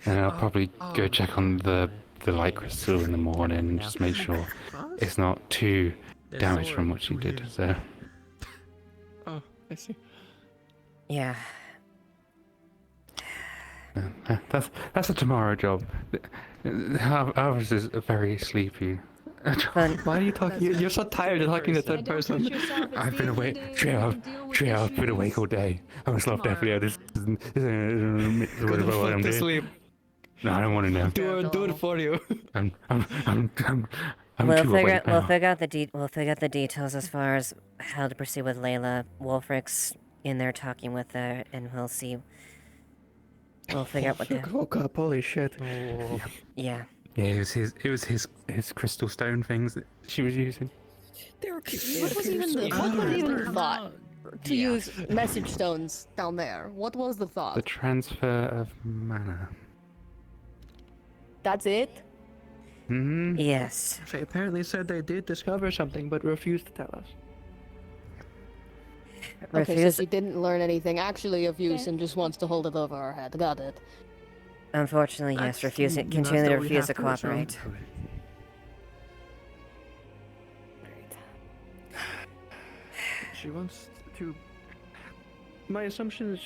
And I'll probably go check on the light crystal in the morning and just make sure it's not too damaged from what she did. So Oh, I see. Yeah. that's a tomorrow job. Ours is very sleepy. Why are you talking? You're so tired of talking to third person. I've been awake. Trio, I've been awake all day. I'm sloughed definitely. This isn't what I'm doing. Sleep. No, I don't want to know. Do it for you. I'm We'll too figure awake now. we'll figure out the details as far as how to proceed with Layla. Wolfric's in there talking with her, and we'll see. We'll figure out what the. Woke up. Holy shit. Yeah. Yeah, it was his crystal stone things that she was using. There What was even the thought to use message stones down there? What was the thought? The transfer of mana. That's it? Hmm. Yes. They apparently said they did discover something, but refused to tell us. Okay, so she didn't learn anything actually of use and just wants to hold it over her head. Got it. Unfortunately, yes. Continually to refuse to cooperate. She wants to. My assumption is,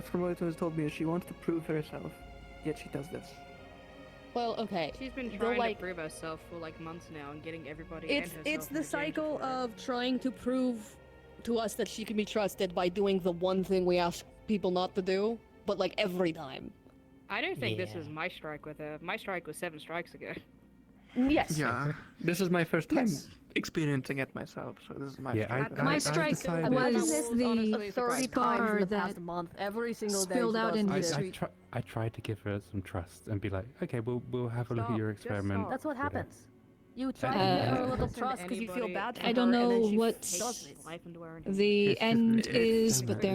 from what it was told me, is she wants to prove herself. Yet she does this. Well, okay. She's been the, trying like, to prove herself for like months now and getting everybody It's and herself it's in the danger cycle for it. of trying to prove to us that she can be trusted by doing the one thing we ask people not to do, but like every time. I don't think this Yeah. is my strike with her. My strike was 7 strikes ago. Yes. Yeah. This is my first time experiencing it myself, so this is my. Yeah, My strike was the 30 scar times in the that past month. Every single day. spilled she out does into the this. street. I tried to give her some trust and be like, okay, we'll have a look at your experiment. That's what happens. You try to give her a little trust because you feel bad for her. I don't know and then she what does it. the end is, but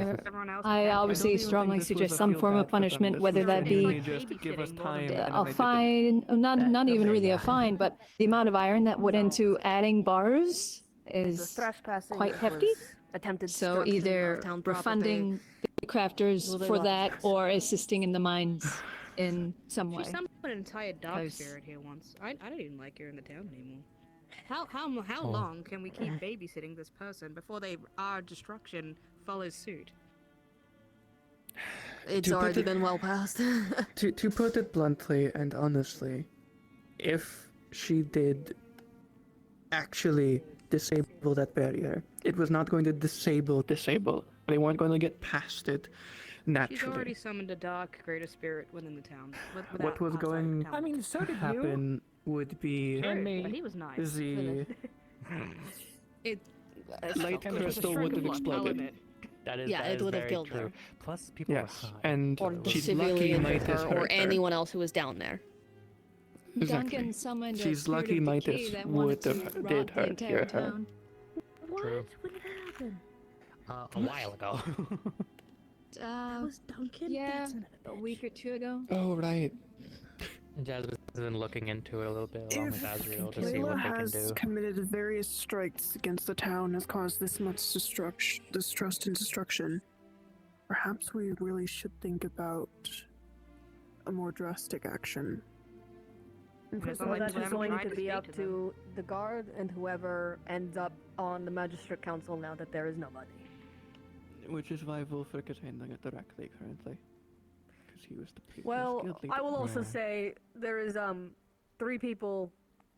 I obviously strongly suggest some form of punishment, whether that be just give us time. a fine, not even really a fine, but the amount of iron that went into adding bars is trespassing quite hefty. was attempted So destruction either of town property. refunding the crafters Well, they for lost that or assisting in the mines in some way. She summoned an entire dog 'Cause- spirit here once. I don't even like her in the town anymore. How Oh. long can we keep babysitting this person before our destruction follows suit? It's To put already it- been well past. To put it bluntly and honestly, if she did actually disable that barrier, it was not going to disable. They weren't going to get past it She's naturally. already summoned a dark greater spirit within the town. What was going I mean, to happen would be But he was nice. the It light it was a crystal shrink would have of luck, I'll exploded. admit. Yeah, it would have killed her. Plus, people Yes, were high. and Or the she's lucky civilian with Midas her, or hurt her. anyone else who was down there. Exactly. Duncan summoned a She's spirit lucky of decay Midas that would wanted to have rot did the hurt entire her. town. What? True. When did that happen? A while ago. That was Duncan? Yeah, That's a week or two ago. Oh right. Jasmine's been looking into it a little bit along with Ashevail to see Layla what they can has do. committed various strikes against the town, has caused this much distrust and destruction. Perhaps we really should think about a more drastic action. So that is going to be up to the guard and whoever ends up on the magistrate council now that there is nobody. Which is why Wolfric is handling it directly currently. Because he was the previous Well, guild leader. I will also say there is 3 people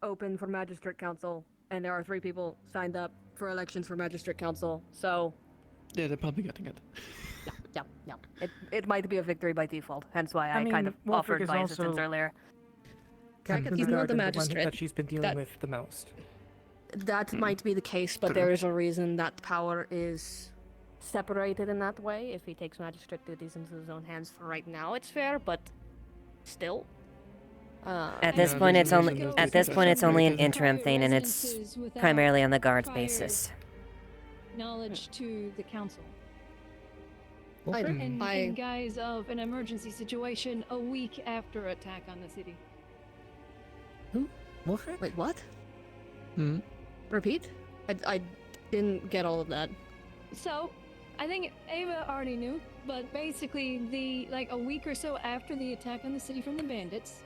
open for magistrate council, and there are 3 people signed up for elections for magistrate council. So Yeah, they're probably getting it. yeah. It might be a victory by default. Hence why I, mean, kind of Wolfric offered is my also assistance earlier. Captain He's not the Guard and magistrate. one that she's been dealing That- with the most. That might be the case, but there is a reason that power is separated in that way. If he takes magistrate duties into his own hands for right now, it's fair, but still. At this point, it's only an interim thing, and it's primarily on the guard's basis. Knowledge to the council. I- In guise of an emergency situation a week after attack on the city. Wolfric? Wait, what? Hmm? Repeat? I didn't get all of that. So, I think Ava already knew, but basically, a week or so after the attack on the city from the bandits,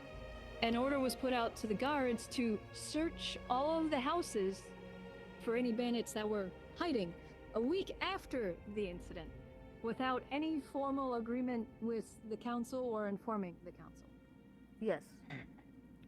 an order was put out to the guards to search all of the houses for any bandits that were hiding a week after the incident, without any formal agreement with the council or informing the council. Yes.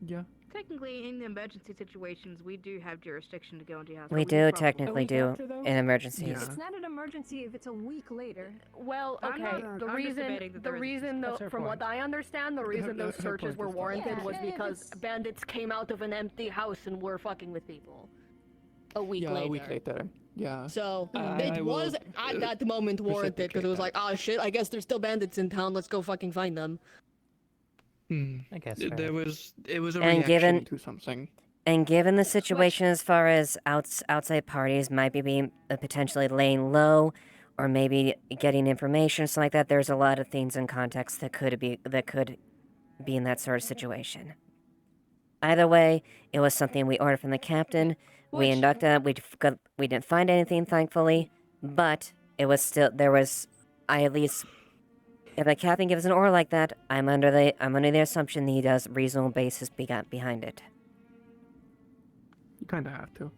Yeah. Technically, in emergency situations, we do have jurisdiction to go into your house. We but do probably- technically do in emergencies. It's not an emergency if it's a week later. Well, I'm okay. not- The I'm just debating reason, that the there is- reason, though, That's her from what point. I understand, the reason those her searches point were is warranted Yeah, was if because it's- bandits came out of an empty house and were fucking with people. A week Yeah, later. a week later. Yeah. So I it was will, at that moment warranted because it was reciprocate like, oh shit, I guess there's still bandits in town. Let's go fucking find them. I guess There was a And reaction given- to something. And given the situation as far as outside parties might be being potentially laying low, or maybe getting information, something like that, there's a lot of things in context that could be in that sort of situation. Either way, it was something we ordered from the captain. We inducted. We didn't find anything, thankfully, but it was still I at least. If the captain gives an order like that, I'm under the assumption that he does reasonable basis behind it. You kind of have to.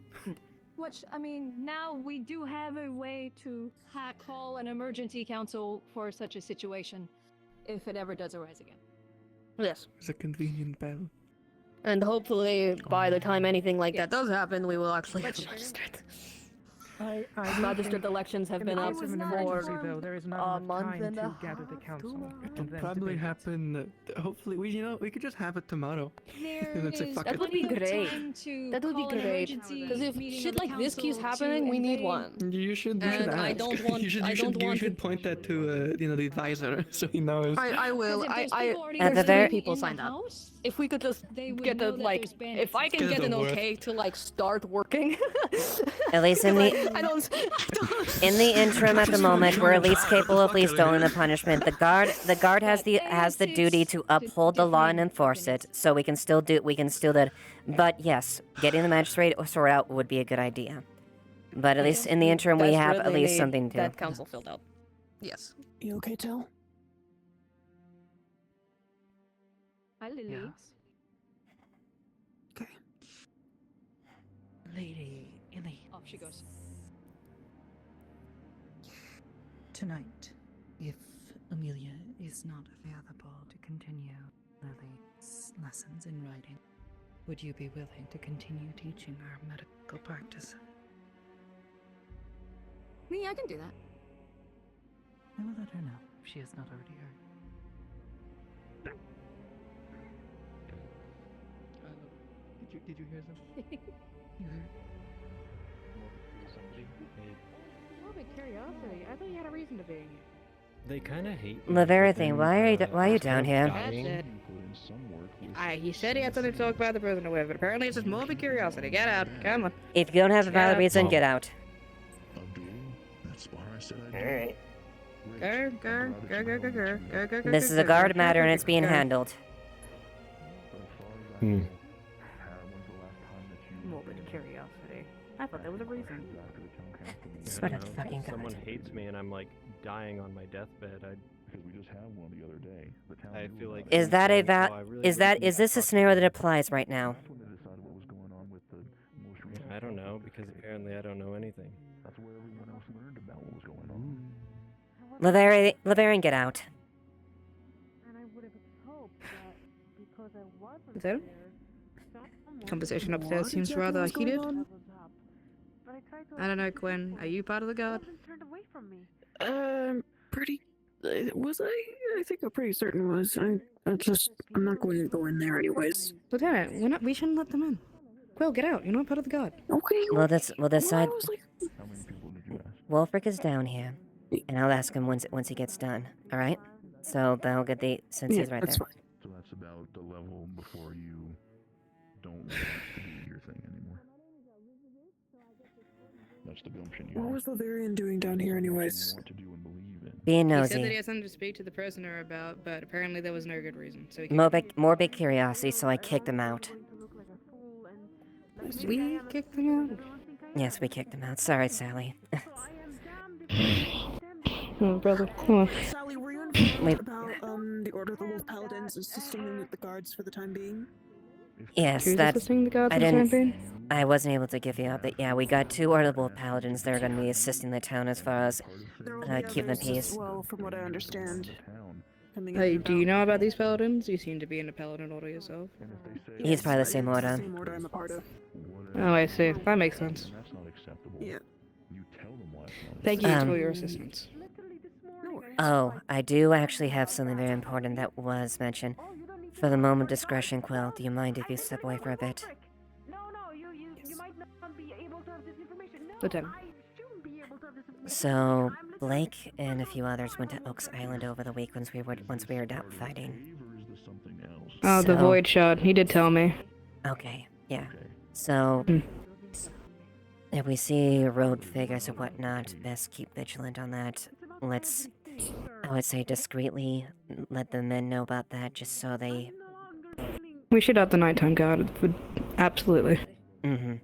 Which, I mean, now we do have a way to call an emergency council for such a situation, if it ever does arise again. Yes. It's a convenient bell. And hopefully, by the time anything like that does happen, we will actually have Which- a magistrate. Magistrate elections have in been the up case of an for emergency, though, there is not a enough month time and to a gather the half, council. 2 months. It'll and then probably debate. happen. Hopefully, we could just have it tomorrow. There Let's say is fuck That it. would be plenty of great. time to That would be call an great. emergency Because if meeting shit of the like this keeps council happening, to we need invade. one. You should And ask. I don't want- You should, I you don't should, you want should to- point that to the advisor so he knows. I will. Because if those people already At the There's very- three people in the signed up. house, If we could just they would get know the that like, there's bandits if I can Get get an the word. okay to like start working. At least in the I don't. in the interim, at the moment, we're at least capable of installing the punishment. The guard has the duty to uphold the law and enforce it, so we can still do that. But yes, getting the magistrate sorted out would be a good idea. But at least in the interim, we have at least something to do. That council filled out. Yes. You okay, Till? Hi, Lily. Yes. Okay. Lady Illy. Off she goes. Tonight, if Amelia is not available to continue Lily's lessons in writing, would you be willing to continue teaching our medical practice? Me, I can do that. I will let her know if she has not already heard. Did you hear something? Morbid curiosity. I thought you had a reason to be. They kind of hate. Everything. Why are you down here? That's it. He said he had something to talk about the prisoner with, but apparently it's just morbid curiosity. Get out. Come on. If you don't have a valid reason, get out. Alright. Go. This is a guard matter and it's being handled. Morbid curiosity. I thought there was a reason. Swear to fucking Someone God. hates me and I'm like dying on my deathbed. Because we just had one the other day. The town I knew feel about like it. Is that a Oh, I really is this a scenario that applies right now? That's when they decided what was going on with the most recent. I don't know because apparently I don't know anything. That's where everyone else learned about what was going on. Laverian, get out. And I would have hoped that because I wasn't Is that him? someone Conversation upstairs What seems exactly rather was going heated. on? But I tried to I don't know, Quinn. Are you part of the guard? wasn't turned away from me. Pretty. Was I? I think I'm pretty certain was. I'm not going to go in there anyways. Lieutenant, we shouldn't let them in. Quill, get out. You're not part of the guard. Okay. We'll decide. I was like, How many people did you ask? Wolfric is down here, and I'll ask him once he gets done. All right. So that'll get the since yeah, he's right that's there. fine. So that's about the level before you don't want to do your thing anymore. That's the gumption you What have. was Laverian doing down here, anyways? What to do and believe in. Being He said that he nosy. had something to speak to the prisoner about, but apparently there was no good reason. So he Morbid curiosity, so I kicked him out. we kicked him out. Yes, we kicked him out. Sorry, Sally. Oh, brother. Come on. Sally, were you informed Wait. about the Order of the Wolf Paladins assisting with the guards for the time being? Yes, Who's that's. assisting the guards I for the didn't. time being? I wasn't able to give you up, but yeah, we got 2 audible paladins. They're going to be assisting the town as far as There will be keeping the others peace. as well, from what I understand. Coming Hey, in do you know about these paladins? You seem to be in a paladin order yourself. He's probably the Yes, same it's order. The same order I'm a part of. Oh, I see. That makes sense. That's not acceptable. Yeah. You tell them why it's not Thank you Um, for your assistance. Oh, I do actually have something very important that was mentioned. For the moment, discretion, Quill. Do you mind if you step away for a bit? No, you might not be able to have this information. No, Lieutenant. I shouldn't be able to have this information. So, Blake and a few others went to Oaks Island over the week once we were out fighting. Or is this something else? Oh, the So- void shot. He did tell me. Okay, yeah. So, if we see road figures or whatnot, best keep vigilant on that. Let's, I would say, discreetly let the men know about that, just so they. We should have the nighttime guard. Absolutely. Mm-hmm.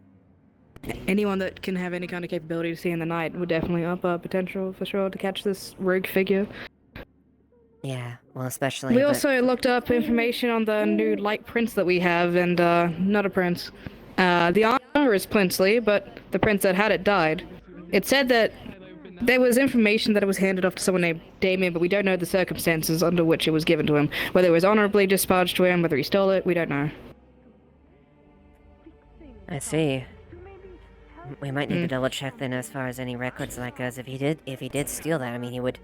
Anyone that can have any kind of capability to see in the night would definitely up our potential for sure to catch this rogue figure. Yeah, well, especially. We but- also looked up information on the new light prince that we have, and not a prince. The armor is princely, but the prince that had it died. It said that there was information that it was handed off to someone named Damien, but we don't know the circumstances under which it was given to him. Whether it was honorably dispatched to him, whether he stole it, we don't know. I see. We might need to double check then as far as any records like us. If he did steal that, I mean, he would.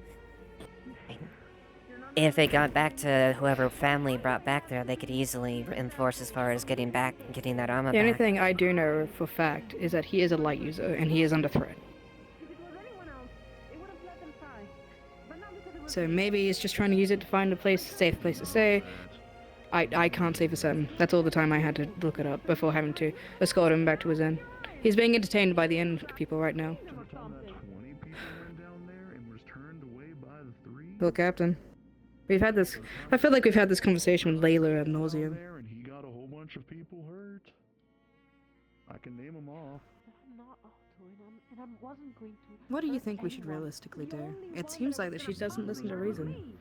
If it got back to whoever family brought back there, they could easily enforce as far as getting that armor The only back. thing I do know for fact is that he is a light user and he is under threat. So maybe he's just trying to use it to find a safe place to stay. I can't say for certain. That's all the time I had to look it up before having to escort him back to his inn. He's being entertained by the inn people right now. Well, Captain, we've had this. I feel like we've had this conversation with Layla ad nauseum. And he got a whole bunch of people hurt. I can name them off. What do you think we should realistically do? It seems like that she doesn't listen to reason.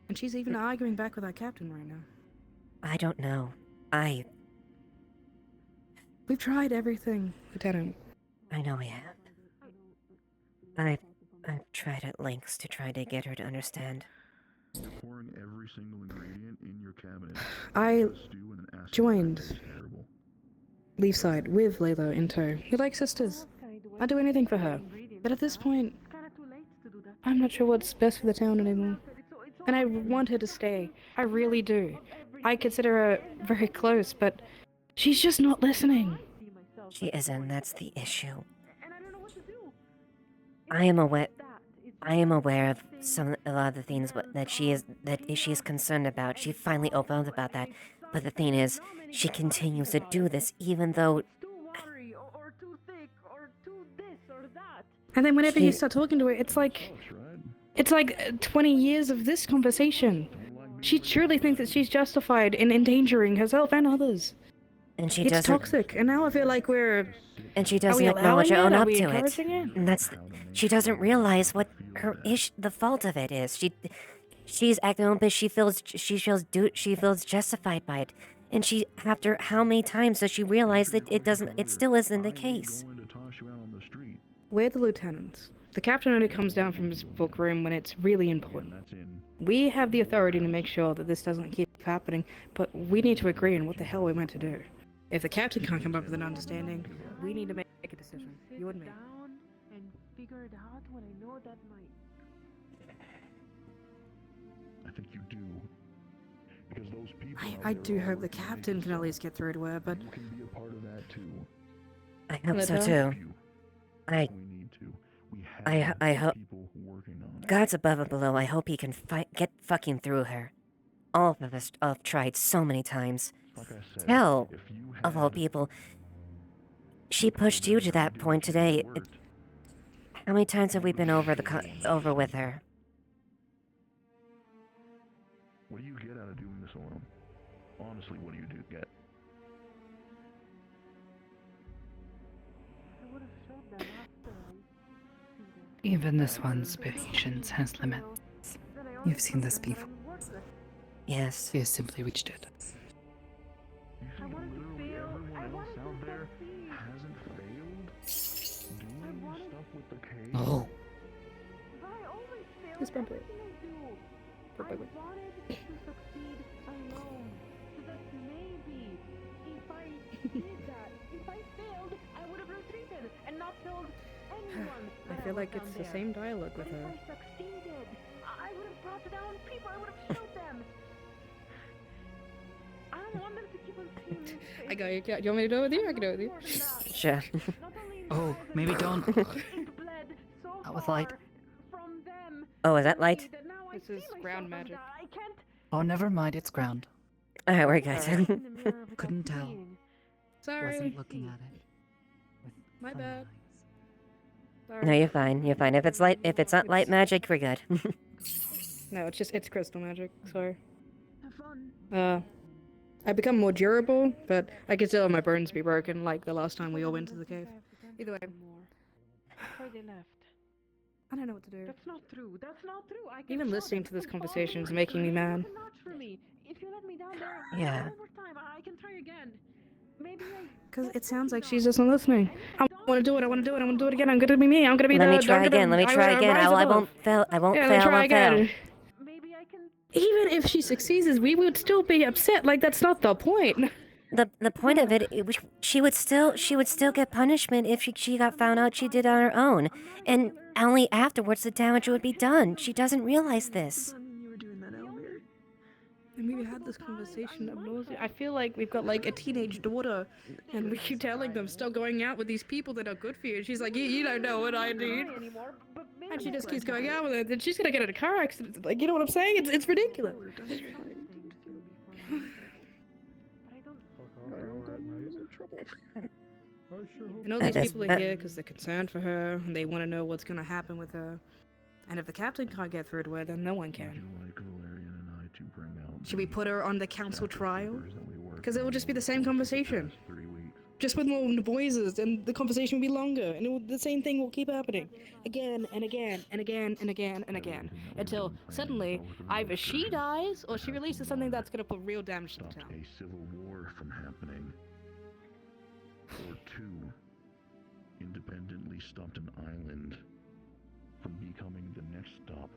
And she's even arguing back with our captain right now. I don't know. We've tried everything, Lieutenant. I know we have. I've tried at lengths to try to get her to understand. Pouring every single ingredient in your cabinet. I joined Leafside with Layla in tow. We like sisters. I'd do anything for her. But at this point, I'm not sure what's best for the town anymore. And I want her to stay. I really do. I consider her very close, but she's just not listening. She isn't, that's the issue. I am aware of a lot of the things that she is concerned about. She finally opened up about that. But the thing is, she continues to do this even though. And then whenever you start talking to her, it's like 20 years of this conversation. She truly thinks that she's justified in endangering herself and others. And she it's doesn't. Toxic, and now I feel like we're. And she doesn't acknowledge or own up to it. it. And she doesn't realize what the fault of it is. She's acting on, but she feels justified by it. And after how many times does she realize that it still isn't the case? We're the lieutenants. The captain only comes down from his book room when it's really important. We have the authority to make sure that this doesn't keep happening, but we need to agree on what the hell we're meant to do. If the captain can't come up with an understanding, we need to make a decision. You and me. I think you do. Because those people I do hope the captain can at least get through to her, but... You can be a part of that too. I hope so too. I hope. God's above and below. I hope he can get fucking through her. All of us have tried so many times. Hell, of all people, she pushed you to that point today. How many times have we been over with her? What do you get out of doing this alone? Honestly, what do you get? Even this one's patience has limits. You've seen this before. Yes. He has simply reached it. You think literally everyone else out there hasn't failed? Doing stuff with the cave? No. Just bump it. I feel like it's the same dialogue with her. I would have brought down people. I would have shot them. I don't want them to keep on seeing me. I got you. Do you want me to do it with you? I can do it with you. Sure. Oh, maybe don't. That was light. Oh, is that light? This is ground magic. Oh, never mind. It's ground. Alright, we're good. Couldn't tell. Sorry. Wasn't looking at it. My bad. Sorry. No, you're fine. You're fine. If it's not light magic, we're good. No, it's crystal magic. Sorry. I become more durable, but I can still have my bones be broken, like the last time we all went to the cave. Either way. Before they left. I don't know what to do. That's not true. That's not true. I can Even show listening them. to this conversation is making me mad. Not for me. If you let me down there, Yeah. one more time, I can try again. Maybe Because it sounds like she's just not listening. I want to do it. I want to do it. I want to do it again. I'm gonna be me. I'm gonna be Let the. me try again. Let me try again. I won't fail. I won't Yeah, fail. let me try I won't fail. again. Even if she succeeds, we would still be upset. Like that's not the point. the point of it, she would still get punishment if she got found out she did it on her own, and only afterwards the damage would be done. She doesn't realize this. I mean, we had this conversation of nausea. I feel like we've got like a teenage daughter, and we keep telling them stop going out with these people that are good for you. And she's like, you don't know what I need. And she just keeps going out with it, and she's gonna get in a car accident. Like, you know what I'm saying? It's ridiculous. And all these people are here because they're concerned for her, and they want to know what's gonna happen with her. And if the captain can't get through to her, then no one can. Should we put her on the council trial? Because it will just be the same conversation. Just with more voices, and the conversation will be longer, and the same thing will keep happening. Again, and again, and again, and again, and again. Until suddenly, either she dies, or she releases something that's going to put real damage to the town. A civil war from happening. Or 2, independently stopped an island from becoming the next stop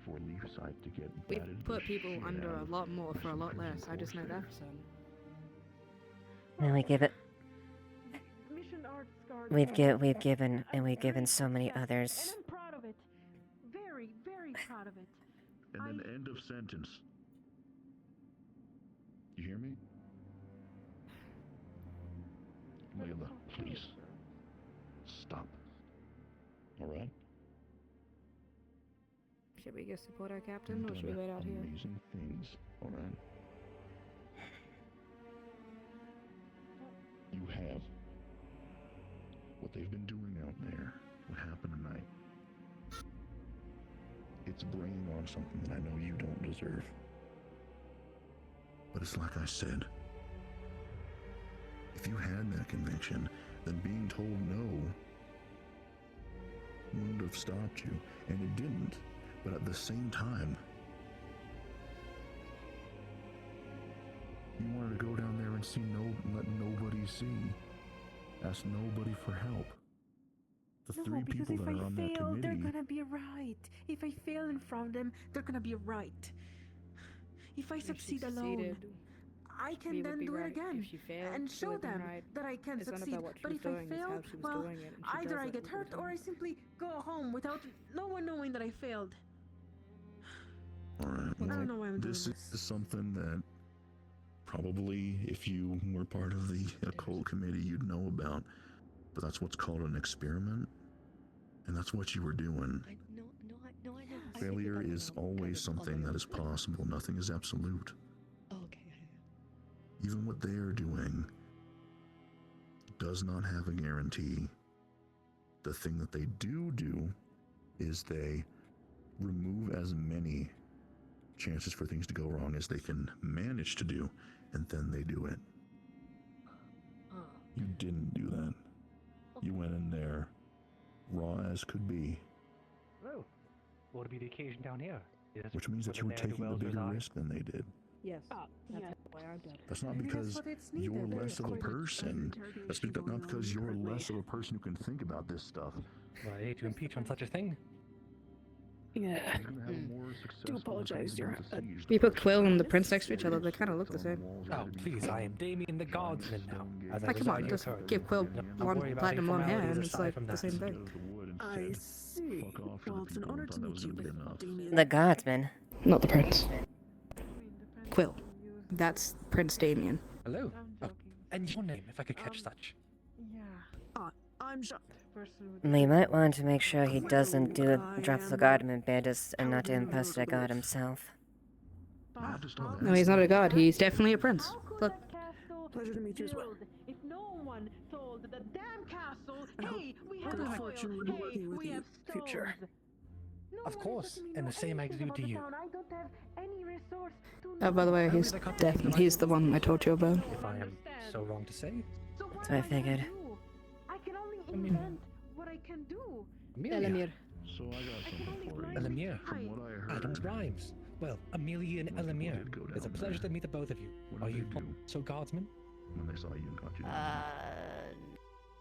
for Leafside to get We've put people under a lot more for a lot less. I just know that for certain. And we've given so many others. I'm proud of it. Very, very proud of it. And then end of sentence. You hear me? Layla, please. Stop. Alright? Should we go support our captain, or should we wait out here? Amazing things, alright? You have what they've been doing out there, what happened tonight. It's bringing on something that I know you don't deserve. But it's like I said, if you had that conviction, then being told no wouldn't have stopped you, and it didn't. But at the same time, you wanted to go down there and let nobody see. Ask nobody for help. The 3 people that are on that committee. They're gonna be right. If I fail in front of them, they're gonna be right. If I succeed alone, I can then do it again and show them that I can succeed. But if I fail, well, either I get hurt or I simply go home without no one knowing that I failed. Alright, I don't know why I'm doing this is something that probably, if you were part of the occult committee, you'd know about. But that's what's called an experiment, and that's what you were doing. Failure is always something that is possible. Nothing is absolute. Even what they are doing does not have a guarantee. The thing that they do is they remove as many chances for things to go wrong as they can manage to do, and then they do it. You didn't do that. You went in there raw as could be. Hello. What would be the occasion down here? Which means that you were taking a bigger risk than they did. Yes. That's why I'm dead. That's not because you're less of a person. That's not because you're less of a person who can think about this stuff. Well, I hate to impeach on such a thing. Yeah. Do apologize, Your Honor. We put Quill and the prince next to each other. They kind of look the same. Oh, please, I am Damien the Guardsman now. Like, come on, just give Quill one platinum long hair and it's like the same thing. I see. Well, it's an honor to meet you, Damien. The Guardsman. Not the prince. Quill. That's Prince Damien. Hello. Oh, and your name, if I could catch such. I'm Jean. We might want to make sure he doesn't drop the Guardsman bit and not impose the god himself. No, he's not a god. He's definitely a prince. Look. Pleasure to meet you as well. If no one told the damn castle, hey, we have oil, hey, we have stones. Future. Of course, and the same I do to you. I don't have any resource to Oh, by the way, he's the one I told you about. If I am so wrong to say. That's what I figured. I can only invent what I can do. Elamir. So I got something for you. Elamir. From what I heard, Adams rhymes. Well, Amelia and Elamir. It's a pleasure to meet the both of you. Are you so guardsmen? When they saw you and caught you.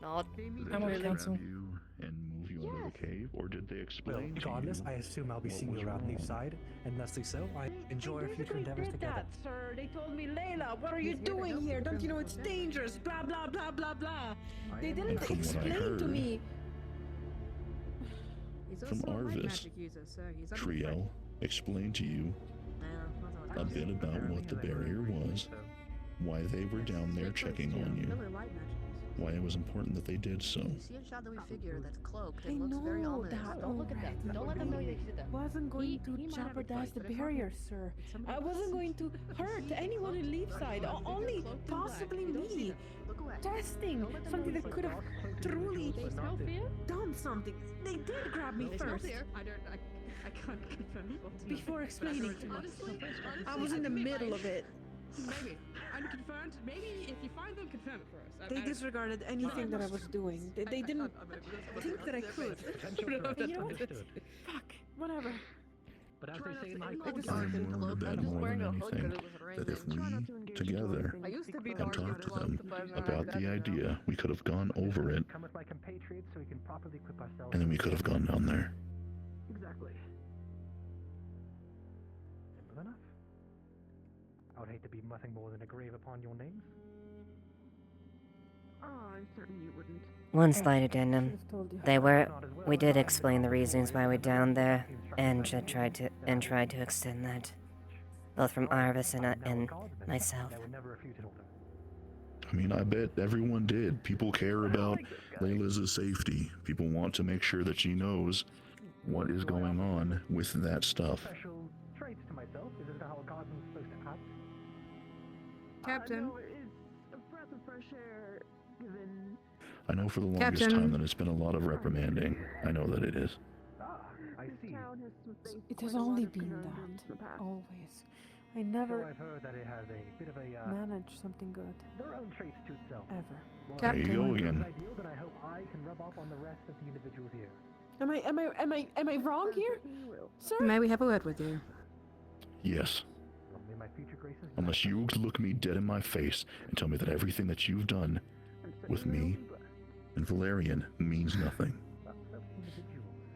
Not. Did I'm they on just council. grab you and move you into the cave, or did they Well, explain to regardless, you I assume I'll be what seeing you was around wrong? Leafside, and thusly so, I enjoy our future endeavors did together. that, sir. They told me, Layla, what are you doing here? Don't you know it's dangerous? Blah, blah, blah, blah, blah. They didn't And from what I explain to heard, me. He's from also a light Arvis, magic user, so he's Triel explained to you a bit about what the barrier was, why they were down there checking on you, why it was important that they did so. You see a shadowy figure that's cloaked I and looks very know ominous. that. Don't look at them. Don't let them know you see them. Wasn't going to jeopardize the barrier, sir. I wasn't going to hurt anyone in Leafside. Only possibly me. Testing something that could have truly done something. They did grab me first. I can't confirm. Before explaining to me. I was in the middle of it. Maybe. Unconfirmed. Maybe if you find them, confirm it for us. They disregarded anything that I was doing. They didn't think that I could. You know what? Fuck. Whatever. But as they say in high I'm willing to bet more than anything that if we, together, had talked to them about the idea, we could have gone over it, come with my compatriots so we can properly equip ourselves. and then we could have gone down there. Exactly. Simple enough. I would hate to be nothing more than a grave upon your names. Oh, I'm certain you wouldn't. One slight addendum. We did explain the reasons why we're down there, and tried to extend that, both from Arvis and myself. I mean, I bet everyone did. People care about Layla's safety. People want to make sure that she knows what is going on with that stuff. Special traits to myself. Is this how a guardsman's supposed to act? Captain. No, it's a breath of fresh air given. I know for the longest Captain. time that it's been a lot of reprimanding. I know that it is. I see. It has only been that. Always. I So never I've heard that it has a bit of a managed something good. their own traits to itself. Ever. Well, There you go if it's again. ideal, then I hope I can rub off on the rest of the individuals here. Am I wrong here? Sir? May we have a word with you? Yes. Well, may my future graces Unless you look me dead in my face and tell me that everything that you've done with me and Valerian means nothing.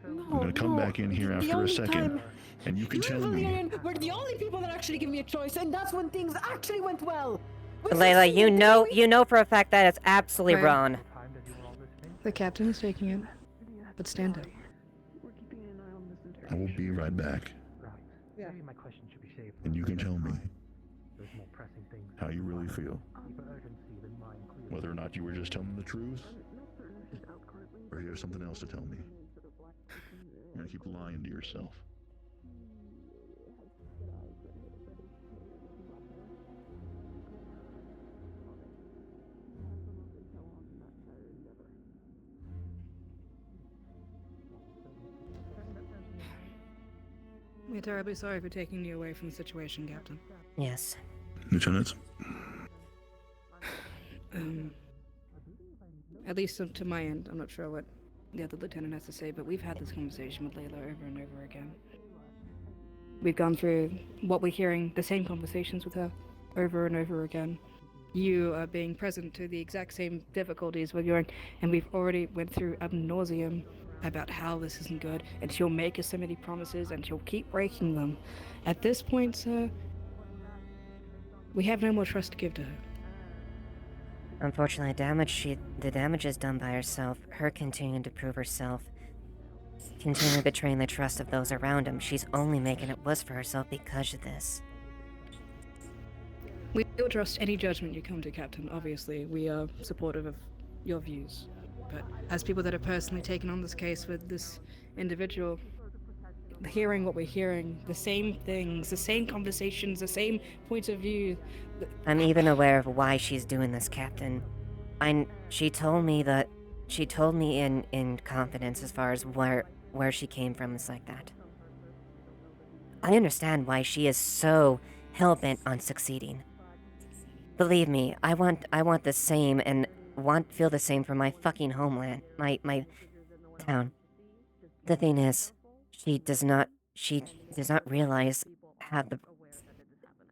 I'm gonna come back in here after a second, and you can tell me. Valerian were the only people that actually give me a choice, and that's when things actually went well. Layla, you know for a fact that it's absolutely Right. wrong. The captain is taking it. But stand up. I will be right back, Yeah. Maybe my question should be saved. and you can tell me There's more pressing things. how you really feel. Deeper urgency than mine, clearly. Whether or not you were just telling the truth, or you have something else to tell me. You're gonna keep lying to yourself. We're terribly sorry for taking you away from the situation, Captain. Yes. Lieutenant, At least to my end, I'm not sure what the other lieutenant has to say, but we've had this conversation with Layla over and over again. We've gone through what we're hearing, the same conversations with her, over and over again. You are being present to the exact same difficulties we're going, and we've already went through ad nauseum about how this isn't good, and she'll make us so many promises, and she'll keep breaking them. At this point, sir, we have no more trust to give to her. Unfortunately, the damage is done by herself. Her continuing to prove herself, continuing betraying the trust of those around him. She's only making it worse for herself because of this. We don't trust any judgment you come to, Captain. Obviously, we are supportive of your views. But as people that have personally taken on this case with this individual, hearing what we're hearing, the same things, the same conversations, the same points of view. I'm even aware of why she's doing this, Captain. She told me in confidence as far as where she came from. It's like that. I understand why she is so hell-bent on succeeding. Believe me, I want the same and feel the same for my fucking homeland, my town. The thing is, she does not realize how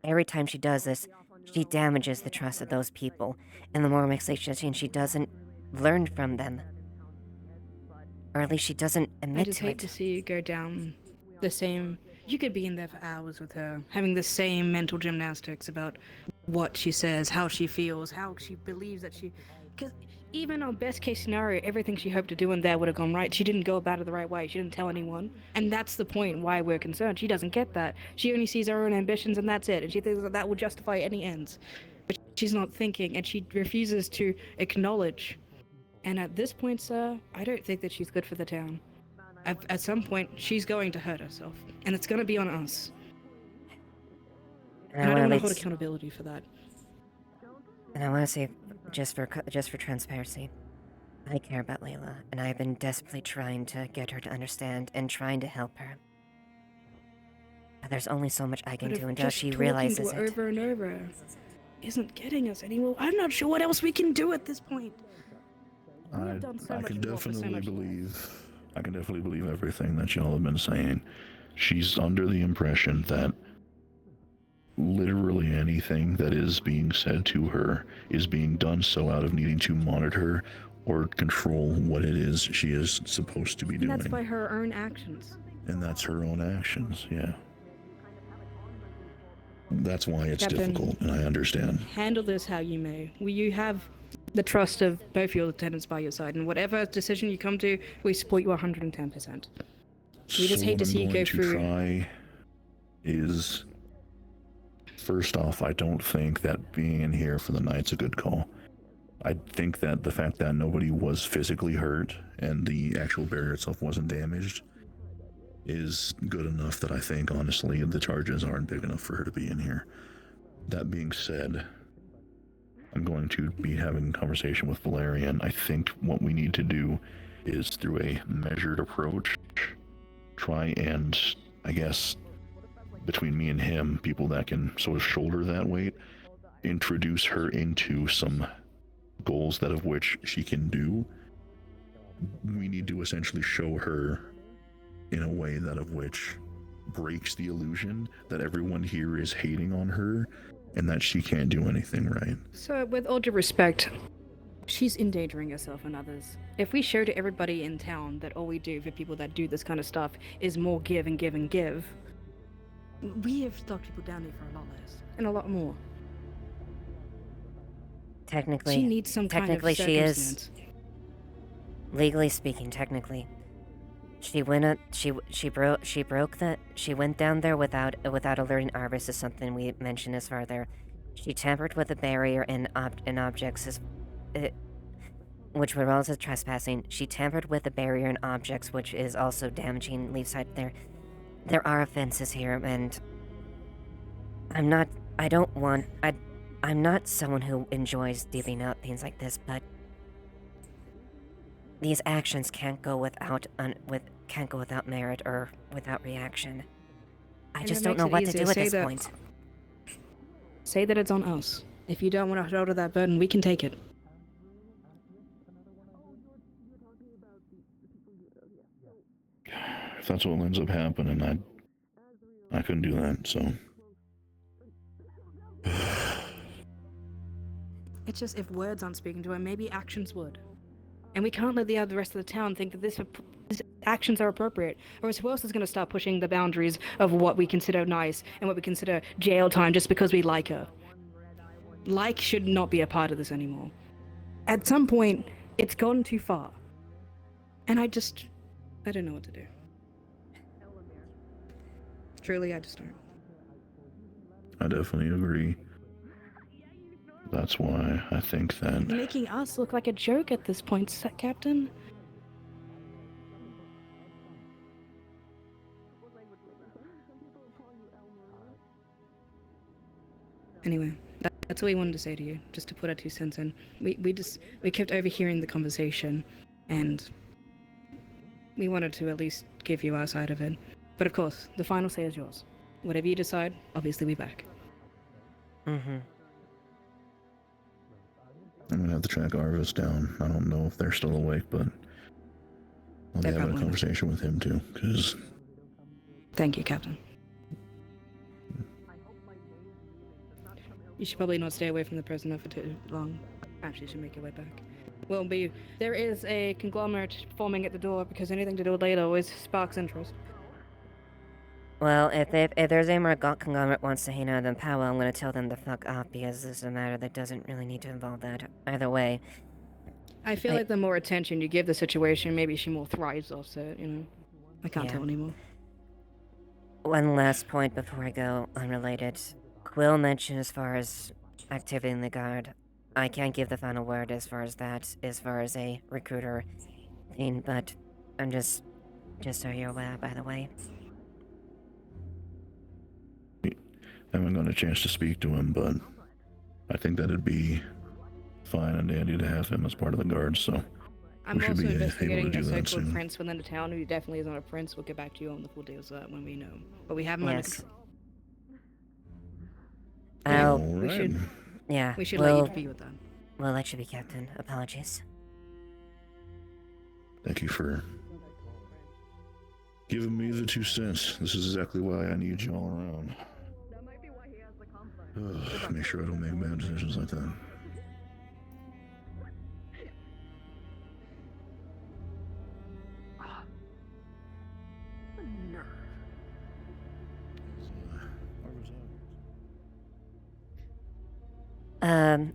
every time she does this, she damages the trust of those people, and the more mistakes she doesn't learn from them. Or at least she doesn't I admit just to hate it. to see you go down the same. You could be in there for hours with her, having the same mental gymnastics about what she says, how she feels, how she believes that she. Because even on best case scenario, everything she hoped to do in there would have gone right. She didn't go about it the right way. She didn't tell anyone. And that's the point why we're concerned. She doesn't get that. She only sees her own ambitions and that's it. And she thinks that that will justify any ends. But she's not thinking and she refuses to acknowledge. And at this point, sir, I don't think that she's good for the town. At some point, she's going to hurt herself. And it's going to be on us. And I don't want to hold accountability for that. And I want to say, just for transparency, I care about Layla, and I've been desperately trying to get her to understand and trying to help her. But there's only so much I can do until she realizes it. Over and over isn't getting us anywhere. I'm not sure what else we can do at this point. I can definitely believe everything that y'all have been saying. She's under the impression that literally anything that is being said to her is being done so out of needing to monitor or control what it is she is supposed to be doing. And that's by her own actions. And that's her own actions, yeah. That's why it's Captain, difficult, and I understand. Handle this how you may. You have the trust of both your lieutenants by your side, and whatever decision you come to, we support you 110%. We just hate to see you go through. What I'm going to try is, first off, I don't think that being in here for the night's a good call. I think that the fact that nobody was physically hurt and the actual barrier itself wasn't damaged is good enough that I think, honestly, the charges aren't big enough for her to be in here. That being said, I'm going to be having a conversation with Valerian. I think what we need to do is, through a measured approach, try and, I guess, between me and him, people that can sort of shoulder that weight, introduce her into some goals that of which she can do. We need to essentially show her in a way that of which breaks the illusion that everyone here is hating on her and that she can't do anything right. So, with all due respect, she's endangering herself and others. If we show to everybody in town that all we do for people that do this kind of stuff is more give and give and give, we have locked people down here for a lot less and a lot more. Technically, she needs some technically kind of she circumstance. is. Legally speaking, technically, she went up. She broke that. She went down there without alerting Arvis is something we mentioned as further. She tampered with the barrier and objects which were also trespassing. She tampered with the barrier and objects, which is also damaging Leafside. There are offenses here, and I'm not someone who enjoys dealing out things like this, but these actions can't go without merit or without reaction. I And just that don't know makes what it to easier. do at Say this that- point. Say that it's on us. If you don't want to shoulder that burden, we can take it. If that's what ends up happening, I couldn't do that, so. It's just if words aren't speaking to her, maybe actions would. And we can't let the rest of the town think that these actions are appropriate, or else who else is going to start pushing the boundaries of what we consider nice and what we consider jail time just because we like her? Like should not be a part of this anymore. At some point, it's gone too far. And I don't know what to do. Truly, I just don't. I definitely agree. That's why I think that... You're making us look like a joke at this point, Captain. Anyway, that's all we wanted to say to you, just to put our 2 cents in. We kept overhearing the conversation, and we wanted to at least give you our side of it. But of course, the final say is yours. Whatever you decide, obviously we back. Mm-hmm. I'm gonna have to track Arvis down. I don't know if they're still awake, but I'll be having a conversation with him too, because... Thank you, Captain. You should probably not stay away from the prisoner for too long. Actually, you should make your way back. will be. There is a conglomerate forming at the door because anything to do with Layla always sparks interest. Well, if there's any more conglomerate wants to hang out, then Powell, I'm gonna tell them to fuck off because this is a matter that doesn't really need to involve that. Either way. I feel like the more attention you give the situation, maybe she more thrives off it, you know? I can't Yeah. tell anymore. One last point before I go, unrelated. Quill mentioned as far as activity in the guard. I can't give the final word as far as that, as far as a recruiter thing, but I'm just so you're aware, by the way. I haven't gotten a chance to speak to him, but I think that'd be fine and dandy to have him as part of the guard, so I'm we should also be able to investigating do a that so-called soon. prince within the town who definitely is not a prince. We'll get back to you on the full deals of that when we know. But we haven't let Yes. We should. Yeah. We should let you be with that. We'll let you be, Captain. Apologies. Thank you for giving me the 2 cents. This is exactly why I need you all around. Ugh, make sure I don't make bad decisions like that.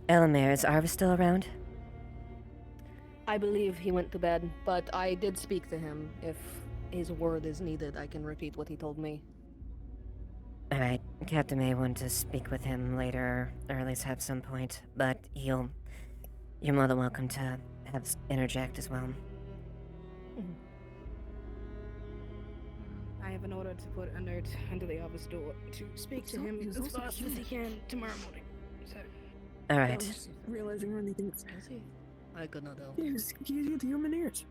Elamir, is Arva still around? I believe he went to bed, but I did speak to him. If his word is needed, I can repeat what he told me. Alright, Captain may want to speak with him later, or at least have some point, but you're more than welcome to interject as well. I have an order to put a note under the office door to speak to him as fast as he can tomorrow morning. So. Alright. Realizing when he thinks. Is he? I could not tell. He's the human ears.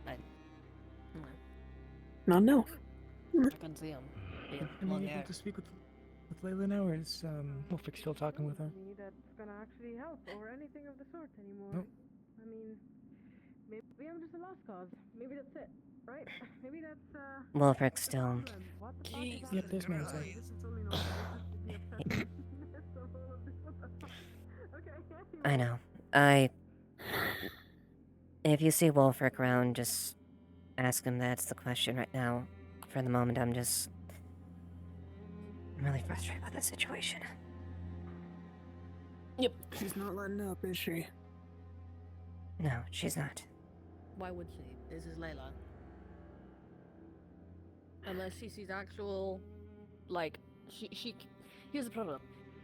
I Not an elf. can see him. Am I able to speak with Layla now, or is Wolfric still talking with her? That's gonna actually help, or anything of the sort anymore. No. I mean, maybe I'm just a lost cause. Maybe that's it, right? Maybe that's Wolfric's still. Yep, there's my answer. I know. If you see Wolfric around, just ask him that's the question right now. For the moment, I'm really frustrated with the situation. Yep. She's not letting up, is she? No, she's not. Why would she? This is Layla. Unless she sees actual, like, she. Here's the problem.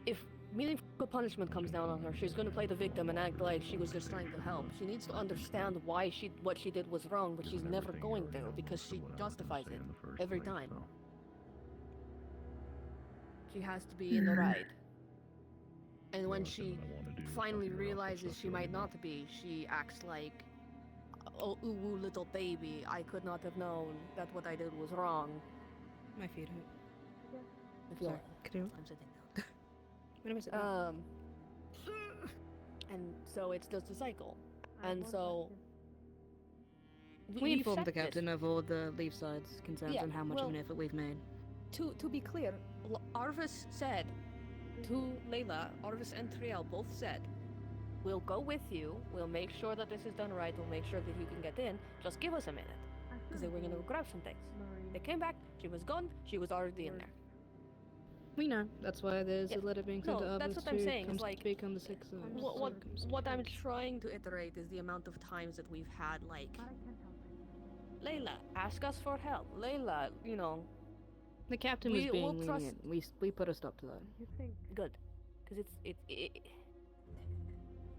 If meaningful punishment comes down on her, she's gonna play the victim and act like she was just trying to help. She needs to understand why what she did was wrong, but she's never going to because she justifies it every time. She has to be in the right. And when she finally realizes she might not be, she acts like, oh, ooh, little baby, I could not have known that what I did was wrong. My feet hurt. I feel Sorry, could you? I'm sitting down. What am I sitting down? And so it's just a cycle. And so We informed the set this. captain of all the leave sides concerns Yeah, and how much of an effort we've made. To be clear, Arvis said to Layla, Arvis and Triel both said, we'll go with you, we'll make sure that this is done right, we'll make sure that you can get in, just give us a minute. Because they were going to grab some things. They came back, she was gone, she was already in there. We know. That's why there's a letter being sent to No, others that's what I'm to saying. come It's like speak on the 6th. what I'm trying to iterate is the amount of times that we've had, like, Layla, ask us for help. Layla, you know. The captain was we'll being trust- lenient. We put a stop to that. You think? Good, because it.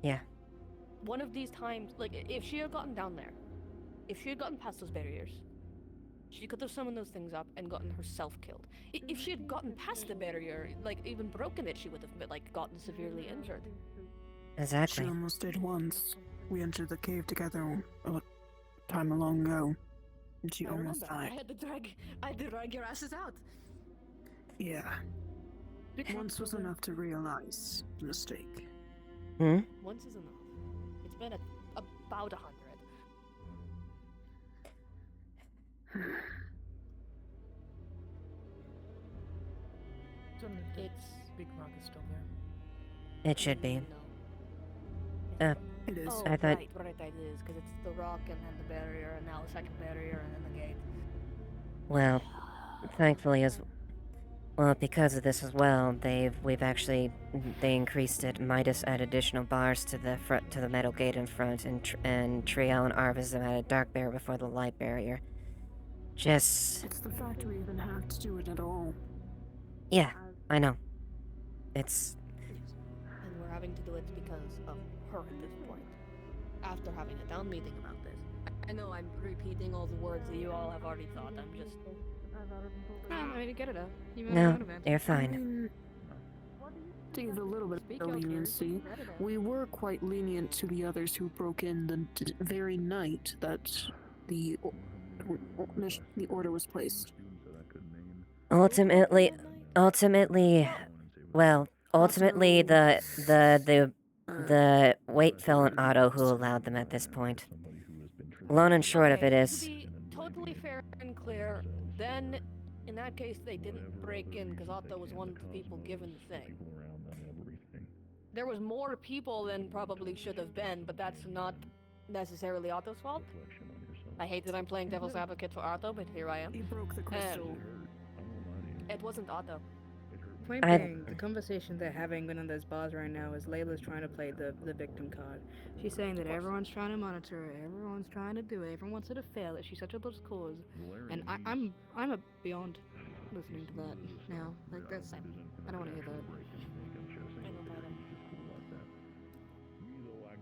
Yeah. One of these times, like, if she had gotten down there, if she had gotten past those barriers, she could have summoned those things up and gotten herself killed. If she had gotten past the barrier, like, even broken it, she would have, like, gotten severely injured. Exactly. She almost did once. We entered the cave together a time long ago. And she I almost remember. I died. had to drag your asses out. Yeah. Once was enough to realize the mistake. Once is enough. It's been about 100. It's It's Big Rock is still there. It should be. It is. Oh, I thought- right, it is, because it's the rock and then the barrier, and now the second barrier, and then the gate. Well, thankfully well, because of this as well, they increased it. Midas added additional bars to the metal gate in front, and Triel and Arvis have added dark barrier before the light barrier. Just It's the fact we even have to do it at all. yeah, I know. It's And we're having to do it because of her at this point. After having a town meeting about this. I know I'm repeating all the words that you all have already thought. I'm just... I mean, get it out. You might no, have an you're I fine. mean, to give a little bit of leniency, we were quite lenient to the others who broke in the very night that the order was placed. Ultimately, the weight fell on Otto, who allowed them at this point. Long and short of it is, To be totally fair and clear, then in that case they didn't break in because Otto was one of the people given the thing. There was more people than probably should have been, but that's not necessarily Otto's fault. I hate that I'm playing devil's advocate for Otto, but here I am. He broke the crystal. It wasn't Otto. Point being, the conversation they're having within those bars right now is Layla's trying to play the victim card. She's saying that everyone's trying to monitor her, everyone's trying to do it, everyone wants her to fail, that she's such a lost cause. And I'm beyond listening to that now. Like, that's... I don't want to hear that.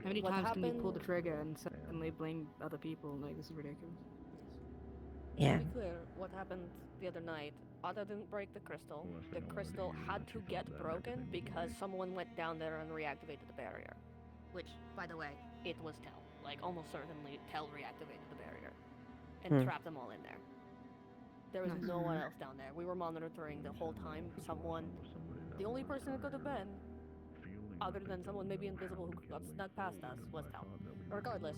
How many What times can you pull happened- the trigger and suddenly blame other people? Like, this is ridiculous. yeah. To be clear, what happened the other night, Otto didn't break the crystal. The crystal had to get broken because someone went down there and reactivated the barrier. Which, by the way, it was Tel. Like, almost certainly Tel reactivated the barrier. And trapped them all in there. There was no one else down there. We were monitoring the whole time. The only person who could have been, other than someone maybe invisible who got snuck past us, was Tel. Regardless,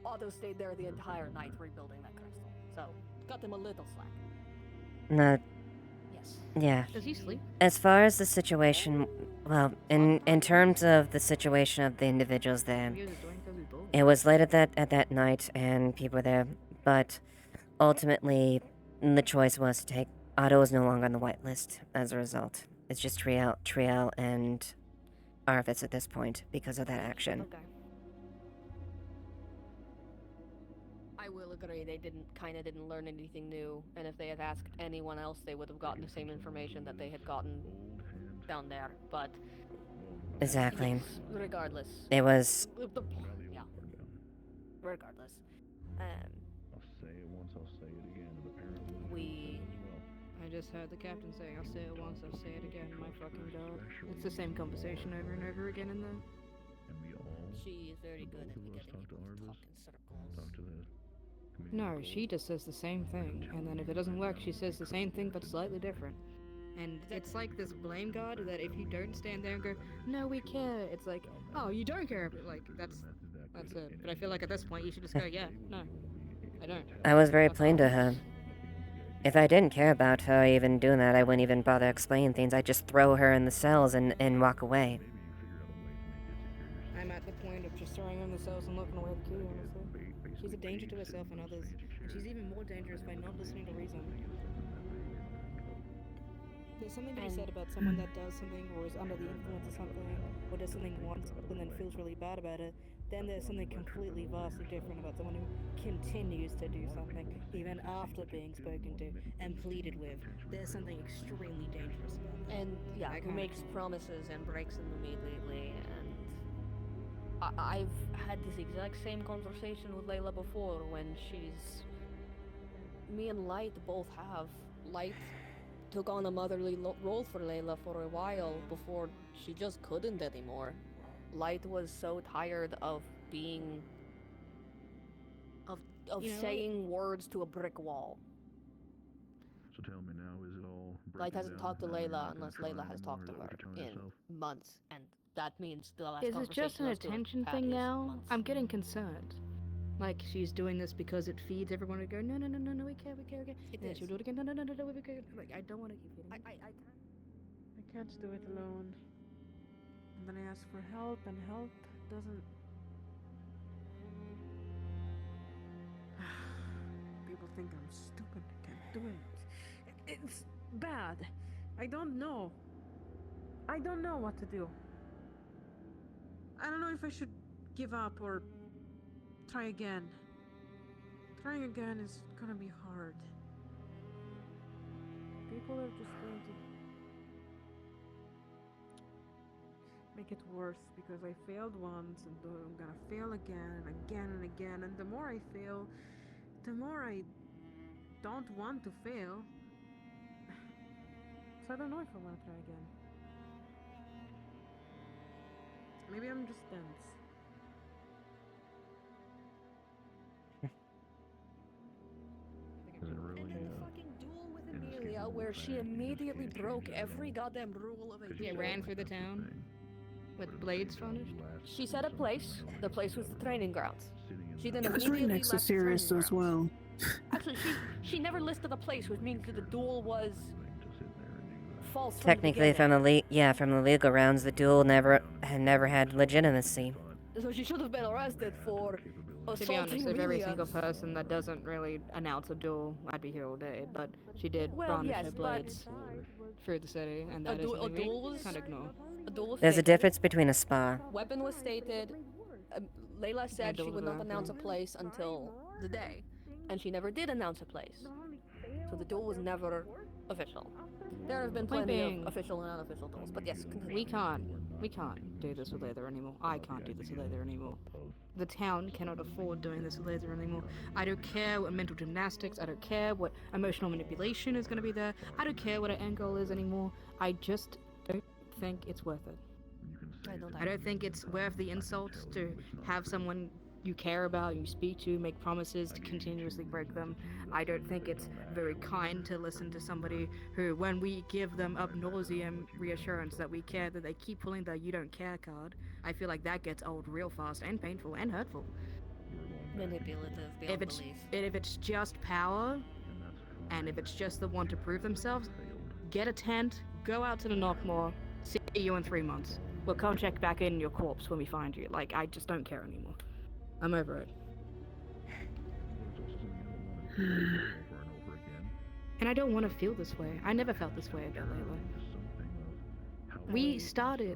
Otto stayed there the entire night rebuilding that crystal. So, got them a little slack. No. Yes. Yeah. Does he sleep? As far as the situation, well, in terms of the situation of the individuals there, it was late at that night and people were there, but ultimately the choice was to take Otto is no longer on the whitelist as a result. It's just Triel and Arvis at this point because of that action. Okay. I will agree they didn't learn anything new, and if they had asked anyone else, they would have gotten the same information that they had gotten down there. But Exactly. yes, regardless, It was. Yeah. Regardless, I'll say it once, I'll say it again, and apparently I just heard the captain saying, I'll say it once, I'll say it again, my fucking god. It's the same conversation over and over again in there. she is very good at getting people to talk in circles. No, she just says the same thing, and then if it doesn't work, she says the same thing but slightly different. And it's like this blame god that if you don't stand there and go, no, we care, it's like, oh, you don't care, but like, that's it. But I feel like at this point you should just go, yeah, no, I don't. I was very plain to her. If I didn't care about her even doing that, I wouldn't even bother explaining things. I'd just throw her in the cells and walk away. I'm at the point of just throwing her in the cells and looking away the key, honestly. She's a danger to herself and others, and she's even more dangerous by not listening to reason. There's something to be said about someone that does something or is under the influence of something or does something once and then feels really bad about it. Then there's something completely vastly different about someone who continues to do something even after being spoken to and pleaded with. There's something extremely dangerous about that. And yeah, who makes promises and breaks them immediately. And I've had this exact same conversation with Layla before when me and Light both have. Light took on a motherly role for Layla for a while before she just couldn't anymore. Light was so tired of being... of saying words to a brick wall. So tell me now, is it all Light hasn't talked to Layla unless Layla has talked to her in months, and that means the last Is it conversation just an was to have attention had thing is now? months. I'm getting concerned. Like, she's doing this because it feeds everyone to go, no, no, no, no, no, we care. And then she'll do it again, no, no, no, no, no, we care. Like, I don't want to keep feeding. I can't do it alone. And then I ask for help, and help doesn't. People think I'm stupid. I can't do it. It's bad. I don't know. I don't know what to do. I don't know if I should give up or try again. Trying again is gonna be hard. People are just going to make it worse because I failed once and I'm gonna fail again and again and again. And the more I fail, the more I don't want to fail. So I don't know if I want to try again. Maybe I'm just tense. Fucking duel with Amelia where she immediately broke every goddamn rule of a duel. Yeah, ran through the town with blades furnished. She said a place. The place was the training grounds. She then It was right immediately next to left the training Sirius as grounds. well. Actually, she never listed a place, which means that the duel was false. Technically, from the legal rounds, the duel never had legitimacy. So she should have been arrested for To be honest, assaulting if every Amelia. single person that doesn't really announce a duel, I'd be here all day. But she did brownish her blades through the city, and that is something we can't ignore. A duel was There's a stated. difference between a spa. Weapon was stated. Layla said she would not announce a place until the day, and she never did announce a place. So the duel was never official. There have been Point plenty being, of official and unofficial duels, but yes, continue. we can't do this with Lather anymore. I can't do this with Lather anymore. The town cannot afford doing this with Lather anymore. I don't care what mental gymnastics, I don't care what emotional manipulation is going to be there, I don't care what her end goal is anymore. I just don't think it's worth it. I don't think it's worth the insult to have someone you care about, you speak to, make promises to continuously break them. I don't think it's very kind to listen to somebody who, when we give them ab nauseam reassurance that we care, that they keep pulling the you don't care card. I feel like that gets old real fast and painful and hurtful. Manipulative beyond belief. If it's just power, and if it's just the want to prove themselves, get a tent, go out to the Knockmore, see you in 3 months. We'll come check back in your corpse when we find you. Like, I just don't care anymore. I'm over it. And I don't want to feel this way. I never felt this way about Layla.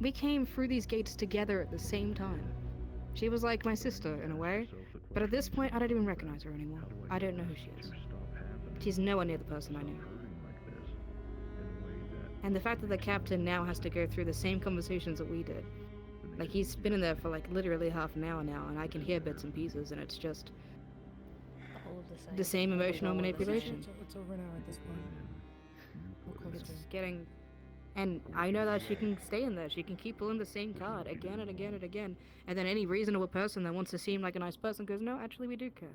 We came through these gates together at the same time. She was like my sister in a way, but at this point I don't even recognize her anymore. I don't know who she is. She's nowhere near the person I knew. And the fact that the captain now has to go through the same conversations that we did. Like, he's been in there for like literally half an hour now, and I can hear bits and pieces, and it's just the same emotional manipulation. It's over now at this point. It's getting, and I know that she can stay in there. She can keep pulling the same card again and again and again, and then any reasonable person that wants to seem like a nice person goes, no, actually we do care.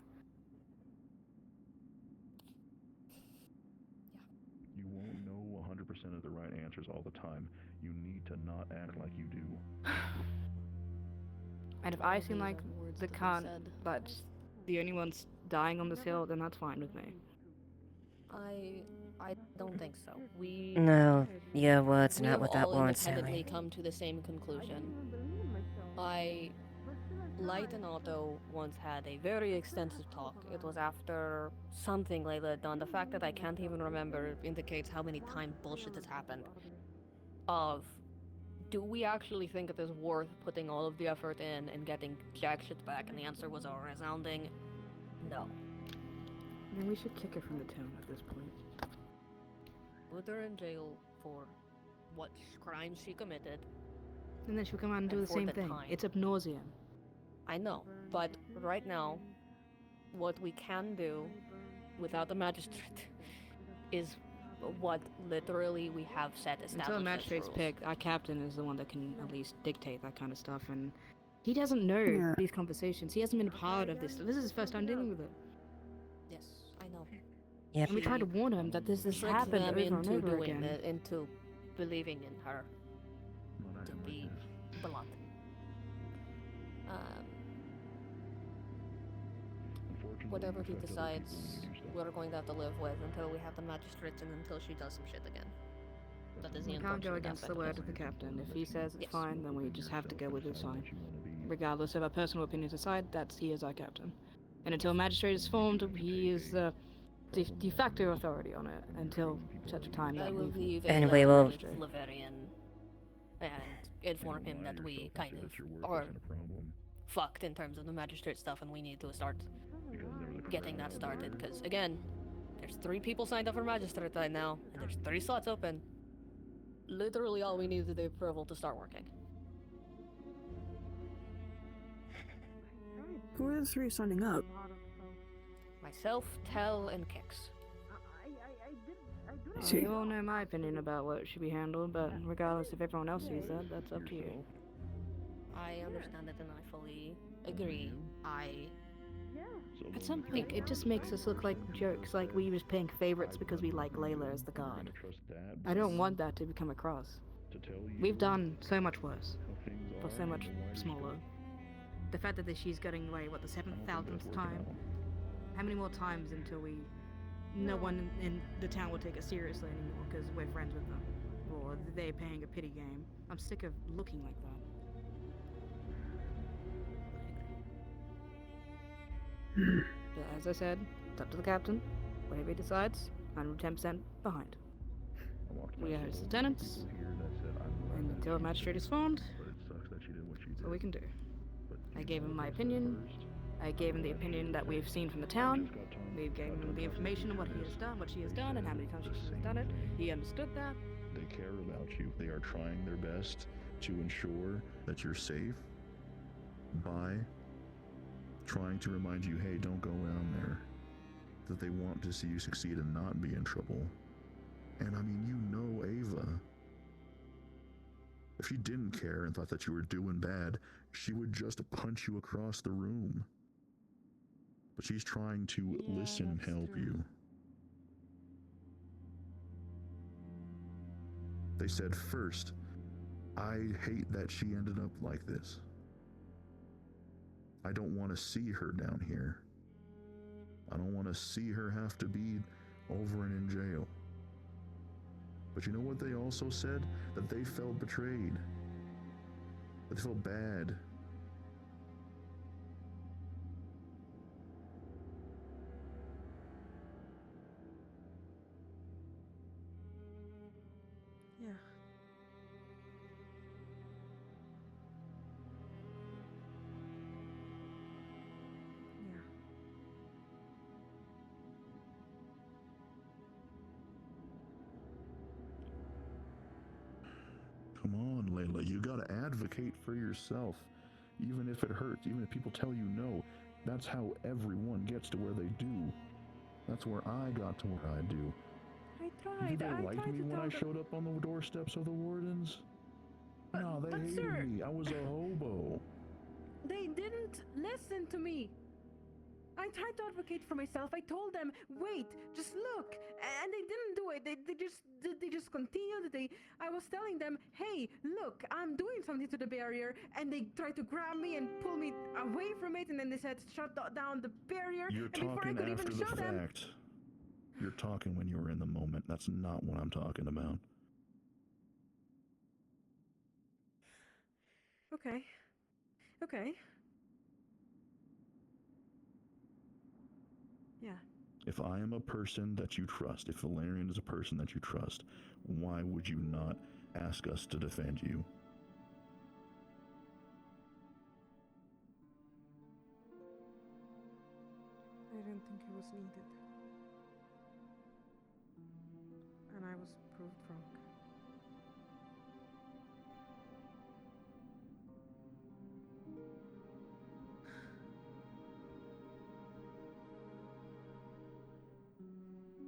You won't know 100% of the right answers all the time. You need to not act like you do. And if I seem like the cunt that's the only one's dying on this hill, then that's fine with me. I don't think so. No, yeah, well, it's we not have what that all warrants, independently Sally. come to the same conclusion. Light and Otto once had a very extensive talk. It was after something Layla had done. The fact that I can't even remember indicates how many times bullshit has happened. Do we actually think it is worth putting all of the effort in and getting jack shit back? And the answer was a resounding no. Then we should kick her from the town at this point. Put her in jail for what crimes she committed. And then she'll come out and do the for same the thing. time. It's ab nauseam. I know, but right now, what we can do without the magistrate is what literally we have set established. Until the magistrate's picked, our captain is the one that can at least dictate that kind of stuff, and he doesn't know these conversations. He hasn't been a part of this. This is his first time dealing with it. Yes, I know. Yep. And we tried to warn him that this Tricked happened them over and into over doing again. it, into believing in her. To be blunt. Whatever he decides, we're going to have to live with until we have the magistrates and until she does some shit again. What is the We can't intention go of that against side the of word it? of the captain. If he says it's Yes. fine, then we just have to go with his fine. Regardless of our personal opinions aside, he is our captain. And until a magistrate is formed, he is the de facto authority on it until such a time I that will we... leave And a we letter will- with Laverian and inform him that we kind of are fucked in terms of the magistrate stuff and we need to start getting that started. Because, again, there's 3 people signed up for magistrate right now, and there's 3 slots open. Literally all we need is the approval to start working. Who are the 3 signing up? Myself, Tell, and Kix. Well, you all know my opinion about what should be handled, but regardless if everyone else sees that, that's up to you. I understand it and I fully agree. At some point, it just makes us look like jerks, like we was paying favorites because we like Layla as the god. I don't want that to come across. We've done so much worse, for so much smaller. The fact that she's getting away, what, the 7,000th time? How many more times until no one in the town will take us seriously anymore because we're friends with them? Or they're paying a pity game. I'm sick of looking like that. But as I said, it's up to the captain. Whatever he decides, 110% behind. We are his lieutenants, and until a magistrate is formed, that's all we can do. I gave him my opinion. I gave him the opinion that we've seen from the town. We gave him the information on what he has done, what she has done, and how many times she has done it. He understood that. They care about you. They are trying their best to ensure that you're safe by trying to remind you, hey, don't go down there. That they want to see you succeed and not be in trouble. And I mean, you know Ava. If she didn't care and thought that you were doing bad, she would just punch you across the room. But she's trying to listen and help you. They said first, I hate that she ended up like this. I don't want to see her down here. I don't want to see her have to be over and in jail. But you know what they also said? That they felt betrayed. That they felt bad. Yeah. Yeah. Come on, Layla, you gotta advocate for yourself. Even if it hurts, even if people tell you no, that's how everyone gets to where they do. That's where I got to where I do. I You tried. think they I liked tried me to when tell I them. showed up on the doorsteps of the Wardens? No, they hated sir- me. I was a hobo. They didn't listen to me. I tried to advocate for myself. I told them, wait, just look, and they didn't do it. They just continued. I was telling them, hey, look, I'm doing something to the barrier, and they tried to grab me and pull me away from it, and then they said, shut down the barrier. You're and before I talking could after even the show them, fact. You're talking when you were in the moment. That's not what I'm talking about. okay. Yeah. If I am a person that you trust, if Valerian is a person that you trust, why would you not ask us to defend you? I didn't think it was needed. And I was proved wrong.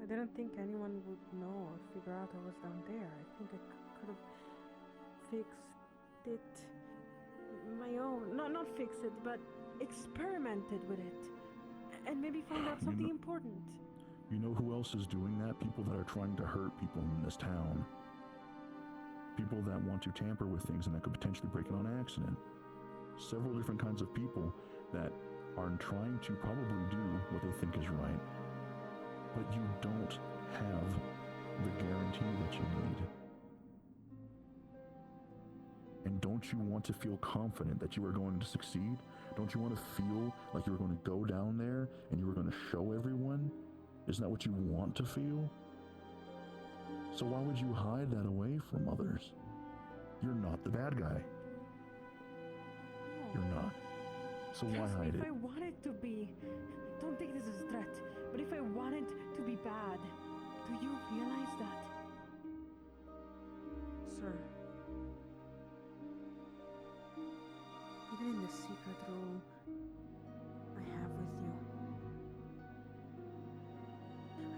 I didn't think anyone would know or figure out I was down there. I think I could have fixed it my own. No, not fix it, but experimented with it. And maybe found out something important. You know who else is doing that? People that are trying to hurt people in this town. People that want to tamper with things and that could potentially break it on accident. Several different kinds of people that are trying to probably do what they think is right. But you don't have the guarantee that you need. don't you want to feel confident that you are going to succeed? Don't you want to feel like you're going to go down there and you are going to show everyone? Isn't that what you want to feel? So why would you hide that away from others? You're not the bad guy. You're not. So why hide If it? I wanted to be, don't take this as a threat, but if I wanted to be bad, do you realize that? Sir, even in the secret role I have with you,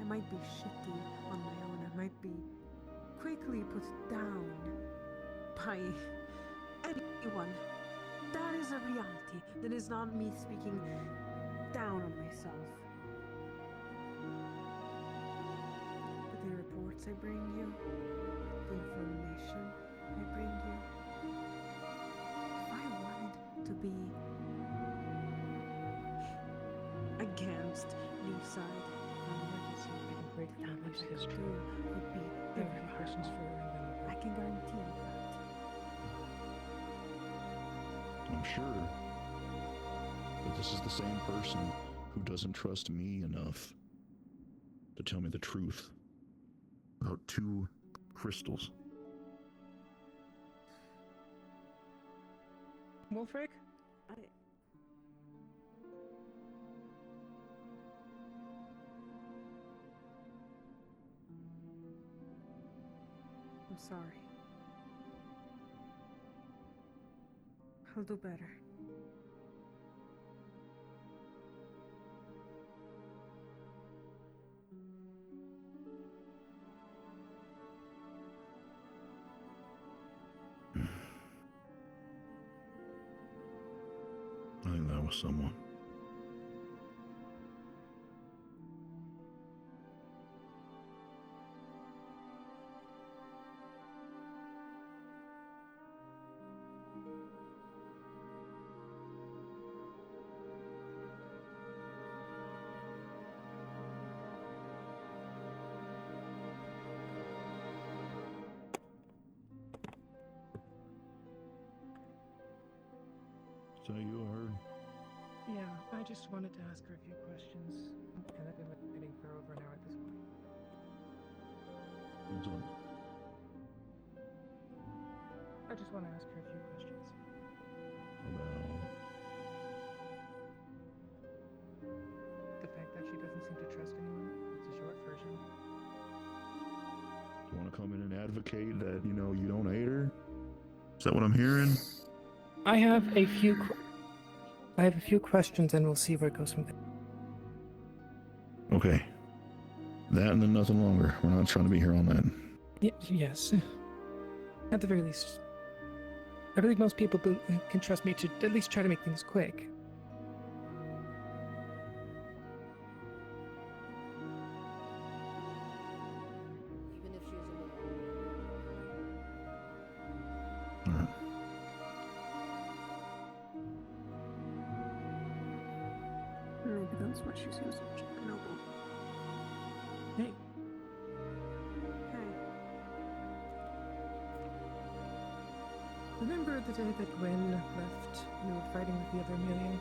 I might be shitty on my own. I might be quickly put down by anyone. That is a reality. That is not me speaking down on myself. But the reports I bring you, the information I bring you, if I wanted to be against Lee's side, that much I could do would be irreparable. I can guarantee you that. I'm sure. But this is the same person who doesn't trust me enough to tell me the truth about 2 crystals. Wolfric? I'm sorry. I'll do better. I think that was someone. So you heard? Yeah, I just wanted to ask her a few questions. And I've been waiting for over an hour at this point. What's up? I just want to ask her a few questions. About... The fact that she doesn't seem to trust anyone. It's a short version. You want to come in and advocate that, you know, you don't hate her? Is that what I'm hearing? I have a few questions, and we'll see where it goes from there. Okay. That and then nothing longer. We're not trying to be here all night. Yes. At the very least, I believe most people can trust me to at least try to make things quick. Even if she is Maybe that's why she seems such a noble. Hey. Hey. Remember the day that Gwen left you were fighting with the other Amelia?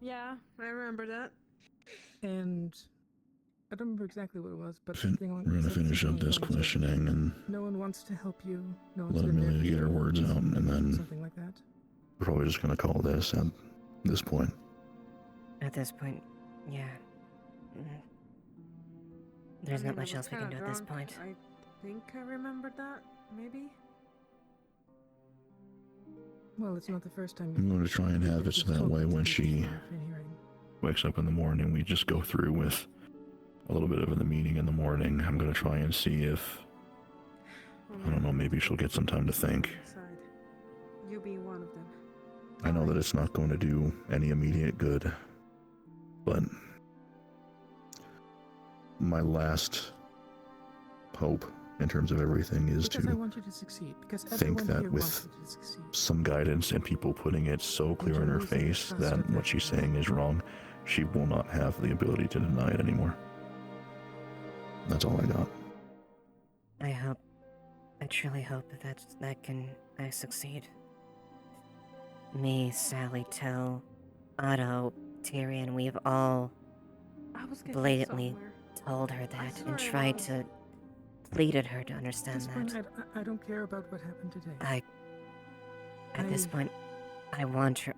Yeah, I remember that. And I don't remember exactly what it was, but something along We're gonna finish up this questioning and no one wants to help you. No one's let been there Amelia for get her you. words out, and then Something like that. we're probably just gonna call this at this point. At this point, yeah. There's not much else we can do at this point. I think I remembered that, maybe? Well, it's not the first time I'm going to try and have it so that way when she wakes up in the morning, we just go through with a little bit of the meeting in the morning. I'm going to try and see if, I don't know, maybe she'll get some time to think. You being one of them. I know that it's not going to do any immediate good, but my last hope in terms of everything is Because I to want you to succeed. Because think everyone that here with wants you to succeed. some guidance and people putting it so clear in her face that what she's saying is wrong, she will not have the ability to deny it anymore. That's all I got. I hope I truly hope that can succeed. Me, Sally, Tell, Otto, Tyrion, we've all blatantly told her that and tried to pleaded her to understand At this point, that. I don't care about what happened today. At this point, I want her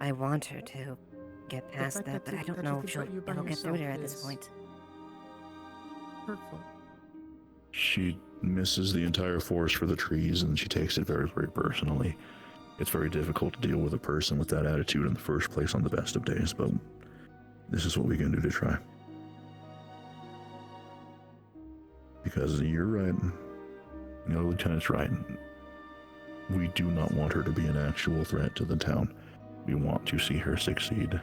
to get past that, but I don't know if it'll get through to her at this point. Hurtful. She misses the entire forest for the trees, and she takes it very, very personally. It's very difficult to deal with a person with that attitude in the first place on the best of days, but this is what we can do to try. Because you're right. You know, Lieutenant's right. We do not want her to be an actual threat to the town. We want to see her succeed.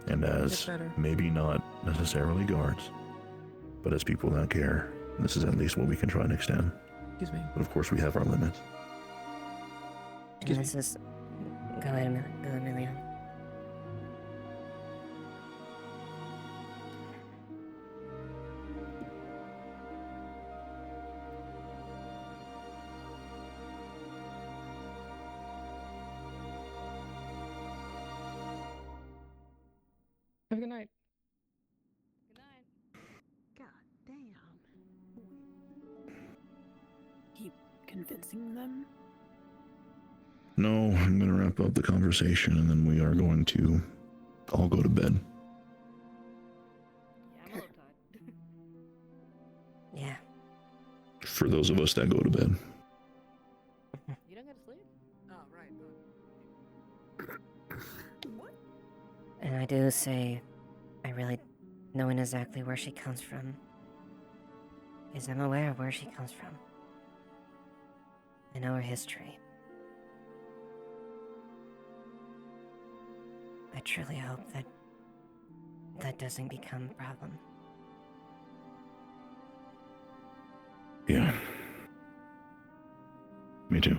And as maybe not necessarily guards, but as people that care, this is at least what we can try and extend. Excuse me. But of course, we have our limits. Go ahead, Amelia. Have a good night. God damn. Keep convincing them? No, I'm going to wrap up the conversation, and then we are going to all go to bed. Yeah. For those of us that go to bed. You don't go to sleep? Oh, right. And I do say, I really, knowing exactly where she comes from, because I'm aware of where she comes from. I know her history. I truly hope that doesn't become a problem. Yeah. Me too.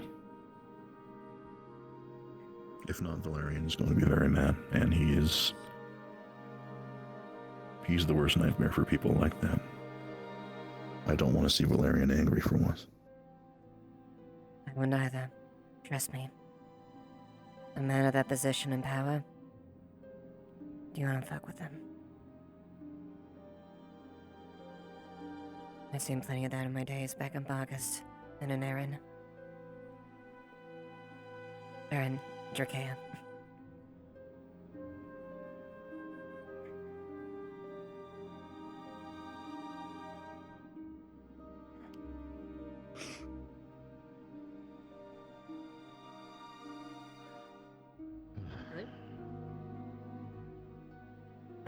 If not, Valerian is going to be very mad, and he's the worst nightmare for people like that. I don't want to see Valerian angry for once. I wouldn't either. Trust me. A man of that position and power, do you want to fuck with him? I've seen plenty of that in my days back in August and in Erin. Erin, Drakea.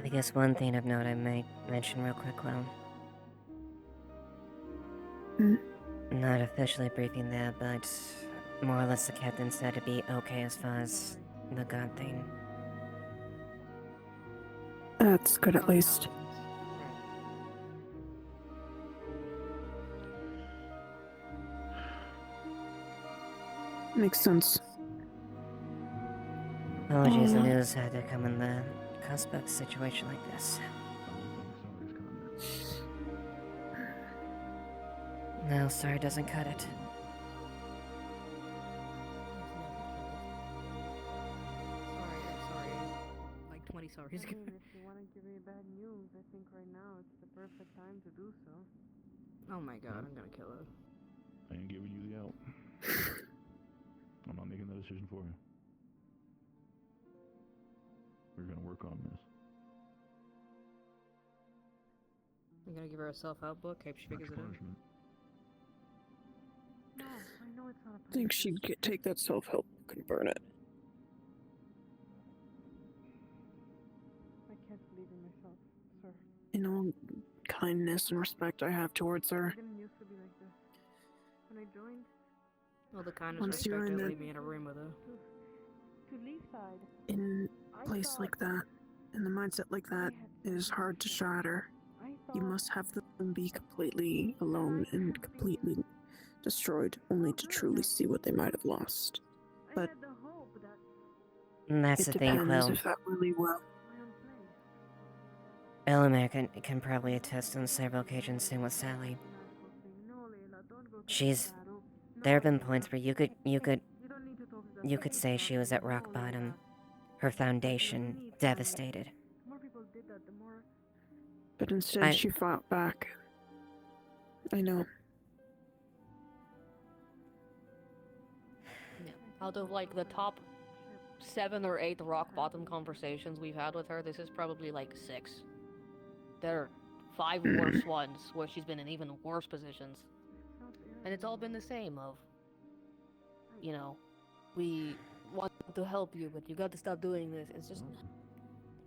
I guess one thing of note I might mention real quick, well, not officially briefing there, but more or less the captain said to be okay as far as the god thing. That's good at least. Makes sense. Apologies, the news had to come in the cusp of a situation like this. No, sorry doesn't cut it. Sorry. Like 20 sorries. If you want to give me bad news, I think right now it's the perfect time to do so. Oh my god, I'm gonna kill her. I ain't giving you the out. I'm not making that decision for you. We're gonna work on this. I'm gonna give her a self-help book. Hope she figures it out. No, I know it's not a I think she'd take that self-help book and burn it. I can't believe in myself, sir. In all kindness and respect I have towards her. I didn't used to be like this. When I joined, Well, the kindness Once respect you're in didn't the- leave me in a room with her. to leave side, In a place like that, in the mindset like that, it is hard to shatter. You must have them be completely alone and completely destroyed, only to truly see what they might have lost. But And that's it the thing, depends Quill. if that really will. Elamir can probably attest on several occasions, same with Sally. She's There have been points where you could say she was at rock bottom, her foundation devastated. But instead, she fought back. I know. Yeah. Out of like the top 7 or 8 rock bottom conversations we've had with her, this is probably like 6. There are 5 worse ones where she's been in even worse positions. And it's all been the same of, you know, we want to help you, but you got to stop doing this. It's just,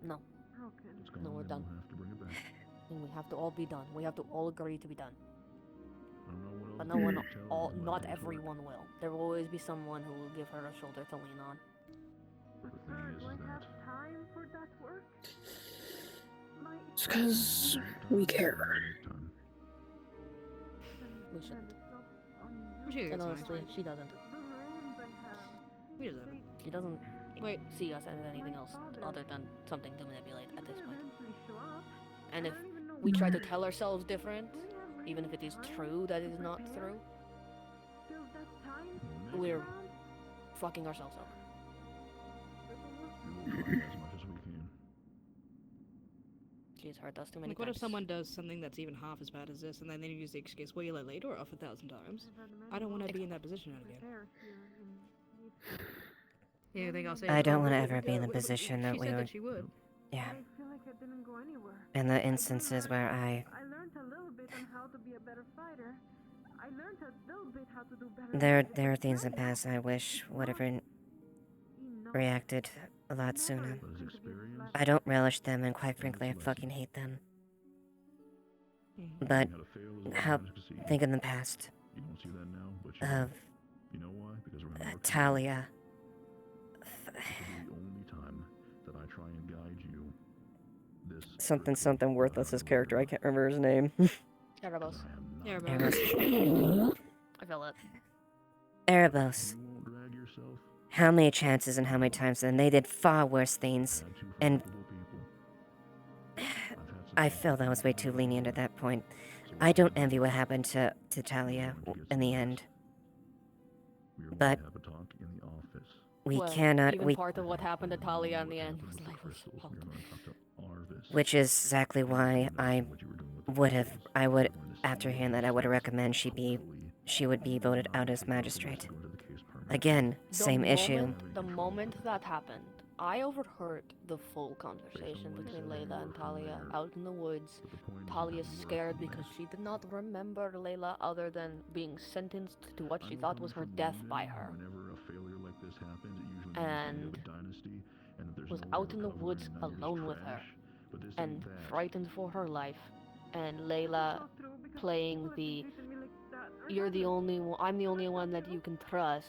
no. No, we're done. And we have to all be done. We have to all agree to be done. But not everyone will. There will always be someone who will give her a shoulder to lean on. It's because we care. We shouldn't. She And honestly, she doesn't. She doesn't see us as anything else other than something to manipulate at this point. And if we try to tell ourselves different, even if it is true that it is not true, we're fucking ourselves over. She's hurt us too many Like, what times. if someone does something that's even half as bad as this, and then they use the excuse, well, you let Lador off 1,000 times? I don't want to be in that position again. Yeah, they all say, I don't "Oh, want to we- ever we- be in the we- position that she we said were. that she would. Yeah. In the instances where I learned a little bit on how to be a better fighter. I learned a little bit how to do better. there are things in the past I wish would have reacted a lot sooner. I don't relish them, and quite frankly, I fucking hate them. But think in the past of Talia. Something worthless. Character. I can't remember his name. Erebos. Erebos. I feel it. Erebos. How many chances and how many times? And they did far worse things. And I felt I was way too lenient at that point. I don't envy what happened to Talia in the end. But we cannot. Even part of what happened to Talia in the end was Layla's fault. Which is exactly why I would, after hearing that, I would recommend she would be voted out as magistrate. Again, same issue. The moment that happened, I overheard the full conversation between Layla and Talia out in the woods. Talia's scared because she did not remember Layla other than being sentenced to what she thought was her death by her. And was out in the woods alone with her and frightened for her life. And Layla playing the I'm the only one that you can trust.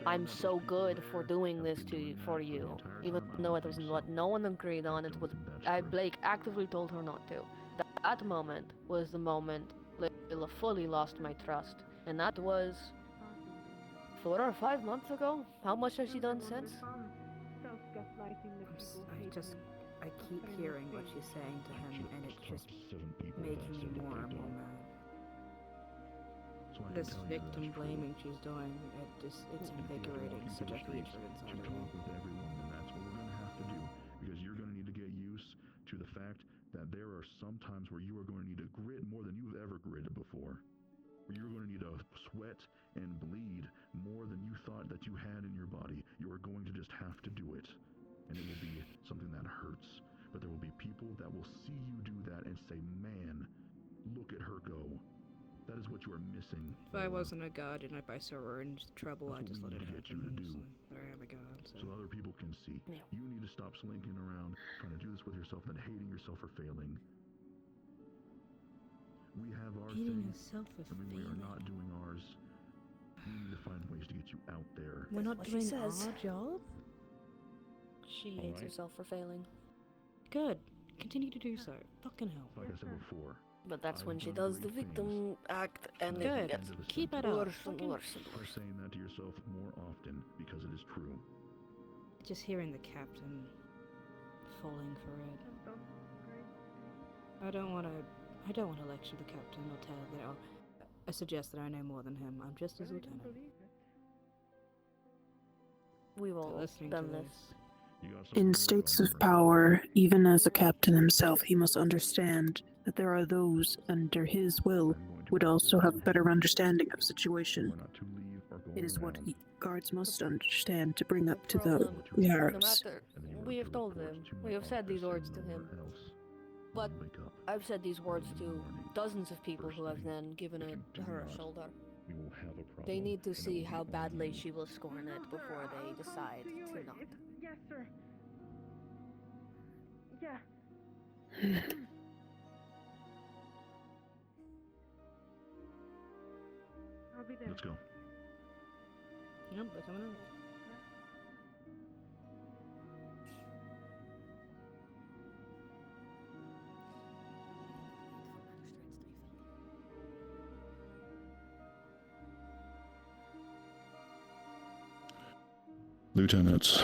I'm so good for doing this for you, even though it was what no one agreed on. It was Blake actively told her not to. That moment was the moment Layla fully lost my trust, and that was 4 or 5 months ago. How much has she done since? I keep hearing what she's saying to him, and it's just making me more and more mad. This victim blaming she's doing, it's invigorating such a hatred inside of me. Because you're going to need to get used to the fact that there are some times where you are going to need to grit more than you've ever gritted before. Where you're going to need to sweat and bleed more than you thought that you had in your body. You are going to just have to do it. And it will be something that hurts. But there will be people that will see you do that and say, man, look at her go. That is what you are missing. If I wasn't a god and if I saw her in trouble, I'd just let it happen. So I am a god. So other people can see. Yeah. You need to stop slinking around, trying to do this with yourself, and hating yourself for failing. We have our thing, and when we are not doing ours, we need to find ways to get you out there. We're not doing our job? She hates herself for failing. Good. Continue to do so. Fucking hell. Like I said before. But that's when she does the victim act, and Good. it gets Keep it up. worse and worse. Start saying that to yourself more often, because it is true. Just hearing the captain falling for it. I don't want to lecture the captain or tell I suggest that I know more than him. I'm just his lieutenant. We've all done this. In states of power, even as a captain himself, he must understand that there are those under his will would also have better understanding of situation. It is what guards must understand to bring up to the No guards. matter, we have told him. We have said these words to him. But I've said these words to dozens of people who have then given her a shoulder. They need to see how badly she will scorn it before they decide to not. Yes, sir. Yeah. I'll be there. Let's go. Yep, they're coming out. Lieutenants,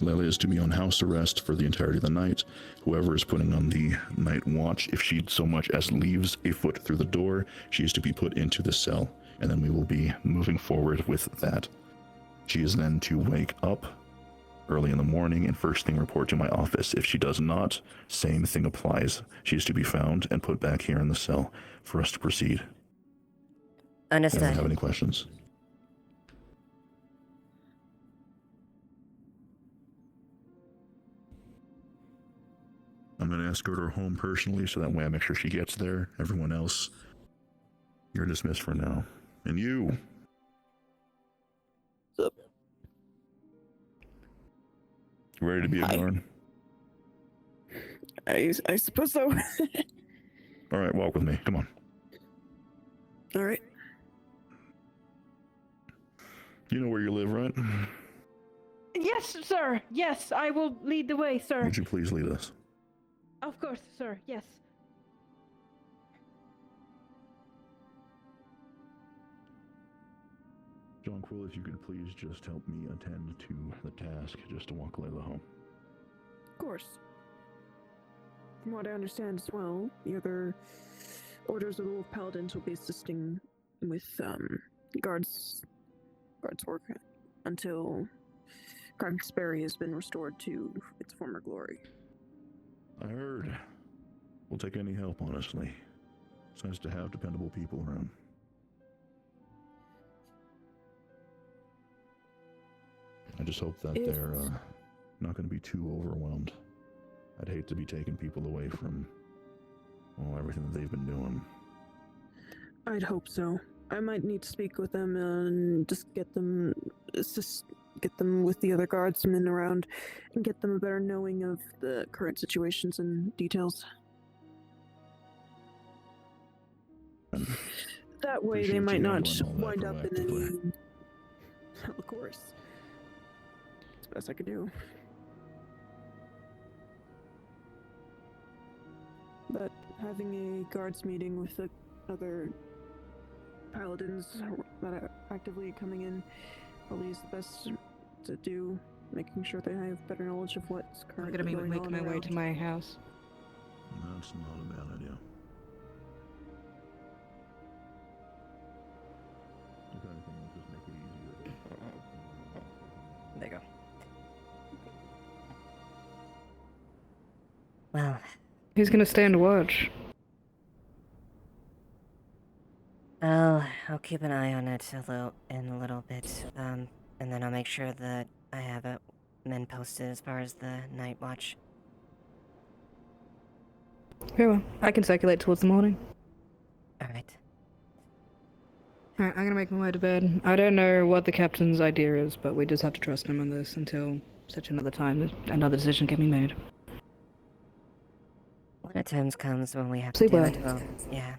Lelia is to be on house arrest for the entirety of the night. Whoever is putting on the night watch, if she so much as leaves a foot through the door, she is to be put into the cell, and then we will be moving forward with that. She is then to wake up early in the morning and first thing report to my office. If she does not, same thing applies. She is to be found and put back here in the cell for us to proceed. Understood. Anyone have any questions? I'm going to escort her home personally, so that way I make sure she gets there. Everyone else, you're dismissed for now. And you. What's up? Ready to be a guard? I suppose so. All right, walk with me. Come on. All right. You know where you live, right? Yes, sir. Yes, I will lead the way, sir. Would you please lead us? Of course, sir. Yes. John Quill, if you could please just help me attend to the task, just to walk Layla home. Of course. From what I understand as well, the other orders of the Wolf Paladins will be assisting with guards work until Crank's-Berry has been restored to its former glory. I heard. We'll take any help, honestly. It's nice to have dependable people around. I just hope that they're not going to be too overwhelmed. I'd hate to be taking people away from, well, everything that they've been doing. I'd hope so. I might need to speak with them and just get them with the other guardsmen around and get them a better knowing of the current situations and details. That way they might not wind up in any... Of course. It's the best I could do. But having a guards meeting with the other paladins that are actively coming in probably is the best to do, making sure they have better knowledge of what's I'm currently gonna be going making on my way around. to my house. That's not a bad idea. If anything, we'll just make it easier. There you go. Well, Who's gonna stand watch? I'll keep an eye on it in a little bit, and then I'll make sure that I have men posted as far as the night watch. Very well. I can circulate towards the morning. Alright. Alright, I'm gonna make my way to bed. I don't know what the captain's idea is, but we just have to trust him on this until such another time that another decision can be made. When a time comes when we have Sleep to do well. it, well, yeah.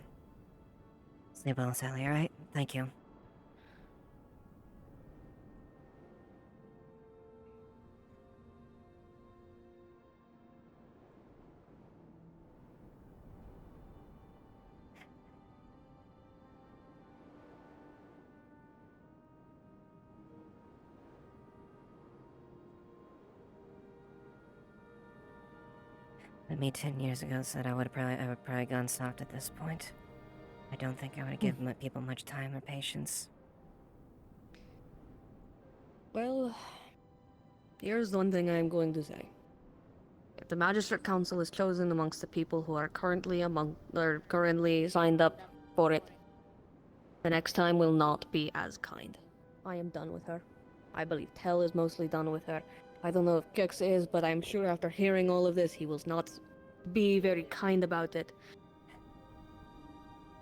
Sleep well, Sally, alright? Thank you. But me 10 years ago said I would probably gone soft at this point. I don't think I would give people much time or patience. Well, here's one thing I'm going to say. If the Magistrate Council is chosen amongst the people who are currently signed up for it, the next time will not be as kind. I am done with her. I believe Tell is mostly done with her. I don't know if Gex is, but I'm sure after hearing all of this, he will not be very kind about it,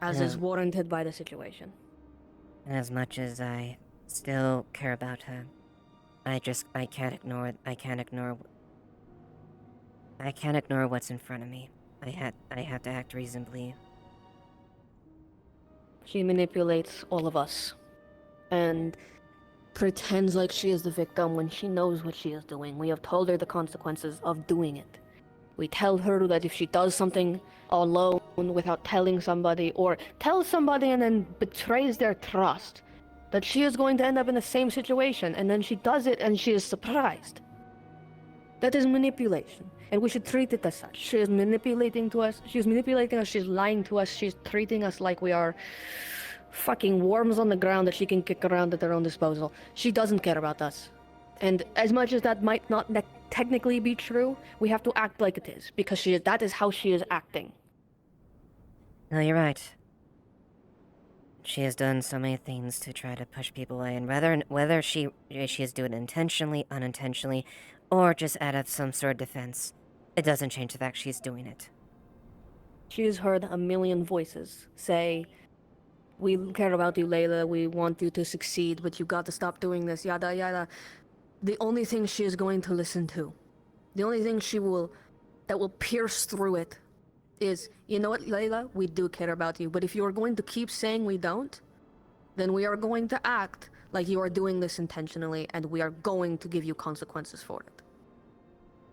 as is warranted by the situation. And as much as I still care about her, I can't ignore what's in front of me. I have to act reasonably. She manipulates all of us, and pretends like she is the victim when she knows what she is doing. We have told her the consequences of doing it. We tell her that if she does something alone without telling somebody, or tells somebody and then betrays their trust, that she is going to end up in the same situation, and then she does it and she is surprised. That is manipulation, and we should treat it as such. She is manipulating us, she's lying to us, she's treating us like we are fucking worms on the ground that she can kick around at her own disposal. She doesn't care about us. And as much as that might not technically be true, we have to act like it is, because that is how she is acting. No, you're right. She has done so many things to try to push people away, and whether she is doing it intentionally, unintentionally, or just out of some sort of defense, it doesn't change the fact she's doing it. She has heard a million voices say, "We care about you, Layla, we want you to succeed, but you got to stop doing this, yada yada." The only thing she is going to listen to, the only thing that will pierce through it is, you know what, Layla, we do care about you, but if you are going to keep saying we don't, then we are going to act like you are doing this intentionally, and we are going to give you consequences for it.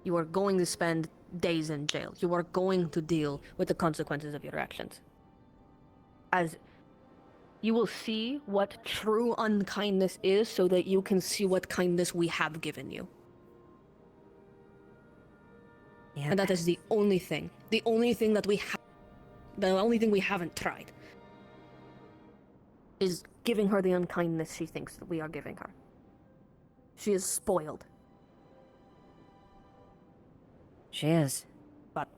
You are going to spend days in jail. You are going to deal with the consequences of your actions. As you will see what true unkindness is, so that you can see what kindness we have given you. Yep. And that is the only thing. The only thing we haven't tried is giving her the unkindness she thinks that we are giving her. She is spoiled. She is. But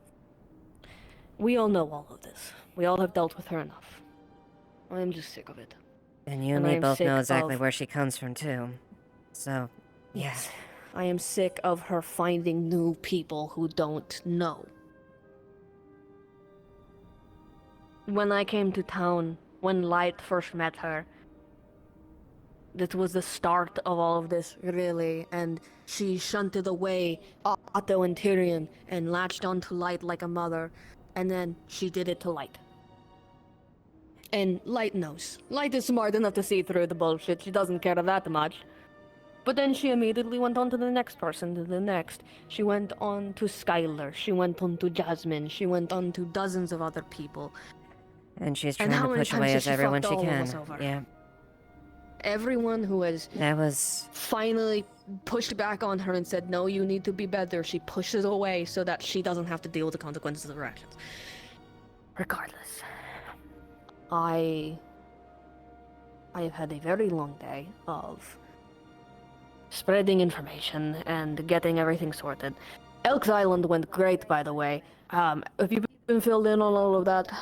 we all know all of this. We all have dealt with her enough. I am just sick of it. And you and me both know exactly where she comes from, too. So, yes. I am sick of her finding new people who don't know. When I came to town, when Light first met her, that was the start of all of this, really, and she shunted away Otto and Tyrion and latched onto Light like a mother, and then she did it to Light. And Light knows. Light is smart enough to see through the bullshit. She doesn't care that much. But then she immediately went on to the next person, to the next. She went on to Skylar. She went on to Jasmine. She went on to dozens of other people. And she's trying to push away as everyone she can. Yeah. Everyone who has finally pushed back on her and said, "No, you need to be better," she pushes away so that she doesn't have to deal with the consequences of her actions. Regardless, I have had a very long day of spreading information and getting everything sorted. Elks Island went great, by the way. Have you been filled in on all of that?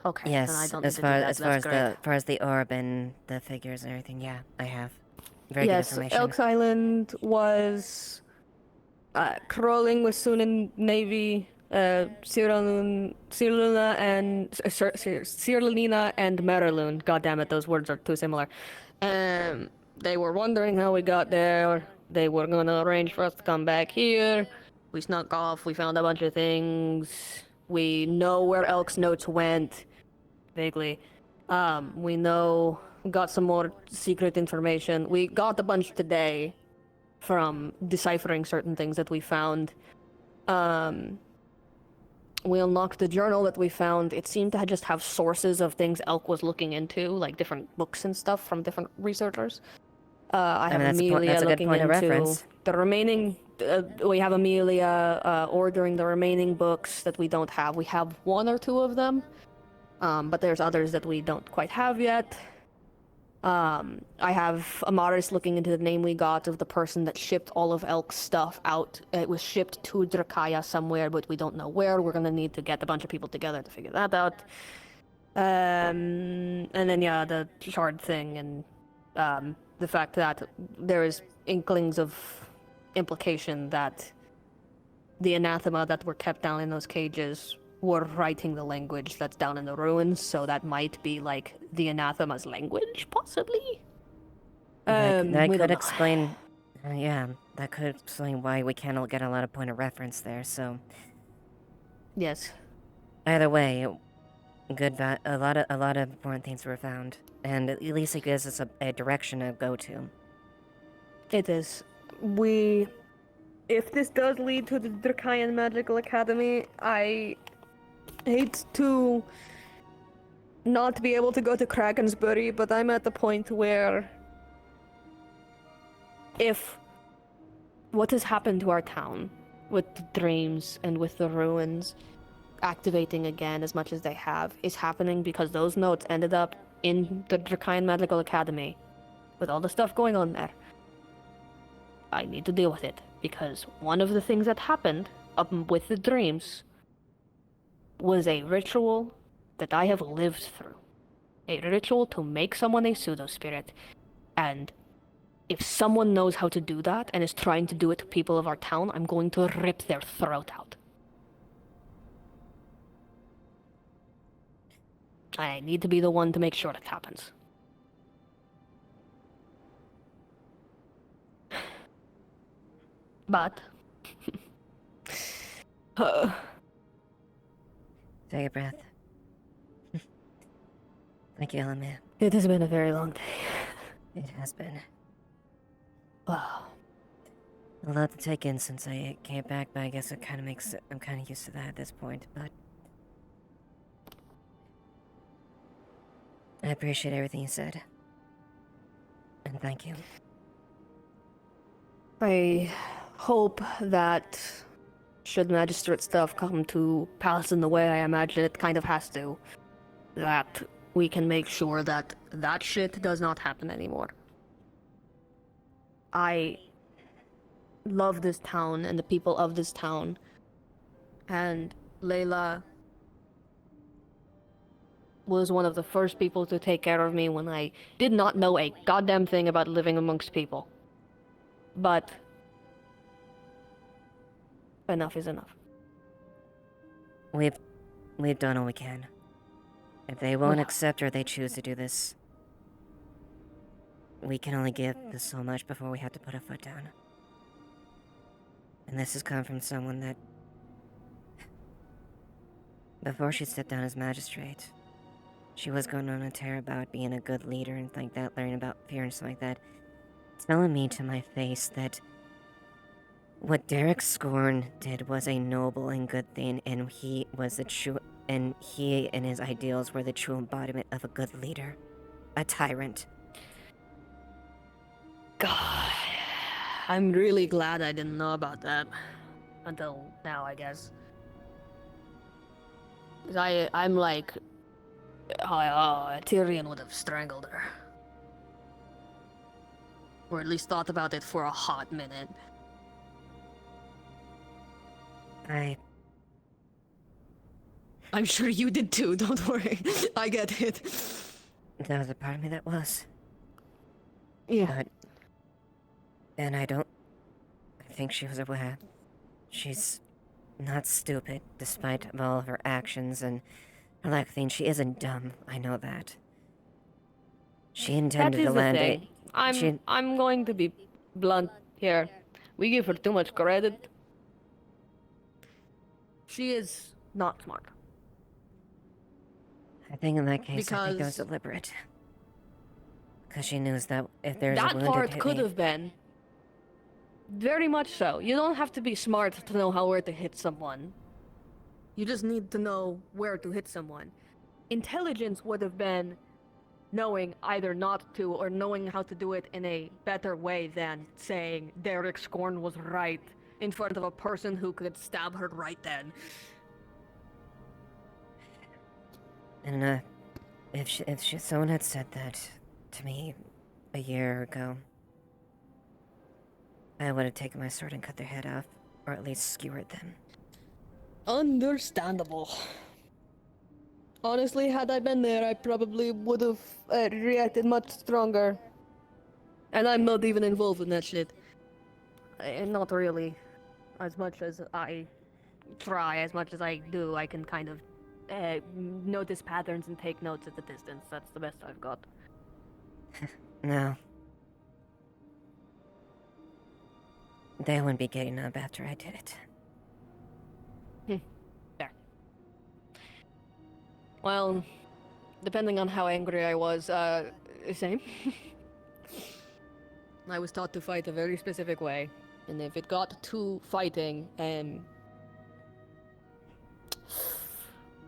Okay. Yes, then I don't as need far to do that. as far as the orb and the figures and everything, yeah, I have. Very good information. Elks Island was crawling with Sunan Navy, Cyrillina and Meraloon. God damn it, those words are too similar. They were wondering how we got there. They were gonna arrange for us to come back here. We snuck off. We found a bunch of things. We know where Elk's notes went. Vaguely. We got some more secret information. We got a bunch today from deciphering certain things that we found. We unlocked the journal that we found. It seemed to just have sources of things Elk was looking into, like different books and stuff from different researchers. I have Amelia looking into the remaining. We have Amelia ordering the remaining books that we don't have. We have one or two of them. but there's others that we don't quite have yet. I have Amaris looking into the name we got of the person that shipped all of Elk's stuff out. It was shipped to Drakaya somewhere, but we don't know where. We're gonna need to get a bunch of people together to figure that out. And then, yeah, the shard thing and the fact that there is inklings of implication that the anathema that were kept down in those cages were writing the language that's down in the ruins, so that might be like the anathema's language, possibly. That we could don't know. explain. Yeah, that could explain why we can't get a lot of point of reference there. So. Yes. Either way, a lot of important things were found, and at least it gives us a direction to go to. It is. If this does lead to the Drakayan Magical Academy, I hate to not be able to go to Krakensbury, but I'm at the point where if what has happened to our town with the dreams and with the ruins activating again as much as they have is happening because those notes ended up in the Drakayan Magical Academy with all the stuff going on there, I need to deal with it, because one of the things that happened with the dreams was a ritual that I have lived through. A ritual to make someone a pseudo-spirit, and if someone knows how to do that and is trying to do it to people of our town, I'm going to rip their throat out. I need to be the one to make sure that happens. But Take a breath. Thank you, Elamir. It has been a very long day. It has been. Wow. A lot to take in since I came back, but I guess it kind of makes I'm kind of used to that at this point, but I appreciate everything you said. And thank you. I hope that should magistrate stuff come to pass in the way I imagine it kind of has to, that we can make sure that that shit does not happen anymore. I love this town and the people of this town, and Layla was one of the first people to take care of me when I did not know a goddamn thing about living amongst people. But enough is enough. We've done all we can. If they won't accept or they choose to do this, we can only give this so much before we have to put a foot down. And this has come from someone that, before she stepped down as magistrate, she was going on a tear about being a good leader and like that, learning about fear and stuff like that, telling me to my face that what Derek Scorn did was a noble and good thing, and he was the true, and he and his ideals were the true embodiment of a good leader, a tyrant. God, I'm really glad I didn't know about that until now, I guess. 'Cause I'm like, Tyrion would have strangled her. Or at least thought about it for a hot minute. I'm sure you did too, don't worry. I get it. There was a part of me that was. Yeah. And I think she was aware. She's not stupid, despite all of her actions and her lack of things. She isn't dumb, I know that. She intended to land it. I'm going to be blunt here. We give her too much credit. She is not smart. I think in that case, I think it was deliberate. Because she knows that if there's a that wounded part could have been. Very much so. You don't have to be smart to know where to hit someone. You just need to know where to hit someone. Intelligence would have been knowing either not to or knowing how to do it in a better way than saying Derek Scorn was right in front of a person who could stab her right then. And if someone had said that to me a year ago, I would have taken my sword and cut their head off, or at least skewered them. Understandable. Honestly, had I been there, I probably would have reacted much stronger. And I'm not even involved in that shit. Not really. As much as I try, as much as I do, I can kind of notice patterns and take notes at the distance. That's the best I've got. No. They wouldn't be getting up after I did it. There. Well, depending on how angry I was, same. I was taught to fight a very specific way, and if it got to fighting,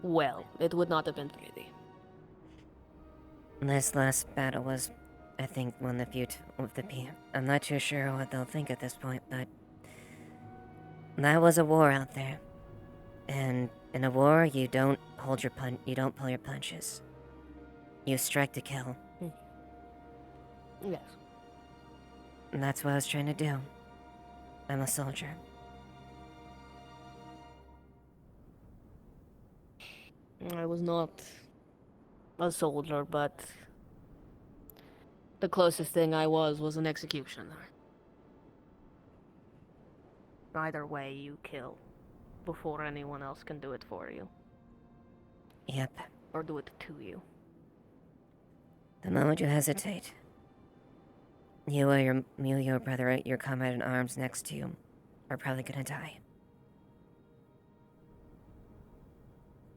well, it would not have been pretty. This last battle was, I think, one of the few. I'm not too sure what they'll think at this point, but that was a war out there. And in a war, you don't pull your punches. You strike to kill. Yes. And that's what I was trying to do. I'm a soldier. I was not a soldier, but the closest thing I was an executioner. Either way, you kill before anyone else can do it for you. Yep. Or do it to you. The moment you hesitate, you or your brother, your comrade in arms next to you, are probably gonna die.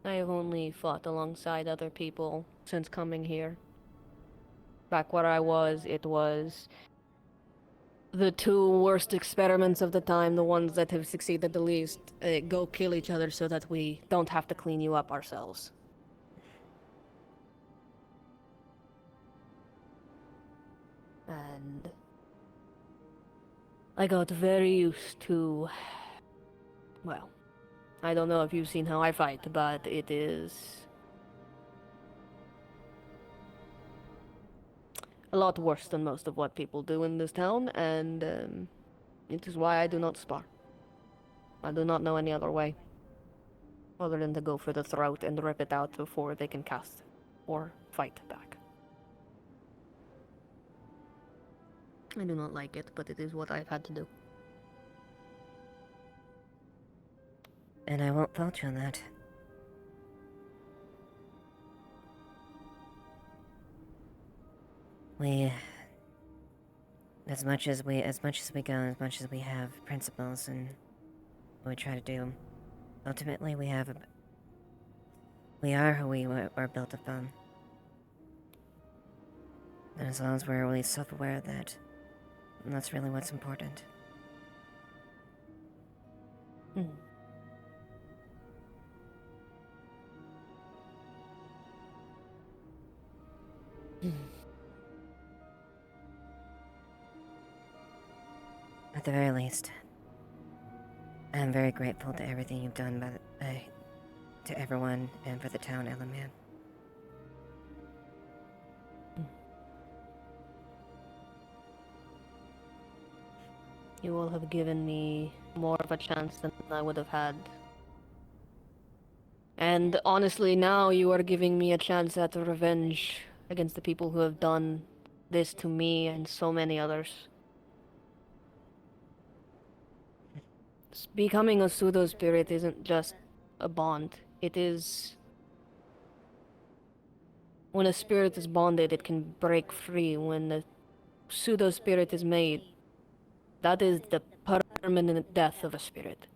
I have only fought alongside other people since coming here. Back where I was, it was the two worst experiments of the time, the ones that have succeeded the least. Go kill each other so that we don't have to clean you up ourselves. And I got very used to, well, I don't know if you've seen how I fight, but it is a lot worse than most of what people do in this town, and it is why I do not spar. I do not know any other way, other than to go for the throat and rip it out before they can cast or fight back. I do not like it, but it is what I've had to do. And I won't fault you on that. As much as we go, as much as we have principles and what we try to do, ultimately we are who we are built upon. And as long as we're really self-aware of that, that's really what's important. At the very least, I am very grateful to everything you've done to everyone and for the town, Elamir. You all have given me more of a chance than I would have had. And honestly, now you are giving me a chance at revenge against the people who have done this to me and so many others. Becoming a pseudo-spirit isn't just a bond. It is... When a spirit is bonded, it can break free. When the pseudo-spirit is made, that is the permanent death of a spirit.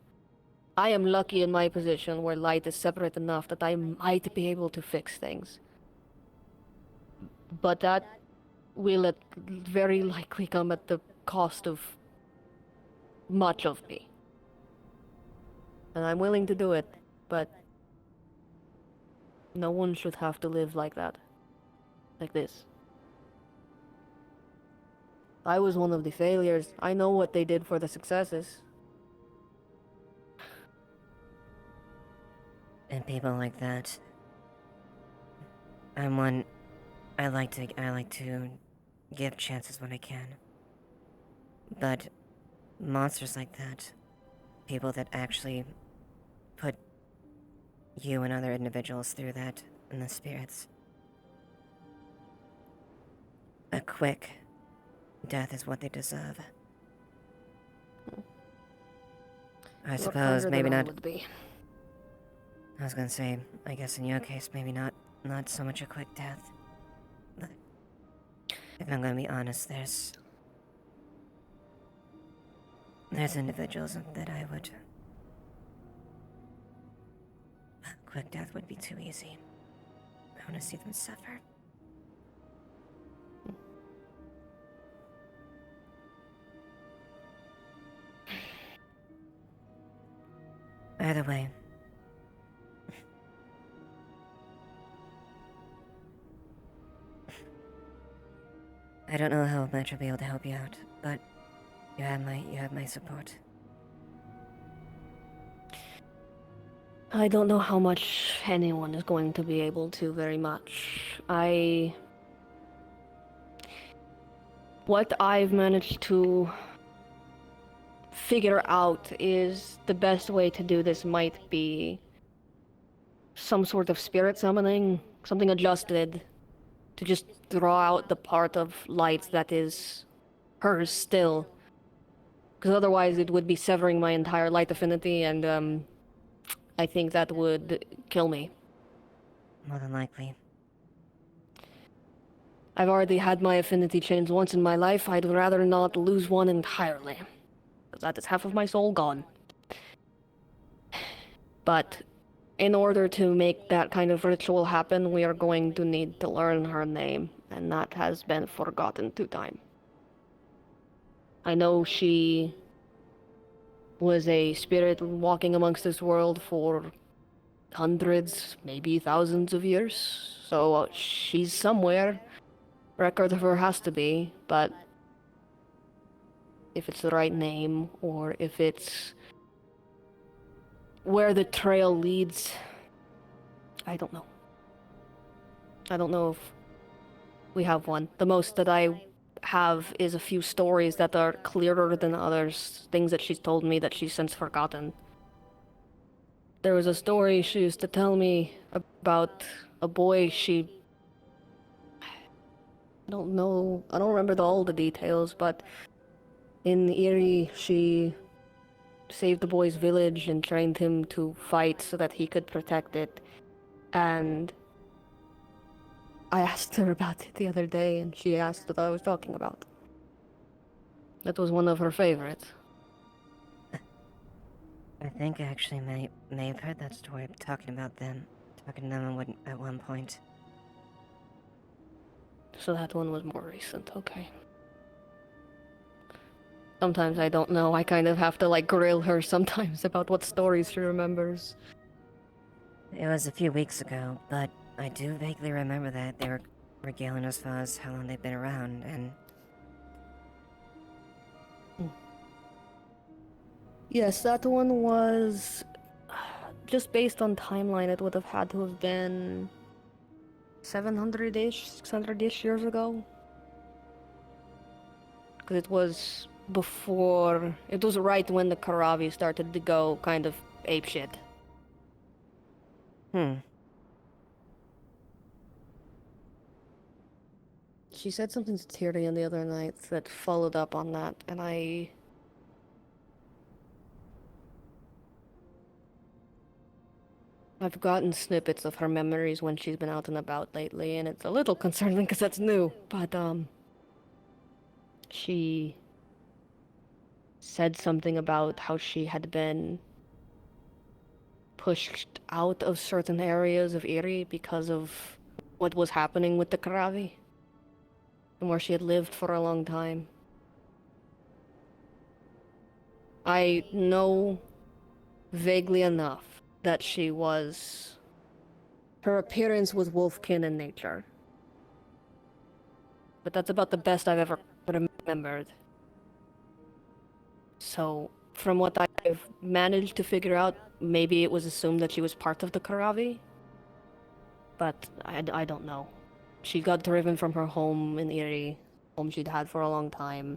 I am lucky in my position where light is separate enough that I might be able to fix things. But that will very likely come at the cost of much of me. And I'm willing to do it, but no one should have to live like that. Like this. I was one of the failures. I know what they did for the successes. And people like that, I'm one. I like to give chances when I can. But monsters like that, people that actually put you and other individuals through that, and the spirits. A quick death is what they deserve. I What suppose kinder maybe than I not. would be. I was gonna say, I guess in your case, maybe not so much a quick death. But if I'm gonna be honest, there's individuals that I would. A quick death would be too easy. I want to see them suffer. Either way. I don't know how much I'll be able to help you out, but you have my support. I don't know how much anyone is going to be able to very much. What I've managed to figure out is the best way to do this might be some sort of spirit summoning, something adjusted to just draw out the part of light that is hers still. Because otherwise it would be severing my entire light affinity, and I think that would kill me. More than likely. I've already had my affinity change once in my life. I'd rather not lose one entirely. Because that is half of my soul gone. But in order to make that kind of ritual happen, we are going to need to learn her name, and that has been forgotten to time. I know she was a spirit walking amongst this world for hundreds, maybe thousands of years, so she's somewhere. Record of her has to be, but if it's the right name, or if it's where the trail leads, I don't know. I don't know if we have one. The most that I have is a few stories that are clearer than others, things that she's told me that she's since forgotten. There was a story she used to tell me about a boy I don't know, I don't remember all the details, but in Erie, she saved the boy's village and trained him to fight so that he could protect it. And I asked her about it the other day, and she asked what I was talking about. That was one of her favorites. I think I actually may have heard that story, talking to them at one point. So that one was more recent, okay. Sometimes I don't know, I kind of have to like grill her sometimes about what stories she remembers. It was a few weeks ago, but I do vaguely remember that they were regaling as far as how long they've been around, and... Yes, that one was... just based on timeline, it would have had to have been 700-ish, 600-ish years ago. Because it was before... it was right when the Karavi started to go kind of apeshit. She said something to Tyrion the other night that followed up on that, and I've gotten snippets of her memories when she's been out and about lately, and it's a little concerning because that's new, but, she said something about how she had been pushed out of certain areas of Erie because of what was happening with the Karavi, and where she had lived for a long time. I know vaguely enough that she was... her appearance was wolfkin in nature. But that's about the best I've ever remembered. So, from what I've managed to figure out, maybe it was assumed that she was part of the Karavi. but I don't know. She got driven from her home in Erie, home she'd had for a long time.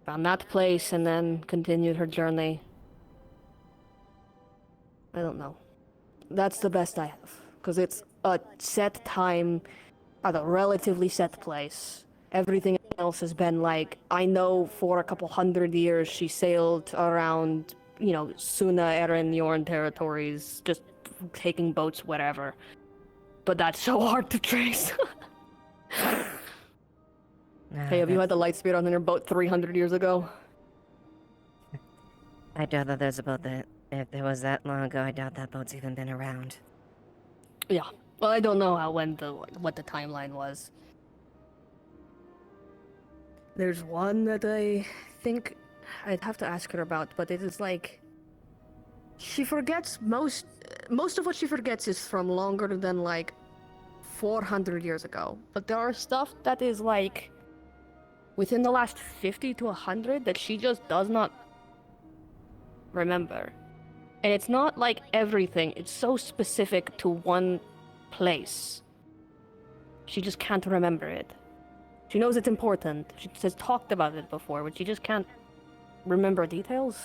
Found that place and then continued her journey. I don't know. That's the best I have, because it's a set time at a relatively set place. Everything else has been like, I know for a couple hundred years she sailed around, you know, Suna, Erin, Yorn territories, just taking boats, whatever. But that's so hard to trace. Hey, have you had the light speed on your boat 300 years ago? I doubt that there's a boat that, if it was that long ago, I doubt that boat's even been around. Yeah. Well, I don't know what the timeline was. There's one that I think I'd have to ask her about, but it is like she forgets most of what she forgets is from longer than like 400 years ago. But there are stuff that is like within the last 50 to 100 that she just does not remember. And it's not like everything, it's so specific to one place. She just can't remember it. She knows it's important. She has talked about it before, but she just can't remember details.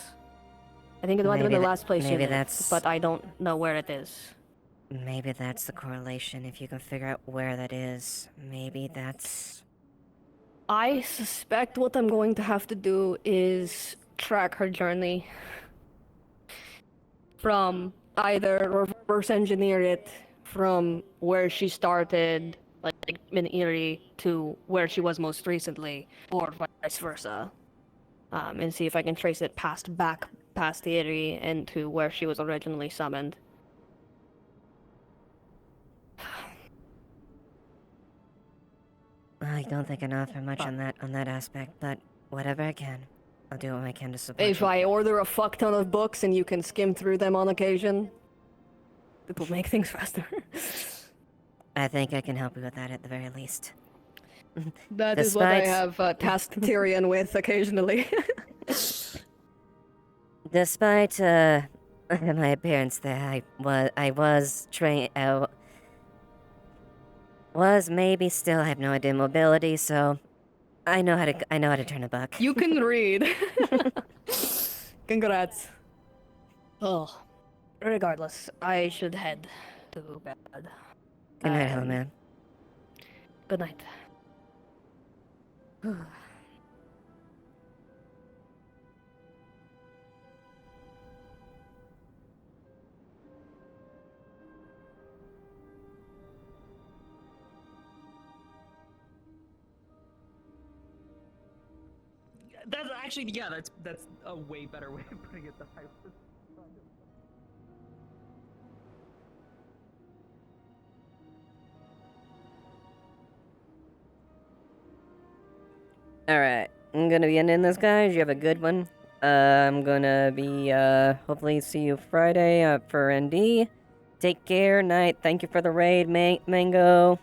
I think it might have been the last place she lived, but I don't know where it is. Maybe that's the correlation. If you can figure out where that is, maybe that's... I suspect what I'm going to have to do is track her journey. From either reverse engineer it from where she started, like in Erie, to where she was most recently, or vice versa. And see if I can trace it back past Erie and to where she was originally summoned. I don't think I can offer much on that aspect, but whatever I can, I'll do what I can to support If you. I order a fuck ton of books and you can skim through them on occasion, it will make things faster. I think I can help you with that at the very least. That is what I have tasked Tyrion with occasionally. Despite my appearance there, I was trained. Was maybe still. I have no idea mobility, so I know how to turn a buck. You can read. Congrats. Oh, regardless, I should head to bed. Good night, Hellman. Good night. That's actually, yeah, that's a way better way of putting it than I was. Alright, I'm gonna be ending this, guys. You have a good one. I'm gonna be, hopefully see you Friday for ND. Take care, night. Thank you for the raid, Mango.